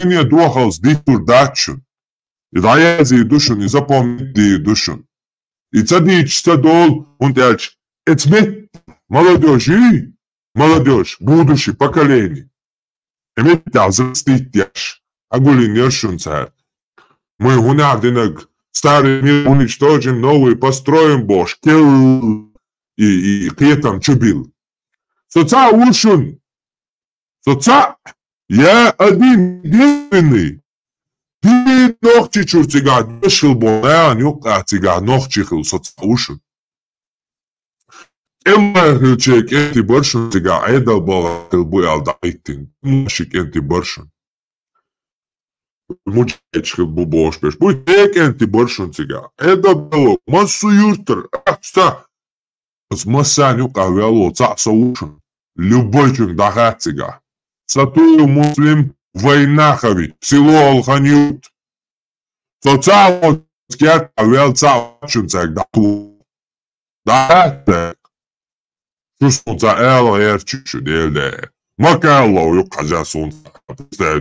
Не духал с дитур дачун. И даязи душун, и запомни душун. И цаднич цадол, он тяч. Эцмет, молодежь, будущее поколение. Эмет застыть тяж. Агулин нершун царь. Мы гунардинок старый мир уничтожим, новый построим бош. И кретам чубил. Соца ушун. Соца, я один единственный. Ты ногчи чурцига, дешил болян, юка цига, ногчи хил, соца ушун. Эмма хилчек, энти боршун цига, эдал бола, хил буял дайтин. Мушик энти боршун. Мучечкил бубош пеш. Будь энти боршун цига. Эда бело, массу юртер, ахста. С массаню кавело, цапса ушун. Любой чук даха цига. Сатую муслим войнахави, село Алханют. Социал скят кавел цапчун цег дату. Датек. Шустунца эло ерчичу делде. Макало юк казасунца.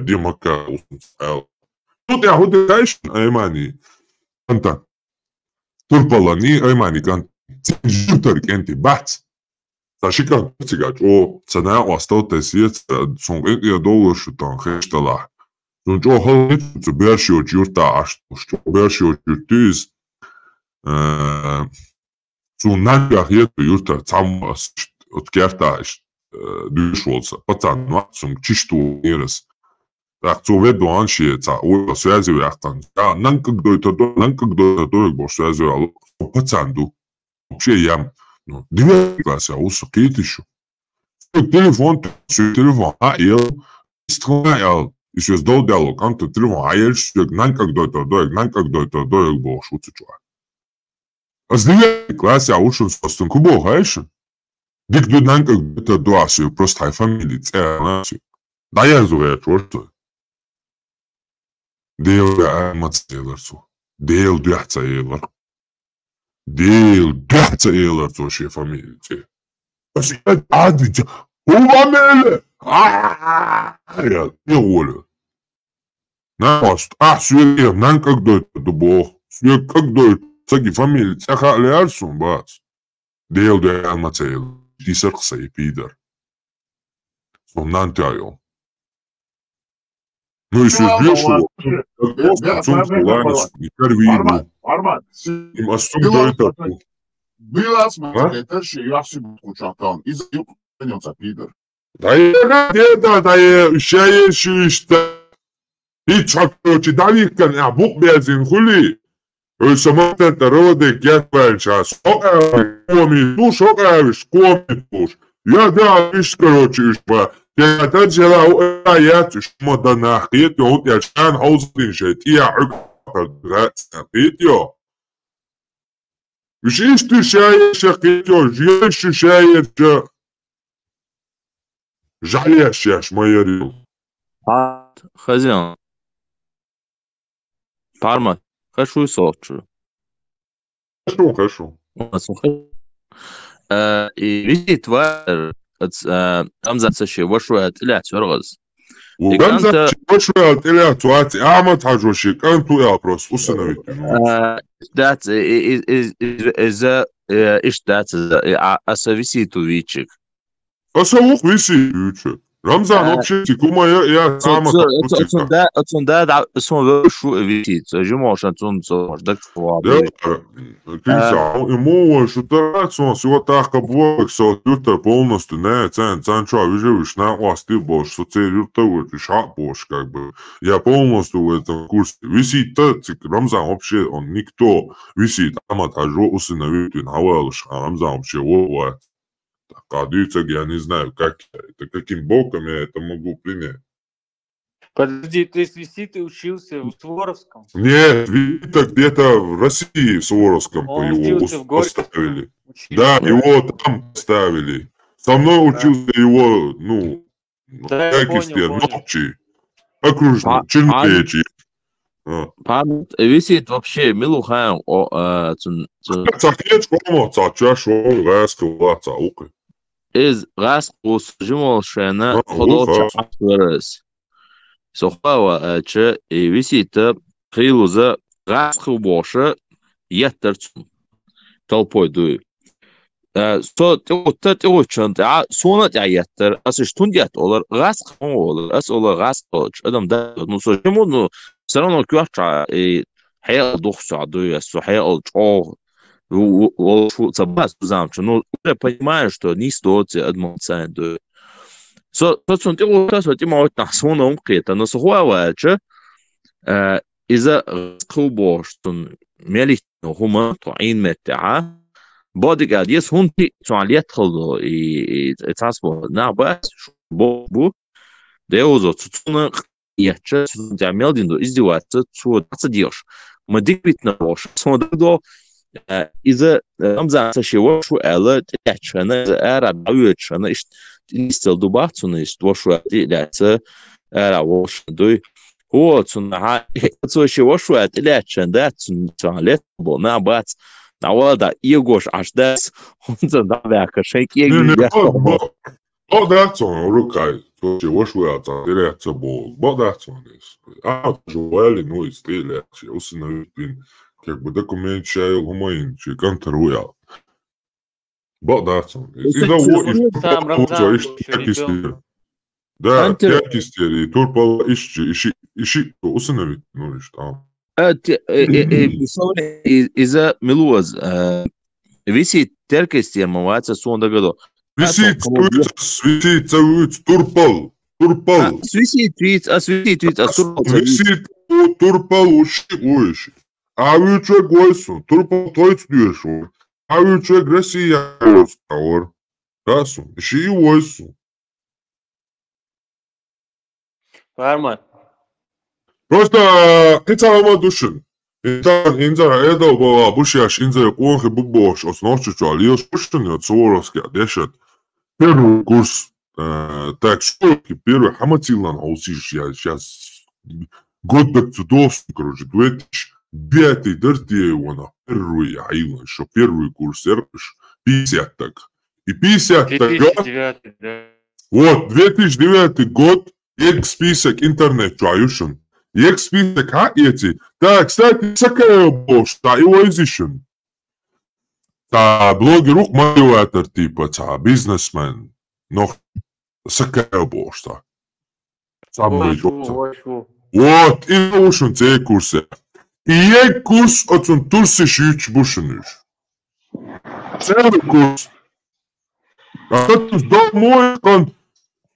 Ди макало сунца. Тут я худи кайшн аймани. Канта. Турпалани аймани канта. Жутер кенти бац. Сашика цигач о цена осталте сиец сон я доллар шутан хештала. Сон жо халит цу бершио журта аш что бершио журтис цу нагах ето юрта цам от керташ душволца, пацан, нацум, чишту нерес. Так, цо веду аншиеца, ой, связывай ахтан. Я нанкагдой бо связывай, пацанду. Вообще я, ну, 9 класса, усо кетишу. Телефон, ел, строял, и все сдал диалог, анто телефон, ел, что нанкагдой бо шуцучуа. А с 9 класса ушел собственно кубо, хайшен. Дик ду нанкагдой дуасю, просто фамилии, цернасю. Да я зуя, чёрт. Deel de aanmatseler zo. Deel duhtsa eler. Deel duhtsa eler zo she familie ze. Als je het aardje, hoe mele? Ja, не воля. На пост. Сюе, нан как дойт до бог. Сюе как дойт. Цаги familie, цаха леарсун бас. Deel de aanmatseler. Die cirkse je pieder. Zo nan tayo. Ну, если сбешивал, Bila smo teši, ja si kućakan, i za juk penjonca pider. Da je šeješište, i čakroči davikan, ja buk bezin huli. Samotne te rode ketvenča, komi tuš, komi tuš. Ja da viš karoči išpa. Я таджела уаят шмо нахит يوم يشان حوزين شتي عقد سقيتيو وشيش تشاي شقيتيو جيش شاي جعليش ياش ما يريو خزين Parma, хорошо сочу. Хорошо. И видите, тварь أمزة شيء وشوية طلعت فرغز. وغمزة وشوية طلعت واتي أعمد حاجة شيء كان تو يا بروس وسنوي. That is إيش that أسويسي تويتشك. أسوق ويسي تويتشك. رمزان вообще тикума я сама отсюда son шо висит. Je mange отсюда так да киса ему что-то все так как все это полностью не цен что видишь на власти больше что ты это шаг больше как бы я полностью в этом курсе висит Рамзан вообще он никто висит аматажо усыновить навалш Рамзан вообще вот Кадыцаг, я не знаю, каким боком я это могу принять. Подожди, то есть Виси ты учился в Суворовском? Нет, Вита где-то в России, в Суворовском, его поставили. Да, его там поставили. Со мной учился его, ну, ночи, окружно, чернечи. Висит вообще Милухаем Цахнечко, цачаш, раскова, цаука. Из раскус жимолшена ходоча атверес. Сохава че и висит хилуза раскубоша ятерцун. Толпой дуй. Så det очень сонат я яттер, alltså stundjat olur rask olur, olur rask olur. Adam da ну så ну все равно квача и хел духса дуя, so хел чо шо забас замчу. Ну я понимаю, что не стоит адмонцен дуя. So сон ты вот так вот имеет на своном крета, но сухого че из-за раскубо, что мелих хума то ин мета bodyguard yes هون سؤال يدخل يتصبوا نعبس بو ديوزو تسونا يحتاج تعمل دينو إزدواج تسوى تصديش ما ديكبيت نروش سوى دو إذا أمزع تشيوه شو ألا تحشنا إذا أراد عيوشنا إيش نستل دوباتنا إيش دوشوا لا وش دوي هو تسونا تسوى شيوه شو ألا تشنا تسوى نعبس Навода Игош аж дес, он задавяка шейки. Oh, that's on Rukai. So she was where it's a ball. But that's on this. А Joel ну и стиль, she also knows been как бы документ чай гумаин, she can't royal. But that's on this. Is that да, как истерия. Турпал ищи, установить, ну и что. إذا ملوز ويسي تركستي مواعيد سون دقدو Висит турпал. Свисит, турпал. Висит турпал уши. Авюче гойсу, турпал тойц дюшу. Авюче Россия ор. Расу, ши ойсу. Фарман. Просто кицама душин. Инзара это была бушаш инзара конхе бубош основчичу алиос пуштин цоворовский дешет. Первый курс так сколько первый хаматилан аусиш я сейчас год бэкцудовский, короче, 2009 дырти его на первый айлан, что первый курс эрпиш 50 так. И 50 так. 2009, да. Вот, 2009 год, список интернет чаюшен. Список эти. Да, кстати, всякая бошта, его изищен. Та блогер ух мотиватор типа, та бизнесмен. Но всякая бошта. Самый вот, и ушен те курсы. И курс от он турсы шьюч бушенуш. Целый курс. А тут домой, он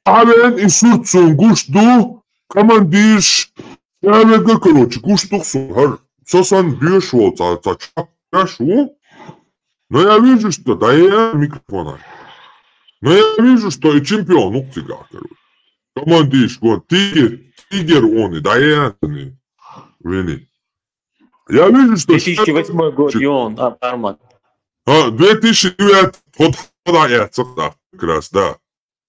авен и сурцун гушду, командиш, явега, короче, гуштухсун, сосан бьешо, чак бьешо. Но я вижу, что да я микрофона. Но я вижу, что и чемпион, ну тебя, короче. Командиш, гон, тигер он, и да я не. Вини. Я вижу, что... 2008 год, и он, Фарман. 2009 год, я как раз, да.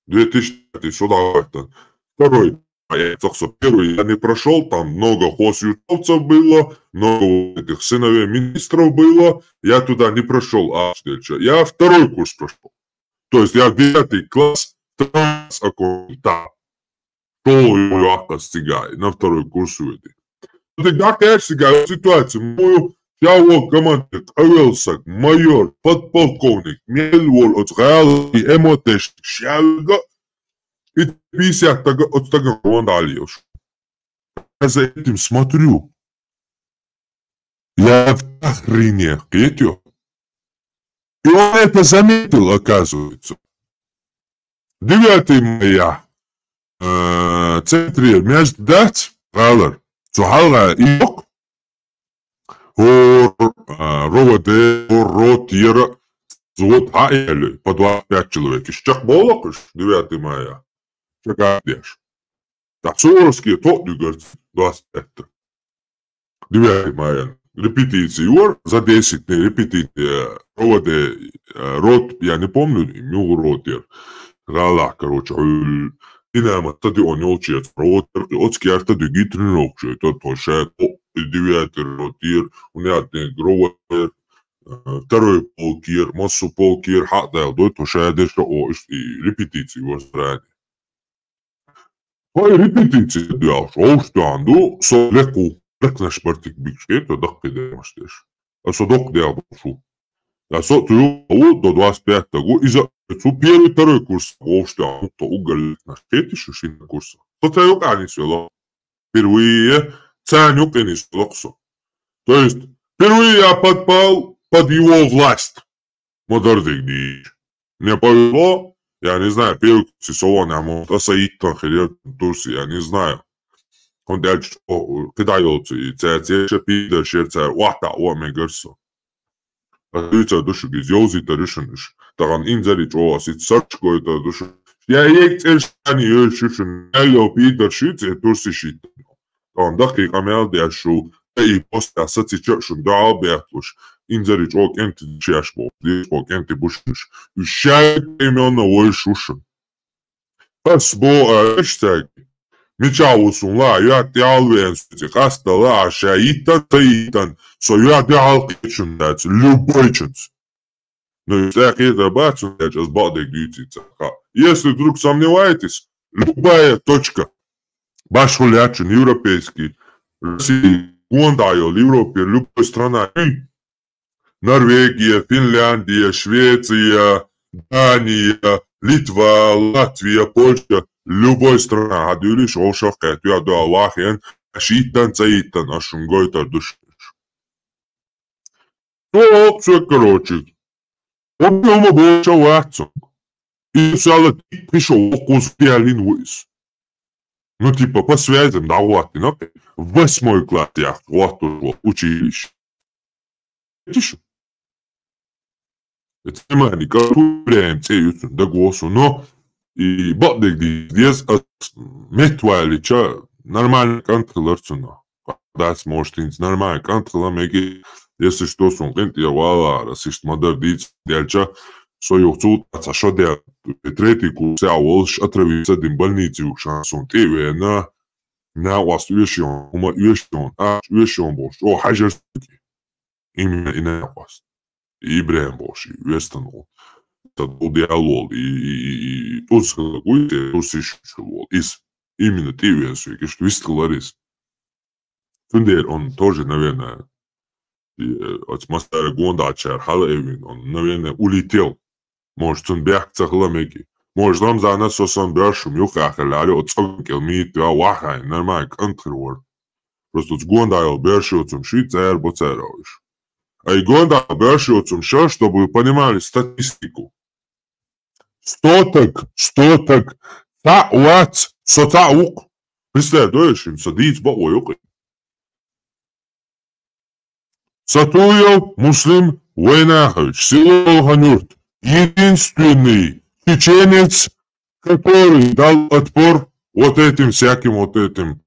2005 сюда это. Второй, первый я не прошел, там много хосютовцев было, много этих сыновей министров было, я туда не прошел, я второй курс прошел. То есть я 9 класс, да. Школу я стигаю, на второй курс уйти. Тогда, конечно, ситуация, мою, я вот командир, Авелсак, майор, подполковник, Мельвор, от Реал и Эмотеш, Шалга, и 50 от того вандалиев. Я за этим смотрю. Я в охрене, видите? И он это заметил, оказывается. 9 мая. Центре между дать, Галер, Цухалга и Йок, Роводе, Ротира, Зовут Хаэлю, по 25 человек. Из Чахболок, 9 мая. Чакадеш. Так, Суворовские тот, говорит, 25. 9 мая. Репетиции, за 10 репетиции. Роводе, Рот, я не помню, Мю Ротир. Гала, короче, Dinamo stadion olacak. Otskjärta dygi trenovauksia. Totoša, 9 ротир, у меня гровер, второй полкир, массу полкир, хател, до тоша деша и репетиции возрани. Ой, репетиции делаешь, оуштанду, со леку, лекнеш партик бикшке, то дак педемаштеш. А со док делашу. А со ту до 25-го, и за первый, второй курс, оуштанду, то уголь наш петиш, и на курса. То ты организовал. Впервые ценю конечно. То есть, впервые я подпал под его власть. Модердик дичь. Мне повезло, я не знаю, первый сезон, а может, Асаиттан, Турции, я не знаю. Он дальше, когда елцы, и ця пидер, шерца, вата, ме гърса. А ты ця душу гизёзи-то решениш. Таран инзарич, асит сарчко-то душу. Я ек цершани ёшишен, я пидер шице, Турси шит. Таран дахи камел дяшу, и после асаци чършен, да, бяхлуш. Инзарич ок енти чешбол, ок енти бушниш. И шайк именно ой шушен. Пас бо, эштег. Мичаусун ла, я тялвен сути, хаста ла, шаитан, таитан. So я тял кичен дац, любой ченц. Но и всякие это бацу, я сейчас бадек дютица. Если вдруг сомневаетесь, любая точка, баш хулячен, европейский, Россия, Гуандайо, Европе, любая страна, Норвегия, Финляндия, Швеция, Дания, Литва, Латвия, Польша, любой страна, адюлиш, ошахкет, я до Аллахен, ашитан, цаитан, ашунгойтар душиш. То, все, короче, объема больше ватцу. И сначала ты пришел, Кузпиалин Уис. Ну, типа, по связям, да, вот, ну, 8 класс я вот училище. Видишь? Это не прям цеются до голосу, но и бадек здесь метвали, что нормально контролируется. Да, сможет нормально контролируется, если что, сон, я вала, расист модер дить, дельча, свою цут, а что делать? Третий курс, я волш отравился дым больницы, шансон, ты на вас уешен, ума уешен бош, о, хажерский. Именно и на вас. И Брем бош, и Вестанул. Это диалог, и Турского гуйте, Турсишчул, из именно ты весу, и что вистларис. Фундер, он тоже, наверное, от мастера Гондачар, Халевин, он, наверное, улетел. Может, он бег цахламеки. Может, он за нас сосан бешум, юхахаляли, от цогкел мит, вахай, нормально, контроль. Просто с Гондайл бешуцем швейцар боцеровиш. А и Гондайл бешуцем что, чтобы вы понимали статистику. Стоток, та уац, сотаук. Представляешь, им садить баойок. Сатуев Муслим Войнахович, село Ганюрт, единственный чеченец, который дал отпор вот этим всяким вот этим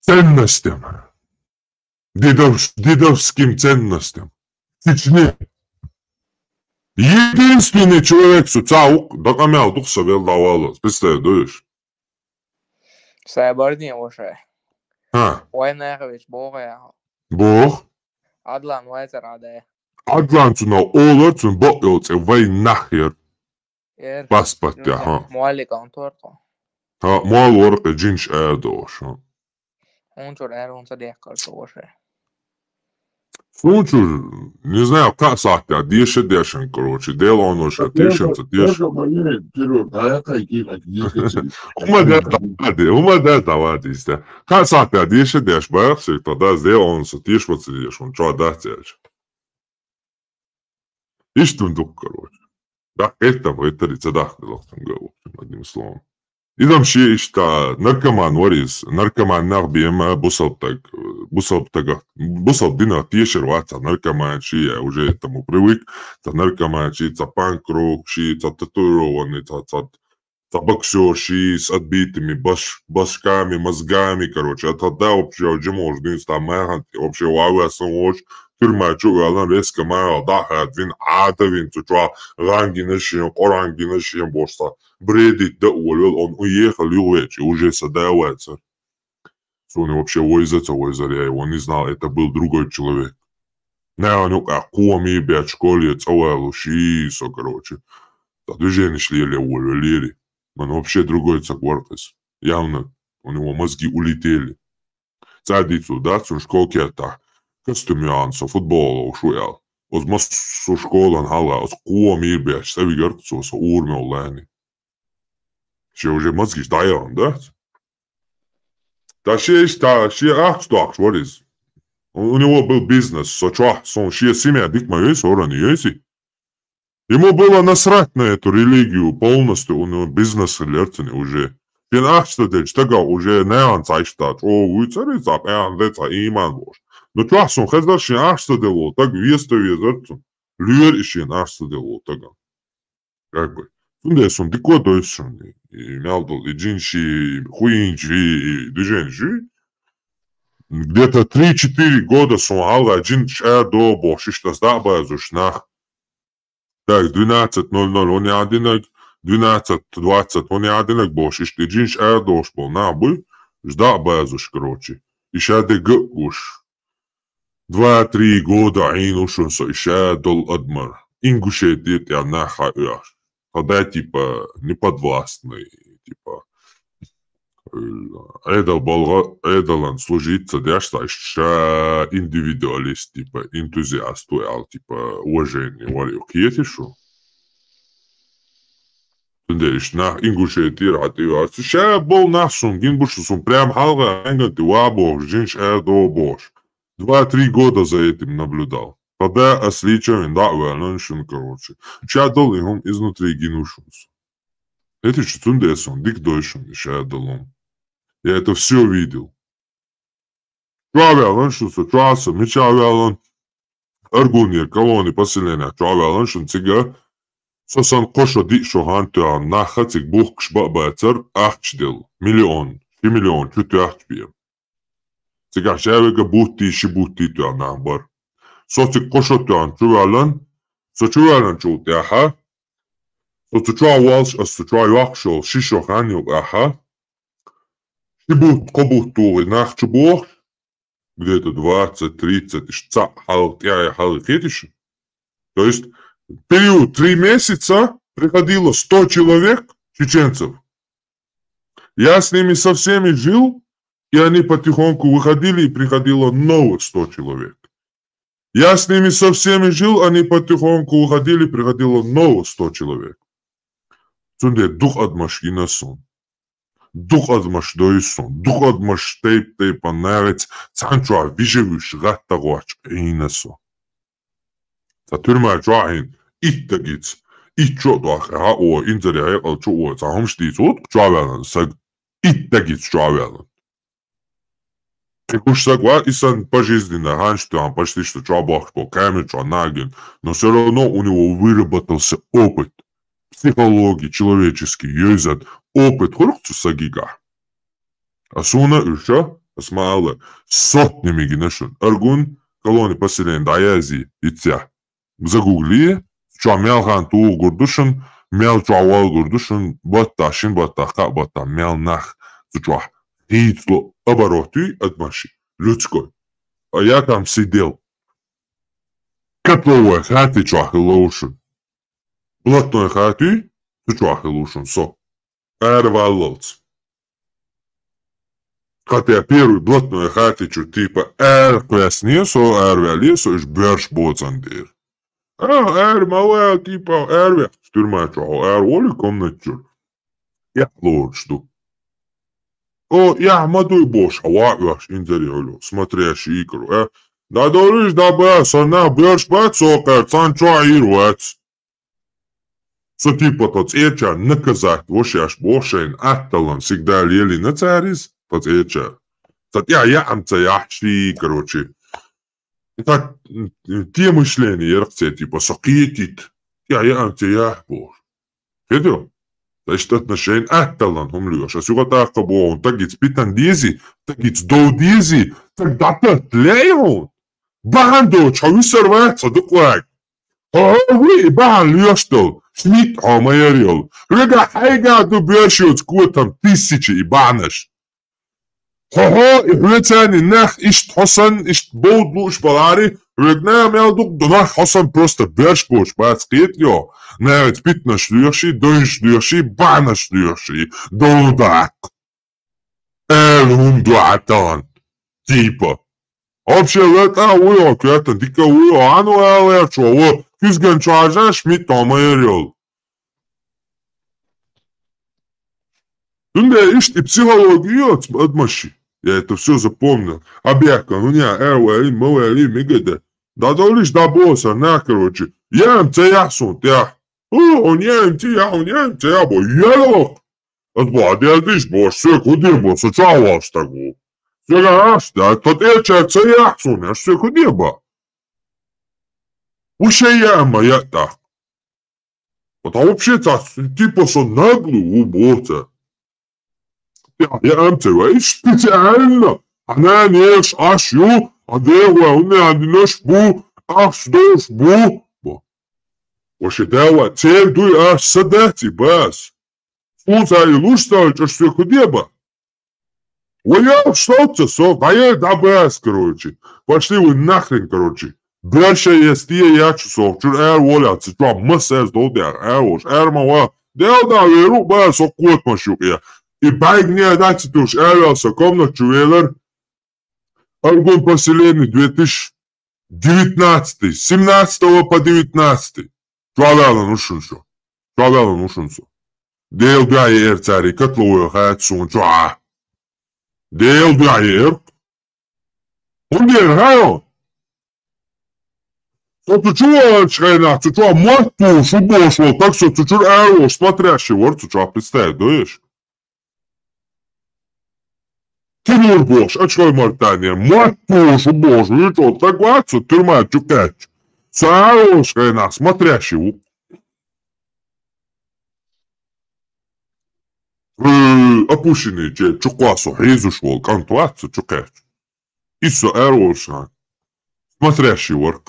ценностям, дедовским ценностям. Чечне. Единственный человек, суцаук, докамял дух совел давал. Представляешь? Сайбордин уже. А. Войнахович, Бога. Бог. Адлан Вайзераде. Адлан цуна оларцун бокилц вай нахер. Паспорт, ага. Муаликан торто. Ha, mal orka джинш эдош. Он чур эрон садекар тоже. Слушай, не знаю, как сахти, а дешен, короче, дело он уже, дешен. Умада давадись, да. Как сахти, а дешен, бахси, тогда сделал он, дешен, он что дать. Иштун короче. Да, это рецедах, одним словом. Идем ще ишта наркоман варис, наркоман нахбиема бусал дина тешер ваца наркоман ши я уже этому привык, та наркоман ши та панкрок ши та татуированный, та боксер ши с отбитыми башками, мозгами, короче, а тогда вообще уже можно быть там вообще лавясом очень. Тюрьма чугала резко мая дахат вин адавин чуа рангинашин, орангинашин бошта. Бредит да уволил, он уехал и уже садается. Он вообще возится, я его не знал, это был другой человек. Не, он как коми, бять, школе, целую, шисо, короче. Да движение шли, уволили. Он вообще другой цаквартес. Явно у него мозги улетели. Цадицу, да, цун школки это. Костюмянса, футбола, шуял. Оз массу школан хала, оз коми, бять, сави гърцу, со урме олени. Ще уже мозги штаян, да? Да ще ахстуак, шварис. У него был бизнес, сон ще семья дикма есть, орани есть. Ему было насрать на эту религию полностью, у него бизнес лерцени уже. Пен ахстадель, штага уже не ансайштат, о, уйцарицап, деца, иман бош. Но часом хазар ще ахстадело, так вестове зерцу. Люер еще ахстадело, тага. Как бы. Тунде сон дико дойшон, и мялдал, и джинши, хуинчи, и движенши. Где-то 3-4 года сон хала джинш до бошишта сдаба зушнах. Так, 12.00 он не одинок, 12.20 он не одинок бошишта, джинш дош был набы, сдаба зуш, короче. И шаде гуш. 2-3 года инушон со иша дол адмар. Ингуше дит я наха уяш. Тогда, типа, неподвластный, типа, эдалан служиться, да, что индивидуалист, типа, энтузиаст, типа, уважение, варил, кьетишу. Тендериш, на ингушетир, а ты, ша был насун, гинбушусун, прям халга, энган ты вабох, жинш эдо бош. 2-3 года за этим наблюдал. Тогда осличиваем, да, валаншин, короче. Чадал им изнутри гинушус. Это что тундесон, дик дойшун, чадалом. Я это все видел. Чаваланшин, часа, мечавалан. Аргунир, колони, поселения, чаваланшин, цига. Сосан коша ди шоханта, нахацик бух кшбабацар, ахчдел. Миллион, 3 миллион, чуть ахчбием. Цига шавега бухти, шибухти, туа нахбар. Социк кошотуан чувалан, сочувалан чулт яха, соцучуавалш, асучуавахшол, шишоханил яха, шибут кобухтули нахчубох, где-то 20-30, шца халт я халхетиш. То есть в период 3 месяца приходило 100 человек, чеченцев. Я с ними со всеми жил, и они потихоньку выходили, и приходило новых 100 человек. Я с ними со всеми жил, они потихоньку уходили, приходило новых 100 человек. Цунде дух адмаш инасон. Дух адмаш дойсон. Дух адмаш тейп анарец. Цанчуа вижевиш гаттагуач инасо. Цатурма чуаин иттагиц. Итчо дуаха о инзари алчо о цахомштиц от чуавелан саг иттагиц чуавелан. Уж сагва исан пожизненно, раньше он почти что чабах по камеру, наген, но все равно у него выработался опыт психологии человеческий, езет опыт хорцу сагига. А суна еще осмала сотнями гинешен. Аргун колони поселен даязи и тя. Загугли, ча мелхан ту гурдушен, мел чавал гурдушен, баташин батаха бата мел нах чуа. Хитло обороты от маши, людской. А я там сидел. Котловая хаты чахилошен. Блатной хаты чахилошен, со. Эрваллоц. Хотя первый блатной хаты типа квесне, со эрвали, со иш берш боцандир. Малая типа эрве. Стюрма чахо, воли комнатчур. Я лучшу. О, я мадуй бош, аваш интерьеру, смотрящий игру, Да дориш да бэс, она берш бэт сокер, цанчуа ирвэц. Со типа тот эча наказать, вошяш бошен, атталан, всегда лели на царис, тот эча. Тот я амца яхши, короче. Так, те мышления, еркце, типа, сокетит, я амца яхбош. Видел? Значит, отношения атталан хумлюш. А сюда так он тагиц питан дизи, тагиц доу дизи, тогда-то тлеон. Бахандо, чави сорваться, дуквак. Вы, бахан лёштол, шмит омайорил. Рега хайга ду бёшиот скутам тысячи и банаш. Хо-хо, и хвецани нах ишт хосан, ишт боудлу шпалари, регна мелдук донах хосан просто бёшбош, бацкет ё. Навіть питна шлюші, дойн шлюші, бана шлюші, доудак. Дуатан. Типа. Вообще, это уйо, это дика уйо, ану элечо, во, кизген чажа, шмит омайрил. Тунде ишь и психологию отмаши. Я это все запомнил. Объяка, ну не, эвэли, мэлэли, мигэдэ. Да долишь да босса, на, короче. Я ясун, тя. Он я, бо елок. Отблади, адиш, бо, все куди, бо, сочава стагу. Сега ашта, тот еча, це ясун, аж все куди, бо. Уше яма, я так. Потому вообще, типа, со наглу, убоца. Я амце, специально. Она не ашю, а дева, у меня не бу, аш дош бу. Вообще, дела, цель дуй аж садати, бас. Слушай, лучше, аж все худеба. Ой, что-то, да бас, короче. Пошли вы нахрен, короче. Дальше есть я часов, чур воляться, чуа масс долдя, вош, мава. Да, веру, бас, окот машук я. И байк не дайте туш, явился комнат чувелер. Аргун поселение 2019, 17 по 19. Чуавелан ушунсо. Чуавелан ушунсо. Дел бяер цари, котлуя хат сун чуа. Дел бяер. Ундер, хайо. Цучуа чайна, цучуа мату, шубошвал, так что цучур эрош, смотрящий вор, цучуа представь, даешь? Тимур бош, а чой мартания, мату, шубош, и что, так вацу, тюрьма, чукач. Царош, чайна, смотрящий вор. Опущенный че, чуквасу, хизушвал, кантуацу, чукач. Исо эрош, смотрящий вор.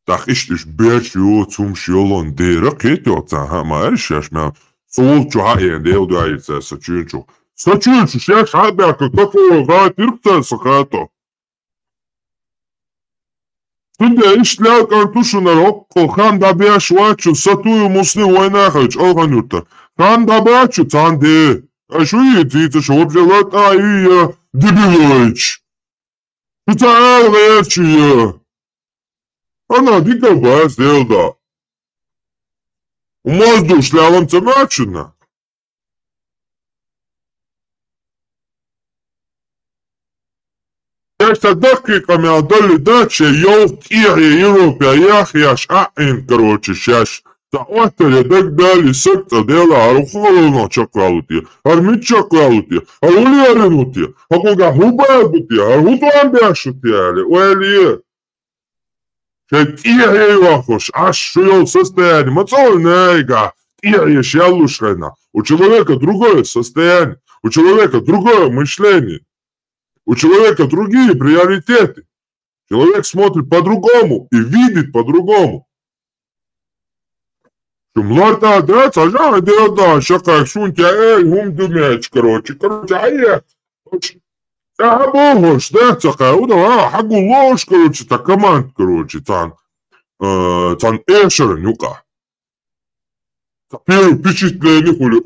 Так иш бячу цум шиолон дера кетё ца маашаш ма солчу хаен дел дуайца сачунчу шаш хабя како гатирца сахато тунде ишля картушу на рок хан да бяшвачу сатую мусли войнахач алганурта хан да бячу цанде ашуи тица шобжелат ая дебилоич тута верчия Она дикая сделала. Воздух шлявом цемачена. Esta dakika me отдали даче, я в Кире, Европе, яхяш, короче, щас. Та отеле дек дали секта дела, арухолоно чакалутия, армит чакалутия, улиаринутия, а кога хубабутия, архутуан бяшутия, уэлие. Тихий вахош, аж шуел состояние, мацольнейга, тихий шалушена. У человека другое состояние, у человека другое мышление, у человека другие приоритеты. Человек смотрит по-другому и видит по-другому. Мларта драться, а да, шакай, шунтя, думаешь, короче, а богош, да, такая, хагу ложь, короче, так команд, короче, тан эшера, нюка. Первое впечатление, хули,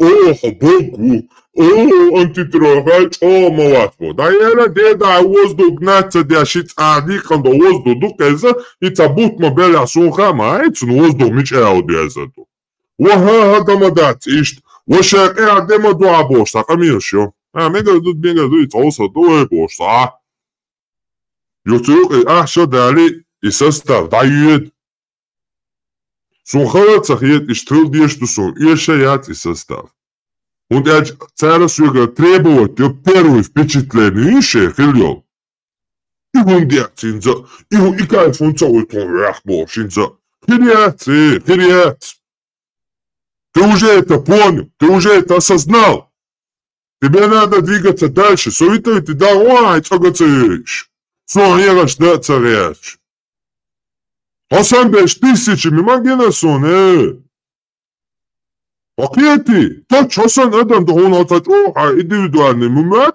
богу, антитрохач, малатво. Да, деда, воздух гнаться, дящиц, дикан, да, воздух, дукайза, и цабут мобеля суха, маец, но воздух мич эудезату. Уага, гамадат, ишт, вошек, дема дуа бош, так, амиршо. Мега толса дуе боша. Ютук шо дали и состав дают. Суховаться хет и штрил дешту сон и шаят и состав. Und цара суга требовать первое впечатление и хилил. И он дятинза, и кайфун целый тон рахбошинза. Хириат. Ты уже это понял, ты уже это осознал. Тебе надо двигаться дальше. Советую ты давай, цогацеешь. Сонераш да царяч. А сам бешь тысячами магинасон, Окей ты, то часан адам да он индивидуальный момент.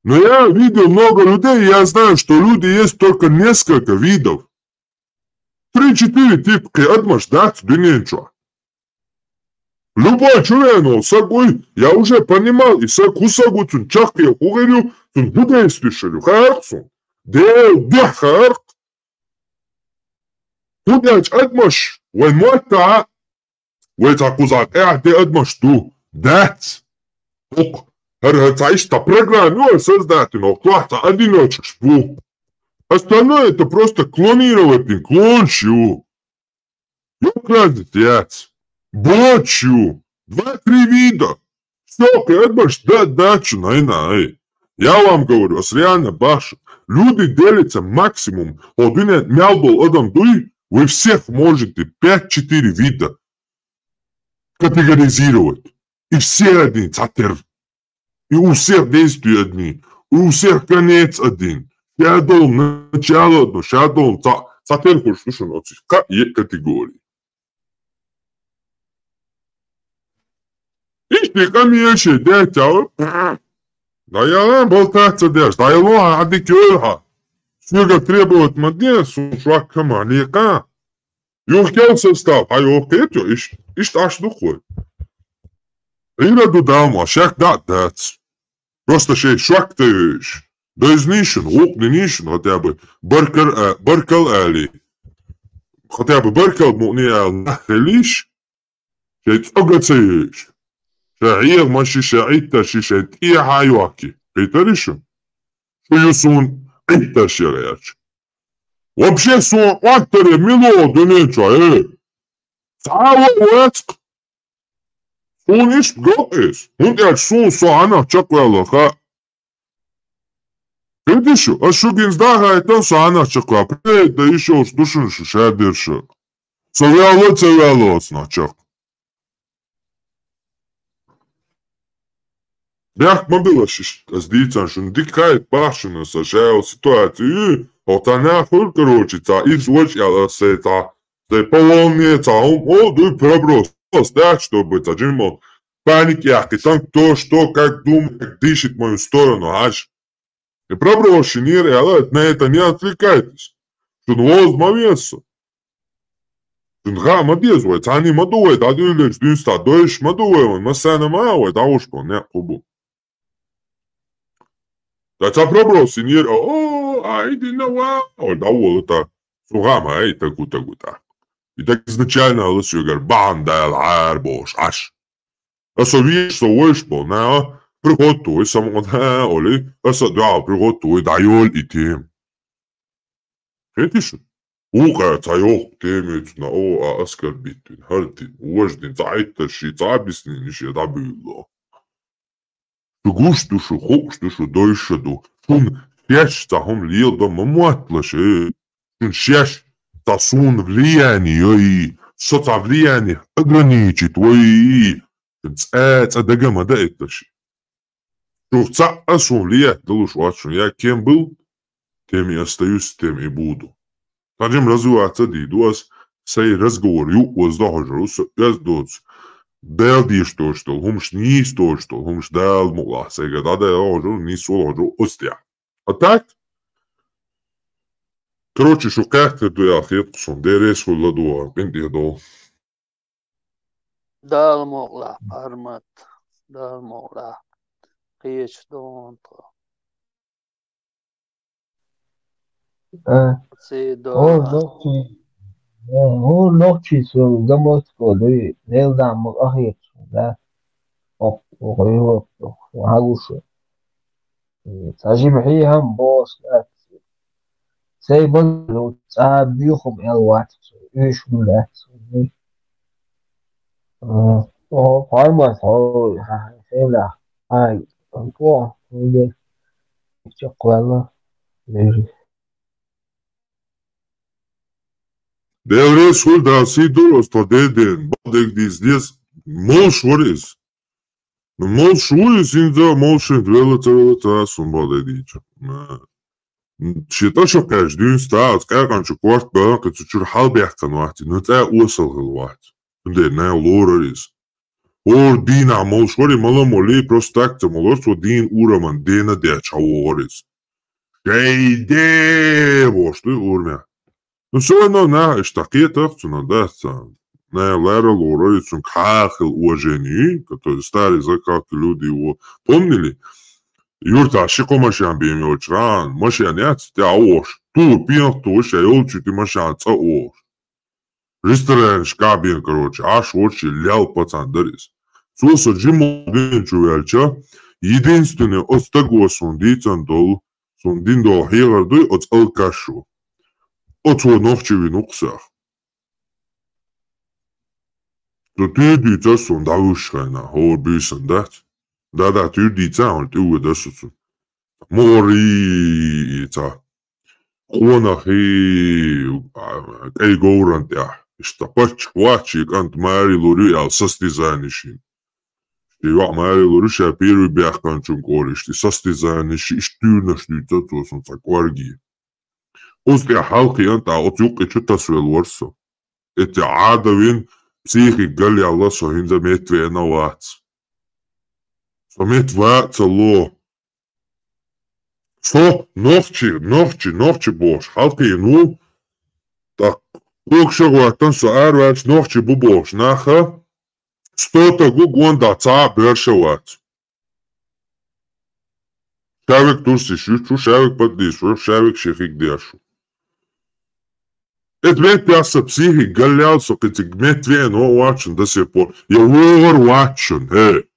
Но я видел много людей, и я знаю, что люди есть только несколько видов. 3-4 типки отмаждать дыненчо. Любой человек, сагой, я уже понимал, и сагу тун чакки хугерю, тун буде спешилю, харксун. Де харк. Худач адмаш, вен муатта, вета кузак, де адмаш ту, дат. Ок, та программу создать, но класса одиночек шпу. Остальное это просто клонировать, клонщу. Ёк разница, Бочу. 2-3 вида. Все, кэдбаш, дачу, най. Я вам говорю, реально баша. Люди делятся максимум. Один мялбол адам дуй, вы всех можете 5-4 вида категоризировать. И все одни цатер. И у всех действия одни. И у всех конец один. Я должен начало одно, я должен цатер хочешь слушать, как есть категории. Ишти камеши, дятя. Да я болтаться дешь, да я лоха, адикюлха. Снега требует мне, сушак камалика. Юхтел состав, а юхтетю, ишь аж духой. Ира дама, шак дат. Просто шак ты ишь. Да изнищен, нищен, хотя бы баркал али. Хотя бы баркал муни ал нахелиш. Шейт огацеешь. شعير ماشي شعيتا شيشت إيه حيواكي قيتريشو شو يسون قيتا شغيرش Вообще сон акторе милоду нечо, Сава уэцк. Сон иш гокис. Он сон соана чаквелаха. Видишь, а шугин сдагает соана чаква. Да еще уж душин шадырша. Совяло сначала. Бях мобилашиш, сдицан шун дикает башина сажал ситуацию. Отаня хур короче, та их звучало сета. Ты поломнее, та о, дуй проброс. Сдать, чтобы та джимон. Паники, ахи, там кто, что, как думает, как дышит в мою сторону, аж. И проброши, не реально, на это не отвлекайтесь. Шун возмовется. Шун ха мадезует, они мадует, а ты лечь, дюнста, дойш мадует, масана маует, а уж по не кубу. Да та проброси, не о, айди на вау, да вот сухама, эй, так. И так изначально лысюгар, банда, арбош, аж. А совиш, что вышпо, на, приготуй самого, оли, а садя, приготуй, дайоль и тем. Видишь? Уха, цайох, темец, на о, оскорбитель, хартин, уожден, цайташи, цабисниниши, да было. Гуштушу, хокштушу, дойшаду, шун шеш, цахом лил, да мамуатлаши, шун шеш, та сун влияние, соца влияние ограничит, ой, ца дагама да эташи. Шухца асун влиять, да луж ватшун, я кем был, тем и остаюсь, тем и буду. Таджим развиваться дидуас, сей разговор, юк воздахажу, яздоц, Del diš to što, humš nis to što, humš del mula, sega da je ožu, nisu ožu, ostja. A tak? Короче, що кахте до я хитксон, де ресу ладуар, пенти до. Dal mola, armat, dal mola. Qiyech donto. هو نوتشي سو جموت كودي نيلدا مغاهير ده وغيره وهاوش تجيب هي هم بوس سي بلو تابيخم الوات ايش ولا فارما هو هلا هاي انكو هو تشقلا ليش Devre sul da si duros to deden, bodek dis mol shores. Mol shores in da mol shin velata sun bode diç. Şita şu kaç dün staat kaçan şu kvart ba ka çur hal behtan vakti. Nta usal gılvat. Inde ne lorris. Or dina mol shori mala moli prostakta molor so din uraman dena de çavores. Geyde boştu urma. Ну все равно, на, штакетах, надо, на Лера Лоройцун кахал уважение, который старый закат люди его помнили. Юрта, шико машан бим йочран, машан яц, тя ош, ту пинах туш, я йолчу ти машан ца ош. Ресторан шкабин, короче, аш очи лял пацан дарис. Сусо джимо дин чувельча, единственный остаго сундицан дол, сундин дол хигардуй от алкашу. Отво нохчеви нуксах. То ты дица сон давушхайна, хор бисан дат. Да, ты дица, он ты уэдасуцу. Мори, ица. Хуанахи, эй гоурантя. Иштапач хвачи, кант мари лори ал состязанишин. Штива мари лори шапиру бяхканчун кориш. Ти состязаниши, иштюрнаш дица, то сон цакварги. Устя халки анта отюк ичутас велворсо. Эти адавин психи гали алла сохинза метвена вац. Со метваца ло. Со нохчи бош. Халки ну так кукша ватан со арвач нохчи бубош. Наха стота гугонда ца берша вац. Шавик турси шучу, шавик поддишу, шавик шехик дешу. Het pjasa psihi galjal so kad ik met twee no watchen da se por je war watchen he.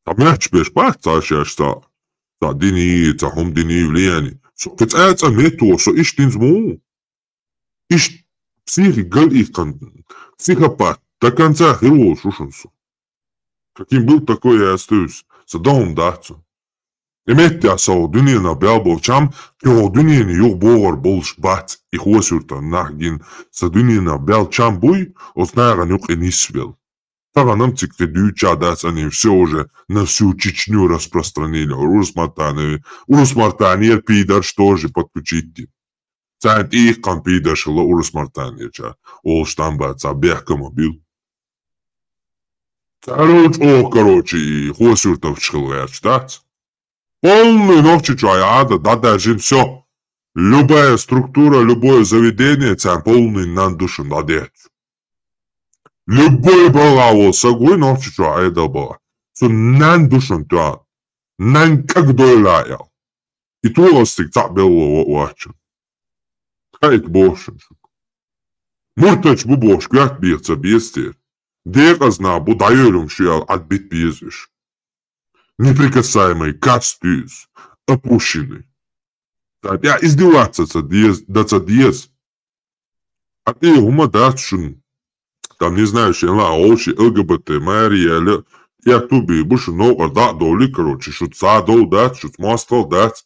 Ta match bes pa ta shasta. Ta dini ta hom dini vlijani. كتاعت ميتو سو إيش تنزمو إيش психи гал ихкан психопат до конца херово шушенсу. Каким был, такой я остаюсь. Задавам дацу. Эметти асау дүниена бял болчам, кё дүниени yok boğar bolş bat и хосюрта нахгин са дүниена бял чам буй, ознайган yok энисвел. Тага нам цикте дюча дац, они все уже на всю Чечню распространили. Урус-Мартани пидар, что же подключите? Цайт их компьютер шла Урус-Мартани, ол штамба ца бехкомобил. Короче, и хосюртов чхилгач, да? Полный ногчи чаяда, да даже все. Любая структура, любое заведение, цайт полный нандушен дадет. Любой балаво, сагой ногчи чаяда была. Со нандушен туа, нан как дойлаял. И туа стик цап белого уачен. Хайт бошен. Муртач бу бош, как бьется бестер. Деказна бу дайорум шиал отбит безвиш. Неприкасаемый, кастюз, опущенный. Я издеваться ца диез. А ты ума датшун. Там не знаю, что я очи ЛГБТ, Мария, я туби, бушу нога да доли, короче, что ца дол дат, что мастал дат.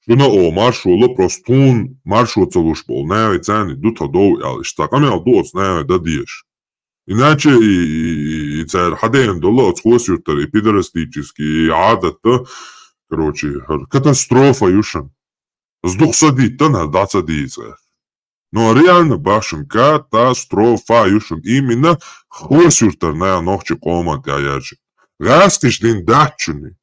Шуна о маршула простун, маршул целуш пол, не цени, дута дол, але šta, kam ja doc, ne, da diješ. Иначе и царь хаден дола от хосюртер, и пидорастический, и адата, короче, катастрофа юшен. Сдух садит-то на да садится. Но реально башен катастрофа юшен. Именно хосюртер на ногче команде аяжи. Раскиш дин датчуни.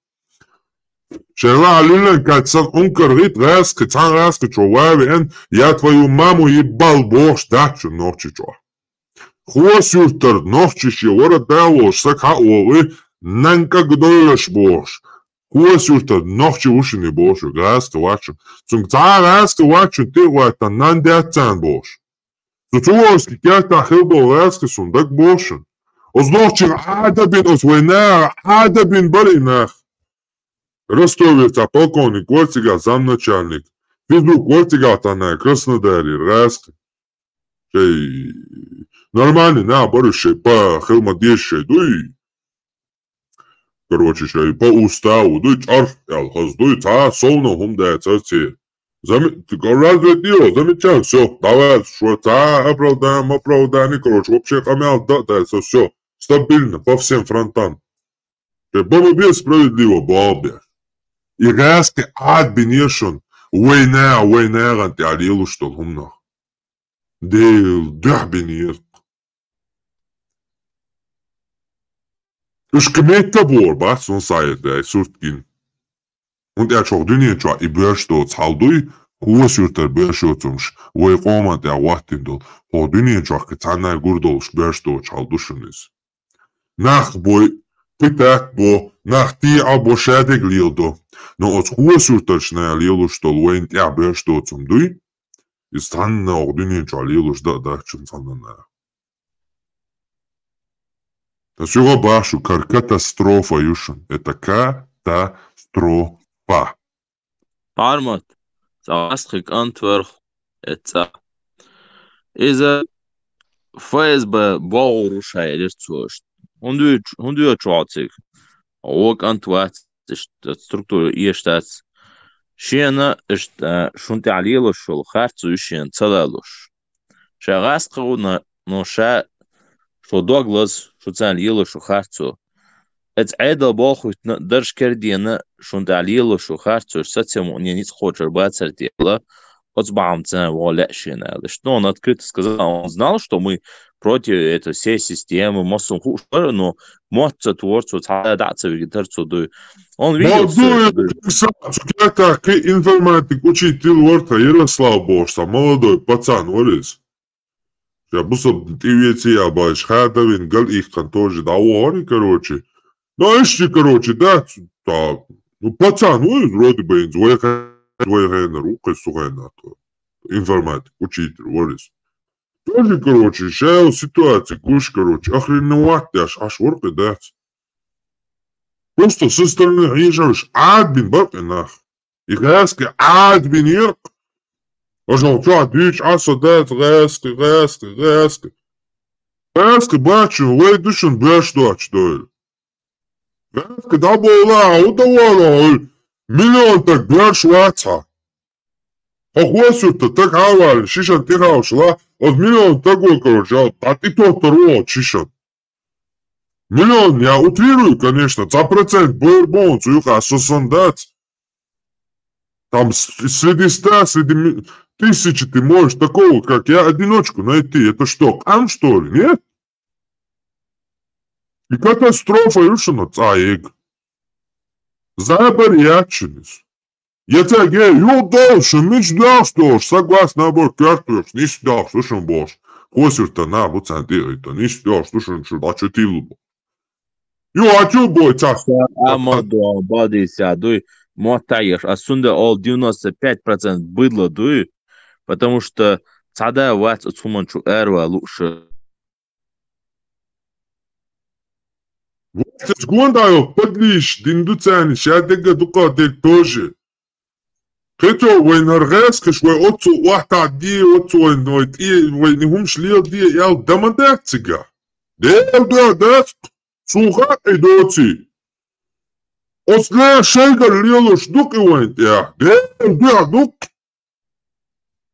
Шела алюлен кацан ункаргит раски, цан раски човави, я твою маму ебал бож датчун ногче чова. Хосюртер ногчище ора давош, сака овы, нанка гдойлаш бош. Хосюртер ногче ушини бошу, раски вачун. Цун ца раски вачун, ты вата нандятцан бош. Цуцуоски кята хилбо раски сундак бошен. Ознохчин адабин озвойнара, адабин баринах. Ростовец, полковник, Кортига, замначальник. Физрук, Кортига, Танай, Краснодаре, раски. Нормально, на, барышей, по хилмадешей, дуй. Короче, по уставу, дуй, чарф, ялхаз, дуй, ца, солно, хумдая, ца, те. Разве дело, замечал, все, давай, что, ца, оправдаем, короче, вообще, камял, да, все, стабильно, по всем фронтам. Было без справедливо, бабе. И раски адбинешен, уэйнэ, ганти, алилу, что хумна. Дейл, дяхбинеш. Уж кмета бор, бас, он сайет, да, сурткин. Und çok dünya çok ibörstö çaldıy, huosürter börşötümş, ve qomat ya vahtindol. O dünya çok kitana gurdolş börstö çaldışınız. Nach boy pitak bo, nach ti abo şadeg lildo. No od huosürter şna liluştol went ya börştötüm duy. İstanna o dünya çok liluş da çın sanana. Да сюда башу катастрофа юшин. Это катастрофа. Armat, завасхик антверх, это из-за ФСБ боурушай лерцуш. Он дует чуацик. Ок антват, структура иштац. Шена шунти алило шул харцу шен цалалуш. Шагасқуна но ша что Доглас, что цалило шо харцу. Это айда бохут даже кердина шундалило шо харцу, совсем он не хочет бацар дела. Вот бамца волящина. Что он открыто сказал, он знал, что мы против этой всей системы, массу хуже, но моца творцу цадаться вегетарцу. Он видел все. Это информатик учитель Ворта Ярослав Бошта, молодой пацан, валис. Я бусоб тивец я баш хадавин гал их тоже давори, короче. Ну еще, короче, да, ну пацан, ну вроде бы двоехайна рука сухайна то. Информатик, учитель, валис. Тоже, короче, сейчас ситуация, куш, короче, охреневать, аж ворка дать. Просто со стороны езжаешь, админ, бак и нах. غاسك عاد بنيرق أجو تقعد ديش عصدات غاسك غاسك غاسك غاسك باتشن ويدشن باش دوتش دول غاسك دابو لا ودوالا مليون تك باش واتها أخواسو تتك عوال شيشان تيغاوش لا أز مليون تقول كروجات تعطي توتروات شيشان миллион, я утрирую, конечно, за процент бурбон, цуюха, сосандат. Там среди 100, среди 1000 ты можешь такого, как я, одиночку найти. Это что, кам, что ли, нет? И катастрофа, юшина, цаек. Заборячились. Я тебе говорю, дальше, мечтал, что ж, согласно набор картуш, не сдал, что ж он бош. Косир-то на, вот это, не сдал, что ж он что, а что ты лубо. Yo, açıl boy çak. Ama do бодися, дуй, мотаешь, а сунда all 95% быдло, дуй, потому что цада вац цуманчу эрва лучше. Ты сгондаю, подлишь, диндуцани, шадега дукатек тоже. Хотя войн аргескаш, вой отцу вахта ди, отцу войн, войн хум шлил ди, ял дамадакцига. Да. Суха идоци. Осле шейгар лилуш дук и войн, я. Да, дук.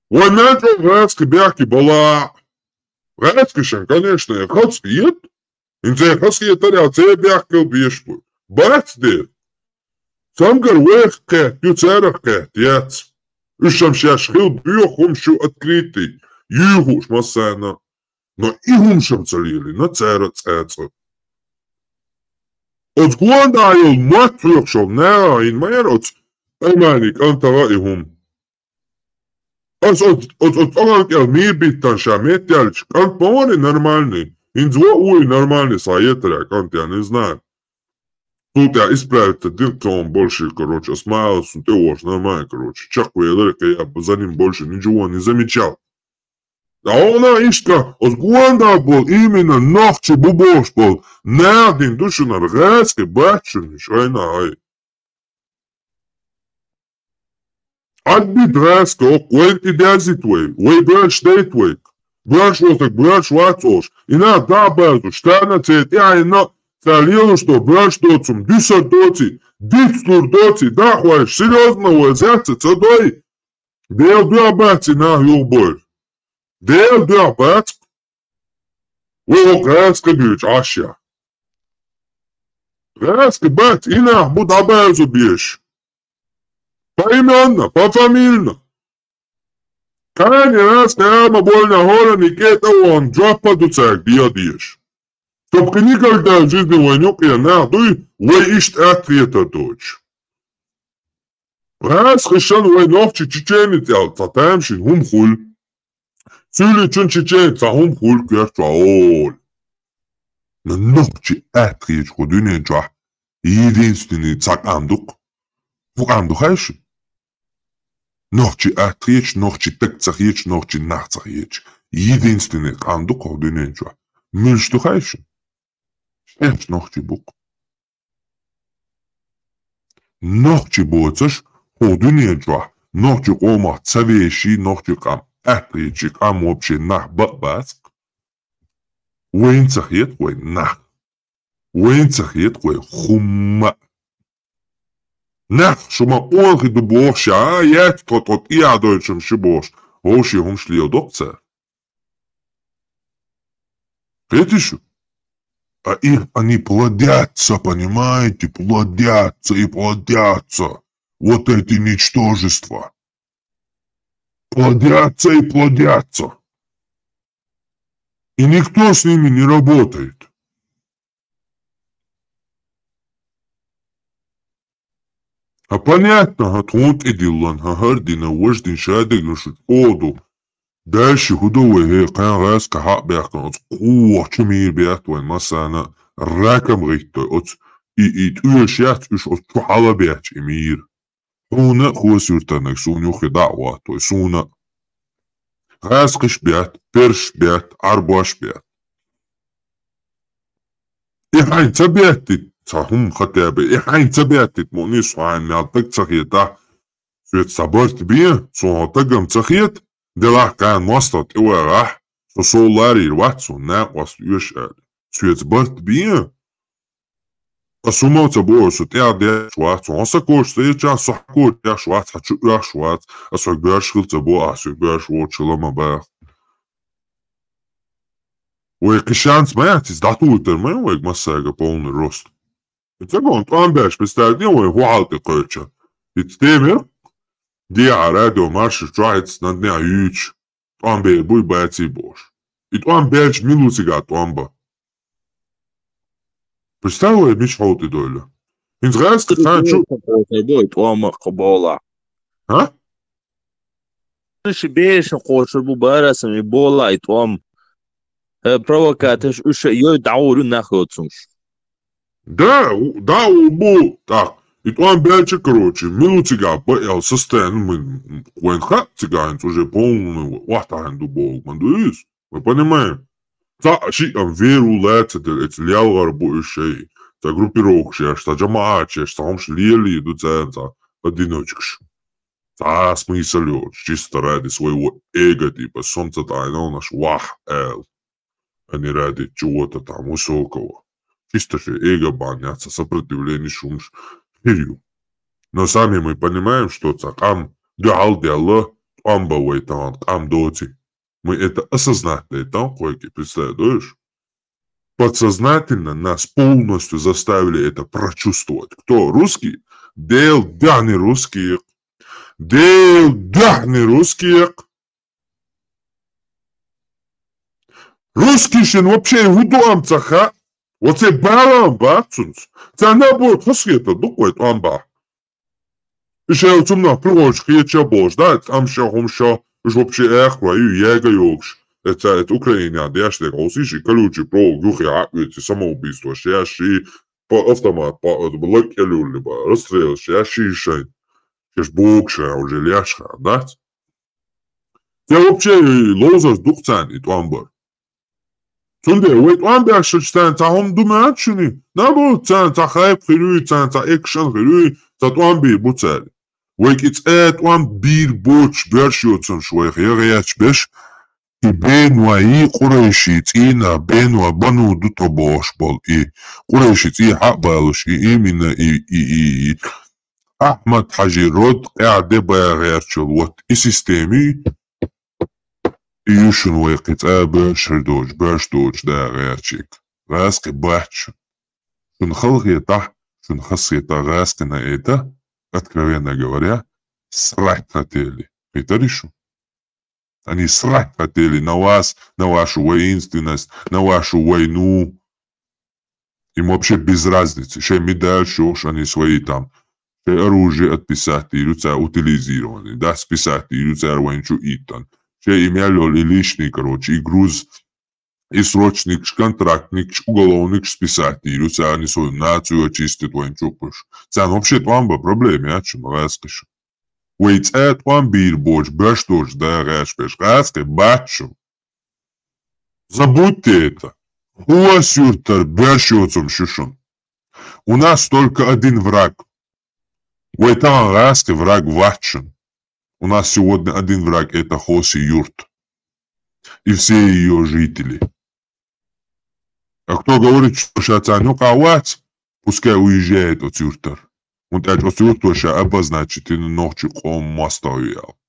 Войн начал грецкий бяки была. Грецкий, конечно, я хацкиет. Инце хацкиет, а це бяки бешпу. Бац де. Самгар вехке, тюцерахке, тец. Ушам шашхил бюхум шу открытый. Юхуш масена. Но и хумшам цалили, на цеца. От гуандайол матрюкшол неа ин майерот эманик антава ихум. От оганкел мирбиттан шаметяльч, кант помони нормальный. Инзво уй нормальный саетря, кант я не знаю. Тут я исправить дирктом больше, короче, смаялся, ты уж нормально, короче. Чакуя, я за ним больше ничего не замечал. А она ишка, от гуанда был именно нахче бубош был. Не один душу на ргайской бачен, шайна ай. Адби драйска, о куэнти дязи твой, уэй брач дэй твой. Брач вот так, брач ватош. И на да базу, штана цет, я и на цалилу, что брач доцум, дюсар доци, дицлур доци, да хуаешь, серьезно, уэзяцы, цадой. Дел дуабати на юбой. Дел дуабати. О, грецка бич, аша. Грецка бать, и на будабазу бич. Поименно, пофамильно. Крайний раз, когда больно гора Никита, он джапа дуцак, диадиш. Чтоб никогда в жизни войнюк я нахуй, вы ищет ответа дочь. Раз хышан войнок чеченец, я цатамшин хум хуль. Сюли чун чеченец, а хум хуль кверчаол. Но ногчи ответ ходуне джа. Единственный цак амдук. Фук амдук хайшин. Ногчи ответ, ногчи текцахеч, ногчи нахцахеч. Единственный амдук ходуне джа. Мюльшту хайшин. Эш ногчи бук. Ногчи боцаш, ходуне джа. Ногчи кома цавеши, ногчи кам отвечи, кам вообще нах бабаск. Уэйн цахет, уэйн нах. Уэйн цахет, уэйн хумма. Нах, шума онхи ду боша, а я тот и адойчем шибош. Оши хум шлио докцер. Видишь? А их они плодятся, понимаете? Плодятся и плодятся. Вот эти ничтожества. Плодятся и плодятся. И никто с ними не работает. А понятно, тут и дилан, хардина, вождин, шадик, нашут оду. Дальше худовые, кан раз кахак бяхтан, от куа чумир бяхтан, масана, ракам рихтой, от и тюшят, от чухала бяч, эмир. Суна хосюртанак, сунюхи дава, той суна. Раскаш бят, перш бят, арбаш бят. И хайнца бятит, цахум хатябе, и хайнца бятит, монис хайн, мялтак цахета. Свет соборт бие, сон тагам цахет, дела кан мостот иуэра, со солари рвацу на вас юшали. Свет соборт бие, Asumauca buvo su tie de švats, un sako, što je čas sako, tie švats, haču ja švats, a su gārškilca buvo, a su gāršvočilama bēr. Ой, кишанс маяц, датутер май, ой, масага полный рост. И так он там бэш, представь, ой, хуалты коча. И темер, диа радио марш швайц на дня юч. Там бэ буй бэци бош. И там бэч милусига тамба. Представь, ой, миш хоуты доля. Израильский ханчу. Бой, там кабала. А? Ты беш, хочешь бубарасами бола, и там провокатор уже ее дауру находится. Да, убу, так. И там бяче, короче, минутига поел состояние, мы куэнха цыганец уже полный, ватахан дубол, мандуис, мы понимаем. Та, ши там веру лэцедер, эти ляугар буишей, та группировка, что джамааче, что там шлели, идут за одиночкш. Та смысл, чисто ради своего эго, типа, солнце тайно наш вах эл. А не ради чего-то там высокого. Чисто же эго банятся, сопротивление шумш. Но сами мы понимаем, что там дял дяло, там бавай там доти. Мы это осознательно там кое-какие представляешь? Подсознательно нас полностью заставили это прочувствовать. Кто? Русские? Дел да не русские. Дел да не русские. Русский шен вообще гудуам цаха. Вот це барам бацунс. Це не будет хасхета, дуквает амба. И ще у цумна пригодшки є чабош, да? Там ще хумша, ж вообще эхва, и ега йогш. Это Украина, да, что голосишь, и колючий провод, юхи аквити, самоубийство, ще по автомат, по блок люльба, расстрел, ще шишень. Ще ж бокша, уже ляшка, да? Це вообще лозас духцан, и туамбар. Tunde, wait, one back should stand to home do actually. Nabo, tan ta hype for tan ta action for you, that one be butter. Wake it's at one beer boach bershots on shway, reach besh. I benwa I Qurayshit ina benwa banu duto bosh bol I Qurayshit I habalosh I mina I Ahmad Hajirod قاعد بيغيرشل what I systemi يوشن ويقت باش دوج دا غيرشيك غاسك باتش شن خلق يتح شن خص يتا غاسك на это откровенно говоря срать хотели это решу они срать хотели на вас на вашу воинственность на вашу войну им вообще без разницы что мы дальше уж они свои там оружие отписать и утилизированы да списать и воинчу итан Че имело ли лишний, короче, и груз, и срочник, контрактник, уголовник, списатель, це они свою нацию очистят, воин чупыш. Це вообще твамба проблема, я чем раскашу. Вейц вам бир боч, бэшточ, да рэшпеш, раскай, бачу. Забудьте это. У вас юртер, бэшотцом шушун. У нас только один враг. Вейтан раскай, враг вачен. У нас сегодня один враг – это Хоси Юрт и все ее жители. А кто говорит, что Шацанюк Авац, пускай уезжает от Юртер. Он так от Юртоша обозначит и ночью ком мостоял.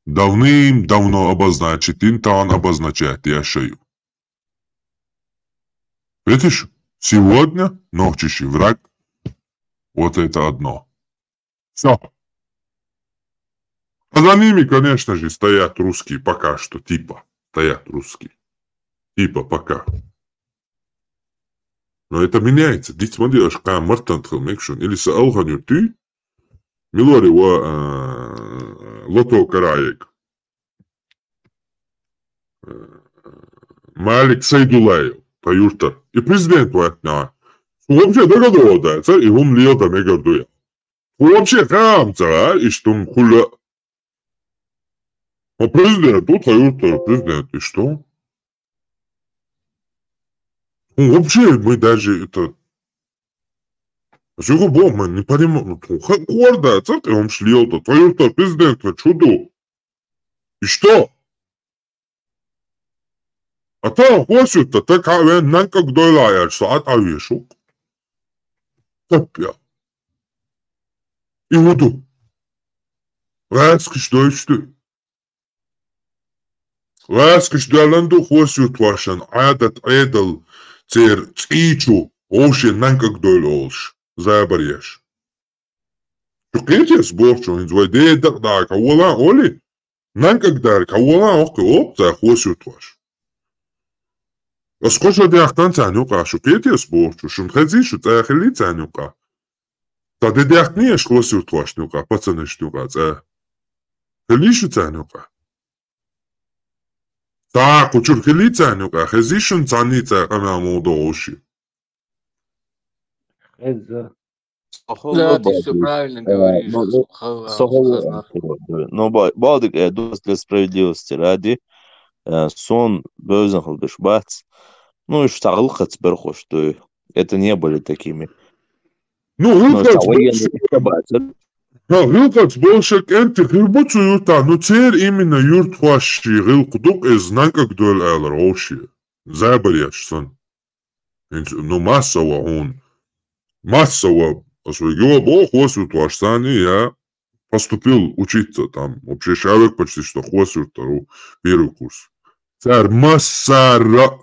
Давным-давно обозначит, интан обозначает я шею. Видишь, сегодня ночью враг – вот это одно. Все. А за ними, конечно же, стоят русские пока что, типа, стоят русские. Типа пока. Но это меняется. Дить смотри, аж кам мартан тхалмекшон. Или са алханю ты, милори лото караек. Малик Сайдулаев, таюртар. И президент ватна. Вообще догадывается, и он льет мегардуя. Вообще хамца, и что хуля. А президент, тут Хаюртер, президент, и что? Ну, вообще, мы даже это... Чего Богман, не понимаю, гордо, церковь вам шлил-то, твою-то президента, чудо. И что? А там хвостью-то, так нам как дойлаешь, а тавишук. Топя. И уду. Васкиш дойчты. Васкиш дайланду хвостью твашан, адат эдал, цер цичу, оши нам как дойлош. Забарьешь. Чукетес борчу, инзвай дедак, да, каула, оли. Нам как дар, каула, охи, оп, за хвостью тваш. А сколько дяхтан цанюка, чукетес борчу, шум хазишу, цахели цанюка. Та дедяхнеш хвостью тваш нюка, пацанеш нюка, ца. Хелишу цанюка. Та, кучур хели цанюка, хазишун цаница, камяму до оши. Это Да, ты все правильно говоришь. Но Балдик, я думаю, для справедливости ради, сон бözен хылдыш бац, ну и штагыл хацберхо, что это не были такими. Ну, Гилкац болшек энти хирбуцу юрта, ну цер именно юрт хуаши, гилкудук из знанка гдуэл элэр оши. Забарьяш сон. Ну массово он. Массово. Освоего бог хвостью твашсани, я поступил учиться там. Вообще человек почти что хвостью второй, первый курс. Цер массара.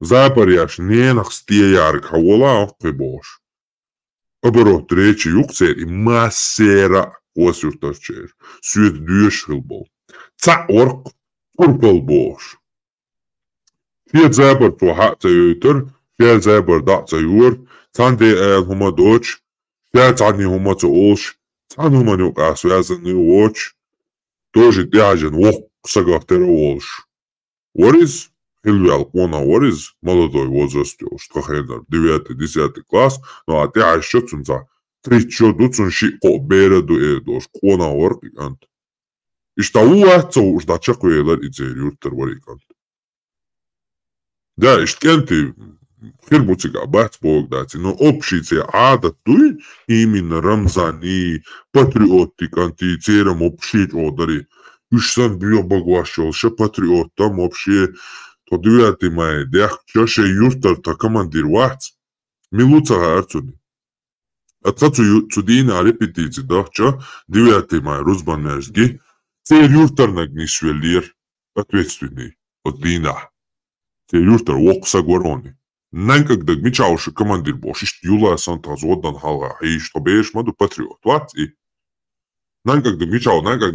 Забарьяш ненах стеяр, хавола охты бош. Оборот речи юкцер и массера хвостью торчер. Сюет дюшхил бол. Ца орк, курпал бош. Фиет забар туахат заюйтер, фиет забар дат заюр, цанде эл хума доч, фиет цанни хума цаош, цан хума нюк асвязан ню оч, тоже дяжен вох сагахтера олш. What Хильвял кона Орис, молодой возраст, что хрена, 9-10 класс, ну а ты еще цунца, 3 дуцун шико береду эдош, кона орк гигант. И что уахца уж да чакуэлэр и зерюртер варикант. Да, ишткенти, хирбуцига бац бог дати, но общице ада туй, именно Рамзани, патриотиканти, церам общить одари. Уж сам бил багвашел, ше патриот, там вообще то 9 мая, дях, чаще юртар, та командир вахц. Милуца гарцуни. Атцацу цудина репетиции, да, ча 9 мая, Рузбанежги, цер юртар нагнишвелир, ответственный, от дина. Цер юртар вок сагварони. Нанкак даг мичауши командир бошишт, юла санта зодан халга, и что бееш маду патриот, вахц, и Нанкак да мичау, нанкак,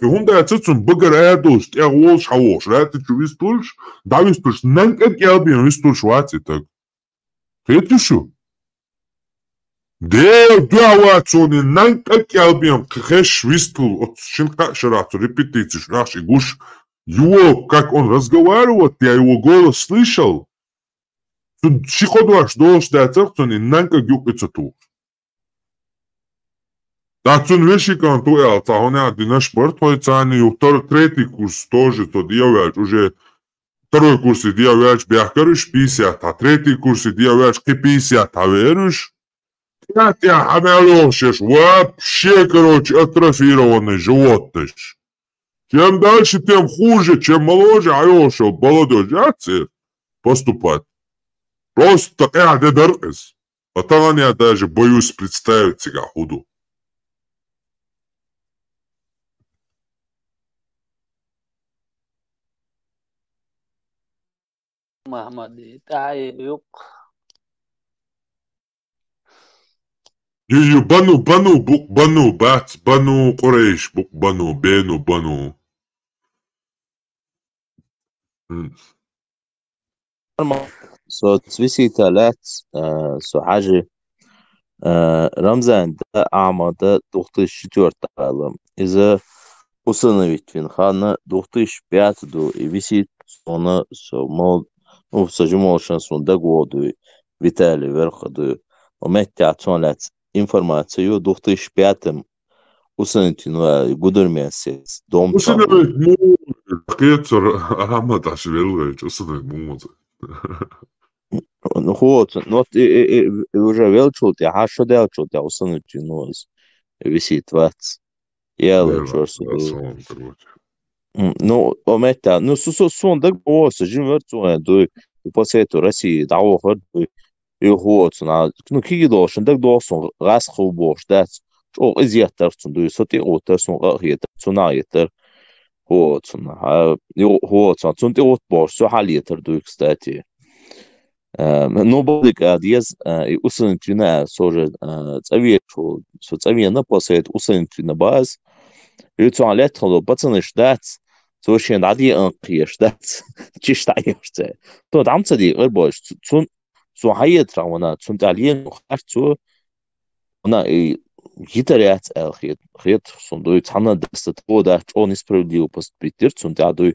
хунда цуцун бгэр айдулш, я волш хавош, рати чу вистулш, да вистулш, нанкак ялбин вистулш вати так. Хэти шу? Дэ дуавацуни, нанкак ялбин, хэш вистул, от шинка шарацу, репетиции, шнаш и гуш, его, как он разговаривает, я его голос слышал. Шиходваш долш да цуцуни, нанкак юкица туш. Дацун вешикан туял, цахоня динаш портвой цани, и третий курс тоже то диавяч, уже второй курс диавяч бяхкарыш 50, а третий курс диавяч к 50, а веруш? Я хамялошешь, вообще, короче, атрофированный животный. Чем дальше, тем хуже, чем моложе, айошел, молодежь, я поступать. Просто дедеркес. А там я даже боюсь представить себя худу. Mahmadi tayo yuk. You banu book banu bat banu Quraysh book banu benu banu. So цвиситалат so حاجة رمزان ده أعمى 2004 عالم إذا установить Винхана 2005 и висит она мол ну сожмол шансон до года Виталий Верходу ометятонлет информацию 2005 установить гудер месяц дом установить ну кецер Ахмад Ашвелович установить музыку Ну вот, вот уже велчут, я что делчут, я усынуть нос висит вац. Я лучше Сон, короче. Ну, ометта, ну сон так босс, живет сон, да, и после этого России дало ход, и вот, ну киги должен, так должен раз хубош, да, что изъятер, да, соти отер, сон архитер, цунаритер, вот, вот, сон ты отбор, все халитер, да, кстати. Но балик адьез и усынчина соже цавечу, со цавена после этого усынчина баз, и цон летхо пацаны ждать, совершенно ради ждать, чистаешься. То там цади больше, цон хайет равна, цон талиен харцу, она и гитарят хет сондой цана дастат вода, он несправедливо поступит, цон тядой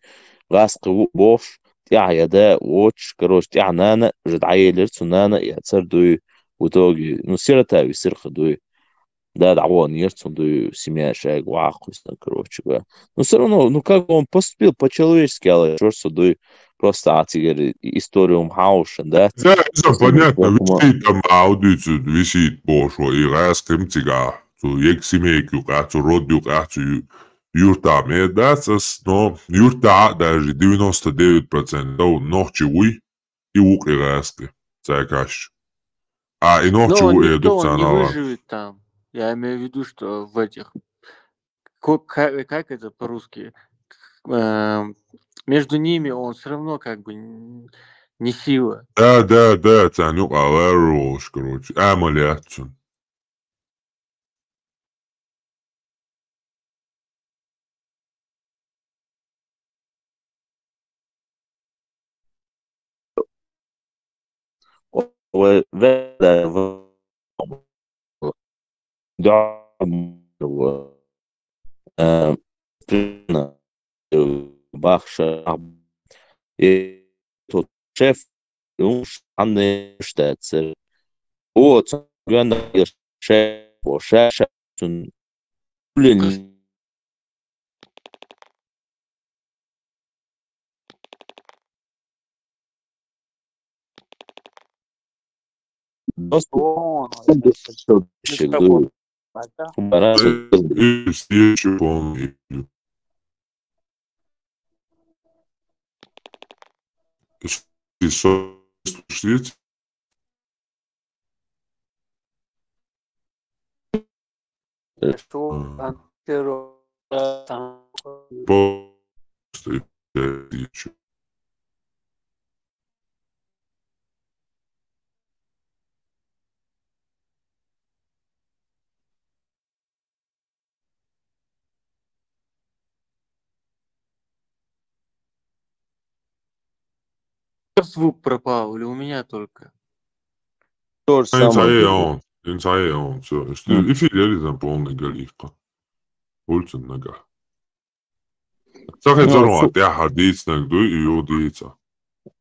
газ бош. يا ده واتش كروش نانا جدعيلر تنانا يعتر دوي وتوغي نسيرة تاوي سيرخ دوي ده دعوان يرتون دوي семья шаг вахусно короче говоря. Но все равно, ну как он поступил по-человечески, але чёрт дуй просто атигер историю хаушен, да? Да, это понятно, висит там аудицию, висит пошло, и раз кемтига, то ек семейку, то родюка, то юрта медацас, но юрта даже 99% ночи уй и ук и раски, цайкаш. А и ночи Но уй никто не эдукционала. выживет там. Я имею в виду, что в этих... Как это по-русски? Между ними он все равно как бы не сила. Да, цанюк алэрош, короче, амалятсон. Бахша и тот шеф уж анне штатser вот гönda шеф шеф Встречу помню. И слушайте. Просто встречу. Звук пропал, или у меня только? То же самое. он, все. И филеризм полный галифка. Ультин нога. Сахай зарма, тя хадиц нагду и юдица.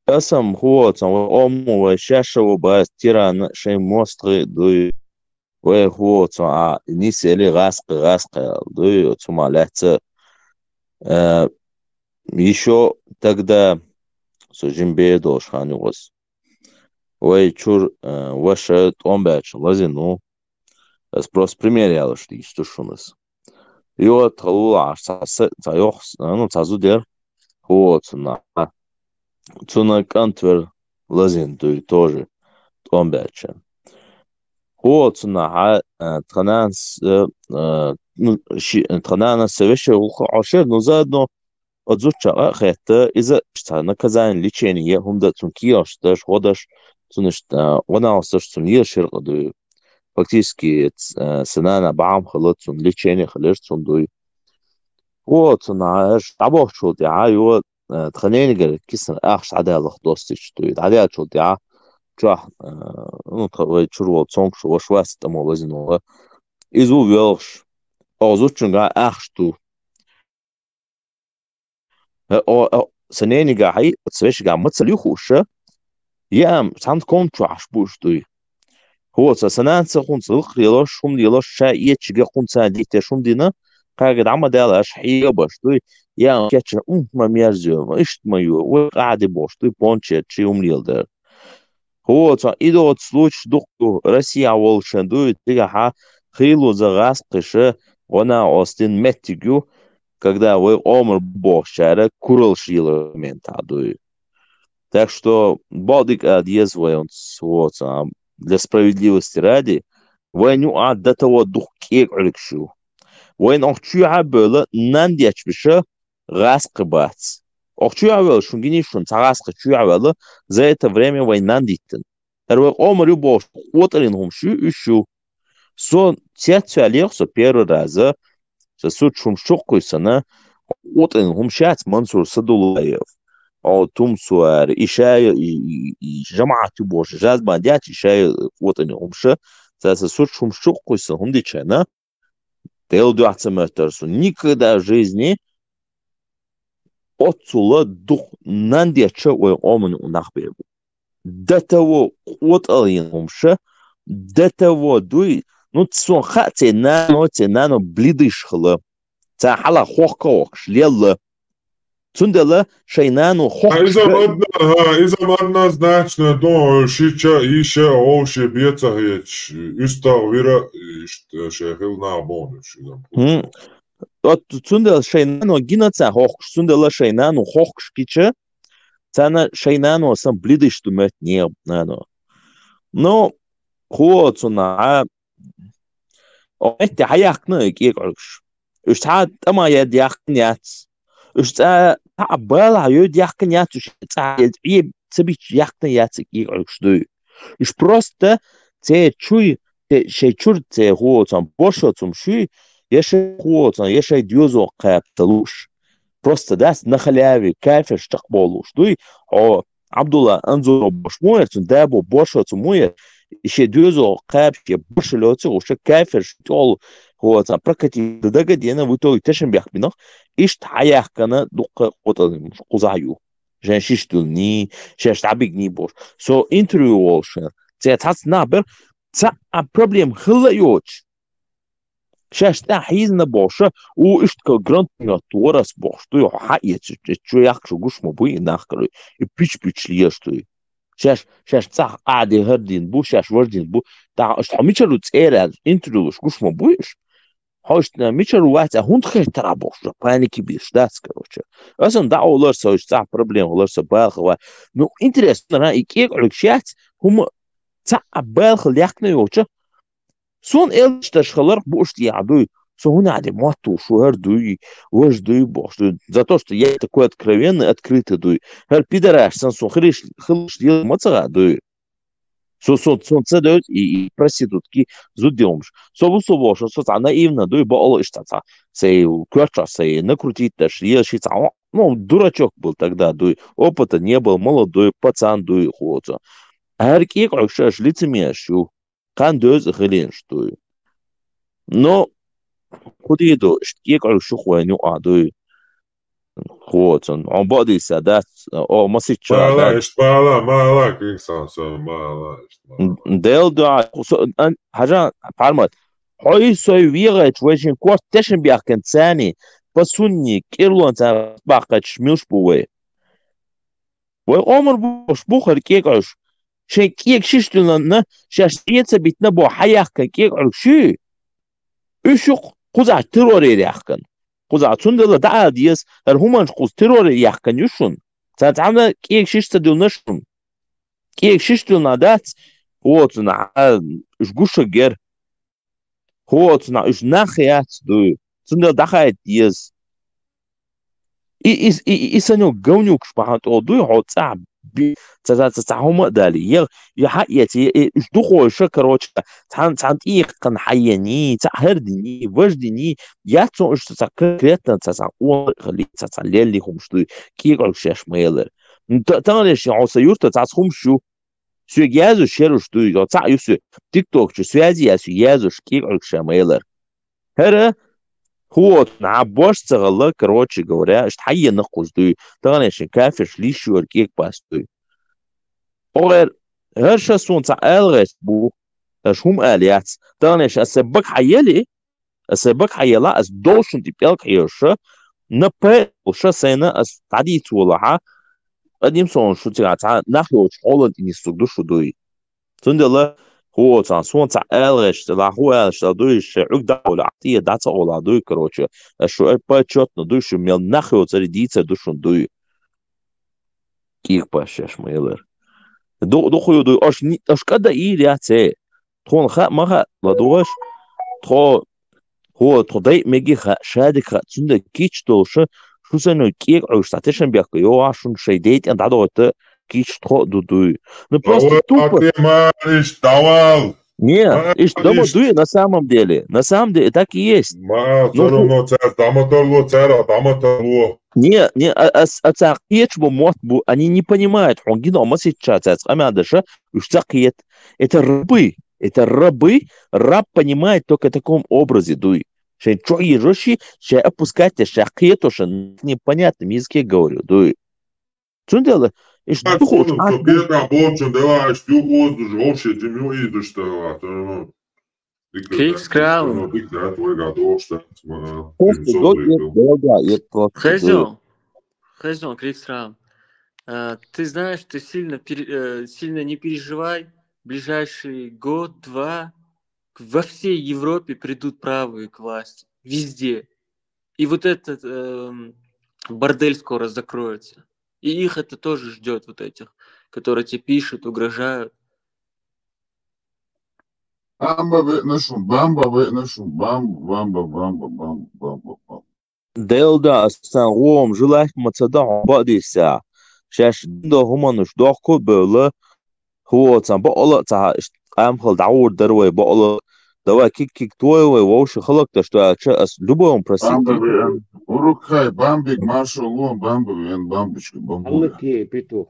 Я сам вот, омова шашево бас тиран шей мостры дуй. Ой, вот, а не сели раска, дуй, цумаляться. Еще тогда сужимбе дошхани was. Ой, чур, ваша томбач, лазину. Просто примеряла, что есть шунас. И вот, ну, цазудер, вот, цуна кантвер лазин, то и тоже томбача. Вот, цуна, трананс, ну, трананс, вещи, ушер, но заодно отзуча, это из-за наказания лечения, он да цункиош, даже ходаш, цунаш, она осташ цуньешер, фактически сенана бам халатсон лечение халерсон дуй вот на табох шут я его тренинг кисан ахш адалах достич дуй адал шут я чах ну твой чурво цонг шо швас там лазино изу велш озучунга ахшту сененига хай цвешга мацлихуша ям санд контраш буш дуй هو سنانسا خون صدق يلاش شوم يلاش شا يتشجع خون سادي تشوم دينا قاعد عم دالاش حية باشتوي يا كاتش ما ميرزيو ما إيش ما يو وقاعد باشتوي بونشة شيء ليل ده Вот, и тот случай, что Россия волшебствует, тига хилу за газ кышы, она остин меттигю, когда вы омр бошара курал шилы ментадует. Так что Балдик отъездывает вот, для справедливости ради, войну до того дух кекрикшу. Войн охчу абела нандяч биша газ кыбац. Охчу абела шунгинишун цагас кычу абела за это время война диттен. Эрве омрю бош отрин хумшу ищу. Сон тетя Олегса первый раз, суд шумшукуйсана отрин хумшац Мансур Садулаев. أو تمسوار إشاعة جماعة بوش جاز بعديات إشاعة وطني همشة تاسسوش همشة قيسة هم دي чана تيل دو أحسمترسو никогда в жизни отцула дух нандяча ой омын унахбебу до того оталин همشة до того дуй ну цон хате нано блидышхла та хала хохкош лелла Цундела шайнану хохш. Изам однозначно, то шича ише оуше бецахеч, устав вира, шехил на бонус. Цундела шайнану гинаца хохш, цундела шайнану хохш кича, цана шайнану сам блидыш тумет не нано. Но хуоцуна, это хаякна кекорш. Устат ама я диахняц. Ушта абал аю диахняц, ушта и цебич яхняц кекорш. Уж просто те чуй, те шейчур те хуоцам бошоцум шуй, ешай хуоцам, ешай дюзо капталуш. Просто даст на халяве кайфе штакболуш. Дуй, о Абдулла Анзуро бошмуер, дабо бошоцум муер, еще дюзо кайфе бошелёце, уж кайфе штол хуоцам прокати дагадена в итоге тешен бяхбинах. إيش تحياه كنا دق قطع قزعيو جان شيشتلني شاش تعبيني بوش so introduction تحس نابر تا problem خلا يوش شاش تحيزنا بوشة وإيش كجرانت نتورس بوش تو حقيقة شو يخشوا جوش مبوي ناخره بيش ليش توي شاش تا قاعد هردين بو شاش وردين بو تا أشتحميشلو تسير introduce جوش مبويش Hoşna miçer uatsa hund xertara boşra paniki bir ştats короче. Aslında da olursa işte problem olursa balxva. No interesantna iki ölçüyat hum ta balx yakna yoçu. Son elçtaşxalar boş diyadı. Son hadi мату шуэрдуй, вождуй бош. За то, что я такой откровенный, открытый дуй. Хер пидораш сан сон хриш дел мацага дуй. Сон цедет и проститутки зудемш. Собусо бош, она наивно дуй баало иштата. Сей квача сей накрутить даш, ешица. Ну, дурачок был тогда дуй. Опыта не был, молодой пацан дуй хуоца. Herki короче лицемерщу. Кан дөз хелен дуй. Но خوديدو اشتكي короче хуйню дуй. Вот он бody садат о масича мала кинсан мала дел да حاجه فارمت هاي سويره وجين كوت تشن بيحكن ثاني بسوني كيلون تا باقت شميش بوي وعمر بوش بوخر كيكش شي كيك شيشتلنا شاشتيت بيتنا بو حيحكن كيكش اشق قزع ترور يحكن قزع تندل دعا ديس هرهمان قز ترور يحكن يشون تعمل كيك شيشتلنشون كيك شيشتلنا دات вот на жгуша гер вот на уж нахят ду цундел дахает ес и саню говнюк шпахат о ду вот ца хома дали я хаяти ждухо ша короче цан иқан хайяни ца хердини вождини я цо уж ца конкретно ца о хли ца лели хум что кигол шеш мейлер танеш оса юрта ца хумшу Сюгязу шеруш дуй, ца юсу TikTok чу связи я сюгязу шкик шамейлер. Хера вот на бош цагала, короче говоря, штайя нахуз дуй, танеш кафеш лишур кик пас дуй. Огер херша сун ца элрес бу, шум алиац, танеш асбак хайели, асбак хайела ас должен типелк херша, на пе уша сена ас тади цулаха. Одним словом, что тебя нахуй холод и не сугду шудуй. تندلا هو تان سون تاع الغش لا هو الغش دويش عقدة ولا عطية داتا ولا دوي كروتش شو باتشوت ندوش ميل نخيو تري ديتا دوشون دوي كيك باشش ميلر دو خيو دوي اش كدا ياتي تون خا ما خا لا دوش تو هو تضيق ميجي خا شادك خا تند كيتش دوش شو سنو كيك او ستاتيشن بيك يو عشان شي ديت انت عدوت كيتش تو دوي ну просто тупо Не, дуй на самом деле так и есть. Не, они не понимают, это рабы, раб понимает только в таком образе, дуй. Что ежоши, что опускать, что киету, что непонятном языке говорю, дуй. Что делать? Kriegsgrauen. Хазион, Криксраун. Ты знаешь, ты сильно не переживай. Ближайший год-два во всей Европе придут правые к власти. Везде. И вот этот бордель скоро закроется. И их это тоже ждет, вот этих, которые тебе пишут, угрожают. Делда астан ром желать мацада бадиса. Шаш до хумануш дохко бөлө هو تان بقلا تاع امخل دعور دروي بقلا دوا كيك توي ووش خلق تشتا اس لوبون برسيت وركاي بامبيك ماشالله بامبو بامبيش بامبو لكي بيتوخ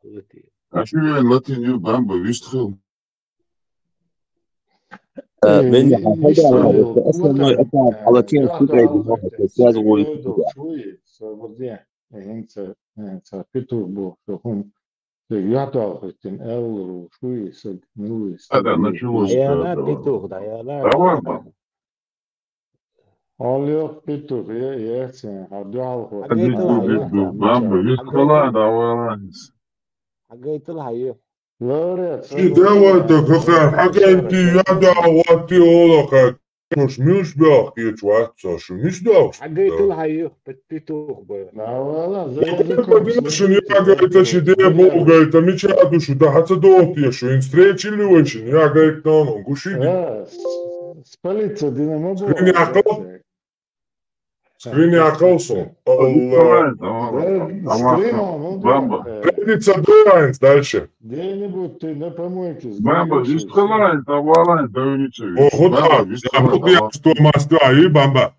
لكي اشو لاتينيو بامبو يستخل من حاجه اصلا على كين كوبري بس شوي صبرتين انت بيتوخ بو هم يعطوا في وشوي صد نويس هذا نشوف عيالات بيتوخ عيالات Olha, Pitu, yes, هدوها حقيت الحياة دوت فخر حقيتي يدا واتي أولك مش باقي تواتش شو مش دوش حقيت الحياة بتوخ لا والله زي شو يا شو ده بوجا مش هادو شو ده حتى دوتي شو انستريتش اللي وش يا قايت نانو قشي سباليتسا دينامو Скриня Акалсон. Кредица Дуайнс дальше. Где-нибудь ты на помойке. Бамба, вистралайн, тавалайн, давничевич. О, худа, я буду я что мастера, и бамба.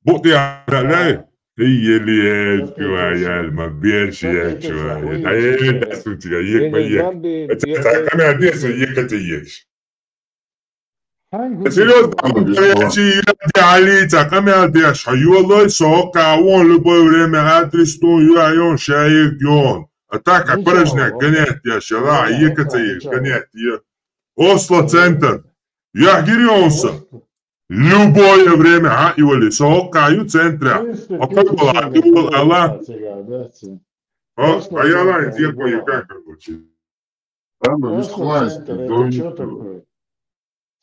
Буду я, да, еле чуая, маберши чуая. Да еле да сутига, ек по ек. Это камера деса ек это еш. Серьезно, алица, камера деш, юлой сока, он любое время адрес то юайон шаек йон. А так как порожняк, гонять я шала, ек это еш, гонять я. Осло центр, я гирионса. Любое время, а и воли сока ю центра. А как была, ты была, а я лайн, я понял, как короче. Бамба, висклайс,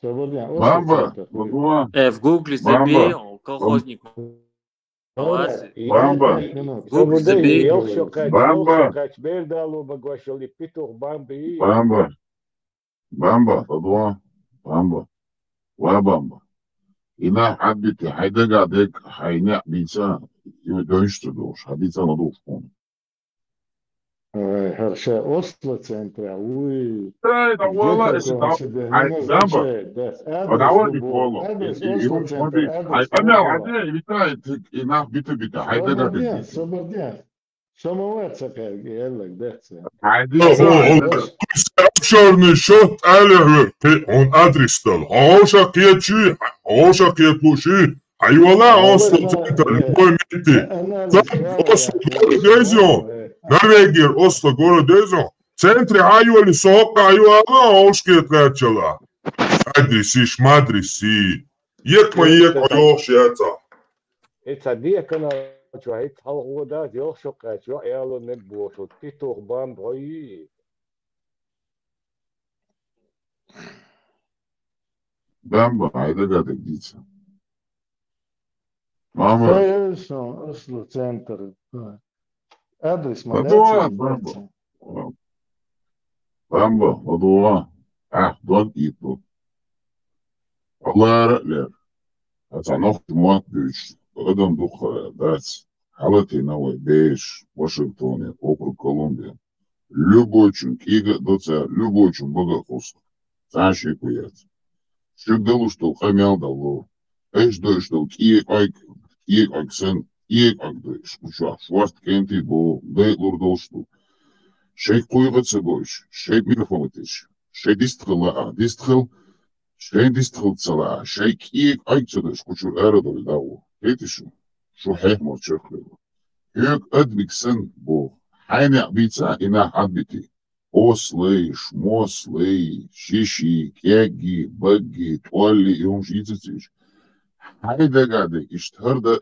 Бамба, в гугле забей, колхозник. Бамба, гугле забей. Бамба, Бамба, Бамба, Бамба. إنا حبيت حيدا قاعدك حينع بيتزا يدوشت دوش حبيتزا نضوف كون هرشا أصلا центра وي ده والله إيش ده دعوة والله أنا عادي بتاعي إنا بيت حيدا قاعدك صبر سماوات قال لك ده عادي Черный счет Аллер, он адрес дал. Оша кетчи, Оша кетлуши, айвала Осло центр, любой мети. Осло город Дезион, Норвегия, Осло город Дезион. В центре айвали сока, айвала Ошке трачала. Адреси, шмадреси. Екма Ошиаца. Это декана, чуает, халгода, Ошока, чуайло не бошо, ты тох бам бой. Bamba, haydi gadik diyeceğim. Mama. Aslı центр. Адрес Adua, маньяцев. Bamba. Bamba, Adua. Dort itu. Allah öğretler. Hatta nokta muhabbet. Adam dukha, dats. Halati навой, Бейш, Вашингтоне, округ Колумбия. Любой чун, кига доца, любой чун, богохост. Саши куят. Шугдалу, что хамял дало. Эш дой, что киек сын, киек дой, шкуча, шварт кенти бо, дай лурдол, что. Шейк куйгаться бойш, шейк микрофон тыш. Шейк дистхил, шейк дистхил цала, шейк киек цадыш, кучур эрадой дау. Эти шу. شو حيحمر شكله هيك أدمك سن بو حينع بيتسا إنا حدبتي أوصلي شموصلي شيشي كياجي بجي تولي يوم شيتتيش هيدا قاعدة اشتهر ده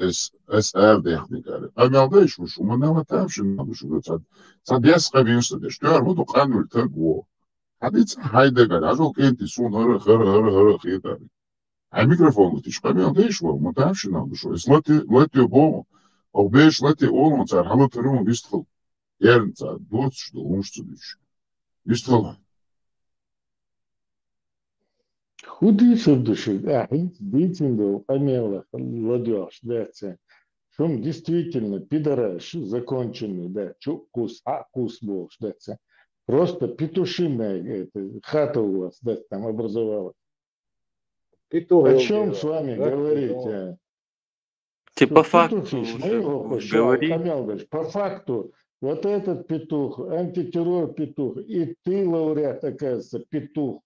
اس ار ده يحدي قاعدة أميال دايش مش ومنا ما تعرفش إنه مش صد يسقى بينسد اشتهر مدو قانو التقوى حديث هيدا قاعدة عجوك انتي سون هر خيطاري الميكروفون تشقى بيان ديشوا ما تعرفش نعمل شو لاتي بوم او بيش لاتي اول تاع حلت روم بيستخل يرن تاع دوت شو مش تديش بيستخل Худи сюдуши, битинду, амела, ладёж, да, шум действительно пидораш, законченный, да, чукус, акус был, да, просто петушиная хата у вас, да, там образовалась. О чем с вами говорить? Ты по факту говори. По факту, вот этот петух, антитеррор петух, и ты, лауреат, оказывается, петух.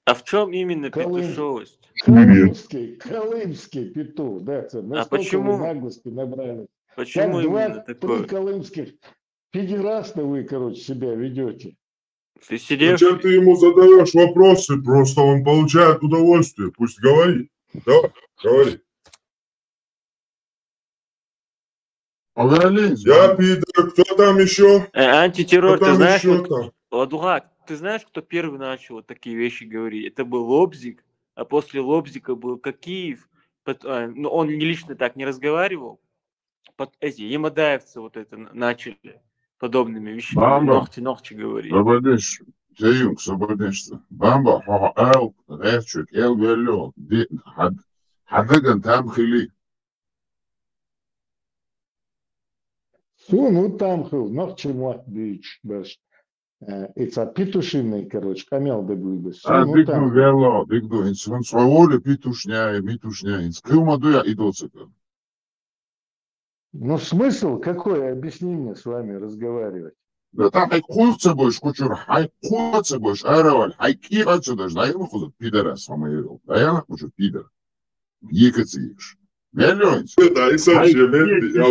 А в чем именно петушовость? Колымский петух, да. А почему? Наглости набрали. Почему как именно такое? 2-3 колымских педераста вы, короче, себя ведете. Ты сидишь... Зачем ты ему задаешь вопросы? Просто он получает удовольствие. Пусть говорит. Давай, говори. Я пидор. Кто там еще? Антитеррор, кто ты знаешь, еще Ладугак, ты знаешь, кто первый начал вот такие вещи говорить? Это был Лобзик, а после Лобзика был Кокиев. Ну, он лично так не разговаривал. Эти емадаевцы вот это начали подобными вещами. Ногти говорить. Сободиш, Заюнг, сободишься. Бамба, эл, ревчик, эл велё. Хадаган там хили. Ну там хил, ногти мат бич, баш. Это петушиный, короче, камел да будет. Дикну вело, дикну. Инсан свободы петушняя. Скилмадуя и доцика. Ну смысл какой? Объяснение с вами разговаривать. Да там хайкуется больше, кучур, хайкуется больше, аэроваль, хайкиваться даже, да я выходу, пидора с вами говорил, да я нахожу пидор. Екациешь. Миллионец. Да, и сам Шеметти, я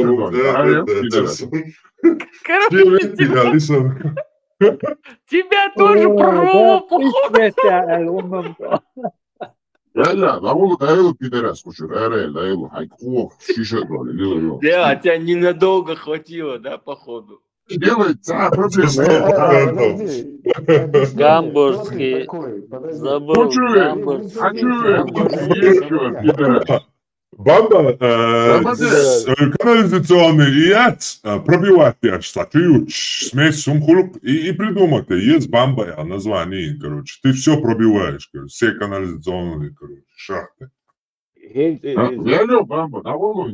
Тебя тоже прорвало, Да, довольно даёт пидорас, кучур, аэрель, даёт, хайкух, шиша, говорили. Да, тебя ненадолго хватило, да, походу? Делает, Гамбургский. Забыл. Банда, канализационный яд пробивать я статью, смесь сумхулук и придумать. Есть бамба, название, короче. Ты все пробиваешь, короче, все канализационные, короче, шахты. Велю бамба, доволу,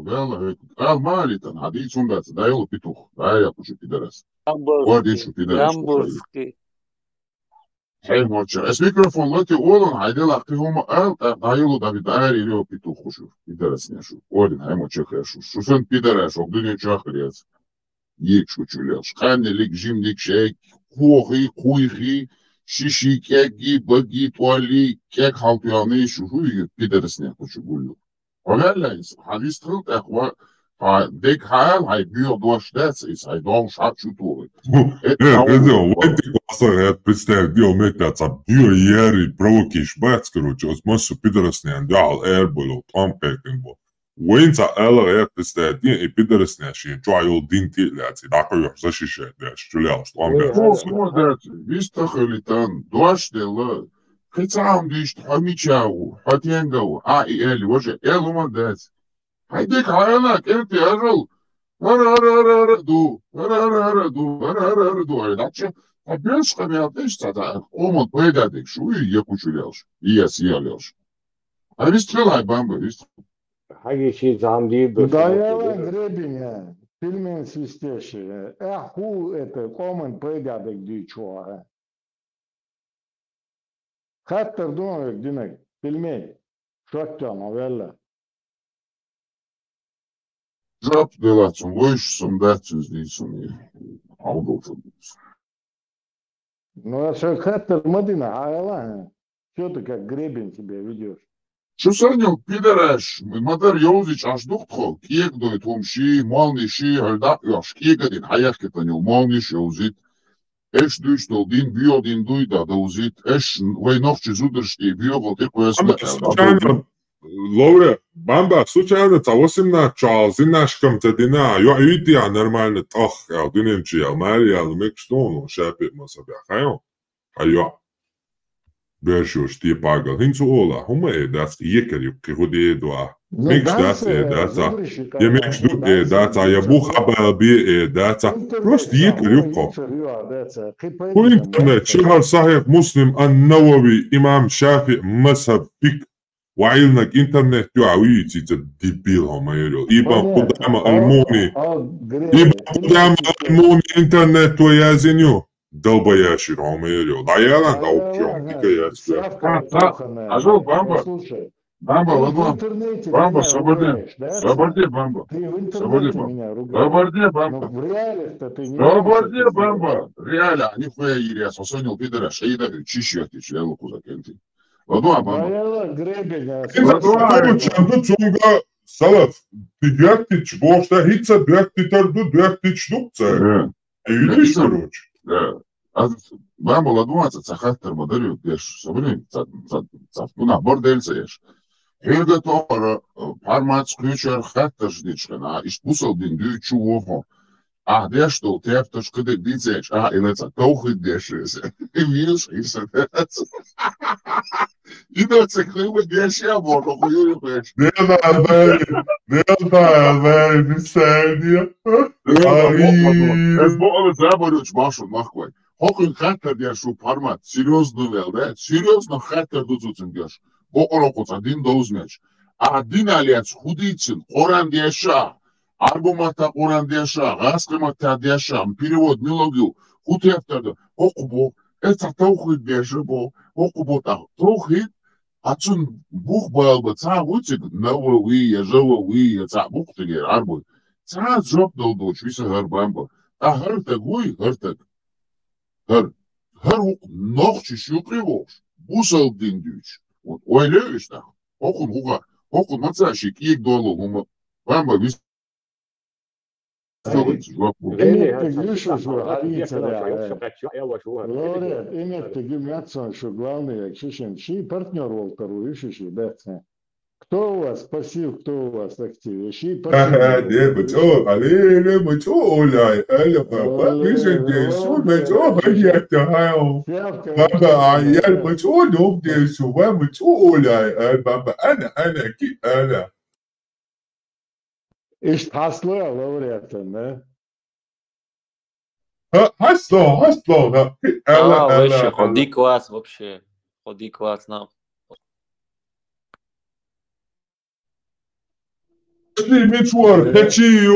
вела, малитан, ади цундаться, даёлу петух, да я кучу пидорас. Гамбургский. Хей моча, es mikrofon lati olun, haydi laqti homo даёлу да видари лео петух хушу, пидорас нешу. Олин, хей моча хэшу. Шусан пидорас, огдуне чахрец. Ек шучулеш. Ханне лик жимдик шек, кухи, куйхи, шиши, кеги, баги, туали, кек халтуяны, шуху, пидорас не хочу гулю. Огаллайс, хадис трылт эхва, дек хайл, хай бюр дуаштец, ис хай дом шат шутуры. Представь, где уметься, бьё яри, провокиш, бац, короче, os массу пидорасня, дал эрболо, там пекинбо. Уинца эла, представь, и пидорасня, ши, чуайол динти, ляци, такой защищает, да, что лял, что он Вистахалитан, дуаштела, Кицам дишт хамичау, хатенгау, и эли, воже, элу мандец. Хайдек хайана, кенти ажал. Ара ду, ду. Даче, а без хамиатеш цата, омон поедадек, шуи якучулялш, ясиялялш. А вистрелай бамба, вистрелай. Hangi şey zam değil de. Даяла гребень, пельмень свистящий. Ху это, омон поедадек дичуа. Хаттер думаю, demek, пельмень. Шоттан, авелла. Жап делацун, войшсун, дацуз дицун, алдолтун. Ну, а что хаттер мадина, аяла. Что ты как гребень себя ведешь? Что санил, пидораш, мадар Йозич аж духтхол, киек дойт хумши, малниши, хальдак яш, киекадин, хаяк кетанил, малниш Йозит, эш дүйстол, дин биодин дуйда, даузит, эш войновчи зудершки, биогол, теко ясна. Лауре, бамба, случайно тавосим на чалзинашкам тадина, я идея нормально тах, я дунемчи, я мария, мек что, ну, шапит масабя, хайо, хайо. Бешош ти пагал, хинцу ола, хума дats иекер киходи доа. Мекш дата, я мекш дуке дата, я бухаба би дата, просто иекер юко. По интернет, شهر صحيح مسلم النووي إمام شافعي مذهب فقه وعيلنك انترنت تعويتي تدبيل هم يلو إيبان قدام الموني انترنت ويازنيو دلبا ياشر هم يلو ضيالا داوكيوم حكايات Ажал, бамба, бамба, ладно, бамба, свободи, бамба, свободи, бамба, реально, нихуя Ирия, сосонил пидора, шейда, чищу от тебя луку закенти. Ладно, бамба. Çandı çunga salaf, düğertiç, boşta hitsa düğertitardu, düğertiç dukça. Eğiliş kuruç. Бамба, ладно, цахаттар модарю, деш, собрин, цафтуна, бордельца еш. Хелга топара, пармац ключар хаттар ждичкана, испусал дин дю чувохо. А деш то, тепташ кыдык дицеч, илеца, тохыт дешесе. Вилш, и садец. İnatse kıyma geçiyor bu arada koyuyor beş. Ne kadar bir saniye. Ez bu ove treba reći mašom lahko. Hokun hater je šu parmat, seriozno velde, seriozno hater duzucun geš. Bokolo koca din da uzmeć. A din alijec hudicin, koran dješa, argumata koran dješa, gaskimata dješa, перевод мелогiju, hutefterda, hoku bo, eca tauhid dješa bo, hoku bo ta tauhid, Açın buh bağlı ta uçuk Nawawi Jawawi ta buh tiger arbu ta job doldu şuysa harbamba ta hartak uy hartak har nohçi şu privoş bu saldin düç öyle işte okun matsa şikiyek dolu ama bamba biz Името гимнация, что главное, чищи партнер Волтеру, ищи, да. Кто у вас пассив, кто у вас актив? Ищи партнер. Не, бачо, але бачо, оляй, але папа, вижен десу, бачо, я хайо. Баба, я бачо, дом десу, бачо, оляй, баба, ana, ки, ana. İşte haslı laureatın, ne? Haslo. Вообще, ходи класс, вообще. Ходи класс, нам. مشوار هاتشي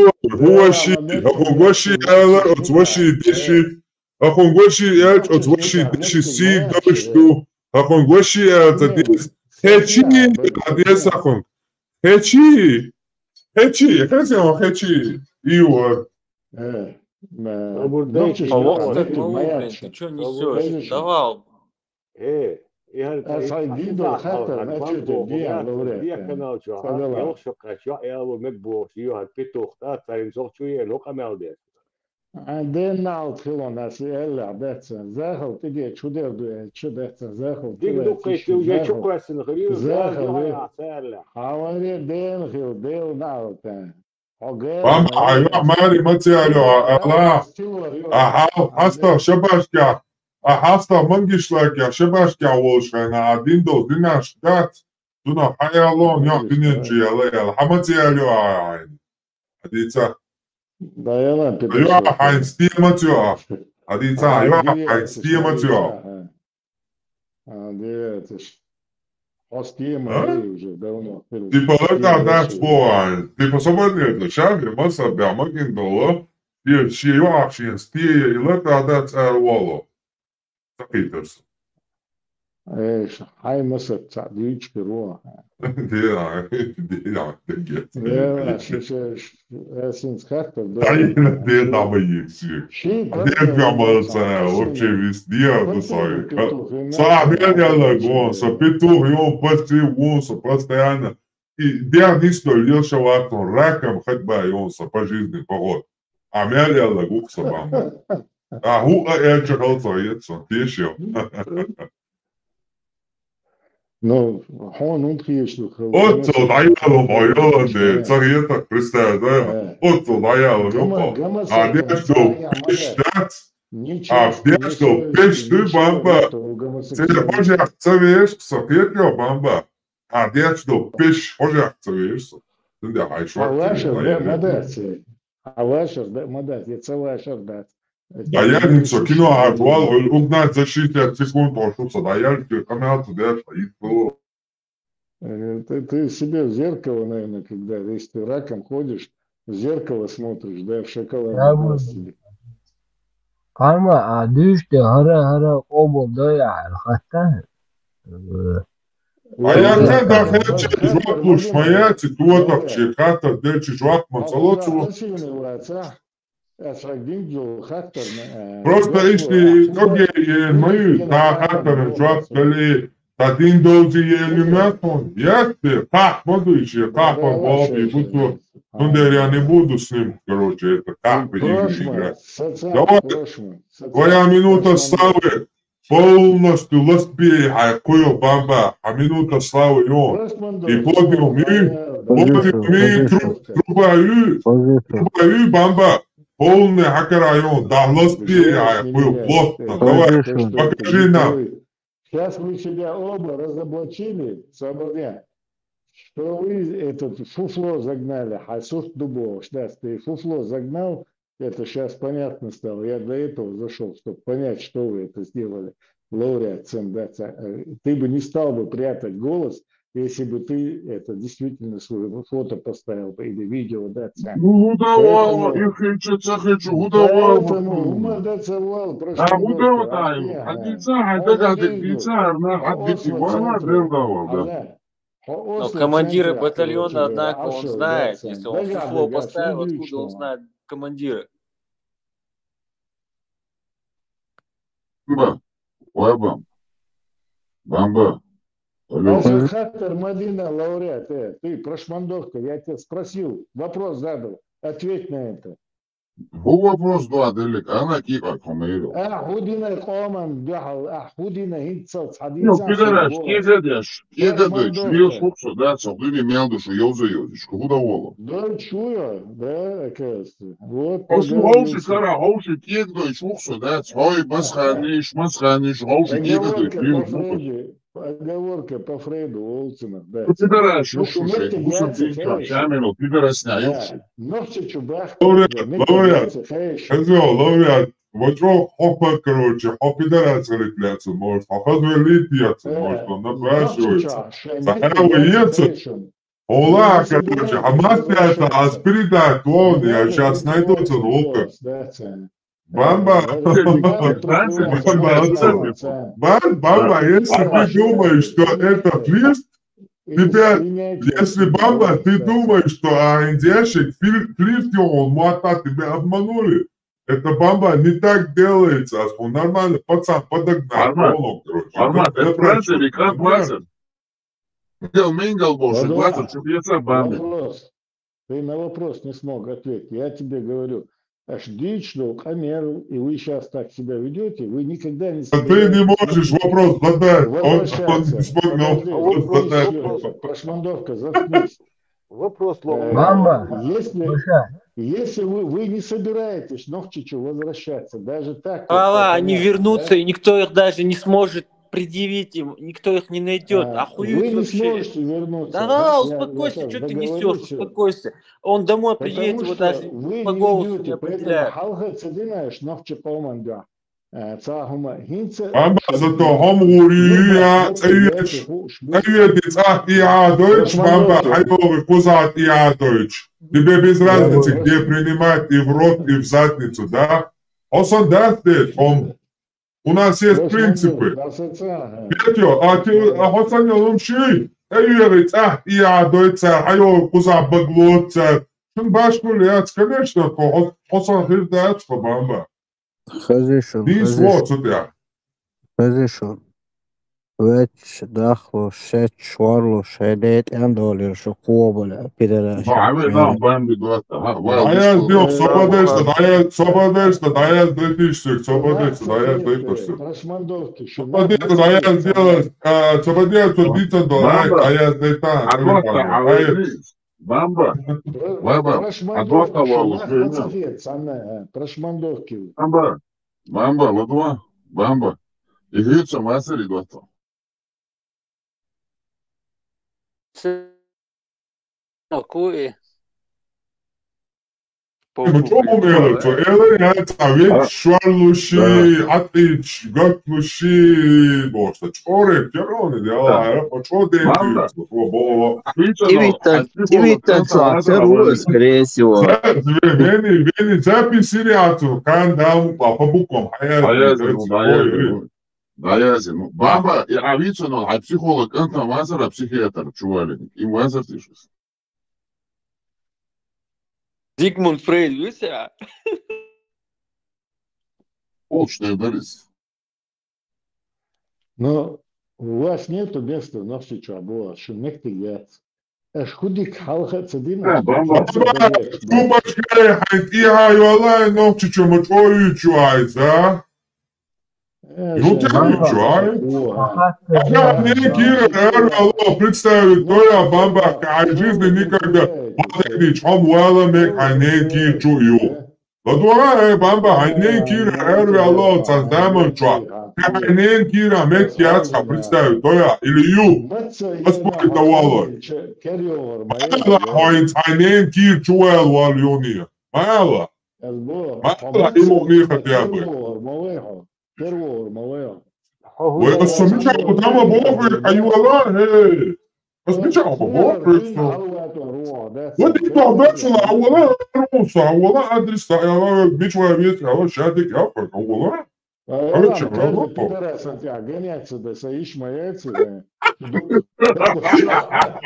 هو شي اخو غوشي الا اتوشي دشي اخو غوشي اج اتوشي دشي سي دوشتو اخو غوشي اتديس هاتشي اديس اخو هاتشي كازي هاتشي ايوه Ты что несешь? Давал. Видео хатер, значит, دي كانوا شو يوم شو كاشوا يا ومبو شيو هالبيتوخ تا تاين زوج شوية لو كمال ده عندنا ناوت خلون هسي هلا بتسن زاخل تجي تشودر تشودر زاخل ديك دوكي شو جاي شو كويس الغريب زاخل حوالي دين خيو ديل ناوت ماري ما تعلو الله هسه شباشكا hasta mangișla chiar și baș chiar olșana adin dos din aștat tu na hayalon yok dinin ciyala hamațialio ai adița Da, ela pe eu hai stimațio adița eu hai stimațio de Остема уже давно. Типа лăta dați boani tipa sobădne șave mă să bea mă gândolă și eu și în stie lăta dați arwalo Peters. Hai mă să ți-aduci pe roa. Da, te ghet. Da, și sunt cartă. Da, mă ieși. De că mă să orice vistia cu soi. Să avea de alăgon, să petuh eu păsti un, să постоянно. И де нисто лил шаватон раком хоть бы он со по жизни погод. А меня алăguc să bam. Hu e ce hălțăieță, tieșeu. Nu, nu trăiești. Oțo, daială, maială, de țărieta Hristea, da? Oțo, daială, nu po. Adeașo, peșteați, adeașo, pești, bamba. Se ne poate acțăvești, să pierd eu, bamba. Adeașo, pești, poate acțăvești. Când de hai șoacte. Алашер, mă dați, e țălașer, dați. Da ja nicio kino actual, ugnat za 60 секунд ошибся, да я камеру держу, и было. Ты себе в зеркало, наверное, когда, если ты раком ходишь, в зеркало смотришь, да, в шоколаде себе. Karma, düştü, hara obul doyar, hatta. А я когда хочу жвак лушмая, цитуатов чеката, дельчи жвак мацалоцу. Просто если многие мои на хаттеры жвак дали, один дози иллюминатон, я тебе, как могу еще, как он был, и буду, ну, я не буду с ним, короче, это как бы играть. Давай, твоя минута славы. Полностью ластбей, хайкую бамба, а минута славы он. И подъем, трубаю, бамба. Полный хакерайон, да, ластбей, хайкую, плотно. Давай, покажи нам. Сейчас вы себя оба разоблачили, свободя, что вы этот фуфло загнали, Хасух Дубов, да, ты фуфло загнал. Это сейчас понятно стало. Я для этого зашел, чтобы понять, что вы это сделали. Лауреат ЦМД. Ты бы не стал бы прятать голос, если бы ты это действительно свое фото поставил бы или видео, да, Ну, удавало, их хочу, удавало. Поэтому, да, цевал, прошу. А удавало, а дитя, да. Но командиры батальона, однако, он знает, если он фуфло поставил, откуда он знает командиры. Бамба. Бамба. Даже Хаттер Мадина, лауреат, ты, прошмандовка, я тебя спросил, вопрос задал, ответь на это. Вопрос дуаделик, она кика комеро. Худина коман духал, худина хинцал, Ну, пидораш, кедеш, чуешь фуксу, да, цогли мелдушу, ёзу, куда воло. Да, чую, да, оказывается. Вот. Хоуши, кара, хоуши, кедой, фуксу, да, цой, масханиш, хоуши, кедой, Оговорка по Фрейду, Олцина, да. Пидораш, пидорасня, Ногти чубах. Лауреат, вот что хопа, короче, хопидорас рекляться может, хохозвелитияться может, он напрашивается. Захавается. Ола, короче, а мафия это аспиридат, он, я сейчас найдутся рука. Бамба, Бамба, если ты думаешь, что это флирт, тебя, если Бамба, ты думаешь, что индейщик флиртил, он мата, тебя обманули. Это Бамба не так делается, он нормально, пацан, подогнал. Формат, это Франция или как Мазер? Мингл больше, 20 чубьеца Бамби. Ты на вопрос не смог ответить, я тебе говорю. Аж лично камеру, и вы сейчас так себя ведете, вы никогда не... Ты не можешь вопрос задать, он не смог задать. Прошмандовка, заткнись. Вопрос, Бамба, Если вы не собираетесь Новчичу возвращаться, даже так... Они вернутся, да? И никто их даже не сможет предъявить им, никто их не найдет. Охуеть вы не вообще. Сможете вернуться. Да, успокойся, что ты несешь, успокойся. Он домой приедет, его даже по голосу не определяют. зато Homurия, Deutsch, Хайовый, Кузат и Deutsch. Тебе без разницы, где принимать и в рот, и в задницу, да? У нас есть принципы. Петя, Хосан Ялумши, Deutsch, Хайовый, Кузат, Баглот, Башкулец, конечно, Хосан Хирдац, бамба. Разрешен. Več dahlo šet švarlo šedet endolir šokobole pidere. Ayaz diyor sobadeşte ayaz detiştik ayaz diyor ayaz detan. Бамба. Бамба, ладва, бамба. И видите, масери готов. Какое? Почему это? Это ведь шварлуши, атыч, готлуши, бошта, чоры, кероны, дела, почему ты Имитация, скорее всего. Вени записи реакцию, кандам, по буквам. Даязин. Бамба, я видел, но психолог, он там вазер, психиатр, чували. Им вазер тишь. Зигмунд Фрейд, видишь? Полчная ударись. Но у вас нету места в Новчичу, было, что некто яц. Аж худик халха цадина. Кубачка, хайти, хайвала, Новчичу, мочою чуайца. Ну ты чуай. Я не кира, представить, то я бамба, а жизни никогда. Патекнич, хом вала мек, а не ки чую. Ладуа, бамба, а не кира, алло, цаздамон чуа. Хайнен кира, мек яцка, представить, то я, или ю. Господи, давало. Хайнен кир чуэл вал юния. Мало. Мало, ему не хотя бы. Вы осмечал, куда мы айвала, осмечал, вот и то бачила, айвала, руса, айвала, адрес, айвала, бичва весь, айвала, шатик, айвала,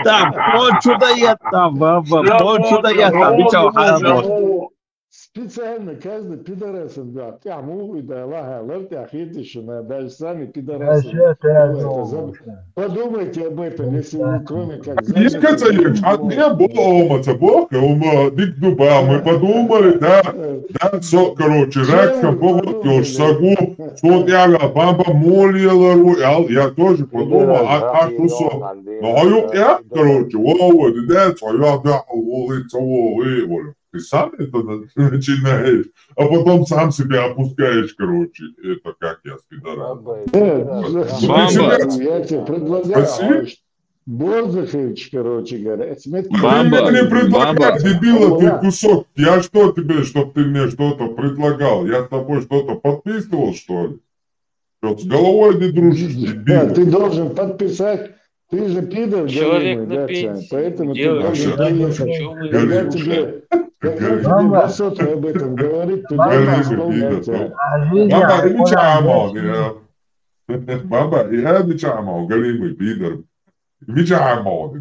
Так, он чудо-ед там, баба, он чудо-ед там, бичал, хайвала. Специально каждый пидорас отдал. Я могу, да, Аллах, ловьте, ахитишина, даже сами пидорасы. Подумайте об этом, если вы кроме как... Искать, а не было, цепока, дик дуба, мы подумали, да, короче, ракка, погодёшь, сагу, что я баба молила, я тоже подумал, а что со? Ну, я, короче, вова, да, я, да, волы, ты сам это начинаешь, а потом сам себя опускаешь, короче. Это как я спидорас. Я тебе предлагаю. Борзахович, короче говоря. Ты мне не предлагай, дебила, ты кусок. Я что тебе, чтоб ты мне что-то предлагал? Я с тобой что-то подписывал, что ли? Что, с головой не дружишь, дебила? Ты должен подписать. Ты же пидор, человек на пенсии, поэтому ты должен доехать. Когда тебе высоко об этом говорит, ты должен исполнять. Баба, я мечамал, галимый пидор. Мечамал,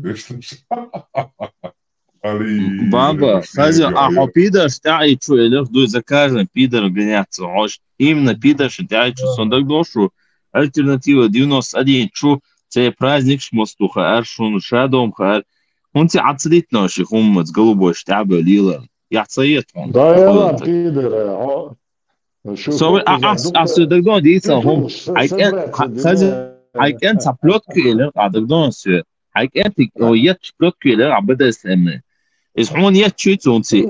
Баба, хазя, а пидор стяет, что я лежу за каждым пидор гоняться. Именно пидор стяет, что сондак дошу. Альтернатива 91, что це праздник шмостуха, шун шадом хар. Он те отслит наших с голубой штабы лила. Я цает он. Да, я пидор. So, тогда дится он. Айкен цаплотку или, а тогда все. Айкен я цаплотку или, а беда сэмэ. Из он я чуть он си.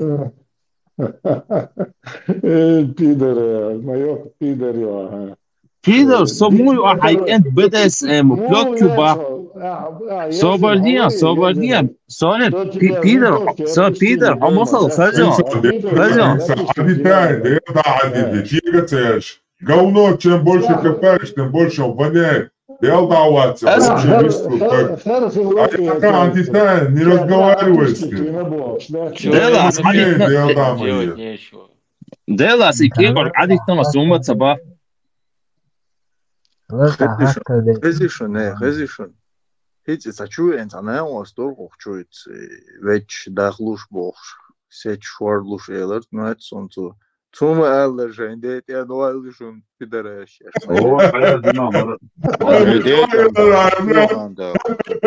Пидоры, майор пидорё. Пидор, самую хайкент БДСМ, плет куба. Собордия, Солер, Пидор, Пидор, амасал, Хазион. Говно, чем больше копаешь, тем больше он воняет. Дел даваться. Антитайн, не разговаривай с ним. Делас, и Кибор, адиктом сумма цаба. Хезишон. Hiç saçu insana o astor kokçuyt veç dağluş boş seç şuarluş eler net sontu tuma eller jende ya doğalışın pidaraş O hayır dinamar.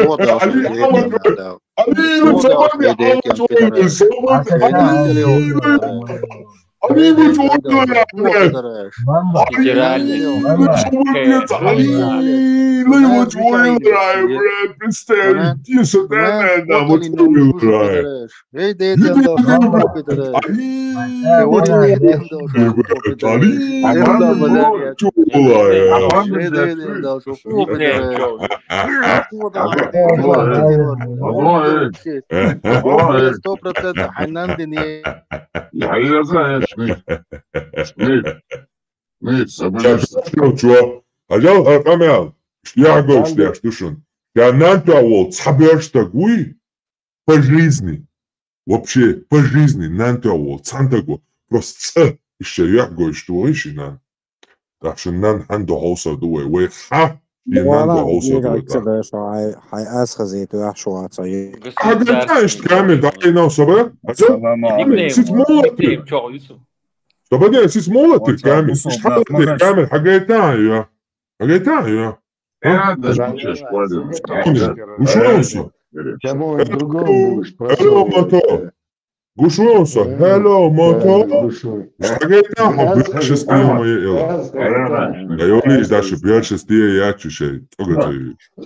O da Ажал камел. Я говорю, что шун. Я нантуавол цаберштагуи по жизни. Вообще по жизни нантуавол цантагу. Просто еще я говорю, что еще нам. Так что нам ханду хауса дуэ. Вы ха. والله كده شو هاي اسخزيت وحشو عطاي هذا تعيش كامل دعينا وصبر سيت مولتك طب سيت مولتك كامل مش حاجة كامل حاجتها يا حاجتها يا وشو نوصل هلو موتور قشو نوصل هلو موتور حاجتها حبيش استيهم يلا يقولي داش بيرش استيه يا شيء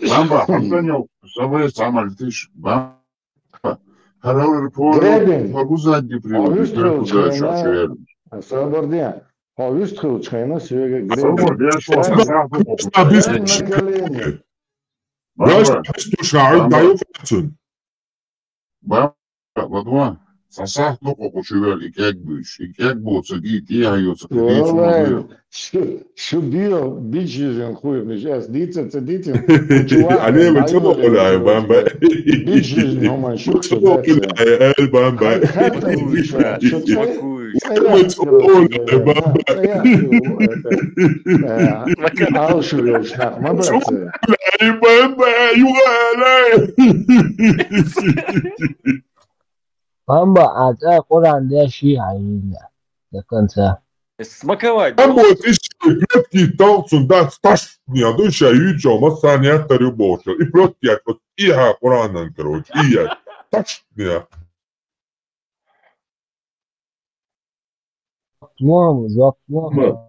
Bamba, Antonio, sobie sama letisz. Bamba. Hello, report. Poguzad di priori. Собордия. Повестку чайна сегодня Собордия, что Bamba, сосах только кучевел, и как бы цеги, тягаются, кредиту. Шубил, бичизен, хуй, сейчас, дитя, они мы чего гуляем, Бамба? Бичизен, но man, что гуляем, Бамба? Мы чего гуляем, Бамба? Алшурил, шнах, мы братцы. Бамба, югалай! Bamba a ta Quran da shi hayina da kansa. Смаковать. Бамба, ты что, плетки толцун, да, сташ, не одуша, ючо, масания, тарюбоша, и плетки, вот, иха, Quran, короче, и я, сташ, не. Зоптмом.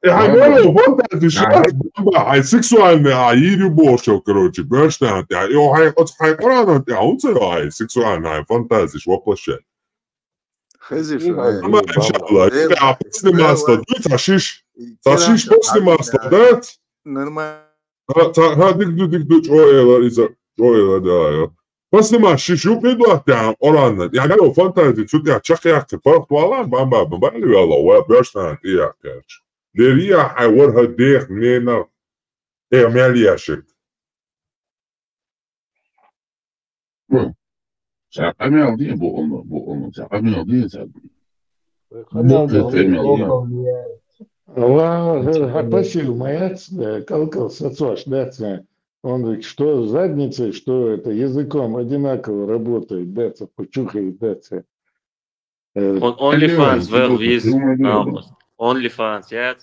Я говорю, вот это сейчас, хай сексуальный, и любовь, короче, понимаешь, хай Quran, он хай сексуальная фантазия, воплощать. Хезишон. Иншаллах, я после масла, ташиш после масла, да? Нормально. Да. После масла, шо придут, Quran, я говорю, фантазия, что я чахяк, портуалан, бамба, я бешна, я, короче. Дерия حيورها ديخ منين اعمل يا شيخ Amel diye bu onu. Amel diye tabii. Пасил маяц, колкал сацош, да, он говорит, что задницей, что это языком одинаково работает, да, почухает, да. OnlyFans well with OnlyFans, yes?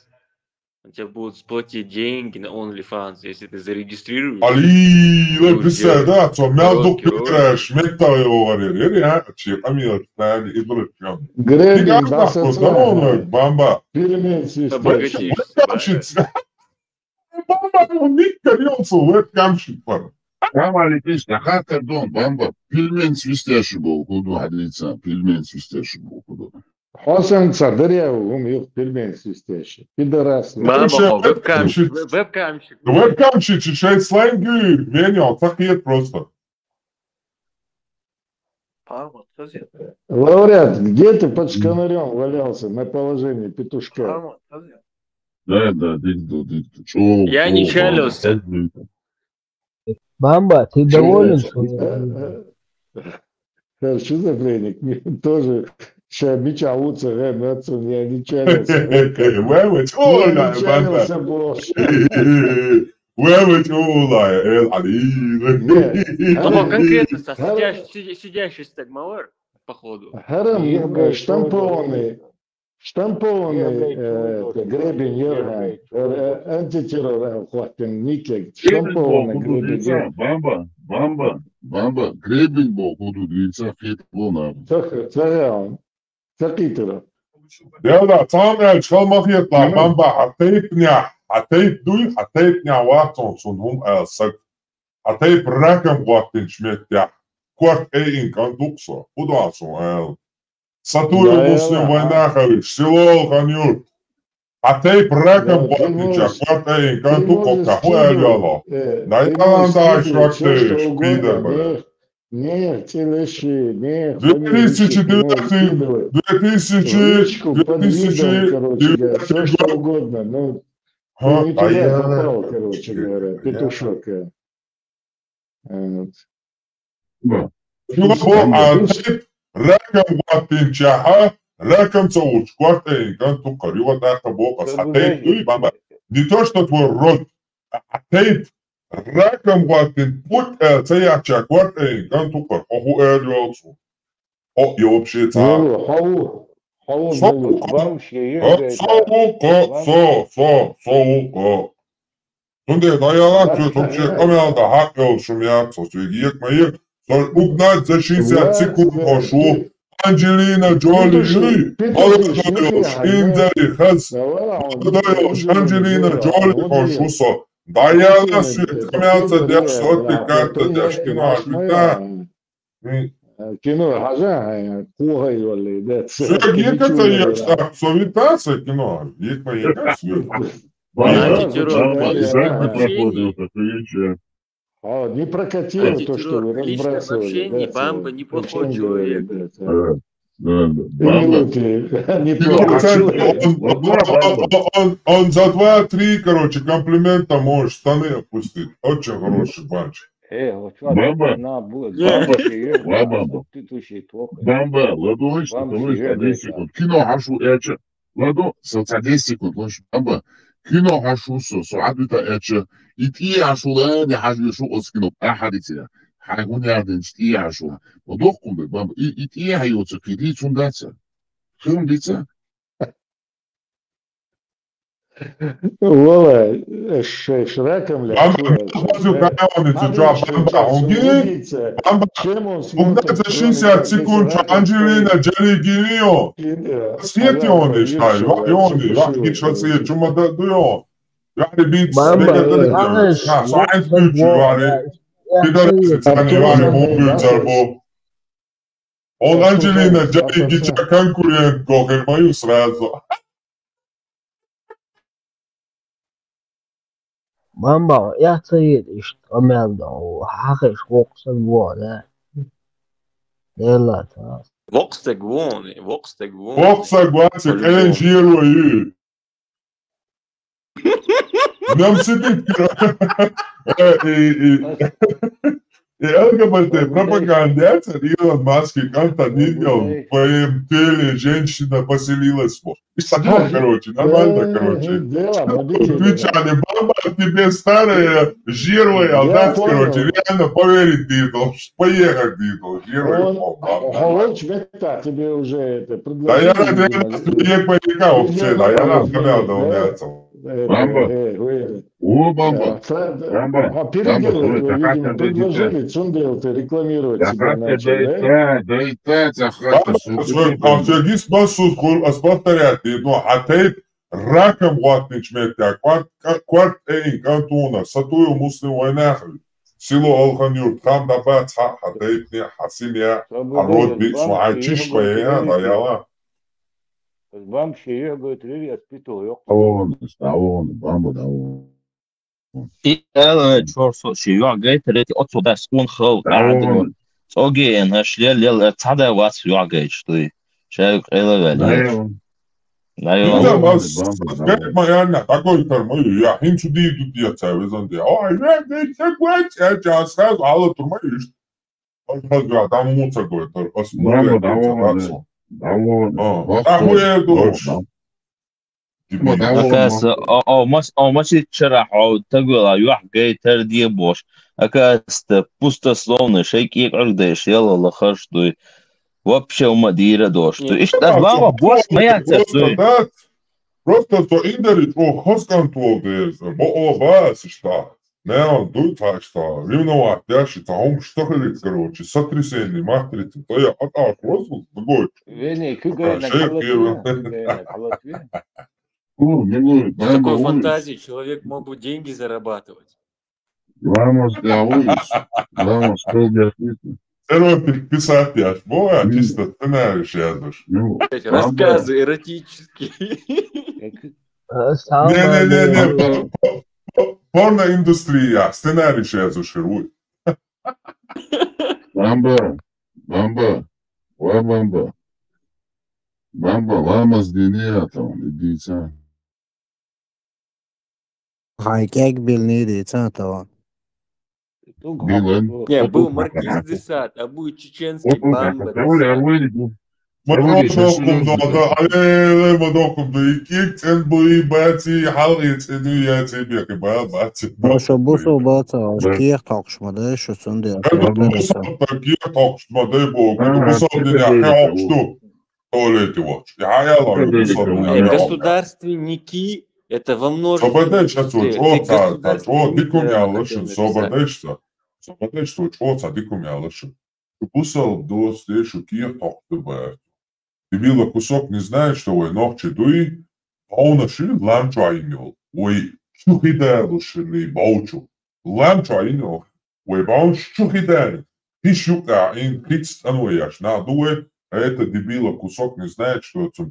Он тебе будут платить деньги на OnlyFans, если ты зарегистрируешь. Ali, леписа, да, то мелдук пираш, металл говорит, я чек, амир, тали, и друг. Гребень, да, социально. Бамба. Обогатишься. Бамба, он не корёнцу, вот камшит пар. Амаликиш, дахата дон, бамба, пельмен свистящий был, куду ходиться, пельмен свистящий был, куду. Hasan Sadaryavu yok пельмень свистящий. Пидорас. Вебкамщик. Вебкамщик читает сленги, менял, так и это просто. Лауреат, где ты под шканарем валялся на положении петушка? Да, дикду. Я не чалился. Бамба, ты доволен? Что за пленник? Мне тоже сейчас мечался, отцом, я не чалился. Того конкретно сидящий стагмауэр, походу. Штампованный гребень Йорган, антитеррор, хватин, никак, штампованный гребень. Бамба, гребень был, куду двигаться, фет луна. Цагаун, цакитера. Да, там шалмахет на бамба, حتيت دوي حتيت نيا واتون صنهم أسك حتيت رقم واتن شمتيا كورت إن كان دوكسو خدوا عصون ساتوي مسلم ويناخوي سلول خانيوت حتيت رقم واتن شا كورت إن كان دوكو كهو أليالا نايتان دا إشراكتش بيدا بلا Нет, телеши, нет. 2009, все что угодно. Ну, ты не туда попал, короче говоря, петушок. رقم واتن شاها رقم صوت كوارتين كان تقريبا تحت بوقس حتى دوي بابا دي то что твой род حتى رقم واتن путь سياچا كوارتين كان تقر هو ادوالسو او يوبشي تا Tunde dayanak Türkçe kamerada hak olsun ya. Sosyegiyak mayık. Sonra ugnat za 60 sekund koşu. Angelina Jolie. Aladayoş. İnderi kız. Aladayoş. Angelina Jolie koşusu. Dayanak süt kamerada ders sotti kartı ders kino hakikaten. Кино, ага, кугай вали, да. Сергей Кацаевич, совитация кино. Есть моя не прокатило то, что вы разбрасывали. Вообще ни бамба, ни плохой человек. Он за 2-3, короче, комплимента может штаны опустить. Очень хороший банчик. Бамба, ладу, что ты 10 секунд. Кино хашу эче. Ладу, 10 секунд. Бамба. كينو حشوسو سعادتا اتش اتي عشولان حاجو اسكنو احدتي حاجون ياردن اتي عشو ودوقكم بام اتي هيوتو كيدي تشونداتsa كم ديتsa والله шраком ля. За 60 секунд Анджелина Джоли гинио. Свети он и шай, он и я что свет чума дуё. Я бит сайт ключу вари. Пидорасы вари мобил зарбо. Он Анджелина Джоли гича конкурент кохер мою сразу. Bamba, jag säger instrumenten och här är också bra det. Det är lätt. Voxte guoni. Voxa guanci, che giro io. Non si dice. ЛГБТ пропагандация Илон Маск как-то видел в твоем теле женщина поселилась. И тогда, короче, нормально, короче. Отвечали, баба, тебе старая, жирная, да, короче, реально поверить ты должен, поехать ты должен, жирная. Он тебе уже это предложил. Да я реально парика вообще, да, я разгонял до умяться. О, бамба. Переделали, видимо, предложили Цундел-то рекламировать себя начал, да? Сергей спасут, повторять, но хотеть раком ватнич метя, кварт эйн кантуна, сатую муслим войнахли. سيلو ألخنيور خام دبات حتى حسينيا الرود بيس وعايشش بيها ضيالا بمشي يقعد لي أسبيتو يق تعاون بامبو ela chorso shi yo gate reti otso da skun khol qadro oge en hashlel lel tsada was yo gate shtui shay ela veli إذا ما يعني تقول ترمي يا حين شدي دي تساوي دي أو أنا تقول أجا أساس على ترمي إيش أجا دامو تقول تر أسمع دامو أهو يدوش أكاس أو ماشي تشرح أو تقول يوح جاي تردي بوش أكاس بوستا слоны شيء يقعد ديش يلا الله خرج دوي вообще умадира дош то иш да баба бош моя церковь просто то индери то хоскантуол дез бо обас что не он дует что ревновать дальше там что хотите короче сотрясение матрицы то я просто другой вене кыгай на С такой фантазией человек мог бы деньги зарабатывать. Vamos писать я боя чисто сценарий жазешь Рассказы эротические. Не порноиндустрия сценарий жазешь Bamba, vamos dinheiro, dice. Хайкек белнеди, центова. Не, был Маркиз де Сад, а будет чеченский Бамба де Сад. Boşa busu batsa, şkiye takşmadı, şu sundu. Государственники это во множестве. Дебила кусок не знает, что вы ногчи дуи, а он ошиб ламчу айнил. Ой, чухиделу шили баучу. Ламчу айнил. Ой, бауч чухиделу. Ты щука ин хитст ануяш. На дуэ, а это дебила кусок не знает, что это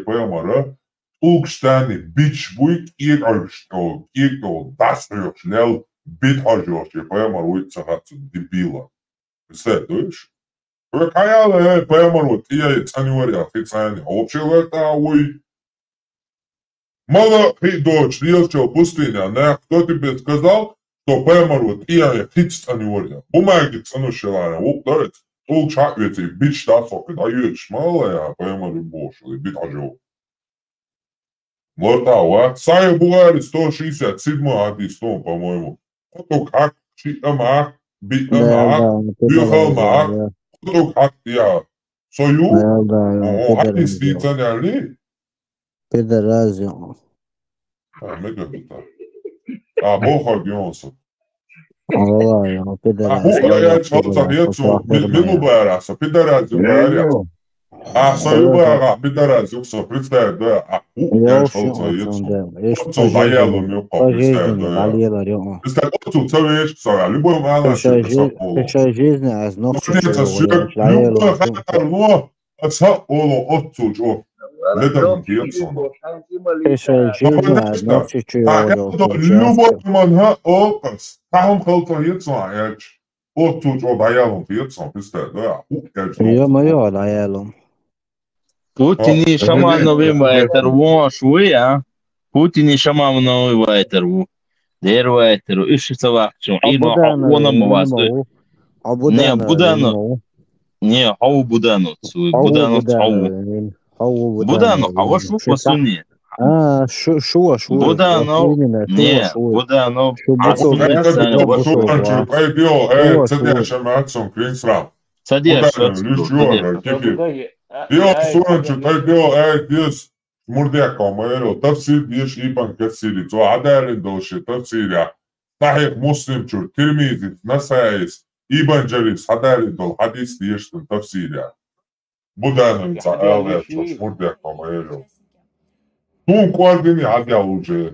ПМР. Улкштани бич буйк ираршто, ирто дасрёш, нел битхажёш, ПМР уйцахатся дебила. Представляешь? Какая ПМР, я цанюаря, фицани. Вообще это ой. Мало ты дочь, релчо пустыня, не? Кто тебе сказал, что ПМР, я фицанюаря? Бумаги цанушелая, ударит. Улчак ведь бич дасок, даешь мало я ПМР бош, битхажёш. Вот так, Сая Булари 167 адистон, по-моему. Кто как, читамак, битамак, бюхалмак, кто как я. Сою? Адис лицаняли? Пидоразио. Мега бита. Бога гионса. Аллах, пидоразио. Я чалца хецу, милу бараса, пидоразио баря. Союбага пидоразио, представь, да. Я чалца хецу. Отцу заелу мюко, представь, да. Представь, отцу цавеш, сара, любой малаш, Печай жизни, а знов любой хатарно, отца оло отцу джо. Ледом хецу. Печай жизни, а знов любой манха опас. Тахом хелца хецу, ач. Отцу джо заелу хецу, представь, да. Ё-моё, заелу. Путин шамановый вайтер во швуя. Путин шамановый вайтер во. Дер вайтер иш савакчу. Ино хавона мавасты. Не будано. Не хау будано. Будано хау. Будано хау шу посуни. Шо. Будано. Не, будано. Dio suranču, taj bio, dios murdeka omero, tafsir diyeş iban kesiri, to adalin doşe, tafsirya, sahih muslimçur, tirmizi, nasayis, iban ceris, adalin dol, hadis diyeştin, tafsirya. Bu danım sa ağlaya çoş, murdeka omero. Tun kuardini hadi avuce.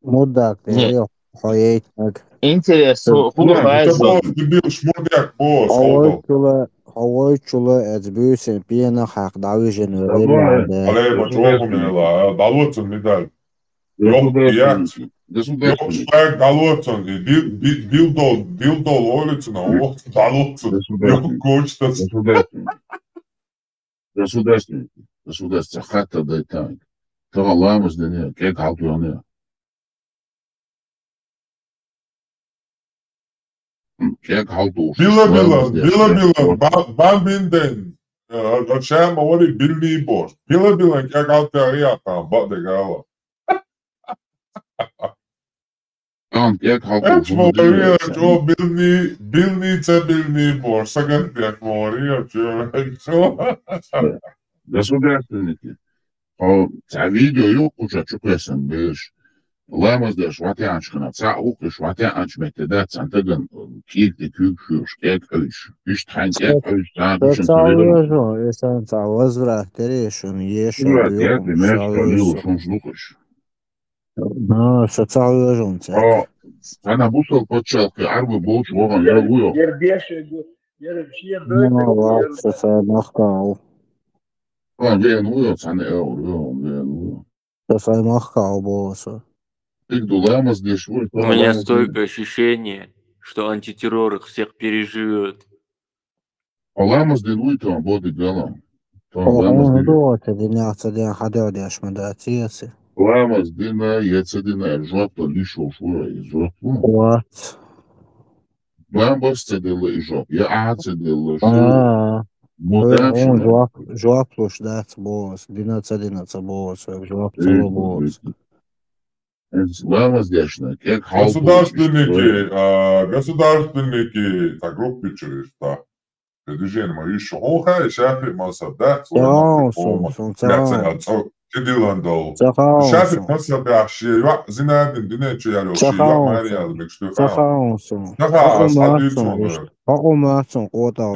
Мудак, ты Hayetmek. Интерес, хула Это файза. босс, дебил, шмурдяк, босс, Havay çula ezbüysen piyana haq davijen öyle عليه مجروحهم يلا دالوتسون ميدال Yok pijat. Yok špek Dalotson. Dildol ulicina. Ovo Dalotson. Yok kočtas. Государство хата да и так. Това ламас да не, как халто не. Как халто. Bila, ban binden. Čema oni bilni boš. Bila, как халто ja tam, ba de gala. Jak halto. Čmoria, čo bilni boš. Sagat jak moria, čo. Государственники. Ца видео yok uça çok esen bir. Ламас да швате анчкана. Ца ук швате анчмете да цантаган кик de kük şu şkek öş. Üç tane kek öş. Sağlıyorsun. Sen sağlaz bıraktırıyorsun. No, se sağlıyorsun. Sana bu sol počalke arbu bolç oğan ya bu yok. No, var se mahkal. Vien ujo, sana euro, vien ujo. Se mahkal bosu. У меня стойкое ощущение, что антитеррор их всех переживет. Olamaz din uito bodi galam. Onu dote dinatsa hadodiash madatiasi. Olamaz din yetsedina jopta lisho shura izotlu. What? Ben bastedilla ijop. Ya atsedilla On жопluш dats bos. Dinatsa bos. Жопцало bos. Ламаз дешна. Как Государственники, так группы через, да. Движение мои еще хохай, шафи, маса, да. Кедиландол. Шафи, маса, да, шиа, зинадин, динечи, яло, шиа, мария, бекшту. Цахаунсон. Хакуматсон, котал.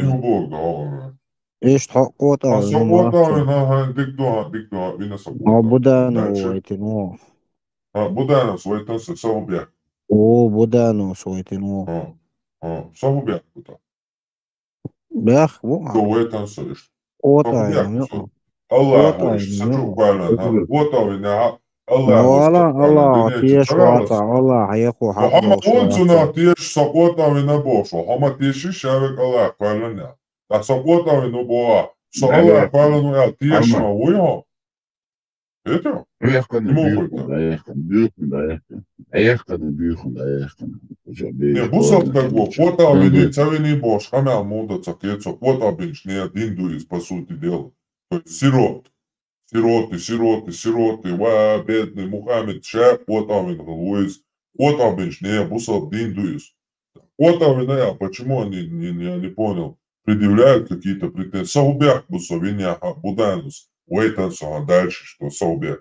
Ишт хакотал. Сокотал, диктуа, винаса. Будано, уайтино. Будано, суетанса, собя. О, будано, суетино. Собя. Бях, суетанса. Allah, сачу балан. Вот он, Allah, тиеш вата, Allah, яку хабо. Он цуна тиеш сокота вина бошо. Хама тиеши шавек Allah, балана. Та сокота вина боа. Со Allah, балану я тиеш ма уйо. Это? Не, бусов так го, кота вини цавини бош, хамя муда цакецо, кота бинч не диндуис, по сути дела. То есть сироты, ва, бедный Мухаммед, шап, кота вин галуис, кота бинч не, бусов диндуис. Кота вина я, почему они, я не понял, предъявляют какие-то претензии. Саубях бусов виняха, буданус. Уэйтанса, а дальше что, Саубе?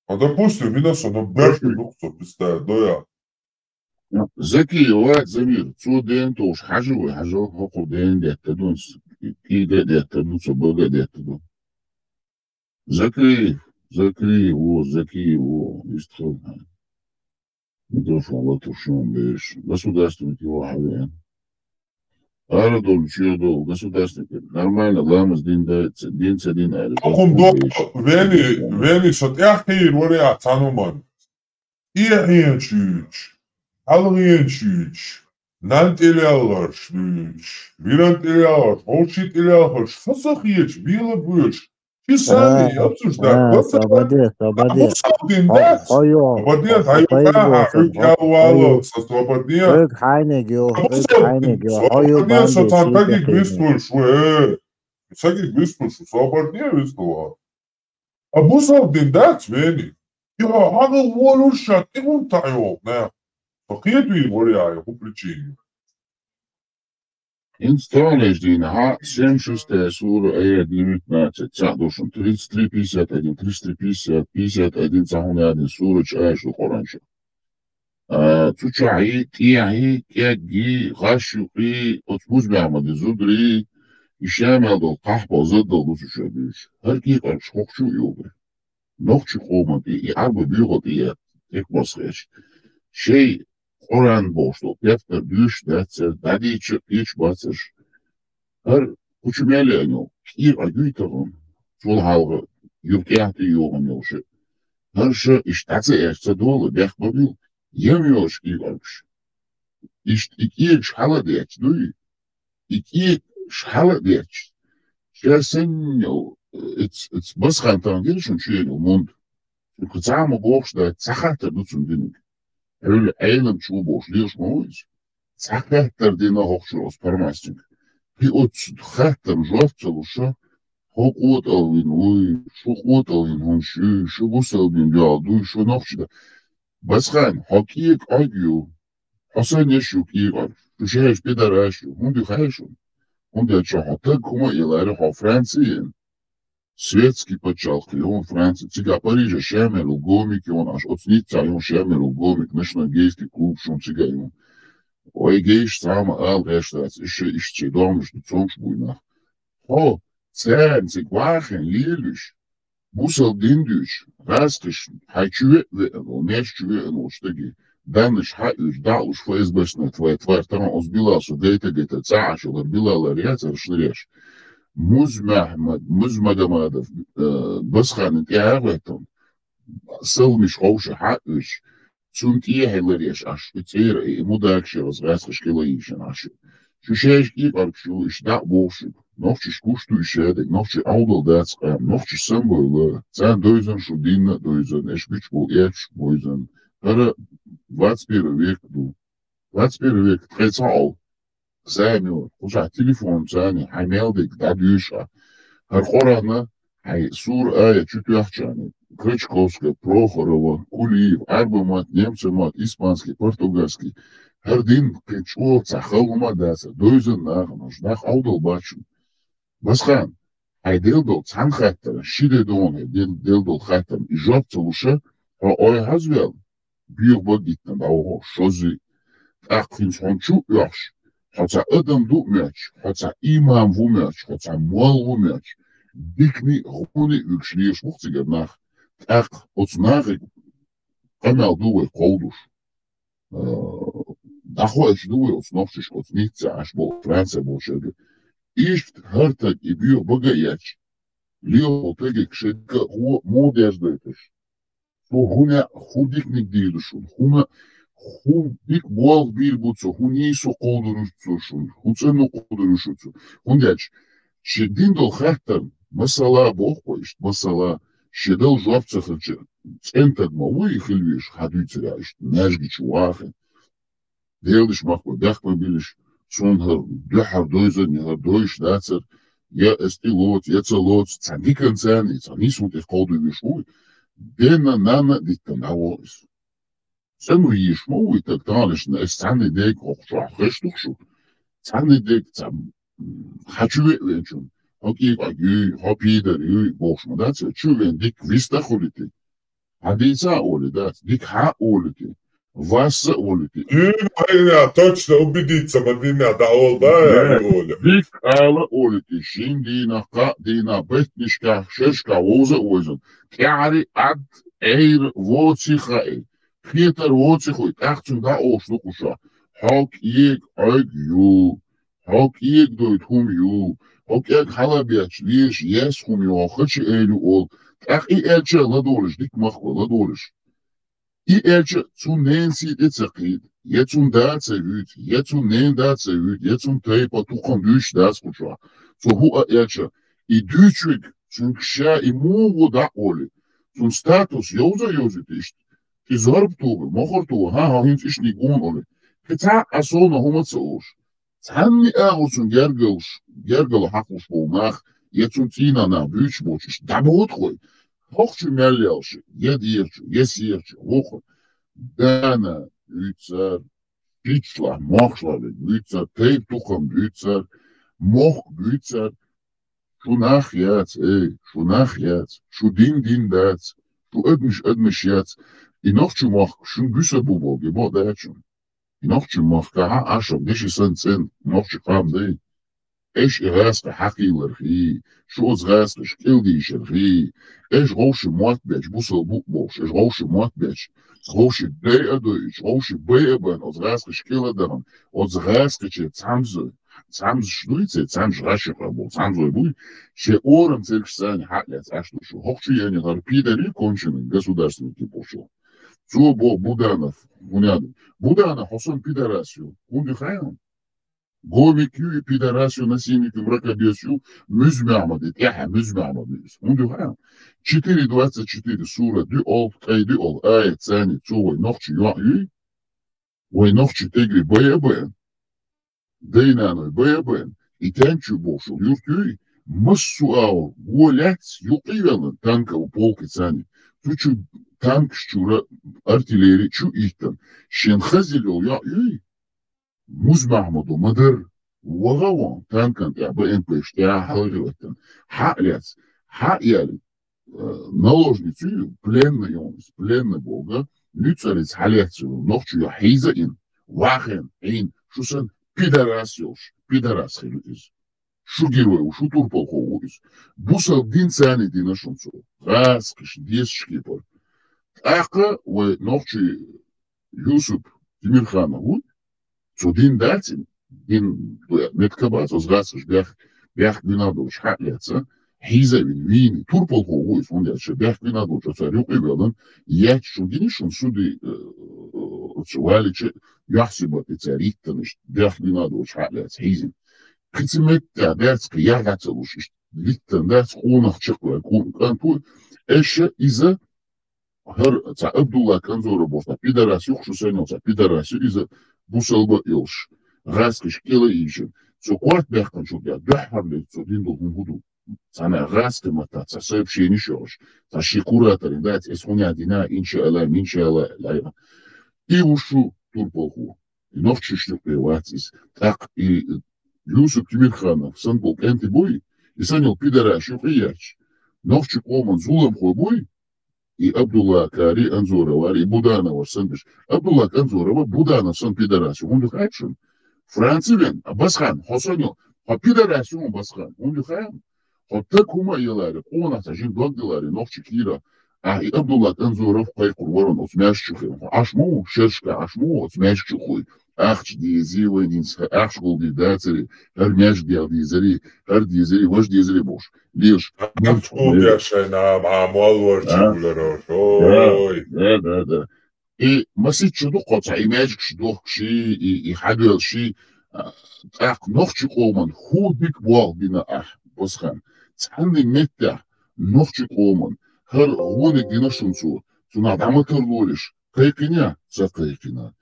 А допустим, Винаса на бэшки нухса представит, да я. Zeki olarak zemir, su den toş hacı hoku den dettedun, kide dettedun, soboga dettedun. Zeki o, istol. Mikrofon латушон беш. Государственники вахавен. Арадол, чьёдол, государственники. Нормально, ламас дин айры. Окум до, вени сот яхир, варя тануман. Иахиенчич. Algıyençiç, nantelyalar, virantelyalar, hoşitelyalar, fasakiyeç, bilabuç. Pisani, yapsuşlar. Sabade. Hayır, haynegiyor. Sabadiyen satan taki gwispul şu, Saki gwispul şu, sabadiyen gwispul. Bu sabdin dat beni. Ya, hana voluşat, imum tayo, ne? Факиетви варяя по причине. Инсталлеждина, 76 сура, 19, цадушин, 33, 51, 350, 51, цахуняdin сура, чашу хораншу. Цучаи, тияи, кеги, гашуqi, отмуз бямади, зудри, ишамадол, қахбазадол, лусушабиш. Харки қарш, хокшу юбе. Нохчу хомади, и арба бюгоди, як басхеш. şey oran boşluk yaptı düş derse dadi hiç basır her kuçumeli yani ir agüytağım sol halgı yurtiyatı yoğun yoksa her şey iştatı erse dolu bekbabil yemiyor ki varmış işte iki şhala diyeç duy iki şhala diyeç şersen it's baskan tangirin şu mund kıtama boşta sahatta tutun dinlik öyle eylem şu boşluyor mu sahattır dine hoşçuros permasting bir ot hattım joft çalışa hokut alın uy şu kut alın honşu şu bu salbin yaldu şu nokşda baskan hakik agyo asan yaşuk iyi var şu şey bir daraşı hundi hayşun hundi çahatta kuma ileri ha Fransiyên Světský počalky, on Franci, ciga Paríža šemelu gomik, on až od Snica, on šemelu gomik, nešto gejski klub, šon ciga on. Oj gejš sama al reštac, išće domiš, du conš bujna. Ho, cen, cig vachen, lieliš, busel dinduš, rastiš, hajčuve, o neščuve, o štegi, daniš hajus, daluš, fezbešne, tvar tamo ozbila su gejta, cašalar, bilalar, jacar, šlireš. Muz Magomadov basxanın ýagatyn sılmış howşa haýyş çünki ýeler aş üter mudakşyz rasxyşkyla ýeşen aş şu şeýki barçu işda boşu noçu kuştu işede noçu awdal dats noçu semboly sen döýzen şu dinle döýzen eşbiç bu eş boýzen ara 21 vek du 21 vek tretal Samuel, uçak telefon sani, haymeldik da düşa. Her korana, hay sur aya çütüyahçani. Krıçkovska, Prokhorova, Kuliyev, Arbamat, Nemcemat, İspanski, Portugalski. Her din kıçol, saxaluma dasa, döyzen nağınaş, nağ avdal başım. Baskan, hay deldol san xattara, şide doğne, deldol xattara, ijab çalışa, ha oy hazvel. Büyük bak gittin, o şozi. Akın sonçu yaş. Хотя адам думач, хотя имам вумач, хотя мол вумач, дикни хуни ükşliye şmuxtiger nach, tak otsnari kamel duwe kolduş. Daho eş duwe otsnoxtiş otsnitsa aş bol Fransa bolşedi. İşt hartak ibiyo bagayaç. Liyo tege kşedka hu moderdetiş. Bu huna hudiknik diyilişun, huna Hu dik bol bir butsu, hu niso koldurucu şun, hu cenu koldurucu. Hundeç, şedin do xattan, masala boğuş, masala şedel jovtsakıcı, centad malı yıkılmış, hadütüya işte, nejgiç uahı. Değildiş makba, dakma biliş, sonra dühar doyzan, ya doyş datsar, ya estilot, ya çalot, candikan cani, canismut es koldurucu, dena nana dikkan avois. Sen bu yişmo ve taktanışın sen de hoşlaştık şu. Sen de haçı veçün. Hakik agü, hapider yu boşmadan çüven dik vista holiti. Hadisa olida, dik ha oliti. Vassa oliti. Aynen, точно убедиться, Мадина, да olda ya öyle. Dik ala oliti. Şimdi naka dina betnişka, şeşka, oza ozun. Kâri ad eir voci khai. Peter Wojcichui, achtung da oşluquşa. Hawk yeg ayg yu. Hawk yeg doyt hum yu. Hawk yeg halabiyaç liyeş yes hum yu. Xıçı eyli ol. Ach i elçe la doliş, dik makva la doliş. I elçe zu nensi etsaqid. Yetzun datsa hüt. Yetzun nen datsa hüt. Yetzun teipa tuqan düş datsquşa. So hu a elçe. I düçvik. Çünkü şa i muğu da oli. Zum status yozit işte. Izorptuve, mochortuve, ha hins ish ni gon ole. Keta asona homatsoos. Tanni agosun gergel hakush bolmach, yetsun tina na büchmoch, ish dabot goy. Hochchu meljalsche, jediertje, jesiertje, woche. Dana, bützer, pitschla, mochschlawe, bützer, teip tucham bützer, moch bützer. Shunach yats, shunach yats, shudin dats, shu ödmish yats. İnokçu mah şun güse bu bolge bo da açun. İnokçu mah ka aşam deşi sen inokçu kam değil. إيش إغاسق حقي ورخي شو إغاسق شكيلدي شرخي إيش غوش موات بيش بوصل بوك بوش إيش غوش موات بيش غوش بي أدوش غوش بي أبن إغاسق شكيلة درم إغاسق شي تسامزو تسامز شدويتي تسامز غاشق أبو تسامزو يبوي شي أورم تلك ساني حقلت أشتو شو هوكشي يعني غربي داري كونشنن государственники بوشو زو بو بودانов هنادي بودانا حسن пидорасию كون خيام Говикю пидорасию насильники мракобесию мюзмямадит, яха мюзмямадит. Он духаем. 4:24 сура дюол, дюол, аят цани, цовой нохчи юи, ой нохчи тегри баябен, дейнаной баябен, и танчу бошу, юртюи, массуау, гуляц, юкивелен, танка у полки цани. Тучу танк щура артиллерии чу ихтан, шенхазилел юи, مزمحمد ومدر وغوان تانكن بين بيشتيا حلقة حقلت حقيال наложницу пленный йонс пленный бога нüцерис халецу нохчу хейза ин вахен ин шусан пидорасиош пидорас хилис шугирой шу турполховис бусал дин сани динашунцу гас киш десшкипор ака we нохчу Юсуп Тимирханову zu den Daten, den Metkabas aus Gassisch Berg Vinadol Schakletze, Hisa in Wien, Turpolho ist und der Berg Vinadol, das er rückwählen, jetzt schon die schon zu die Zuweilige Jachsibat, jetzt errichten nicht Berg Vinadol Schakletze, Hisen. Prinzimet der Bergske Jagatzelusch, ich liegt dann das ohne Tschekwa, Kantul, Esche Isa, Herr Abdullah Kanzoro Bosta, Pidarasi, Xusenota, Pidarasi, Isa, Бусалба илш, раскиш кила ишен, цукват бяхтан чугя, духарли цудин долгун буду. Цана раски мата, ца сообщение шош, ца шикуратори, дать эсхуня дина, иншалла, лайва. И ушу турполху, и новчи штукпеватис, так и Юсуп Тимирханов, сан был кенти бой, и санил пидора шукияч. Новчи коман зулам хой бой, и Абдулла Кари Анзорова, и Буданова Санбиш. Абдулла Анзорова, Буданов Сан Пидораси, он духайшин. Францивен, Басхан, Хосанил, а Пидораси он Басхан, он духаем. Вот так ума елари, он атажин догдилари, новчи кира. А и Абдулла Анзоров, пайкур ворон, отмяшчихи. Ашму, шершка, ашму, отмяшчихуй. Ахч дизива, ахшгул дидацери, хар мяш диалдизери, хар дизери, ваш дизери бош. Лишь. Да. И масит чудо коца, и мяжик шдохши, и хадуэлши, ах, нохчи коман, худбик буал бина ах, босхан. Цанны метта, нохчи коман, хар гуник динашунцу, цунат аматерлолиш, кайкиня, за кайкина.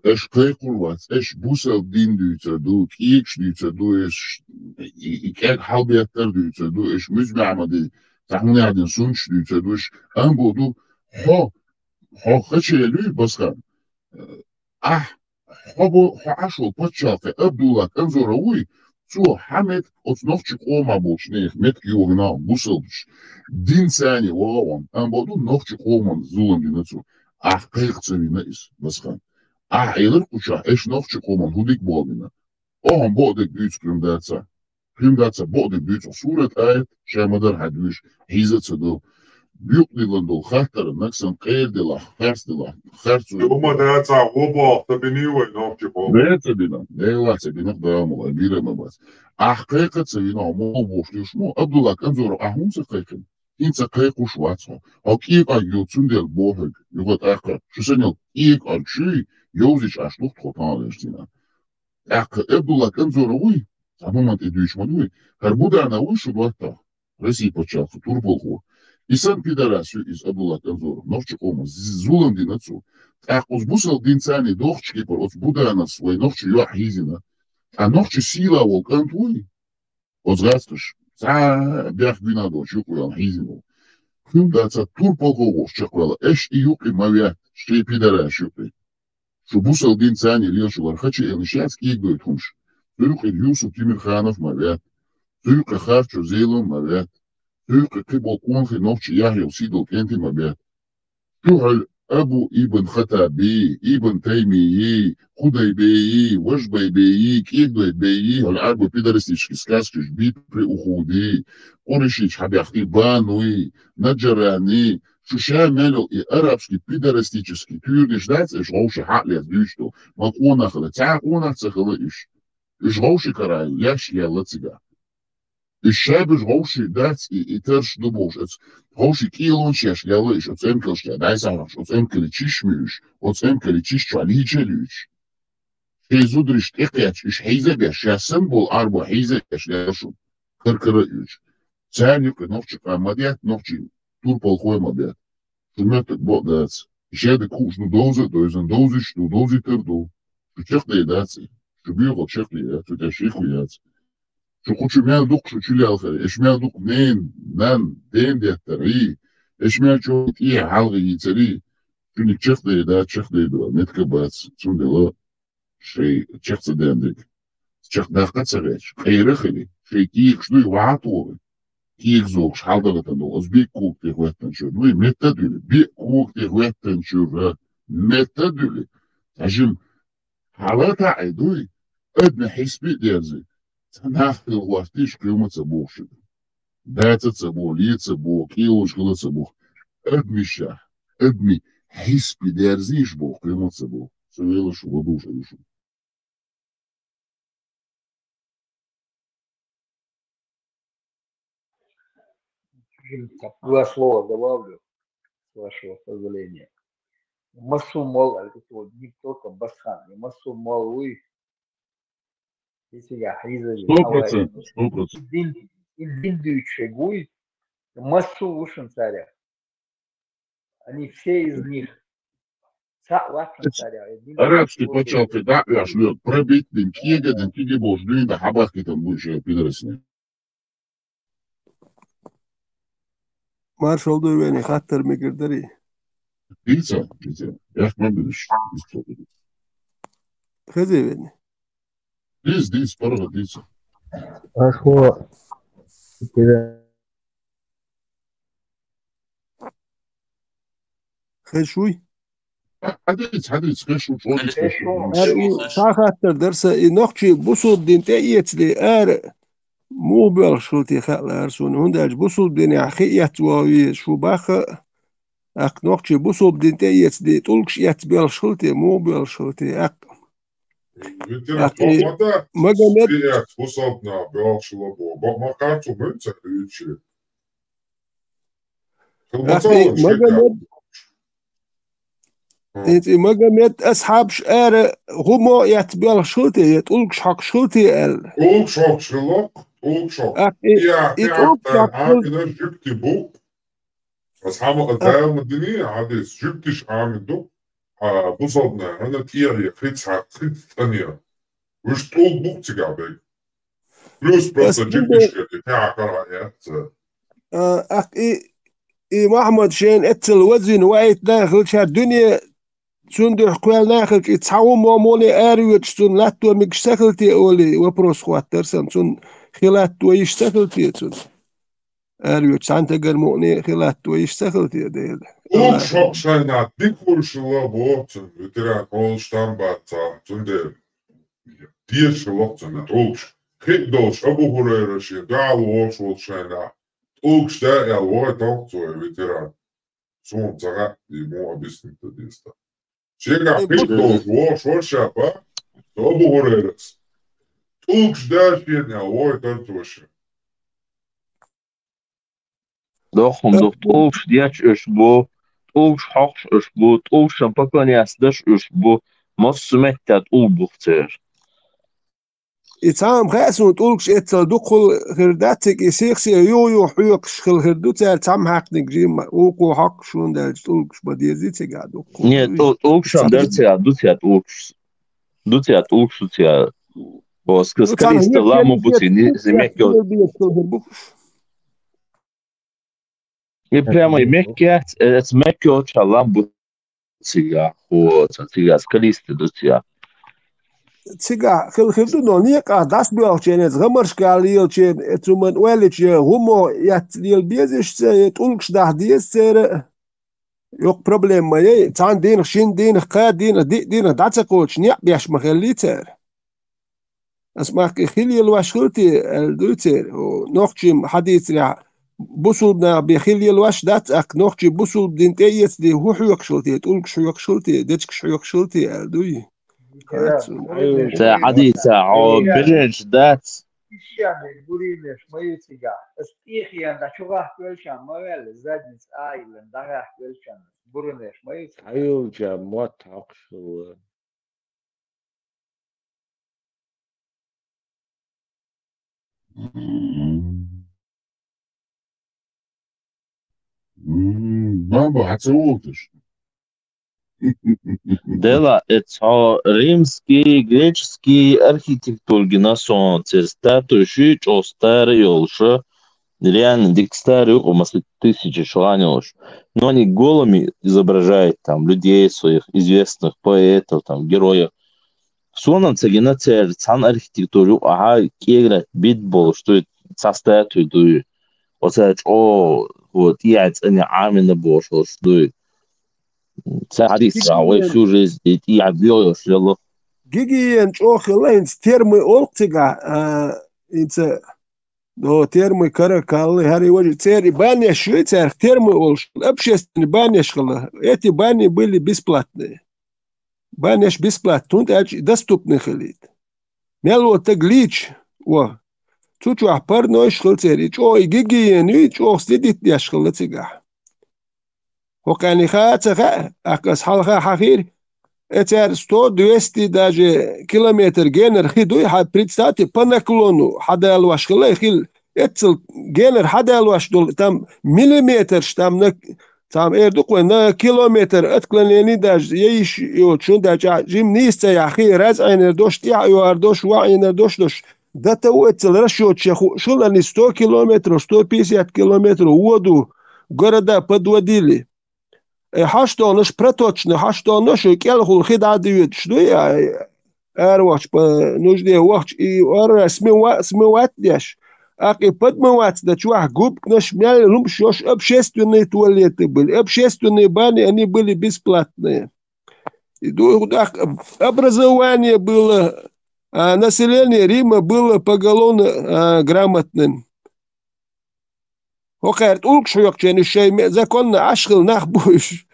Эш кайкурвац, эш бусал дин дүйцеду, киикш дүйцеду, эш и кек халбияттар дүйцеду, эш мюзмямади, тахмунядин сунч дүйцеду, эш амбоду, хо хачелю басхан. Хо ашол пачалфе Абдулла Канзоровой, цу хамет от нохчик ома бочнех, метки огна, бусалдыш. Дин сани валаван, амбоду нохчик оман зулан динацу. Ах, кайкцевина из басхан. Айылыр куча, эш нохчик оман, худик болбина. Охан бодек бүйц крымдаца. Крымдаца бодек бүйц, сурет айт, шамадар хадвиш, хизацаду. Бюклилан дол хахтар, наксан кайрдила, харстила, харцу. Ума даца оба, табинивай нохчик оман. Бетабина, дейлаца бинах даамала, бирема бас. Ах, кайкацевина, омол бошлишмо, Абдулла Канзоров, ахунца кайкин. Инца кайку швацо. А киек агилцундел бохэг, югат аха, шусанел киек агши, Йозич ашлух тхотаалештина. Ах, Абдулла Канзоровой, а момент идуич мадуй, харбудана уйшу дуата. Россия почалка, турболху. И сам пидорасю из Абдулла Канзоров, новчик ома, зулан динацу. Ах, озбусал динцани дохчики пор, озбудана свой, новчи юахизина. А новчи сила волкан твой. Озгастыш, са бях винадо, чукуян хизину. Хюмдаца турболху чаквала, эш и юки мавя, ще пидорасю. Шубусал дин цани лешилар хачи элишацкий игдойт хумш. Тюрк Юсуп Тимирханов мавят. Тюрк Харчо Зейлом мавят. Тюрк Кибол Кунхи Новчи Яхил Сидол Кенти мавят. Тюрк Абу Ибн Хатаби, Ибн Таймии, خدای بیی وش بیی کیک دوی بیی حال عربو پیدرستیش کسکش بیت پری اخودی اونشیش حبیختی بانوی نجرانی شو شاملو عربشكي بيدرستيческий тюрниш дац اش غوش حقل يدوشتو ما قونا خلا تاع قونا تخلا اش غوش كرايو ياش يلا تيغا الشاب اش غوش داц يترش دوبوش غوش كيلون شاش يلا اش اتسمكلش دايس عرش اتسمكل تشيشميش اتسمكل تشيش عليجلوش شيزودرش اقياتش اش حيزه باش سمبل اربو حيزه باش يشو كركريوش تانيك نوتش قامديات نوتش tur полхойма бят. Шумяток бот дац. Ишеде куш ну дозе, доизен дозиш, ну дозитер ду. Шу чехле даци. Шу бюхо чехле яц, шу тяшиху яц. Шу хучу мял дук шу чуляхари. Эш мял дук нен, нан, ден дяхтари. Эш мял чот и халги яцари. Шу ник чехле дац, чехле ду. Метка бац. Цундела. Шей чехца дендик. Чех дахка цареч. Хайрехали. Шей киек шнуй ваатуовы. Киек зог шалдагатан олас бек кук тех веттен шур. Ну и метадюли. Бек кук тех веттен шур. Метадюли. Тажим халата айдуй. Эдна хисби дерзи. Танахтыл вартиш клюма цабух шур. Дата цабух, ли цабух, килуш кила цабух. Эдми шах. Эдми хисби дерзи шбух клюма цабух. Сувела шу ладуша душу. Два слова добавлю, с вашего позволения. Масу мол, это вот не только Басхан, и масу мол вы, если я хризали, 100%. Индуючий гуй, массу ушен царя. Они все из них. Арабский почал да, я шлет пробить дым киегаден кигебош, дым да хабахки там будешь пидоросни. Marshall dur beni hatter mikirdari. Pizza. Jak mam być? Хези beni. Diz, порога, diz. Ашо. خشوي. حديث خشو خاطر درس نقشي بوصل دين تأيتلي مو بالشلتي خلر سون هندج بوصل دين عخيت وي شو باخ اك نقشي بوصل دين تأيتلي طولكش يت بالشلتي مو بالشلتي اك ما قمت وصلنا بالشلتي ما كانتو منتك يجي ما قمت انت ما قمت اسحاب شعر هما يتبال شلتي يتقولكش حق شلتي ال قولكش حق شلق قولكش حق يا عاكنا جبتي بوك اصحاب قدام الدنيا عادس جبتش عامل دو بصدنا انا تيري خيتها خيت ثانية وش طول بوك تقابل فلوس بس جبتش كده تاعك رأيات اي محمد شين اتل وزن وايت داخل شا الدنيا سندر قوال ناخل يتحاوم ومولي اريوت سن لاتو مكشتكلتي اولي وبروس خواتر سن خلات ويشتكلتي سن اريوت سانتا قرموني خلات ويشتكلتي ديل اوك شوك شاينا ديكول شلا بوتن وتران هولشتان باتا سندر دير شلوتن اوكش خيك دوش ابو هريرة شي دعال وولش شاينا اوكش دا الواي دوكتو وتران سون زغا يمو ابسن تديستا شيكا خيك دوش وولش وشابا ابو هريرة اوكش دا شين الواي دوكتو Дохом до толш дяч ошбо, толш хакш ошбо, толш шампаканиас даш ошбо, массуметтат улбухтер. اتعام خاسون تقولكش اتل دخل غرداتك يسيخسي يو حيوكش خل غردوتال تعم حق نجريم اوكو حق شون دال تقولكش بديزيتي قاعد Нет, толш андерция дутя толш. Дутя толш дутя. Бос каскалиста ламу бутини земекё. И прямо и меккет, это меккё чалам бутига, вот, тига скалисты дутя. تيجا خلدو نونيك داس بيوچينز غمرشكاليل چين اتومن وليچ هومو ياتليل بيزش تقولكش ده ديس سير يوق проблема ей цан дин шин дин қа дин даца коч не бяш махалитер اسمعك خلي الواشخلتي الدوتر نوختي حديث يا بوسولنا بخلي الواش دات اك نوختي بوسول دين تيت دي هو حيوك شلتي تقولك شيوك شلتي ديتك شيوك شلتي الدوي حديث بيرنش دات Ищами бурилеш мои цыга. Стихия на чугах пельчан, моел задниц айлен, дагах пельчан. Бурнеш мои цыга. Ayolca muhatapşılı. Баба, отцелуешь. Дела, это римский, греческий архитектур геносон, статую шить, о старый олша, реально дик старый, о масле тысячи шланилось. Но они голыми изображают там людей своих известных поэтов, там героев. Сонанца геноцер, цан архитектуру, ага, кеграт, битбол, что это со статуей дует. Вот это, о, вот, яйца, они аменно бошло, что это. حديث راوي всю жизнь и обвёл его. Гигиен чохлэнс термы олтига инце до термы каракалы хари вожи цери бани швейцар термы олш общественные бани школа. Эти бани были бесплатные. Баниш бесплатно, тут доступны халит. Мело таглич, о, чучу парной школ цери, чо и гигиен, и чо следит я школа цигах. وكان خاطر أكس حلقة حفير أتر 100-200 даже километр генер خدوي представьте по наклону حدا الواش خلا خل اتل генер حدا الواش دول там миллиметр там там эрдук на километр اتكلني даже يش يوتشون даже جيمنيست يا أخي راز عين دوش يا يواردوش وعين دوش ده تو اتل رشوت شو لاني 100 километров 150 километров воду города подводили حاشتو نش برتوتشن حاشتو نش كيلخو خدعة ديوت شنو يا أروش نجدي وقت ور سموات ديش أكيد بدموات ده شو حجوب نش مال لهم شوش общественные туалеты были общественные бани они были бесплатные образование было население Рима было поголовно грамотным وقعت أولك شو يقتين الشيء زكون عشق نخبوش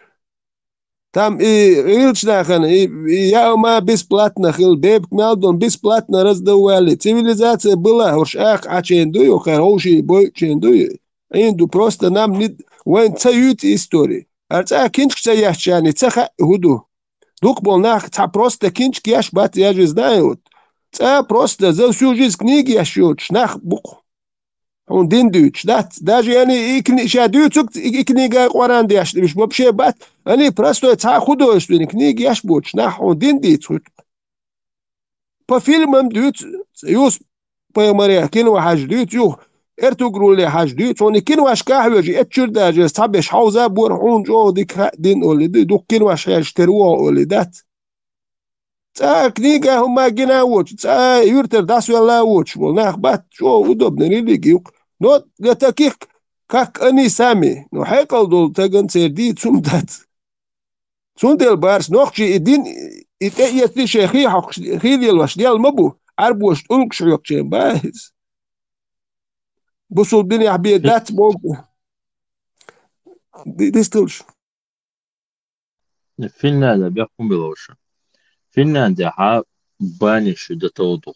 там и Ильчнахен, я ума бесплатно хил бебк мелдон бесплатно раздавали. Цивилизация была, уж ах, а чендую, хороший бой чендую. Инду просто нам не вон цают истории. А ца кинчк цаящани, цаха худу. Дук был нах, ца просто кинчк яш бат, я же знаю. Ца просто за всю жизнь книги яшут, шнах бук. Он дин дюч, да, даже они шадюцук и книга Коран дяш, миш вообще бат, они просто ца художественные книги яш буч, нах он дин дицут. По фильмам дюц, юс по моря кино хаж дюц, ю ارتقرول حاج ديت وني كين واش كاحوجي اتشر داج صابش حوزه بور حون جو ديك دين اولي دو كين واش يشتروا اولي دات تا книга هما جناوت تا يورتر داس ولا ووتش والله بات شو удобно религию но для таких как они сами ну хайкалдул таган церди цумдат цундел барс нохчи идин итеятли шехи хак хилил واش ديال مبو عربوش تلقش يوكشين بايز بصوا الدنيا حبيت دات ممكن دي ستولش فنلندا بيحكم بلوشة فنلندا ها بانيش دا توضو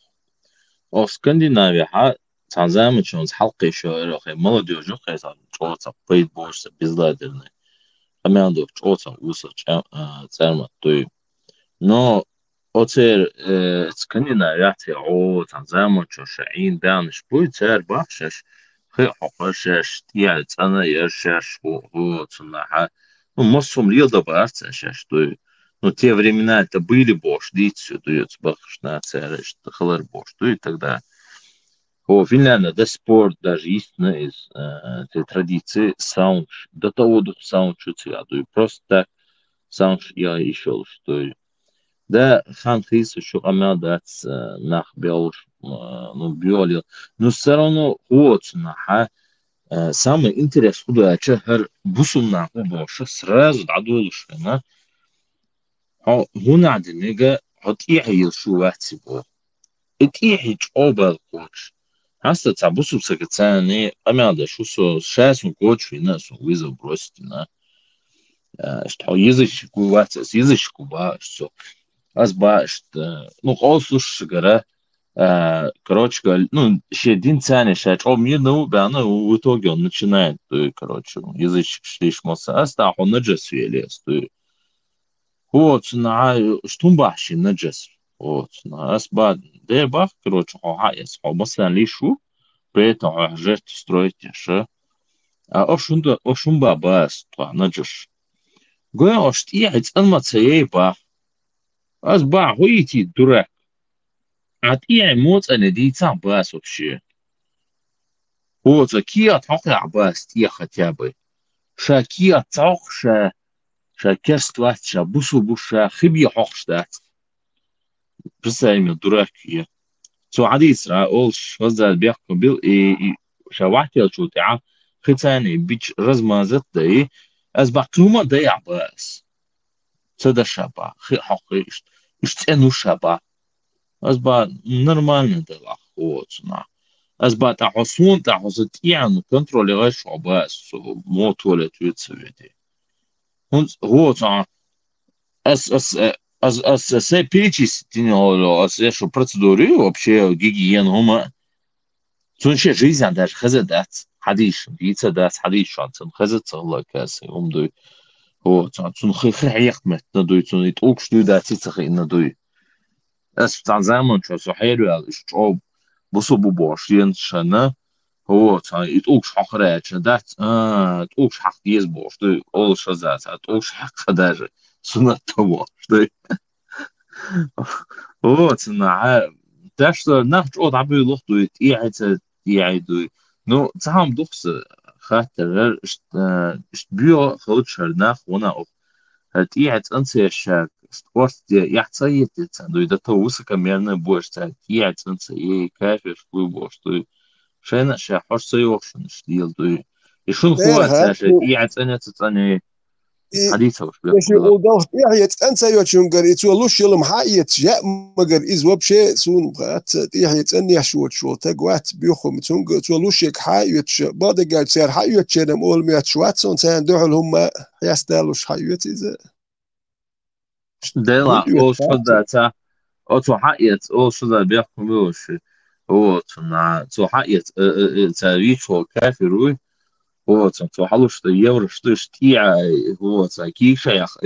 او سكندنافيا ها تنظام чонс حلقي شو خي молодежь خي чоца пейт больше безладерный амяндо чоца уса церма той но оцер скандинавия о تنظام чошаин бянш будет цер бахшаш خي حقشش تيال أنا يرشش هو цунаха ну массом льда баарцаш той но те времена это были бош дицу дует бахшна цереш халар бош то и тогда о Финляндия до сих пор даже есть из этой традиции саунд до того дух саунд чуция то и просто так саунд я еще что да хан хис еще амадат нах белш ну биолил но все равно вот наха самый интерес куда هر بوسنا بوش сразу дадулыш на هنا عندنا هتيعي شو واتسبو اتيعي أوبر كوتش هسه تعبسوا سكتاني أما هذا شو سو شاسم كوتش في ناس ويزو بروستنا اشتحو يزشكو واتس يزشكو باش از باش ну قوسوش جرا короче говоря, ну, еще один цены, сейчас мир, ну, бяна, в итоге он начинает, короче, язычек шлиш моса, а ста он наджес елес, вот, на, что бахши наджес, вот, на, асбад, да бах, короче, хаяс, مثلا лишу, поэтому жертв строить еще, а ошунда бас, то наджес. Говорю, а что я, это анмацей бах, асбах, хуйти, дурак. عطيه موت أنا دي تام باس وبشي هو تكيا توقع باس تيا ختابي شاكيا توق شا كرست وات شا بوسو بوشا خبي حقش دات بس من دراكيا سو عادي إسرا أولش وزال بيحكم بيل شا واحد شو تعا ختاني بيج رزما زت داي از بعتوما داي عباس صدا شابا خي حقيش اشتنو شابا از با نرمالنا دلا خوتنا از با تحصون تحصت يعني كنترول غش عباس مو تولت يتسويتي هو تا as все печись тянуло شو процедуры вообще гигиен هما تونشي жизнь даже خزدات حديش بيتsa دات حديش شانسن خزت الله كاسي دو هو تون خي حيقمت ندو تون يتوكش دو داتي تخي ندو اس بتاع زمان شو حلو الشعوب بصوا ببوشين شنا هو يتوكش حقرات دات توكش حق يزبوش دو اول شزات توكش حق داجه سنة تبوش دو هو تنا داش نفج او دبي لوخ دو تي دو نو تهم دوخس خاطر اشت بيو خلتشر ناخ ونا het iets anschaak sport ja zei het dan dat توسك كمان بوش تاع iets انسى كافش بوش تو شان شا حش سيوخ شنو دو يشون هو تاع iets انا تاني حديثه وش ماشي وضغط يعني انت يا شنقر يتولوش يلم حايت يا مقر از وبشي سون بغات يعني تاني شو تقوات بيخم تونق تولوش يك حايت بعد قال سير حايت شنو مول ميات شوات سون تان دول هم يستالوش حايت اذا دلا او شو ذاتا او تو حايت او شو ذا بيحكم بوش هو تنا تو حايت تاريخ كافي روي هو تو حلوش يورو شتيع هو كي شيخ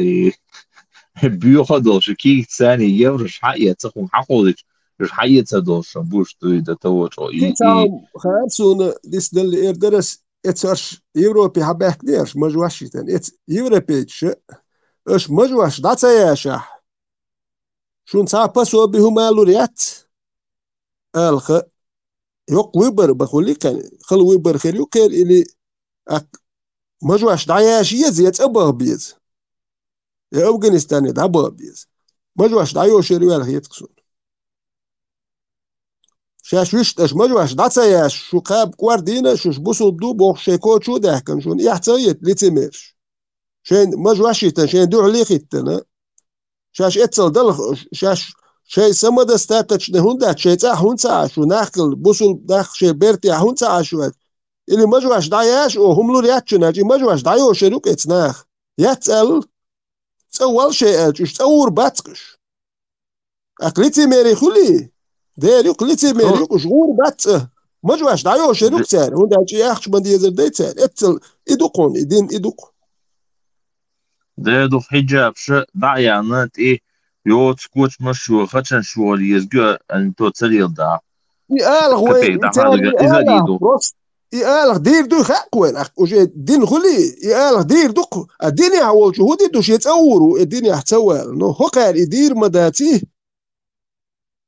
بياخدوش كي ثاني يورش حقيقة تخون حقودك مش حقيقة تدوش بوش ده توجه كيتام خارسون ديس دل إيردرس إتسرش يوروبي حباك ديرش مجواشيتن إت يوروبيتش إش مجواش داتا ياشح شون سابسو بهما لوريات الخ يق ويبر بخولي كان خل ويبر خير يوكل إلي مجواش دعياش يزيت أبغ بيز يا أفغانستان دعبغ بيز مجواش دعيوش ريال هيتكسون شاش ويشتش مجواش دعتاياش شو قاب كواردينا شوش بوسو دو بوخ شيكو شو داكن شون يحتايت لتمرش شين مجواشيتن شين دو عليخيتن شاش اتسل دل شاش شي سمد استاتش نهوندا شي تا هونتا شو ناقل بوسو داخ شي بيرتي هونتا شو اللي مجواش دعياش او هم لورياتشو ناجي مجواش دعيو شروك اتناخ يتسل تسوال شي اجوش تور باتقش اقليتي ميري خلي دير يقلتي ميريك وشغور بات مجواش دعيو شروك تار هون داجي اخش بندي يزر دي تار اتل ادوقون ادين ادوق ده دو حجاب ش دعيانات ايه يوت كوتش مشو خشن شو اللي يزجو ان تو تسليل دا يالغ وين يالغ دير دو خاقوين وجي دين خلي يالغ دير دوق الدنيا هو جهودي دوش يتأوروا الدنيا حتوال نو هو قال يدير مداتيه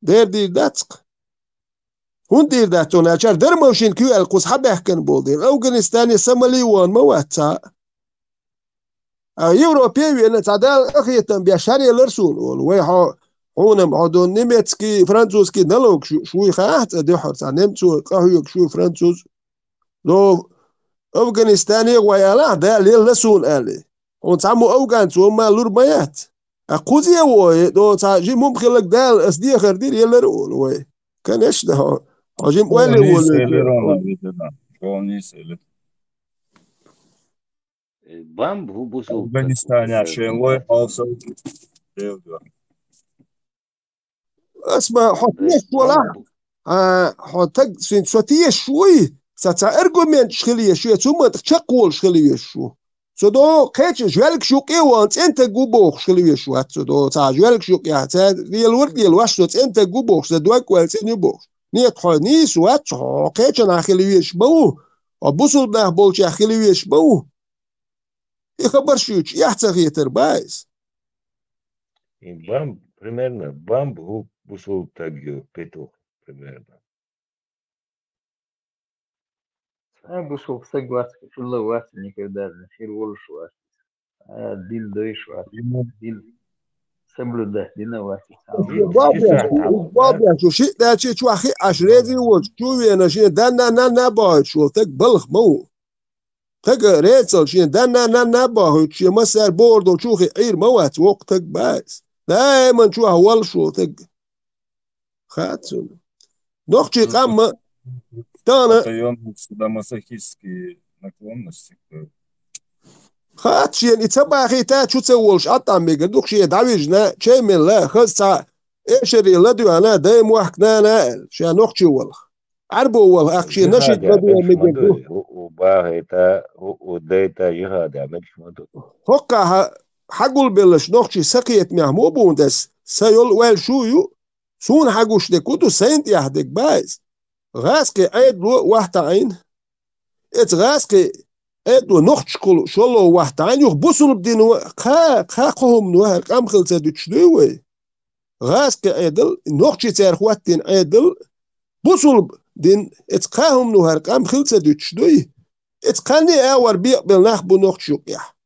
دير داتق هون دير داتون أشار در موشين كيو القوس حبه كان بولدين أفغانستان سمالي وان مواتا يوروبيا أنا تعدال أخيتن بيشاري لرسون ويحو هونم عدون نيمتسكي فرانسوسكي نلوك شوي خاحت أديحر نيمتسو قهيوك شوي فرانسوس لو أفغانستان ويالا ده ليل لسون آلي ونتعمو أفغان تو ما لور بيات أقوزي وي دو تاجي ممكن لك دال أسدي خردير يلا رول وي كان إيش ده عجيم ولا ولا بامب هو بوسو أفغانستان عشان وي also اسمع حطيش ولا حطك سين سوتيه شوي ساتا ارجومنت شخليه شوي ثم تشقول شخليه شو سودو كيتش جوالك شو قيوانت انت جوبوخ شخليه شو سودو تا جوالك شو قيا تا ديال ورد ديال واش انت جوبوخ سدواك والسين يبوخ نيت خنيس وات كيتش انا خليه شبو ابوسل ده بولش خليه شبو يخبر شوش يحتاج بايس بامب примерно бамб هو بوسو تاجيو بيتو примерно بوسو سجوات في الله واسع никогда نشيل ولا شوات ديل دويش وات ديل سبلو دينا واسع بابا شو شيء ده شيء أخي عشرة وشو يعني شيء ده نا باي شو تك بلخ مو تك ريتل شيء ده نا باي شيء مسار بورد وشو خي عير موات وقتك بايس دائما شو هول شو تك خاتم نقطة قام Это يوم سادомасохистские наклонности. خات يعني تبع أخي تا شو تسولش أطعم بيقدوك شيء دعويجنا شيء من لا خلص إيشري لدو أنا دايم وحكنا أنا شيء نقطة ولا عربو ولا أخشي نشيد بدو ميقدو وباهيتا وديتا يهادا مش مدو هكا حقول بلش نقطة سقيت مهمو بوندس سيول ويل شويو سون حقوش دكوتو سينت يهدك بايز غاسكي عيد واحدة عين غاسكي عيد نقطة كل شلو واحدة عين يخبصوا بدينو قاقهم نوهر قام خلصة دوتشدوي غاسكي عيدل نقطة تارخواتين عيدل بصل دين اتقاهم نوهر قام خلصة دوتشدوي اتقاني اوار بيقبل ناخبو نقطة شقيح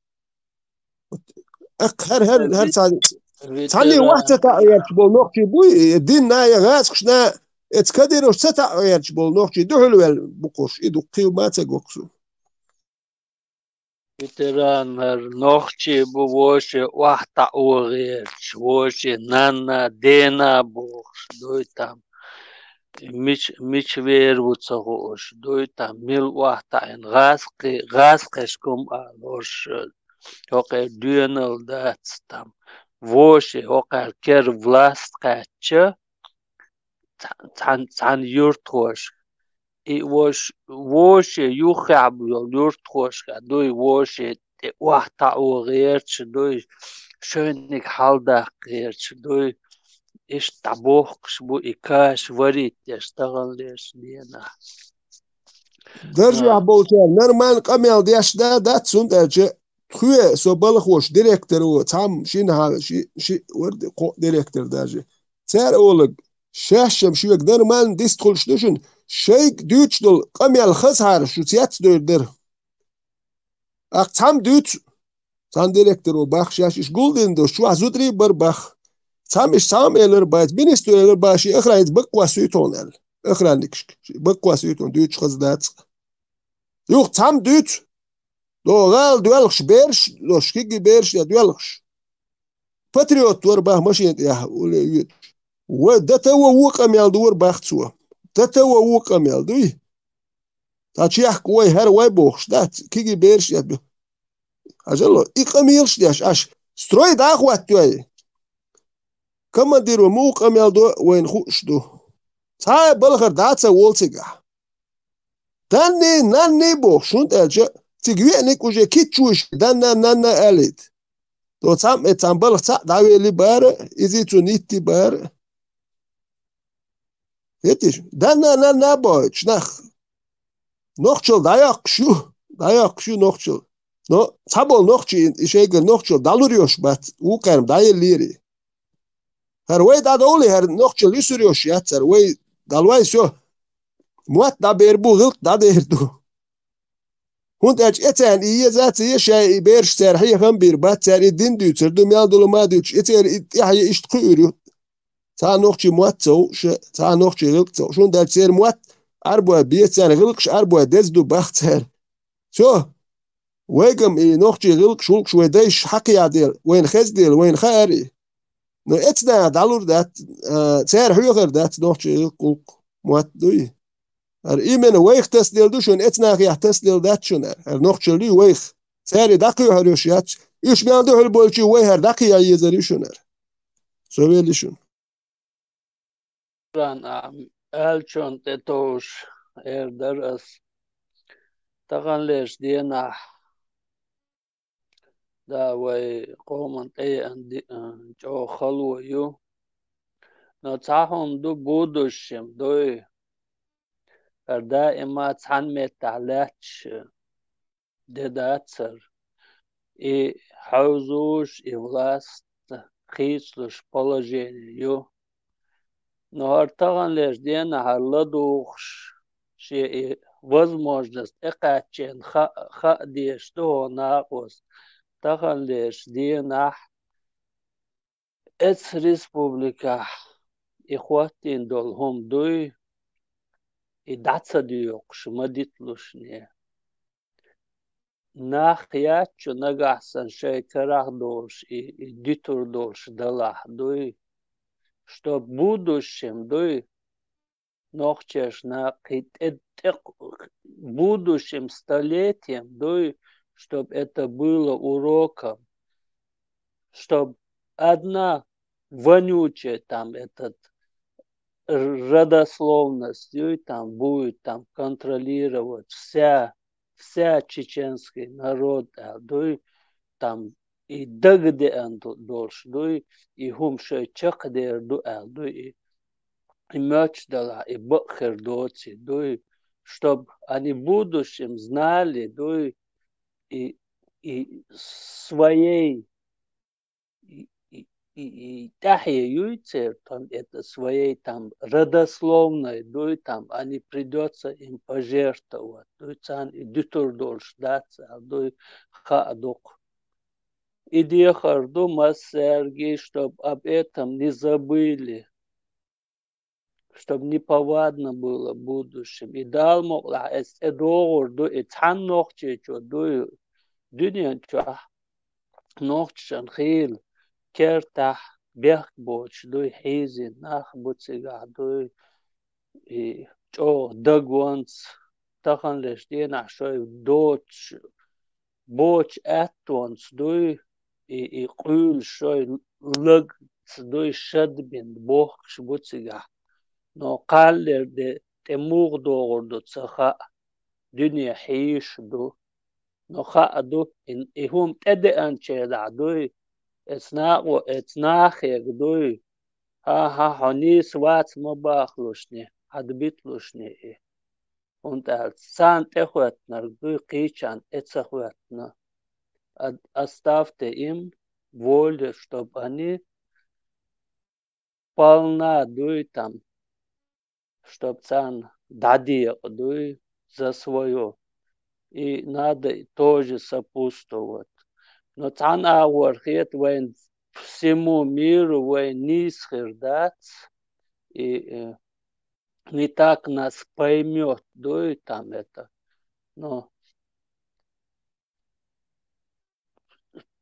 هر تاني واحدة تعيرش بول نقطة بوي الدين نايا غاسكشنا اتكدر وستعيرش بول نقطة دحلو بقوش إدو قيوما تقوكسو Veteran her nochtje bewoosje wachta oorgeertje woosje nana dena boos doitam mich weer wordt zo goos doitam mil wachta en gaskes kom alos oké duenel dat tam woosje oké ker vlastkatje tan yurthoos it was يخعب يرتخوش دوي وش وقت أوغيرش دوي شونك حالدا غيرش دوي إيش تبوخش بو إكاش وريت يشتغل ليش دينا درجة بولتان نرمان قميل ديش دا تسون درجة خوية سو بالخوش ديريكتر وتعم شينها شي ورد قو ديريكتر درجة تار أولك شاشم شويك نرمان ديستخلش دوشن شيك دوتشدل قميل خسهر شو تيات در أقتام دوت تان ديريكتر وباخ شاشش جولدن دو شو زودري برباخ تامش تام إلر بايت بينستو إلر باشي إخرايت بقوا سويتون إل إخرانكش بقوا سويتون دوتش خزدات يوخ تام دوت دو غال دوالخش بيرش دو شكيجي بيرش يا دوالخش باتريوت ورباه ماشي يا ولي ودته وقميل دور باختسوا تتو وقميل دوي تاچيح كوي هر واي بوخش دات كيجي بيرش يا أجلو إقميلش ديش أش ستروي داخوات توي كما ديرو مو قميل دو وين خوش دو تاي بلغر داتسا وولتيغا ناني بوخشون تلجا تيجوينك وجه كيتشوش نانا أليد دو تام بلغ تا داوي لي بار إزي تو نيتي بار هتيش نانا بوش نخ نوخشل دايق شو نوخشل نو تابل نوخشي إشيغ نوخشل دالوريوش بات وكرم داي ليري هر وي دا دولي هر نوخشل يسريوش ياتر وي دالواي شو موات دا بيربو غلط دا ديردو هونت اج اتان إيه ذاتي يشاي بيرش تارحي خم بيربات تاري دين دوتر دو ميال ما دوتش اتار يحيي اشتقيريو تا نوخشي موات تا نوخشي غلط شون دا تسير موات أربعة بيت سنة غلقش أربعة دز دو بختر شو ويكم نوخجي غلق شولك شوي ديش حكي عديل وين خزديل وين خاري نو اتنا دالور دات تسير حيوغر دات نوخجي غلق موات دوي إيمن ويخ تسديل دوشون اتنا خيح تسديل دات شون نوخجي لي ويخ تسيري داقي هروشيات إيش بيان دوح البولشي ويهر داقي يزري شونر سويلي شون Elčon te toš daras tagan lež diena da vai qoman andi jo khalwo yu no tahon du budushim doi دائما تحمل عليك دداتر حوزوش власть خيسلوش положению но артаган лишь дена халадухш ши возможность экачен ха де что нахос таган лишь дена эц республика ихватин долхом дуй и даца дюкш мадитлушне нахячу нагасан шей карах долш и дитур долш далах дуй чтоб в будущем дуй нохчеш на будущим столетием дуй чтоб это было уроком чтоб одна вонючая там этот родословность там будет там контролировать вся чеченский народ дуй там и дагде долш дуй и хумше чакдер дуй и меч дала и бахер доци дуй чтоб они в будущем знали дуй и своей и тахе юйцер там это своей там родословной дуй там они придется им пожертвовать дуй цан и дютур долш даться дуй хадок и дехарду массерги чтоб об этом не забыли чтобы неповадно было в будущем и дал могла эдогор дуй и цан нохче чо дуй дюнян чо нохчан хил كرتح بيخبوش دوي حيزي ناخ بوتسيقع دوي جو دقوانس تخن ليش دينا شوي دوتش بوش اتوانس دوي قول شوي لق دوي شد بين بوخش بوتسيقع نو قالر دي تموغ دوغر دو تسخا دنيا حيش دو نو خا دو هم تدي انشيدع دوي اتناخيك دوي ها حنيس وات مباخلوشني حدبيتلوشني und als san techwatna دوي قيچان اتسخواتنا оставьте им волю чтобы они полна дуй там чтоб цан дади дуй за свое и надо тоже сопутствовать но цан ауархет вен всему миру вен нисхердац и не так нас поймет дуй там это но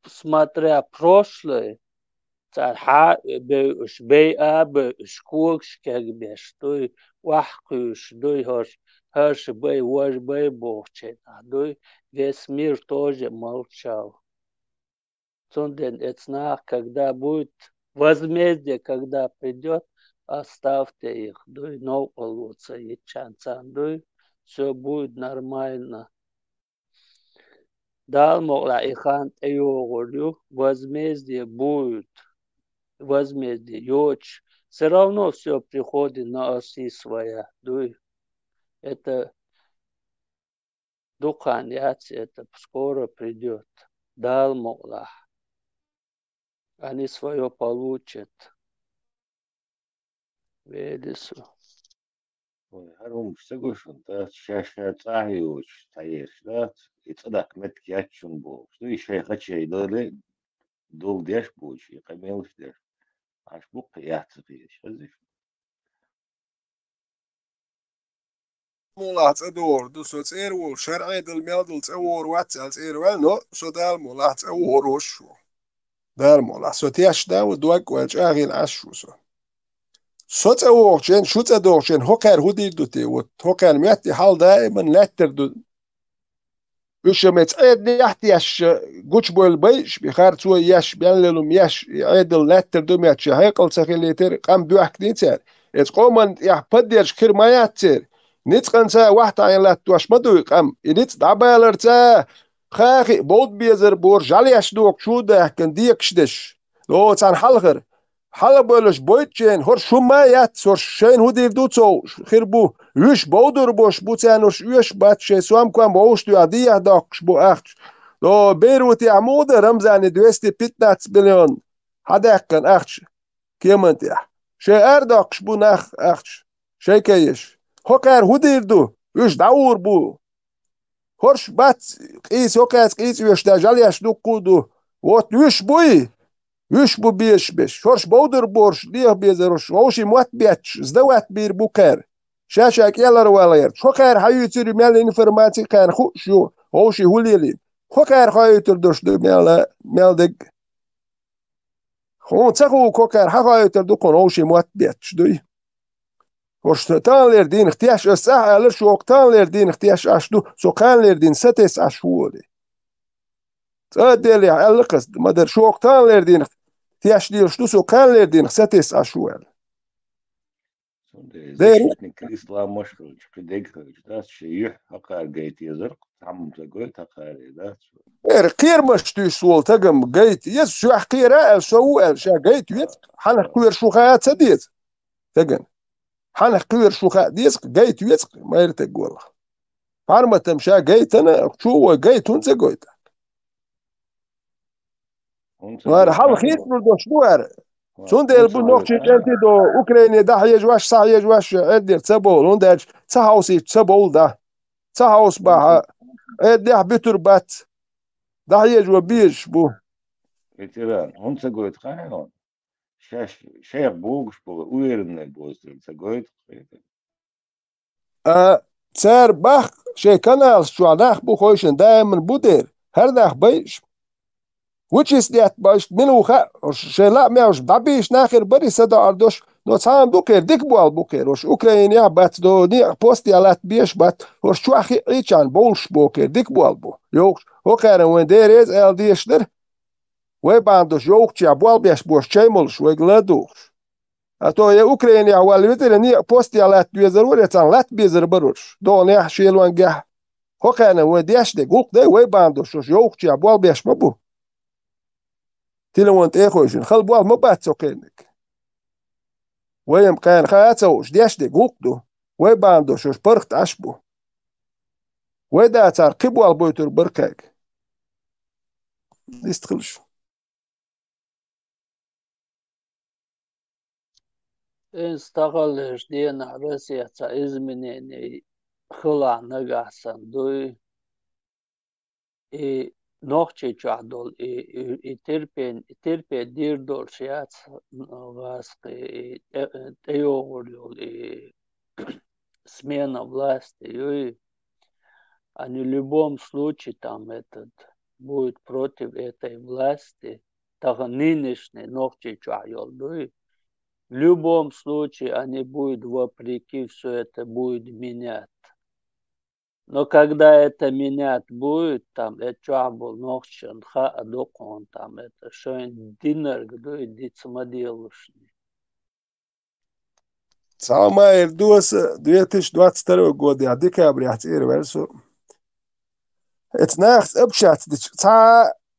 смотря прошлое царха бей абе шкурш как беш дуй вахкуш дуй хаш бей ваш бей бохче дуй весь мир тоже молчал Сунден эцнах, когда будет возмездие, когда придет, оставьте их, дуй, но полутся и чанцан, дуй, все будет нормально. Дал могла и хан эйогулю, возмездие будет, возмездие, йоч. Все равно все приходит на оси своя, дуй. Это духан яци, это скоро придет. Дал могла. Они свое получат. Велису. هرم سجوشون تا شاشة تعيوش تعيش لا يتصدق متك ياتشون بوش دو يشي خدشي دولي دول ديش بوش يقميلش ديش عش بوق ياتسقيش هزيش مولات أدور دو سوت إيرو شرعي دل ميل تأور واتسال إيرو نو سو دال مولات أور وشو دال مولات سو تياش داو دوك والجاغين عشو سو تأور شين شو تأدور شين هوكر هودي دوتي وهوكر مياتي حال دائما لاتر دو وشمت عيد يحتيش قوش بول بيش بخار تو يش بيانلهم يش عيد لاتر دو مياتش هيقل سخيليتر قام دوحك نيتر يتقومن يحبديش كير ما ياتر نيتقن سا واحد عين لاتواش مدو قام ينيت دعبالر تا خاخي بود بيزر بور جاليش دوك شو ده كان ديكشدش لو تان حلغر حالا بولش بويتشين هور شو ما يات سور شين هو دير دوتو خيربو يش بودر بوش بوتانوش يش بات شي سوام كوام بوش تو عديه داكش بو اختش لو بيروت يعمود رمزاني 215 مليون هذا كان اختش كيمنت يا شي ارداكش بو ناخ اختش شي كيش هوكار هو دير دو يش داور بو هورش بات قيس هوكات قيس يش داجالياش دو قودو وات يش بوي يش بو بيش بيش شورش بودر بورش ديه بيزروش ووشي موات بيتش زدوات بير بوكر شاشاك يلا روالير شوكر هايوتر مال انفرماتي كان خو شو ووشي هوليلي خوكر هايوتر دوش دو مال دق خون تسخو كوكر هايوتر دو كون ووشي موات بيتش دوي وش تان لير دين اختياش الساعة لرش وقتان لير دين اختياش اشدو سو كان لير دين ستس اشهولي تاديلي علقس مدر شو وقتان لير دين تياش ديل شتو سو كان لير دين ستس اشوال защитник ислама шпидек да шиюх хакар гейт языр там загой такари да قير مشتو سول تقم جيت يس شو حقيرة سو شا جيت يت حنا قير شو خات سديت تقن حنا قير شو خات ديس جيت يت ما يرتق والله فارما تمشى جيت انا شو جيت وانت جيت وار حال خير دو شنو سوندل بو نوختي جنتي دو اوكرانيا دا يجواش صح يجواش ادير تسبول ونداج تسهاوسي تسبول دا تسهاوس با ادير بيتر بات دا يجوا بيش بو ветеран он цагоит хайон шех богуш бо уверенный бостер цагоит تسار باخ شي كانال شو داخ بو خوشن دائما بودير هر داخ بيش which is that باش منو شلا ماوش دبيش ناخر بري سدا اردوش نو سام بوكر ديك بوال بوكر وش اوكرانيا بات دو ني بوستي علات بيش بات وش شو اخي ايچان بولش بوكر ديك بوال بو يوك هوكر وين دير از ال ديشدر وي باندوش يوك تشا بوال بيش بوش تشيمولش وي غلادوش اتو يا اوكرانيا وال ويتر ني بوستي علات بيزر ولا تان لات بيزر بروش دو ني شيلوان جه هوكر وين ديش دي غوك دي وي باندوش يوك تشا بوال بيش مبو تلوانت اخوشن خل بوال ما باتسو كينك ويم كان خاتسوش ديش دي قوقدو وي باندو شوش برخت عشبو وي دا تار قبوال بويتر بركاك يستخلشو استغلش دينا روسيا изменений خلا نگاسن دوی نوخچه چادول ترپه دیر دور شیات васқи теорию смена власти и они в любом случае там этот будет против этой власти так нынешний ногче чайол в любом случае они будут вопреки все это будет менять. Но когда это менять будет, там, это был ночен, докон, там, это шоин динер, где дицмоделушни. Самое 2022 года, я декабря, версу. Это нахс обшат,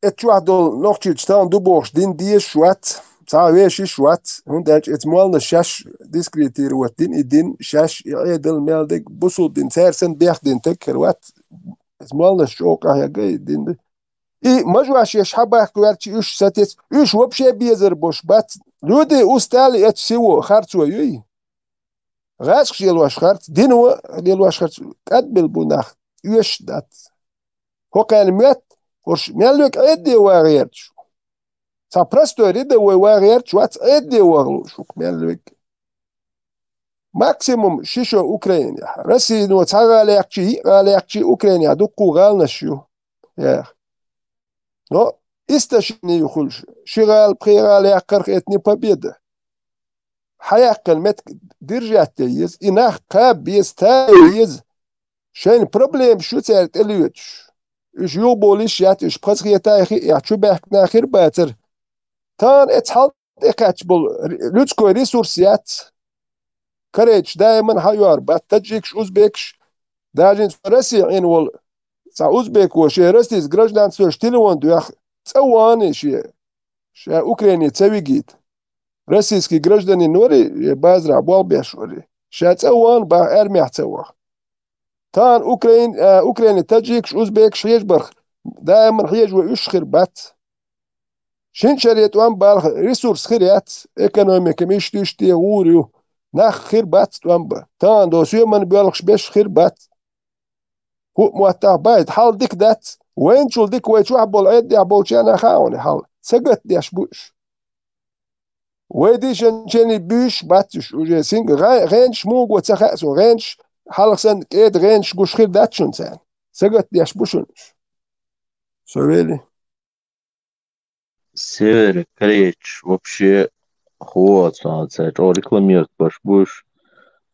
это чуадол ночи чтан дубош, дин диеш шуат. تعاويش شوات هنداج اتمالنا شاش ديسكريتير واتين ادين شاش يعيدل مالدك بوصل دين سارسن بيخدين تكر وات اتمالنا شوقه يا جاي دين اي مجواش يشحبه كوارتي ايش ساتيت ايش وبشي بيزر بوش بات لودي اوستالي اتسيو خارتو يوي غاسك يلواش خارت دينو يلواش خارت قد بالبناخ ايش دات هو كان مات ورش مالك عدي واغيرتش Sa presto je ride u evarijert čuvac edje u aglu šuk mjelvik. максимум шишо Украине. Россия ну цагалякчи Украине дукку галнашю. Но исташни юхульш. Шигал пригаляккар этни победа. Хаяққан мет держатте ез инах каб ез тайез. Шайн проблем шу церт элюч. Үш юл болиш ят үш пасгиятайхи ячу бахнахир батер. Тан эцхал экач бол людской ресурс ят. Корейч дайман хайвар бат таджикш узбекш. Даже Россия ин вол са узбек во ше растис гражданство штилован дуях цауаны ше. Ше Украине цавигит. Российский гражданин нори базра болбеш вори. Ше цауан ба армия цауах. Тан Украине таджикш узбекш ежбарх. Дайман хеж во ушхир бат. شين شريت وان بالغ ريسورس خيرات ايكونوميك مش تشتي غوريو ناخ خير بات وان با تان دو سيو من بيالغش بيش خير بات هو مواتع بايد حال ديك دات وين شول ديك ويتش وحبول عيد يعبول شانا خاوني حال سقط ديش بوش ويدي شنشاني بيش باتش وجي سينغ غينش موغ وتسخاسو غينش حالق سن كيد غينش قوش خير دات شون سان سقط ديش بوشونش سويلي Север, Кречь, вообще вот, рекламирует ваш Буш,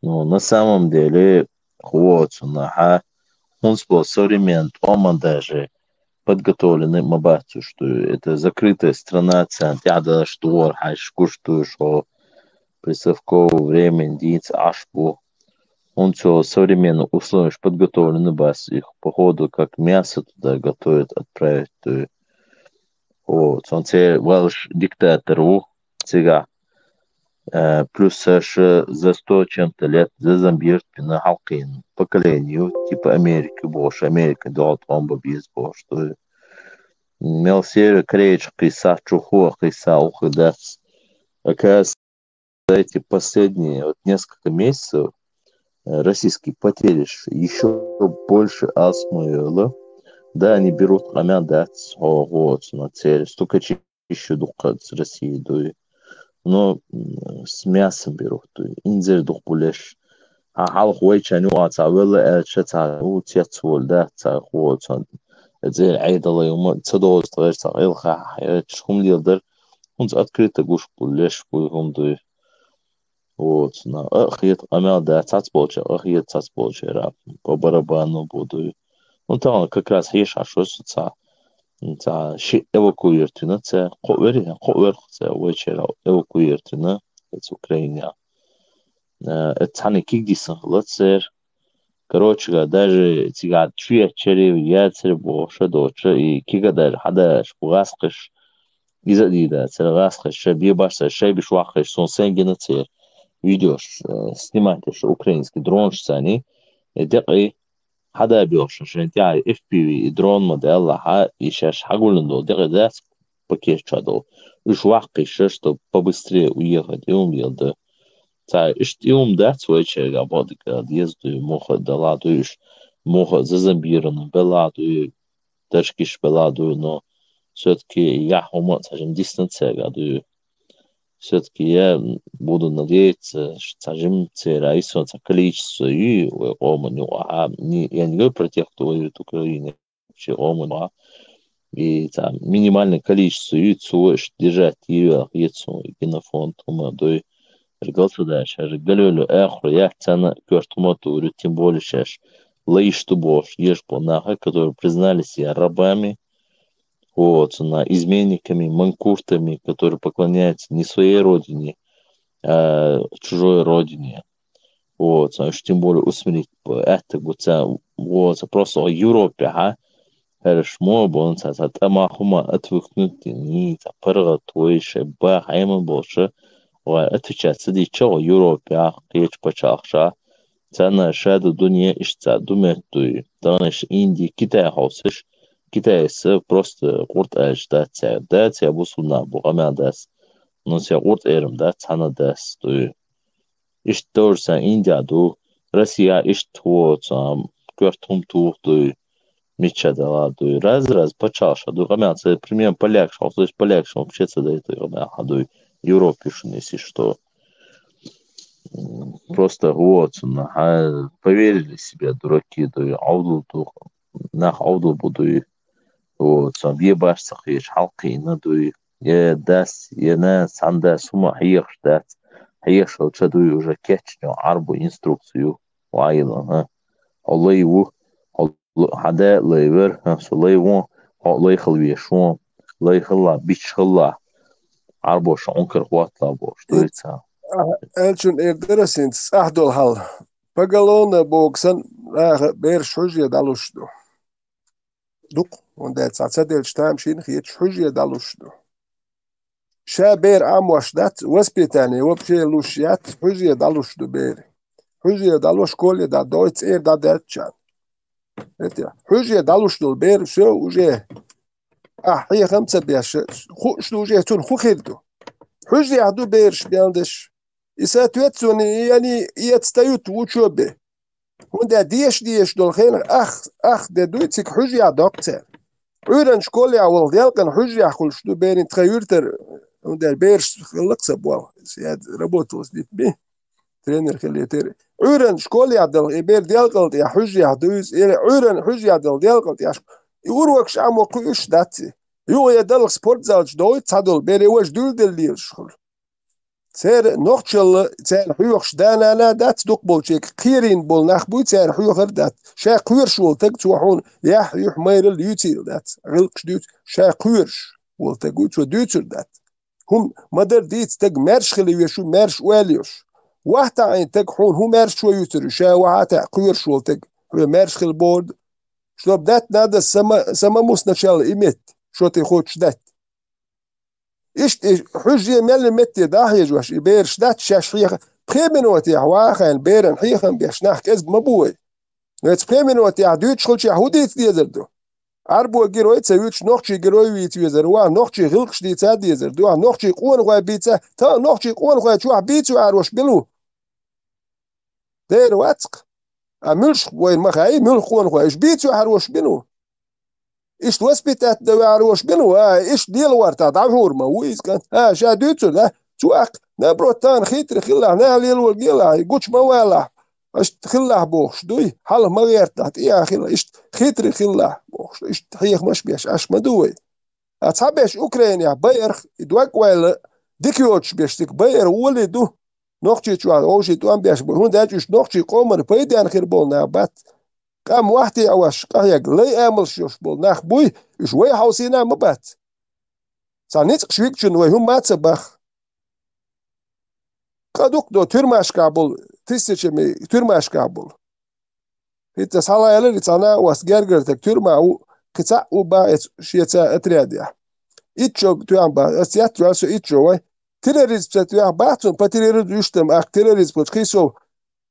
но на самом деле вот, он был современный, он даже подготовленный мабату, что это закрытая страна, центр, что что присовковое время, дить, ашпу. Он все современно условия подготовленный бас, их походу как мясо туда готовят, отправить. Вот, он це велш диктатору, сега, плюс за 100 чем-то лет за замбирт на халкин поколению, типа Америки больше, Америка дает он без больше, что мел север крейч киса чухо, киса ухода. Оказывается, за эти последние вот несколько месяцев российские потери еще больше осмоило. Да, они берут амядат, вот, на цель, столько еще духат с России, но с мясом берут, инзер дух булеш, а халх уйчаню ацавела, эльчата, утецвол, да, вот, это айдала ему, цадол, что илха, чхум лилдер, он открыто гуш булеш, буйгум, вот, на ахиет амядат, цацполча, ахиет цацполча, раб, по барабану буду. Ну, там как раз есть, а что это эвакуировано, это вечера эвакуировано из Украины. Это не кигдисан, лацер. Короче, даже тига чуячери, яцер, боша, доча, и кига даже хада шпугаскаш, изадида, цергаскаш, шабибашса, шабишвахаш, сон сенгина цер. Видеош, снимаешь украинский дрон, сани, и حدا بيوش عشان تعرف FPV درون موديل لها يشاش حقول له ده пакет чадо. Уж вахкой что побыстрее уехать и умел. Та и да свой человек работает, езду моха доладуешь, моха зазомбирован, беладую, тачкиш беладую, но все-таки я умот, скажем, дистанция гадую. Все-таки я буду надеяться, что, скажем, райсон количество и оманю, я не говорю про тех, кто воюет в Украине, вообще оманю, и там минимальное количество яйцо, держать ее яйцо, и кинофонд, умадой, регался дальше, регалюлю, эхру, я цена, квартуматуру, тем более сейчас, лаиш тубош, ешь понаха, которые признали себя рабами, вот, изменниками, манкуртами, которые поклоняются не своей родине, а чужой родине. Вот, тем более усмирить это, вот, просто о Европе, хорошо, он тамахума отвыкнуть, не запарга твоише, хайма больше, отвечать, сидеть, что Европе, речь почахша, цена шеда дуния, ишца, думает, данеш Индии, Китай хаусиш, Китай просто курт аждаться, дать я бусуна бугамя дас, но се курт эрм дать хана дас, иш тоже са Индия Россия иш то сам квартум то меча дала раз почаша гамя це пример поляк, что то есть поляк, что вообще це дает гамя Европе, что если что. просто вот, поверили в себя, дураки, да, аудул, нах аудул буду, вот, сам ебаш сахиш, халқина, да, дас, я санда сума хиеш, дас, хиеш, вот что уже кетчню, арбу инструкцию, вайла, ها, الله يو, هذا ليفر, الله يو, الله يخليه شو, الله يخلاه بيش خلاه, عربوش عنكر واتلا بوش, دويتها. Elçin erderesins ahdol hal. Pagalona boksan beer şujya daluşdu. Duk onda tsatsel ştam şin khiyet şujya daluşdu. Şa beer amwashdat waspitani wabche lushiyat şujya daluşdu beer. Şujya daluş kolye da Deutsch da detchan. Etya. Şujya daluşdu beer şu uje. Hiya 5 biaş. Khuşdu uje tun khirdu. Şujya hadu beer şbiyandeş. İsatüetsoni yani yetstayut uçobe. Onda diyeş dol khayna de duitsik hujya doktor. Öğren şkolya wal delkan hujya khulşdu berin tkayurter onda beer khılqsa bu. Siyad robotos ditbi. Trener khaleter. Öğren şkolya del beer delkan ya hujya duis öğren hujya delkan ya. Urwak şam okuş datsi. Yo ya del sport zalch doit sadol beri waj dul del şkol. Ser noqchal ser huyuq dana dat duq bolchek qirin bol naxbu ser huyuq dat sha qur shul tag tuxun yah yuh mayr yutil dat gilq dut sha qur wol tagut so dutur dat hum madar dit tag mersh khli yeshu mersh waliyosh wahta ein tag hun hum mersh sho yutur sha wahta qur shul tag mersh khil board shlob dat nada sama musnachal imet sho te khotsh dat إيش حجة مل متى داهية جوش بيرش دات شاش حيخ بخيمنوت يا واخن بيرن حيخن بيشناح كذب مبوي نت بخيمنوت يا دوت شغل شي هوديت ديزردو عربو جيرويت سويتش نوخشي جيروي تيزر وا نوخشي غلقش دي تا ديزر دو نوخشي قون غوا بيتا تا نوخشي قون غوا شو بيتو عروش بلو دير واتق عملش وين ما خاي مل قون غوا ايش بيتو عروش بلو إيش توسبتات دواروش بنو إيش ديل ورتا دعور ما ويز كان شادوتو لا توق نبروتان خيتر خلا ناليل والجيلا يقولش ما ولا إيش خلا بوخش دوي حال ما غيرت يا خلا إيش خيتر خلا بوخش إيش تحيخ مش بيش أش ما دوي أتصابش أوكرانيا باير يدوق ولا ديكيوتش بيشتك باير ولدو نوختي شو أوشي توام بيش هون داجوش نوختي قومر بايدان خير بولنا بات كم واحد أوش كهيك لي أمل شوش بول ناخ بوي شوي حوسينا مبات سانيت شويك شنو هم ما تبخ كادوك دو ترماش كابل تيستشمي ترماش كابل هيت سالا يلي تانا واسجرجر تك ترما او كتا وبا شيتا اترياديا إتشو توام با أسيات راسو إتشو واي تيريز بتوام باتون باتيريز يشتم أك تيريز بتخيسو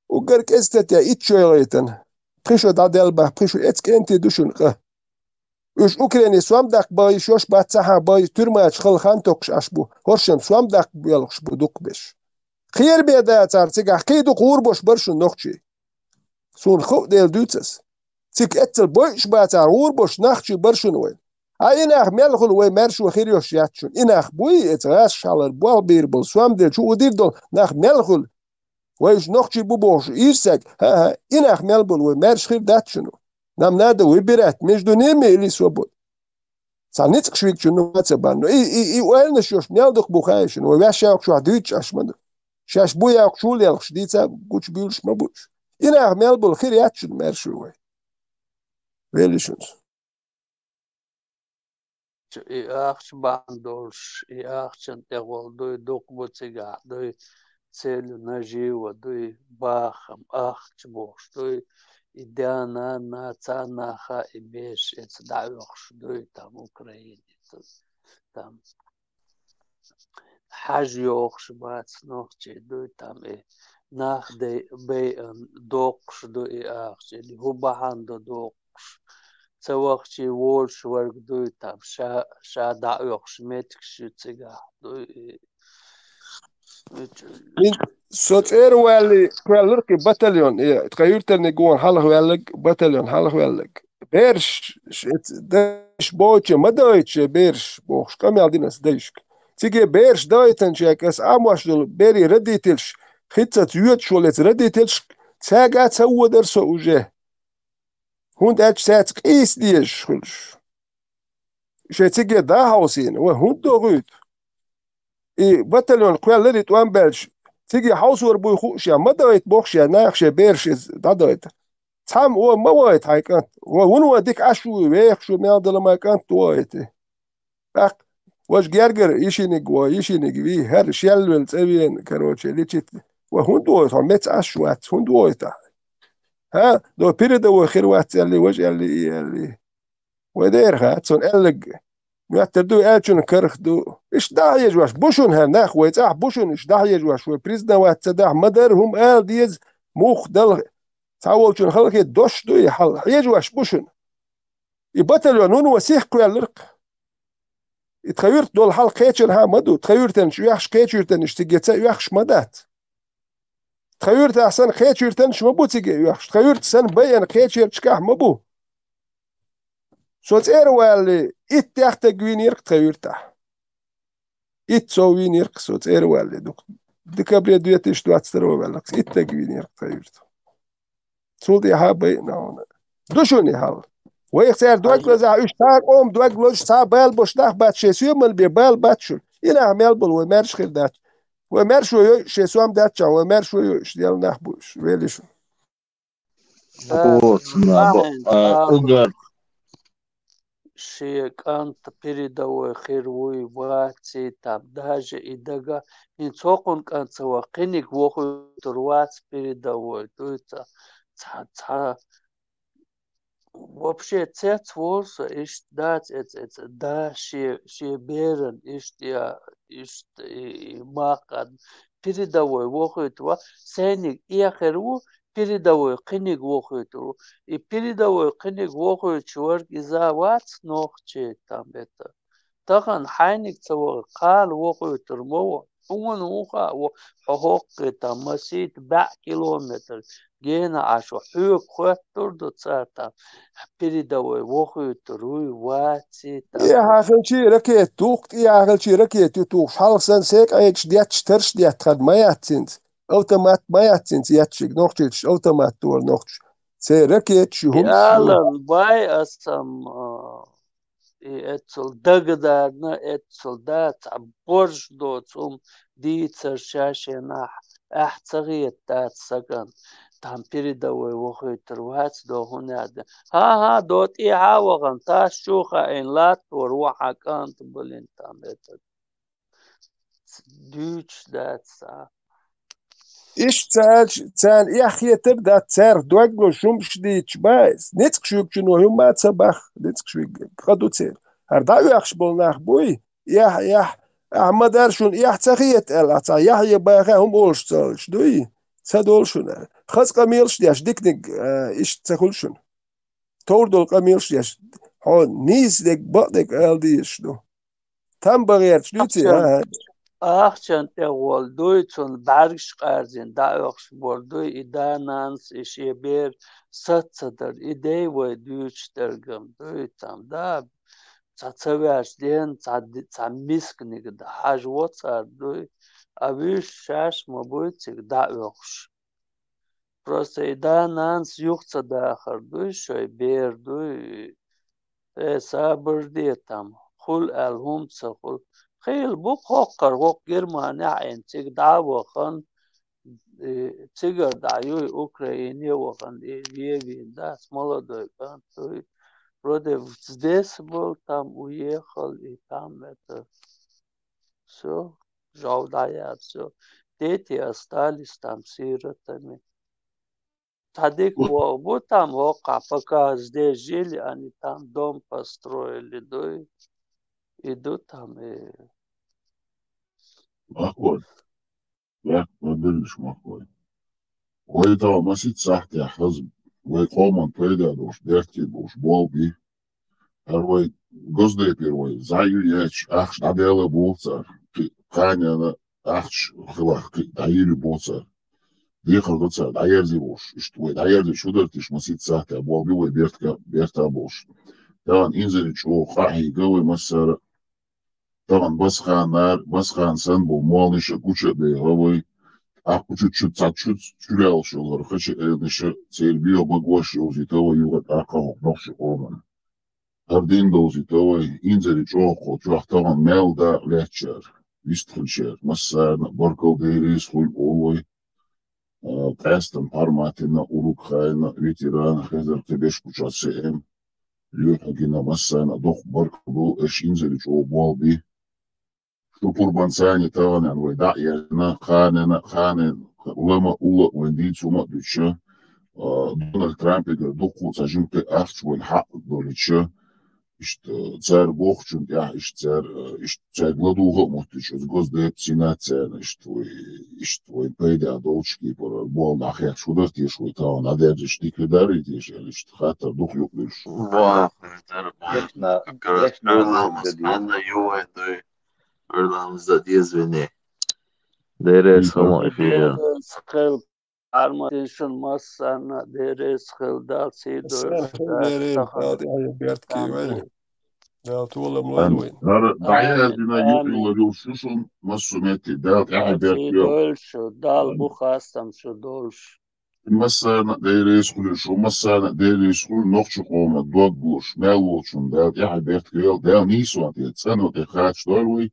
وقرك استتيا إتشو يليتن Prišo da delba, prišo etskenti dušun qa. Uš Ukraini swamdak bay shosh batsaha bay turmach khil khantoksh ashbu. Horshem swamdak yalqsh buduk besh. Khir beda tsartsiga qidu qurbosh barshun noqchi. Sun khu del dutsas. Tik etel boysh batar urbosh nakhchi barshun way. Aynach melkhul way marshu khir yosh yatshun. Inach boy etras shalar bol birbol swam del chu udirdol nach melkhul ويش نقشي بوبوش إيرسك ها إنخ ملبون ومارش خير دات شنو نام نادا ويبرات مش دو نيمي إلي سوبود سانيتك شويك شنو ماتسبانو إي وإلنا شوش نيالدوك بوخاي شنو ويش ياوك شو عدويتش أشمدو شاش بو ياوك شو ليالك شديتا قوش بيولش مبوش إنخ ملبون خير يات شنو مارشو وي ويلي شنو إياخش باندولش إياخش انتغول دوي دوك بوتسيقا دوي цель нажива, дуй бахам, ахч бош, дуй идеана на цанаха и беш, это давёхш, дуй там Украине, там хаж ёхш бац нохче, дуй там и нах де бейан докш, дуй и ахч, или губахан до докш, цавахчи волш варг, дуй там ша давёхш, меткш цига, дуй سوتير والي كوالرك باتاليون تغيرتر نيجون حلق والك باتاليون حلق والك بيرش داش بوتش ما دويتش بيرش بوش كم يالدينس دايشك تيجي بيرش دويتن شاكس امواش بيري رديتلش خطة يوت شولت ردي تلش تاقات هو درسه وجه هون داش سات قيس ديش خلش شي تيجي دا هاوسين وهون دوغيت إيه بطلون قوال لريت وان بلش تيجي هاوس وربو خوش يا ما دويت بوخش يا ناخش بيرش دا دويت تام هو ما وايت هاي كانت وون وديك عشو ويخ شو ميادل ما كانت وايت باق واش جرجر يشينيق ويشينيق وي هر شيل تبين كروتشي ليتشيت وهون دويت مت عشوات هون دويت ها دو بيريد وخير وات اللي وجه اللي ودير هاتون ألق يعتردو ألشون كرخ دو إيش ده يجواش بوشون هناخ ويتاح بوشون إيش ده يجواش وبريزنا واتسدح مدر هم آل ديز موخ دل تعوّلشون خلق يدوش دو يحل يجواش بوشون يبطلوا نون وسيح كوي الرق يتخيرت دول حل قيتشن ها مدو تخيرتن شو يحش قيتشرتن اشتجيتا يحش مدات تخيرت أحسن قيتشرتن شو مبو تيجي يحش تخيرت سن بيان قيتشر تشكاح مبو سوت إيروالي إت تحت جوين يرك تخيرتها إت سوين يرك سوت إيروالي دوك دكابري دويتش دوات سترو بالك إت جوين يرك تخيرت سولدي هابي ناون دوشوني حال ويختار دوك لزا إشتاق دوك لوش تا بال بوشتاق باتشيسيو مل بال باتشون إلى عمل بل ومرش خير دات ومرش ويو شيسوام داتشا ومرش ويو إشتيال نحبوش ويليشون أوغر شيكانت передовой хервуй вати там даже и дага инцокон канцева кеник воху турвац передовой то это вообще цец ворса иш дать это да ши берен иш я иш макан передовой воху това сеник и херву передовой книг вохуету и передовой книг вохует чувак из-за вац нохче там это тахан хайник цавар кал вохуету мо он уха хохок там масит 2 километр гена ашу хук хватур до цата передовой вохуету руй ваци там يا هاخلشي ركيت توقت يا هاخلشي ركيت توق حالسن سيك ايش دياتش ترش ديات خد ما ياتسنت اوتومات ما ياتسنت ياتشيك نوختش اوتومات دور نوختش سي ركيت شو هم يالن باي اسم اتسل دغدارنا اتسل دات برج دوتسم ديتسر شاشنا احتغيت دات سكن там передовой вохуйтер вац до хунада ها دوت и хаваган та шуха ин лат руха кант блин там этот дюч датса إيش تان يا أخي تبدأ تسار دوغلو شومش ديتش بايس نتك شوك شنو هم ما تسبخ نتك شوك قدو تسير هردا يخش بولناخ بوي يا أحمد أرشون يا تخيت ألا يا باخا هم أولش تالش دوي تدولشون خاص قميلش دياش ديكنيك إيش تخلشون تور دول قميلش دياش هو نيس ديك بقدك أل ديش دو تام بغيرش دوتي ها Ахчан волдуйцун баргш qarзин даёхш бордуй идананс ишебер сатсадар идей вой дүйчтергем дуйцам да цацавяш ден цаммискник да хажвоцар дуй авиш шаш мабуйцик даёхш просто идананс юхца дахар дуй шой бер дуй сабрди там хул алхумца хул خيل بوك هوكر هوك جرمانيا عين تيك دعوة خان تيجر دعيوي أوكرانيا وخان بيبين ده اسمه ده كان توي روده здесь был там уехал и там это все жаудая все дети остались там сиротами тадик вот там пока здесь жили они там дом построили да идут там и مخوي يا ما بلش مخوي ويتا مسيت ساحت يا حزب ويقوم بيدا دوش ديرتي دوش بوالبي هروي قصدي بيروي زايو ياتش اخش عدالة بوصر قاني انا اخش خلاص دايري بوصر دي خلطة دايرزي بوش اشتوي دايرزي شو درتش مسيت ساحت يا بوالبي وبيرتا بوش طبعا انزل تشو خاحي قوي مسار طبعا بس خان سنبو مالنشا كوشا بي هوي أقول شو لا شغل خش نش سيلبيو بقوش يوزي توا يوغت أقاو نفس قومن هردين دوزي توا إنزل جوخو جوختوا ميل دا لاتشر يستخل شير مسا بركو ديريس خل أولوي قاستم هرماتنا أوروك خاينا فيتران خزر تبش كوشا سيم ليوحقنا مسا دوخ بركو إش إنزل جو بوالبي شو قربان ثاني تانا وداعينا خانن لما أولا ونديت سوما دوتشا دونالد ترامب دوخو ساجنت أخش والحق دولتشا إشت تار بوخشون يا إشت تار لدوغة مهتش أزغز ده بسينات سان إشت وين بيدا دوتشكي بر البول ناخير شو ده تيش ويتاون هذا إشتي كداري تيش إشت خاطر دوخ يقبلش أنا يوين دوي أرلامızda diyezveni deres hama ifija. Skil armatin masana deres skil dal sidor. دعيها دينا يقول شوشون مسومتي دال يحبيت يوم دولش دال بخاستم شو دولش مسانا ديريس كل شو مسانا ديريس كل نقش قوم دوغ بوش مالوشون دال يحبيت يوم دال نيسوان تيتسانو تيخاتش دولوي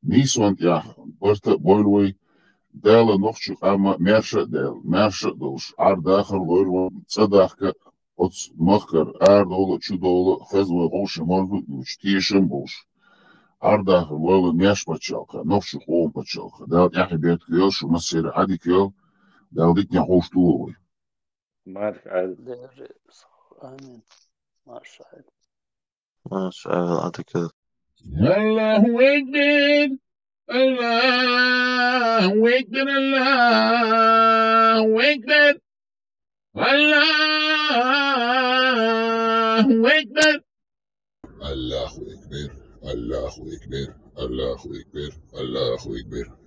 نيسوان يح برت بولوي دال نقش قام مارش دوش عرض آخر غير صداقة أتس مخر دولة شو دولة خزوة غوش مربوط دوش تيشن بوش عرض آخر غير ماش بتشالخة نقش قوم بتشالخة دال يحبيت يوم شو مسير عادي يوم دال ديك نحوش دولوي آمين ما شاء ما شاء الله عادي كده الله أكبر الله أكبر الله أكبر الله أكبر الله أكبر الله أكبر الله أكبر الله أكبر